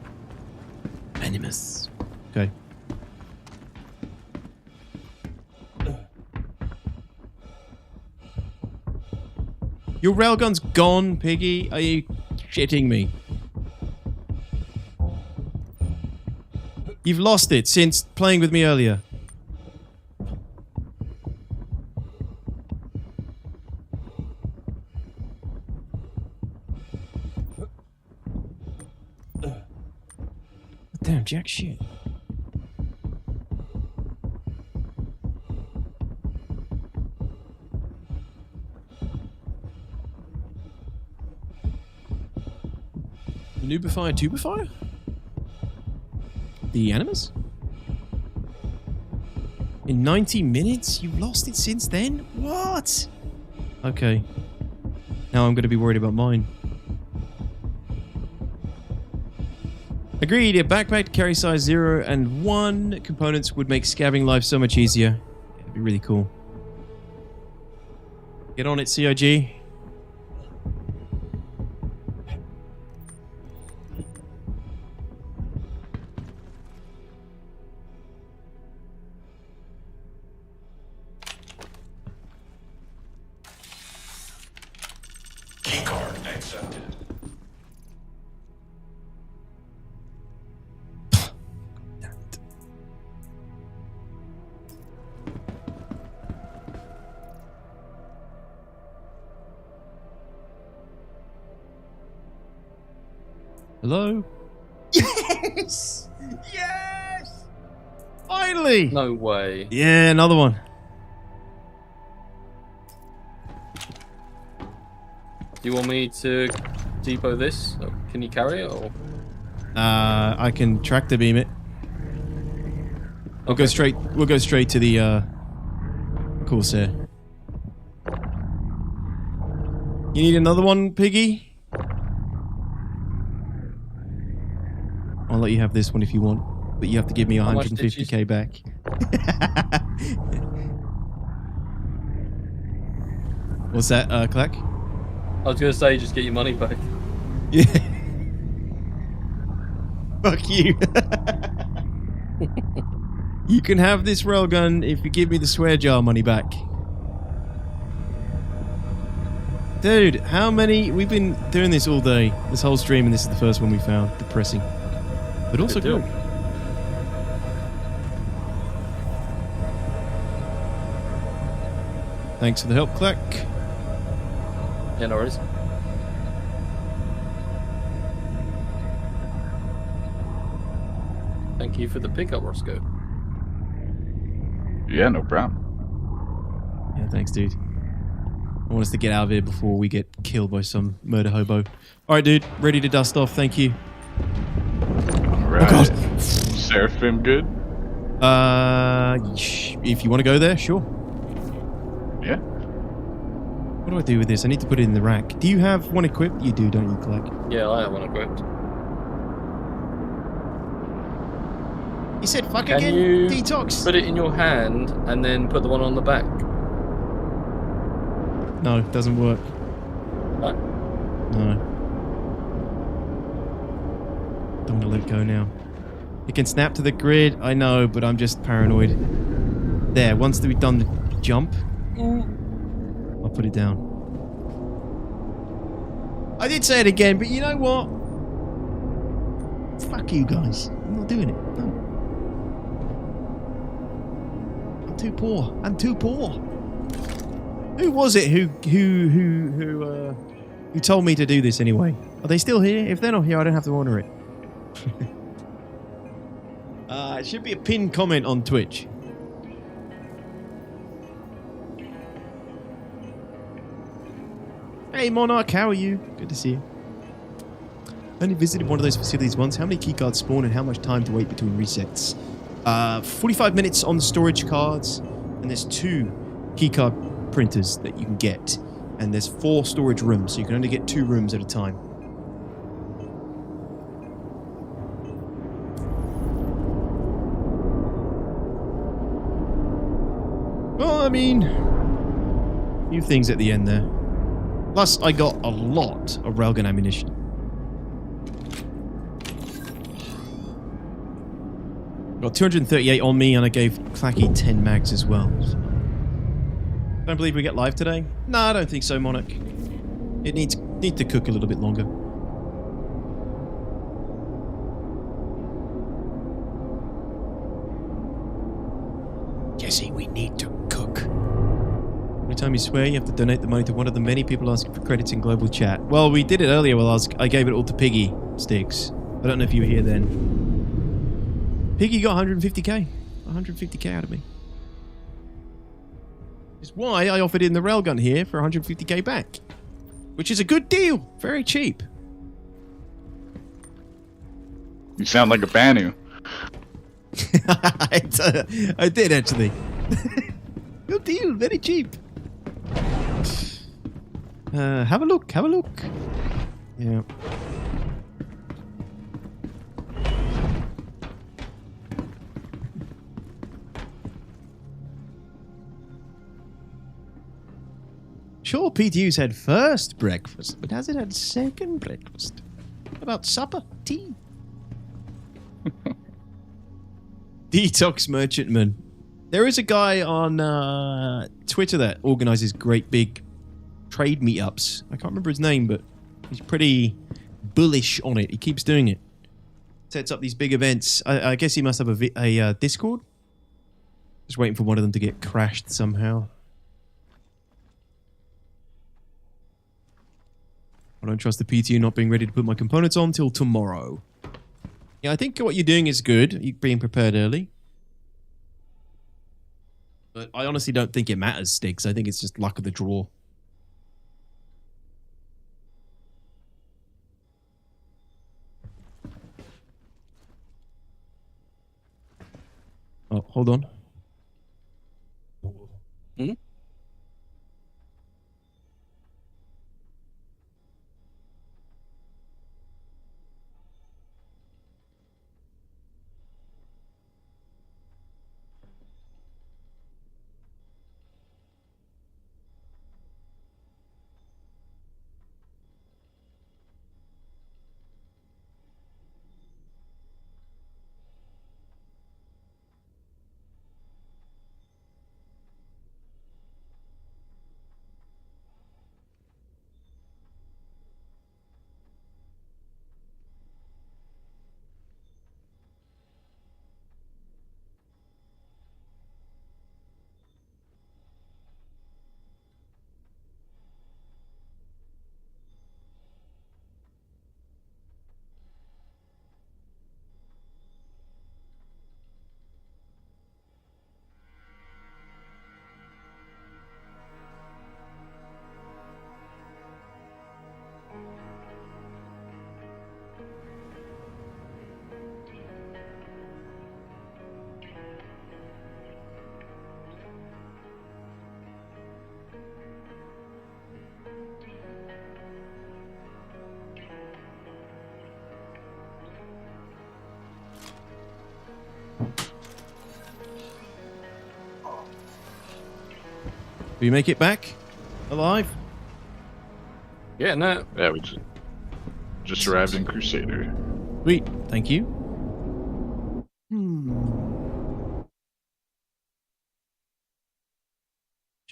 Animus. Okay. Your railgun's gone, Piggy. Are you shitting me? You've lost it since playing with me earlier. Damn, jack shit. Nubifier, tubifier? The Animus? In 90 minutes? You've lost it since then? What? Okay. Now I'm going to be worried about mine. Agreed, a backpack carry size 0 and 1 components would make scavenging life so much easier. It'd be really cool. Get on it, CIG. Keycard accepted. Hello? Yes! Yes! Finally! No way. Yeah, another one. Do you want me to depot this? Or can you carry it or? I can tractor beam it. We'll go straight. We'll go straight to the Corsair. You need another one, Piggy? I'll let you have this one if you want, but you have to give me 150k back. What's that, Clack? I was gonna say just get your money back. Yeah. Fuck you. You can have this railgun if you give me the swear jar money back. Dude, how many... We've been doing this all day, this whole stream, and this is the first one we found. Depressing. But also good. Thanks for the help, Clack. Yeah, no worries. Thank you for the pickup, Roscoe. Yeah, no problem. Yeah, thanks, dude. I want us to get out of here before we get killed by some murder hobo. Alright, dude. Ready to dust off. Thank you. Alright. Oh, God. Seraphim good? If you want to go there, sure. What do I do with this? I need to put it in the rack. Do you have one equipped? You do, don't you, Clark? Yeah, I have one equipped. You said fuck Can again? you DTOX? put it in your hand and then put the one on the back? No, it doesn't work. No. No. Don't want to let it go now. It can snap to the grid, I know, but I'm just paranoid. There, once we've done the jump, I'll put it down. I did say it again, but you know what? Fuck you guys. I'm not doing it. No. I'm too poor. I'm too poor. Who was it who told me to do this anyway? Are they still here? If they're not here, I don't have to honor it. It should be a pinned comment on Twitch. Hey Monarch, how are you? Good to see you. I only visited one of those facilities once. How many keycards spawn and how much time to wait between resets? 45 minutes on the storage cards, and there's 2 keycard printers that you can get. And there's 4 storage rooms, so you can only get 2 rooms at a time. Well, I mean, a few things at the end there. Plus, I got a lot of railgun ammunition. Got 238 on me, and I gave Clacky 10 mags as well. So. Don't believe we get live today? No, I don't think so, Monarch. It needs to cook a little bit longer. Jesse, we need to cook. Every time you swear, you have to donate the money to one of the many people asking for credits in global chat. Well, we did it earlier while I gave it all to Piggy sticks. I don't know if you were here then. Piggy got 150k. 150k out of me. Is why I offered in the railgun here for 150k back. Which is a good deal. Very cheap. You sound like a Banu. I did actually. Good deal, very cheap. Have a look, have a look. Yeah. Sure, PTU's had first breakfast, but has it had second breakfast? What about supper? Tea? DTOX Merchantman. There is a guy on Twitter that organizes great big trade meetups. I can't remember his name, but he's pretty bullish on it. He keeps doing it. Sets up these big events. I guess he must have a Discord. Just waiting for one of them to get crashed somehow. I don't trust the PTU not being ready to put my components on till tomorrow. Yeah, I think what you're doing is good. You're being prepared early. But I honestly don't think it matters, Sticks. I think it's just luck of the draw. Oh, hold on. Hmm? we make it back alive? Yeah, no. Yeah, we just arrived in Crusader. Sweet, thank you.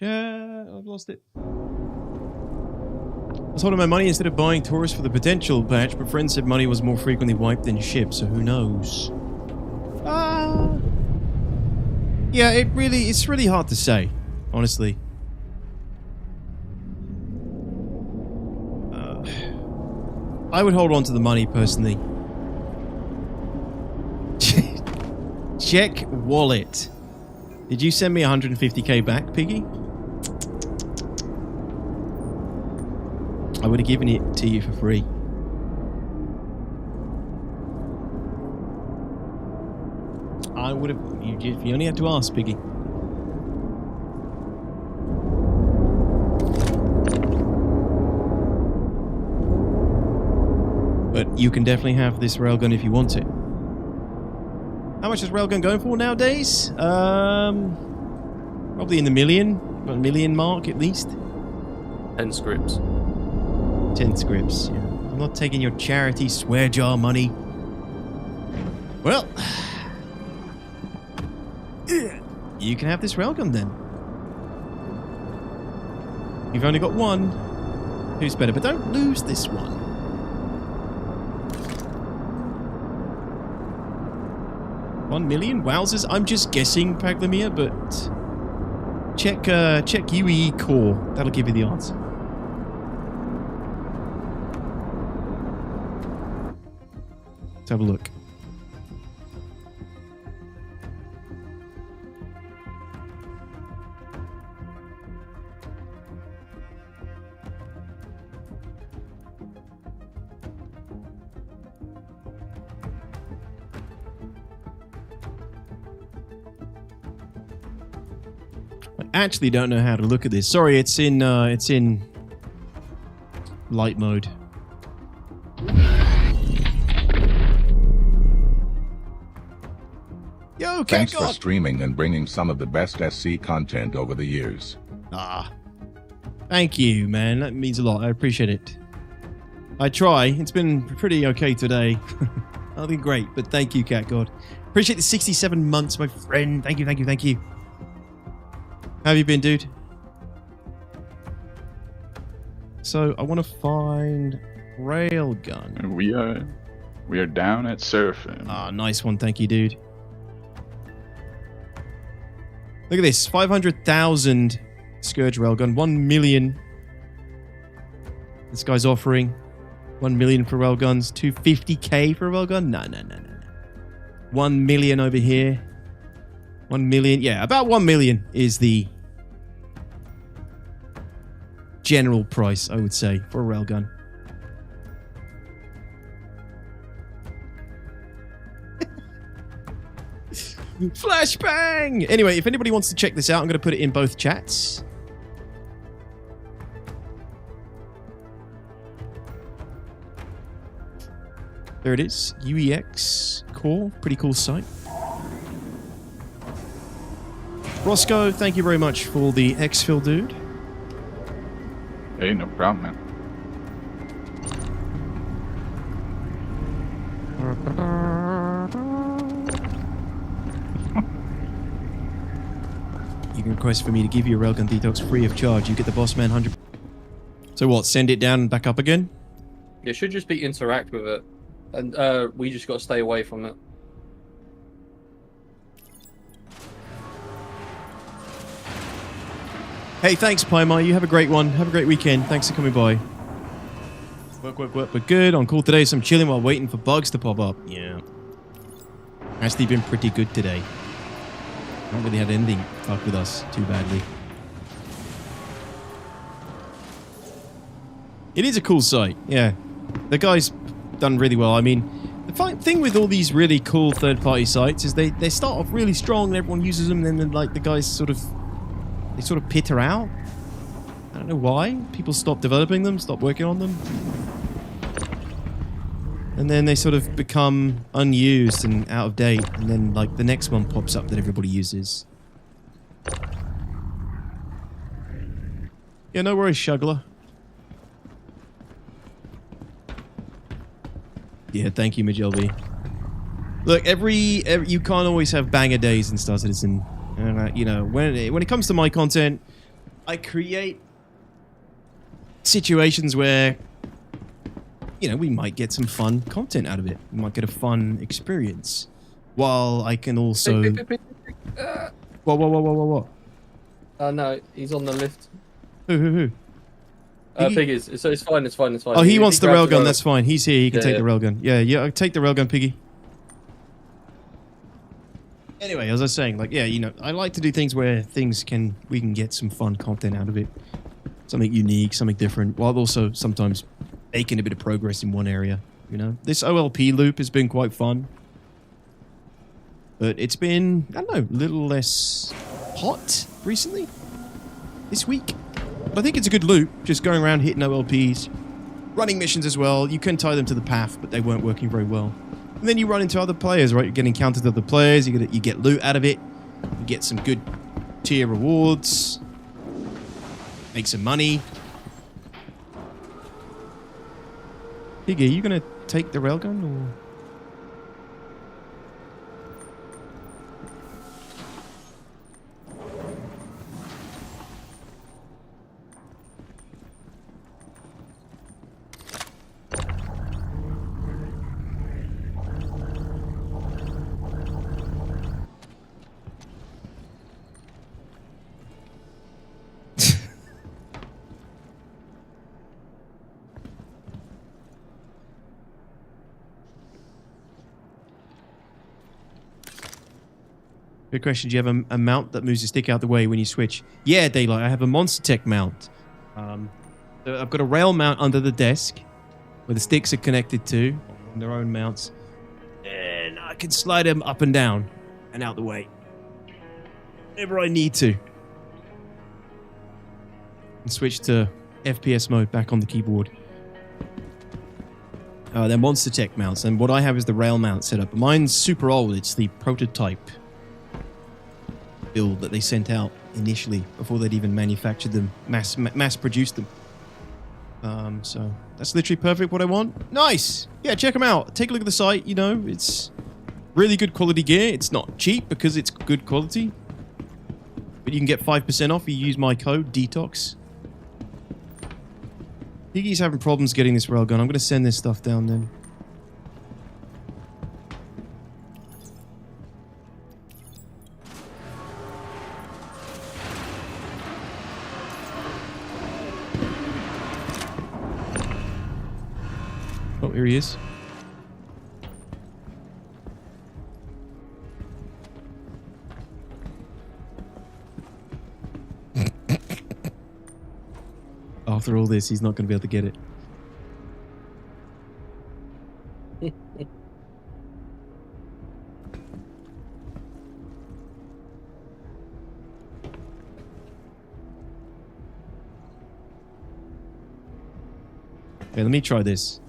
I've lost it. I was holding my money instead of buying tourists for the potential patch, but friends said money was more frequently wiped than shipped, so who knows? Yeah, it's really hard to say, honestly. I would hold on to the money personally. Check wallet. Did you send me 150k back, Piggy? I would have given it to you for free. I would have. You only had to ask, Piggy. But you can definitely have this railgun if you want it. How much is railgun going for nowadays? Probably in the $1 million mark at least. 10 scripts. 10 scripts, yeah. I'm not taking your charity swear jar money. Well, you can have this railgun then. You've only got one. Who's better? But don't lose this one. $1 million? Wowzers. I'm just guessing, Paglamir, but check UEE core. That'll give you the answer. Let's have a look. I actually don't know how to look at this. Sorry, it's in light mode. Yo, thanks for streaming and bringing some of the best SC content over the years. Thank you, man. That means a lot. I appreciate it. I try. It's been pretty okay today. Nothing great, but thank you, Cat God. Appreciate the 67 months, my friend. Thank you, thank you, thank you. How have you been, dude? So I want to find railgun. We are down at surfing. Nice one, thank you, dude. Look at this, 500,000 Scourge railgun, 1 million. This guy's offering 1 million for railguns, 250k for a railgun. No. 1 million over here. 1 million, yeah, about 1 million is the general price, I would say, for a railgun. Flashbang! Anyway, if anybody wants to check this out, I'm going to put it in both chats. There it is. UEX core. Pretty cool site. Roscoe, thank you very much for the exfil, dude. Hey, no problem, man. You can request for me to give you a railgun detox free of charge. You get the boss man 100. So what? Send it down and back up again? It should just be interact with it, and we just got to stay away from it. Hey, thanks, Paimar. You have a great one. Have a great weekend. Thanks for coming by. Work. We're good. On call today, so I'm chilling while waiting for bugs to pop up. Yeah. Actually been pretty good today. Not really had anything fuck with us too badly. It is a cool site. Yeah. The guy's done really well. I mean, the fine thing with all these really cool third-party sites is they start off really strong and everyone uses them, and then like the guys sort of peter out. I don't know why. People stop developing them, stop working on them. And then they sort of become unused and out of date. And then like the next one pops up that everybody uses. Yeah, no worries, Shuggler. Yeah, thank you, Majelby. Look, every you can't always have banger days in Star Citizen. You know, when it comes to my content, I create situations where, you know, we might get some fun content out of it. We might get a fun experience, while I can also. What? No, he's on the lift. Who? Piggy. So it's fine. Oh, he wants the railgun. That's fine. He's here. He can take the railgun. Yeah. I'll take the railgun, Piggy. Anyway, as I was saying, like, yeah, you know, I like to do things where we can get some fun content out of it, something unique, something different, while also sometimes making a bit of progress in one area. You know, this OLP loop has been quite fun, but it's been, I don't know, a little less hot recently this week. But I think it's a good loop, just going around hitting OLPs, running missions as well. You can tie them to the path, but they weren't working very well. And then you run into other players, right? You get encountered with other players, you get loot out of it, you get some good tier rewards, make some money. Piggy, are you going to take the railgun, or...? Good question. Do you have a mount that moves the stick out the way when you switch? Yeah, Daylight. I have a Monster Tech mount. So I've got a rail mount under the desk where the sticks are connected to on their own mounts. And I can slide them up and down and out the way whenever I need to. And switch to FPS mode back on the keyboard. They're Monster Tech mounts. And what I have is the rail mount set up. Mine's super old. It's the prototype build that they sent out initially before they'd even manufactured them, mass produced them. So that's literally perfect what I want. Nice. Yeah, check them out. Take a look at the site. You know, it's really good quality gear. It's not cheap because it's good quality, but you can get 5% off if you use my code DTOX. Piggy's having problems getting this railgun. I'm going to send this stuff down then. Oh, here he is. After all this, he's not going to be able to get it. Okay, let me try this.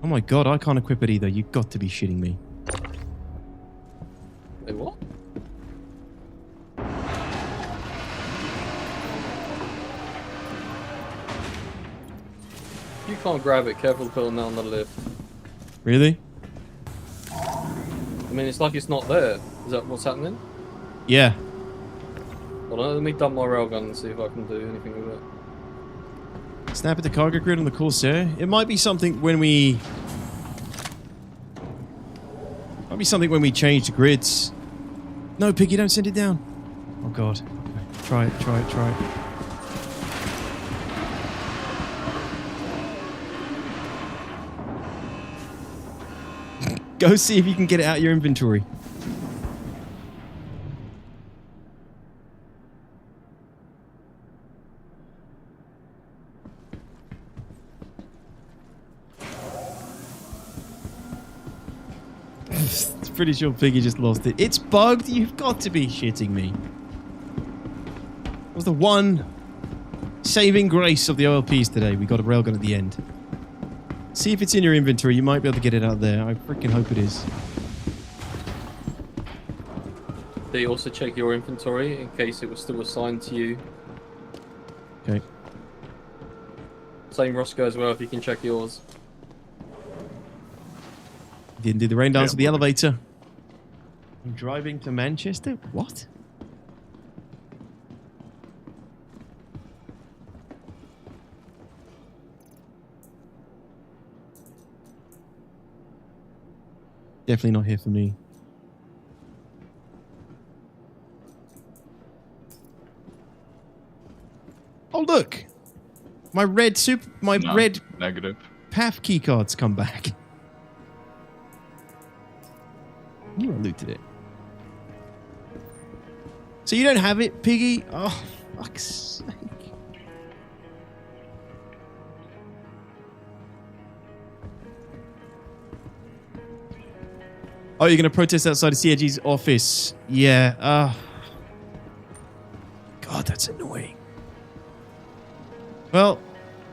Oh my god, I can't equip it either. You've got to be shitting me. Wait, what? You can't grab it, careful to put it on the lift. Really? I mean, it's like it's not there. Is that what's happening? Yeah. Hold on, let me dump my railgun and see if I can do anything with it. Snap at the cargo grid on the Corsair. It might be something when we... Might be something when we change the grids. No, Piggy, don't send it down. Oh god. Okay. Try it, try it, try it. Go see if you can get it out of your inventory. Pretty sure Piggy just lost it. It's bugged? You've got to be shitting me. It was the one saving grace of the OLPs today. We got a railgun at the end. See if it's in your inventory. You might be able to get it out there. I freaking hope it is. Do you also check your inventory in case it was still assigned to you Same Roscoe as well, if you can check yours. Didn't do the rain dance with the elevator. I'm driving to Manchester? What? Definitely not here for me. Oh look! My red Negative. PAF keycards come back. You looted it. So you don't have it, Piggy? Oh, fuck's sake. Oh, you're going to protest outside of CIG's office. Yeah. God, that's annoying. Well,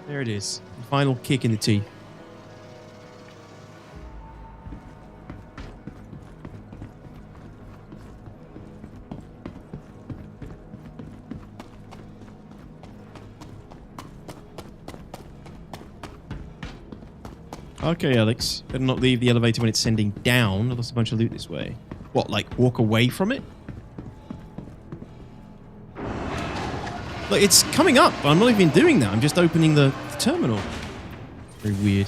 there it is. The final kick in the teeth. Okay, Alex. Better not leave the elevator when it's sending down. I lost a bunch of loot this way. What, like walk away from it? Look, it's coming up. I'm not even doing that. I'm just opening the terminal. Very weird.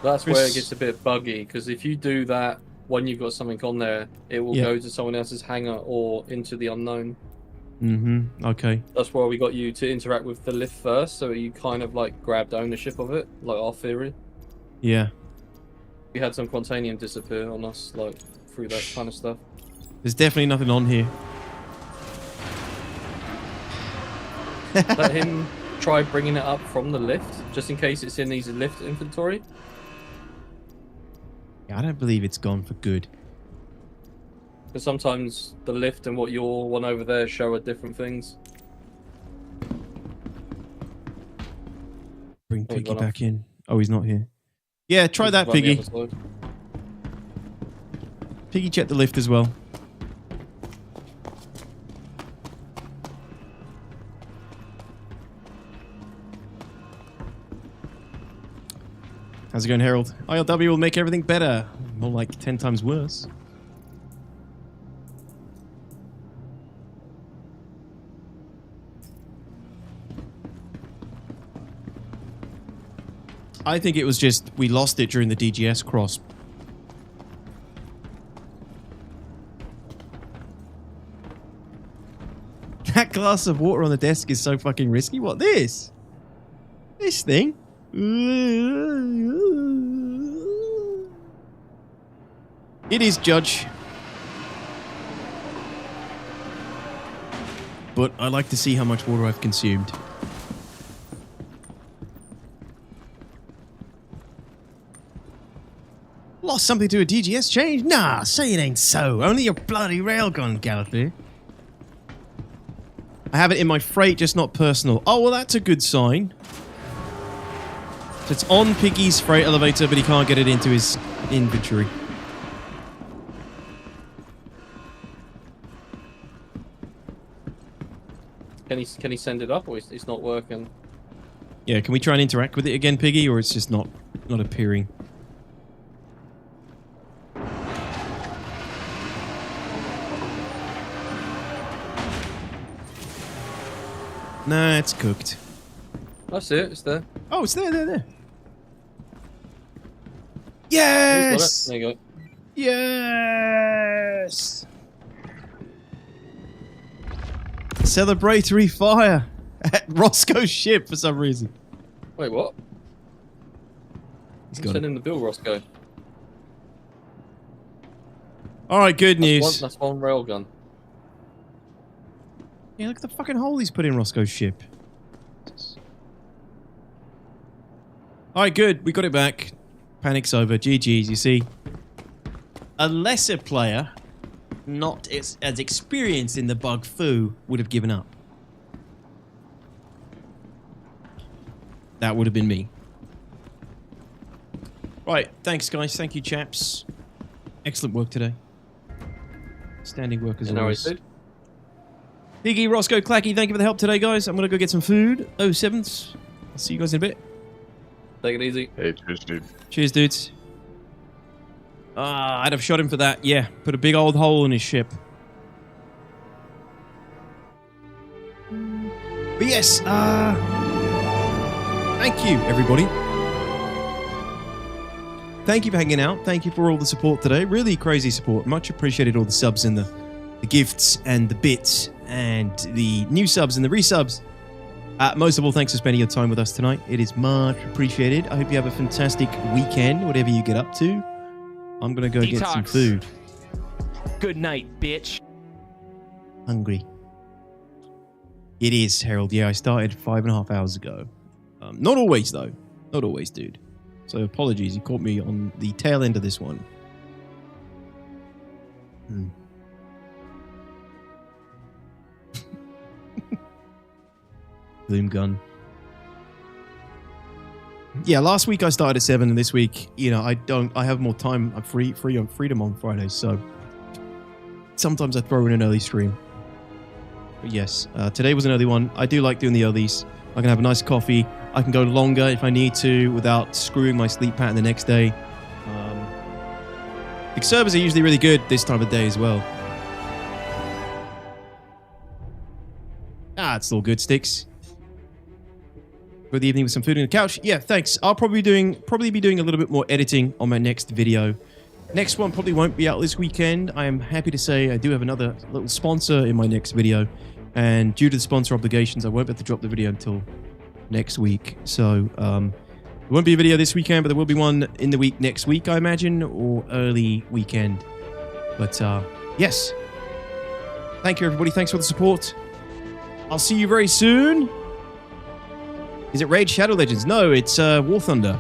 That's where it gets a bit buggy, because if you do that when you've got something on there, it will go to someone else's hangar or into the unknown. Mm-hmm. Okay. That's why we got you to interact with the lift first, so you kind of like grabbed ownership of it, like our theory. Yeah. We had some Quantanium disappear on us, like, through that kind of stuff. There's definitely nothing on here. Let him try bringing it up from the lift, just in case it's in his lift inventory. Yeah, I don't believe it's gone for good. Because sometimes the lift and what your one over there show are different things. Bring Piggy back in. Oh, he's not here. Yeah, try that, Piggy. Piggy, check the lift as well. How's it going, Harold? ILW will make everything better. More like 10 times worse. I think it was just we lost it during the DGS cross. That glass of water on the desk is so fucking risky. What, this? This thing? It is, Judge. But I like to see how much water I've consumed. Lost something to a DGS change? Nah, say it ain't so. Only your bloody railgun, Gallifrey. I have it in my freight, just not personal. Oh, well, that's a good sign. So it's on Piggy's freight elevator, but he can't get it into his inventory. Can he send it up, or it's not working? Yeah, can we try and interact with it again, Piggy, or it's just not appearing? Nah, it's cooked. That's it. It's there. Oh, it's there. Yes! There you go. Yes! Celebratory fire at Roscoe's ship for some reason. Wait, what? He's got sending the bill, Roscoe. All right, good news. That's one railgun. Yeah, look at the fucking hole he's put in Roscoe's ship. Alright, good. We got it back. Panic's over. GG's, you see. A lesser player, not as experienced in the bug foo, would have given up. That would have been me. Right, thanks guys. Thank you, chaps. Excellent work today. Standing work as always. Piggy, Roscoe, Clacky, thank you for the help today, guys. I'm going to go get some food. 07s. I'll see you guys in a bit. Take it easy. Hey, cheers, dude. Cheers, dudes. I'd have shot him for that. Yeah, put a big old hole in his ship. But yes, thank you, everybody. Thank you for hanging out. Thank you for all the support today. Really crazy support. Much appreciated all the subs and the gifts and the bits and the new subs and the resubs. Most of all, thanks for spending your time with us tonight. It is much appreciated. I hope you have a fantastic weekend, whatever you get up to. I'm going to go get some food. Good night, bitch. Hungry. It is, Harold. Yeah, I started 5.5 hours ago. Not always, though. Not always, dude. So apologies. You caught me on the tail end of this one. Gloom gun. Yeah, last week I started at 7, and this week, you know, I have more time. I'm free on freedom on Fridays, so sometimes I throw in an early stream. But yes, today was an early one. I do like doing the earlies. I can have a nice coffee. I can go longer if I need to without screwing my sleep pattern the next day. The servers are usually really good this time of day as well. It's all good, Sticks. For the evening with some food on the couch. Yeah, thanks. I'll probably be doing a little bit more editing on my next video. Next one probably won't be out this weekend. I am happy to say I do have another little sponsor in my next video. And due to the sponsor obligations, I won't be able to drop the video until next week. So, there won't be a video this weekend, but there will be one in the week next week, I imagine, or early weekend. But, yes. Thank you, everybody. Thanks for the support. I'll see you very soon. Is it Raid Shadow Legends? No, it's War Thunder.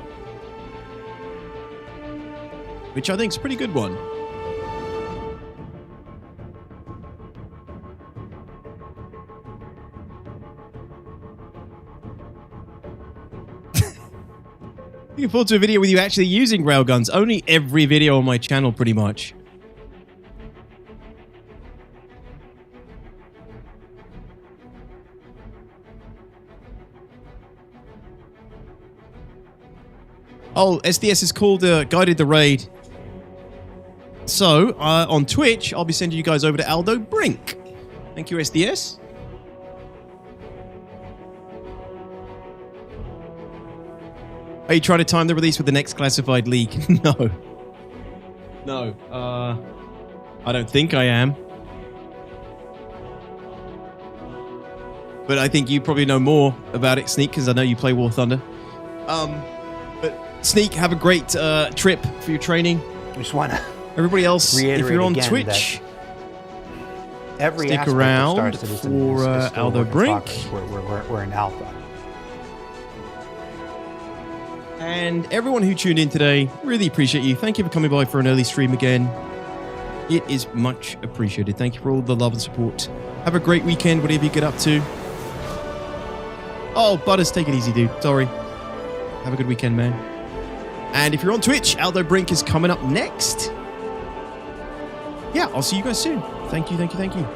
Which I think is a pretty good one. Looking forward to a video with you actually using railguns. Only every video on my channel, pretty much. Oh, SDS is called Guided the Raid. So, on Twitch, I'll be sending you guys over to Aldo Brink. Thank you, SDS. Are you trying to time the release with the next classified leak? No. No. I don't think I am. But I think you probably know more about it, Sneak, because I know you play War Thunder. But Sneak, have a great trip for your training. I just want to everybody else, if you're on Twitch, stick around for Aldo Brink. We're in alpha. And everyone who tuned in today, really appreciate you. Thank you for coming by for an early stream again. It is much appreciated. Thank you for all the love and support. Have a great weekend, whatever you get up to. Oh, Butters, take it easy, dude. Sorry. Have a good weekend, man. And if you're on Twitch, Aldo Brink is coming up next. Yeah, I'll see you guys soon. Thank you, thank you, thank you.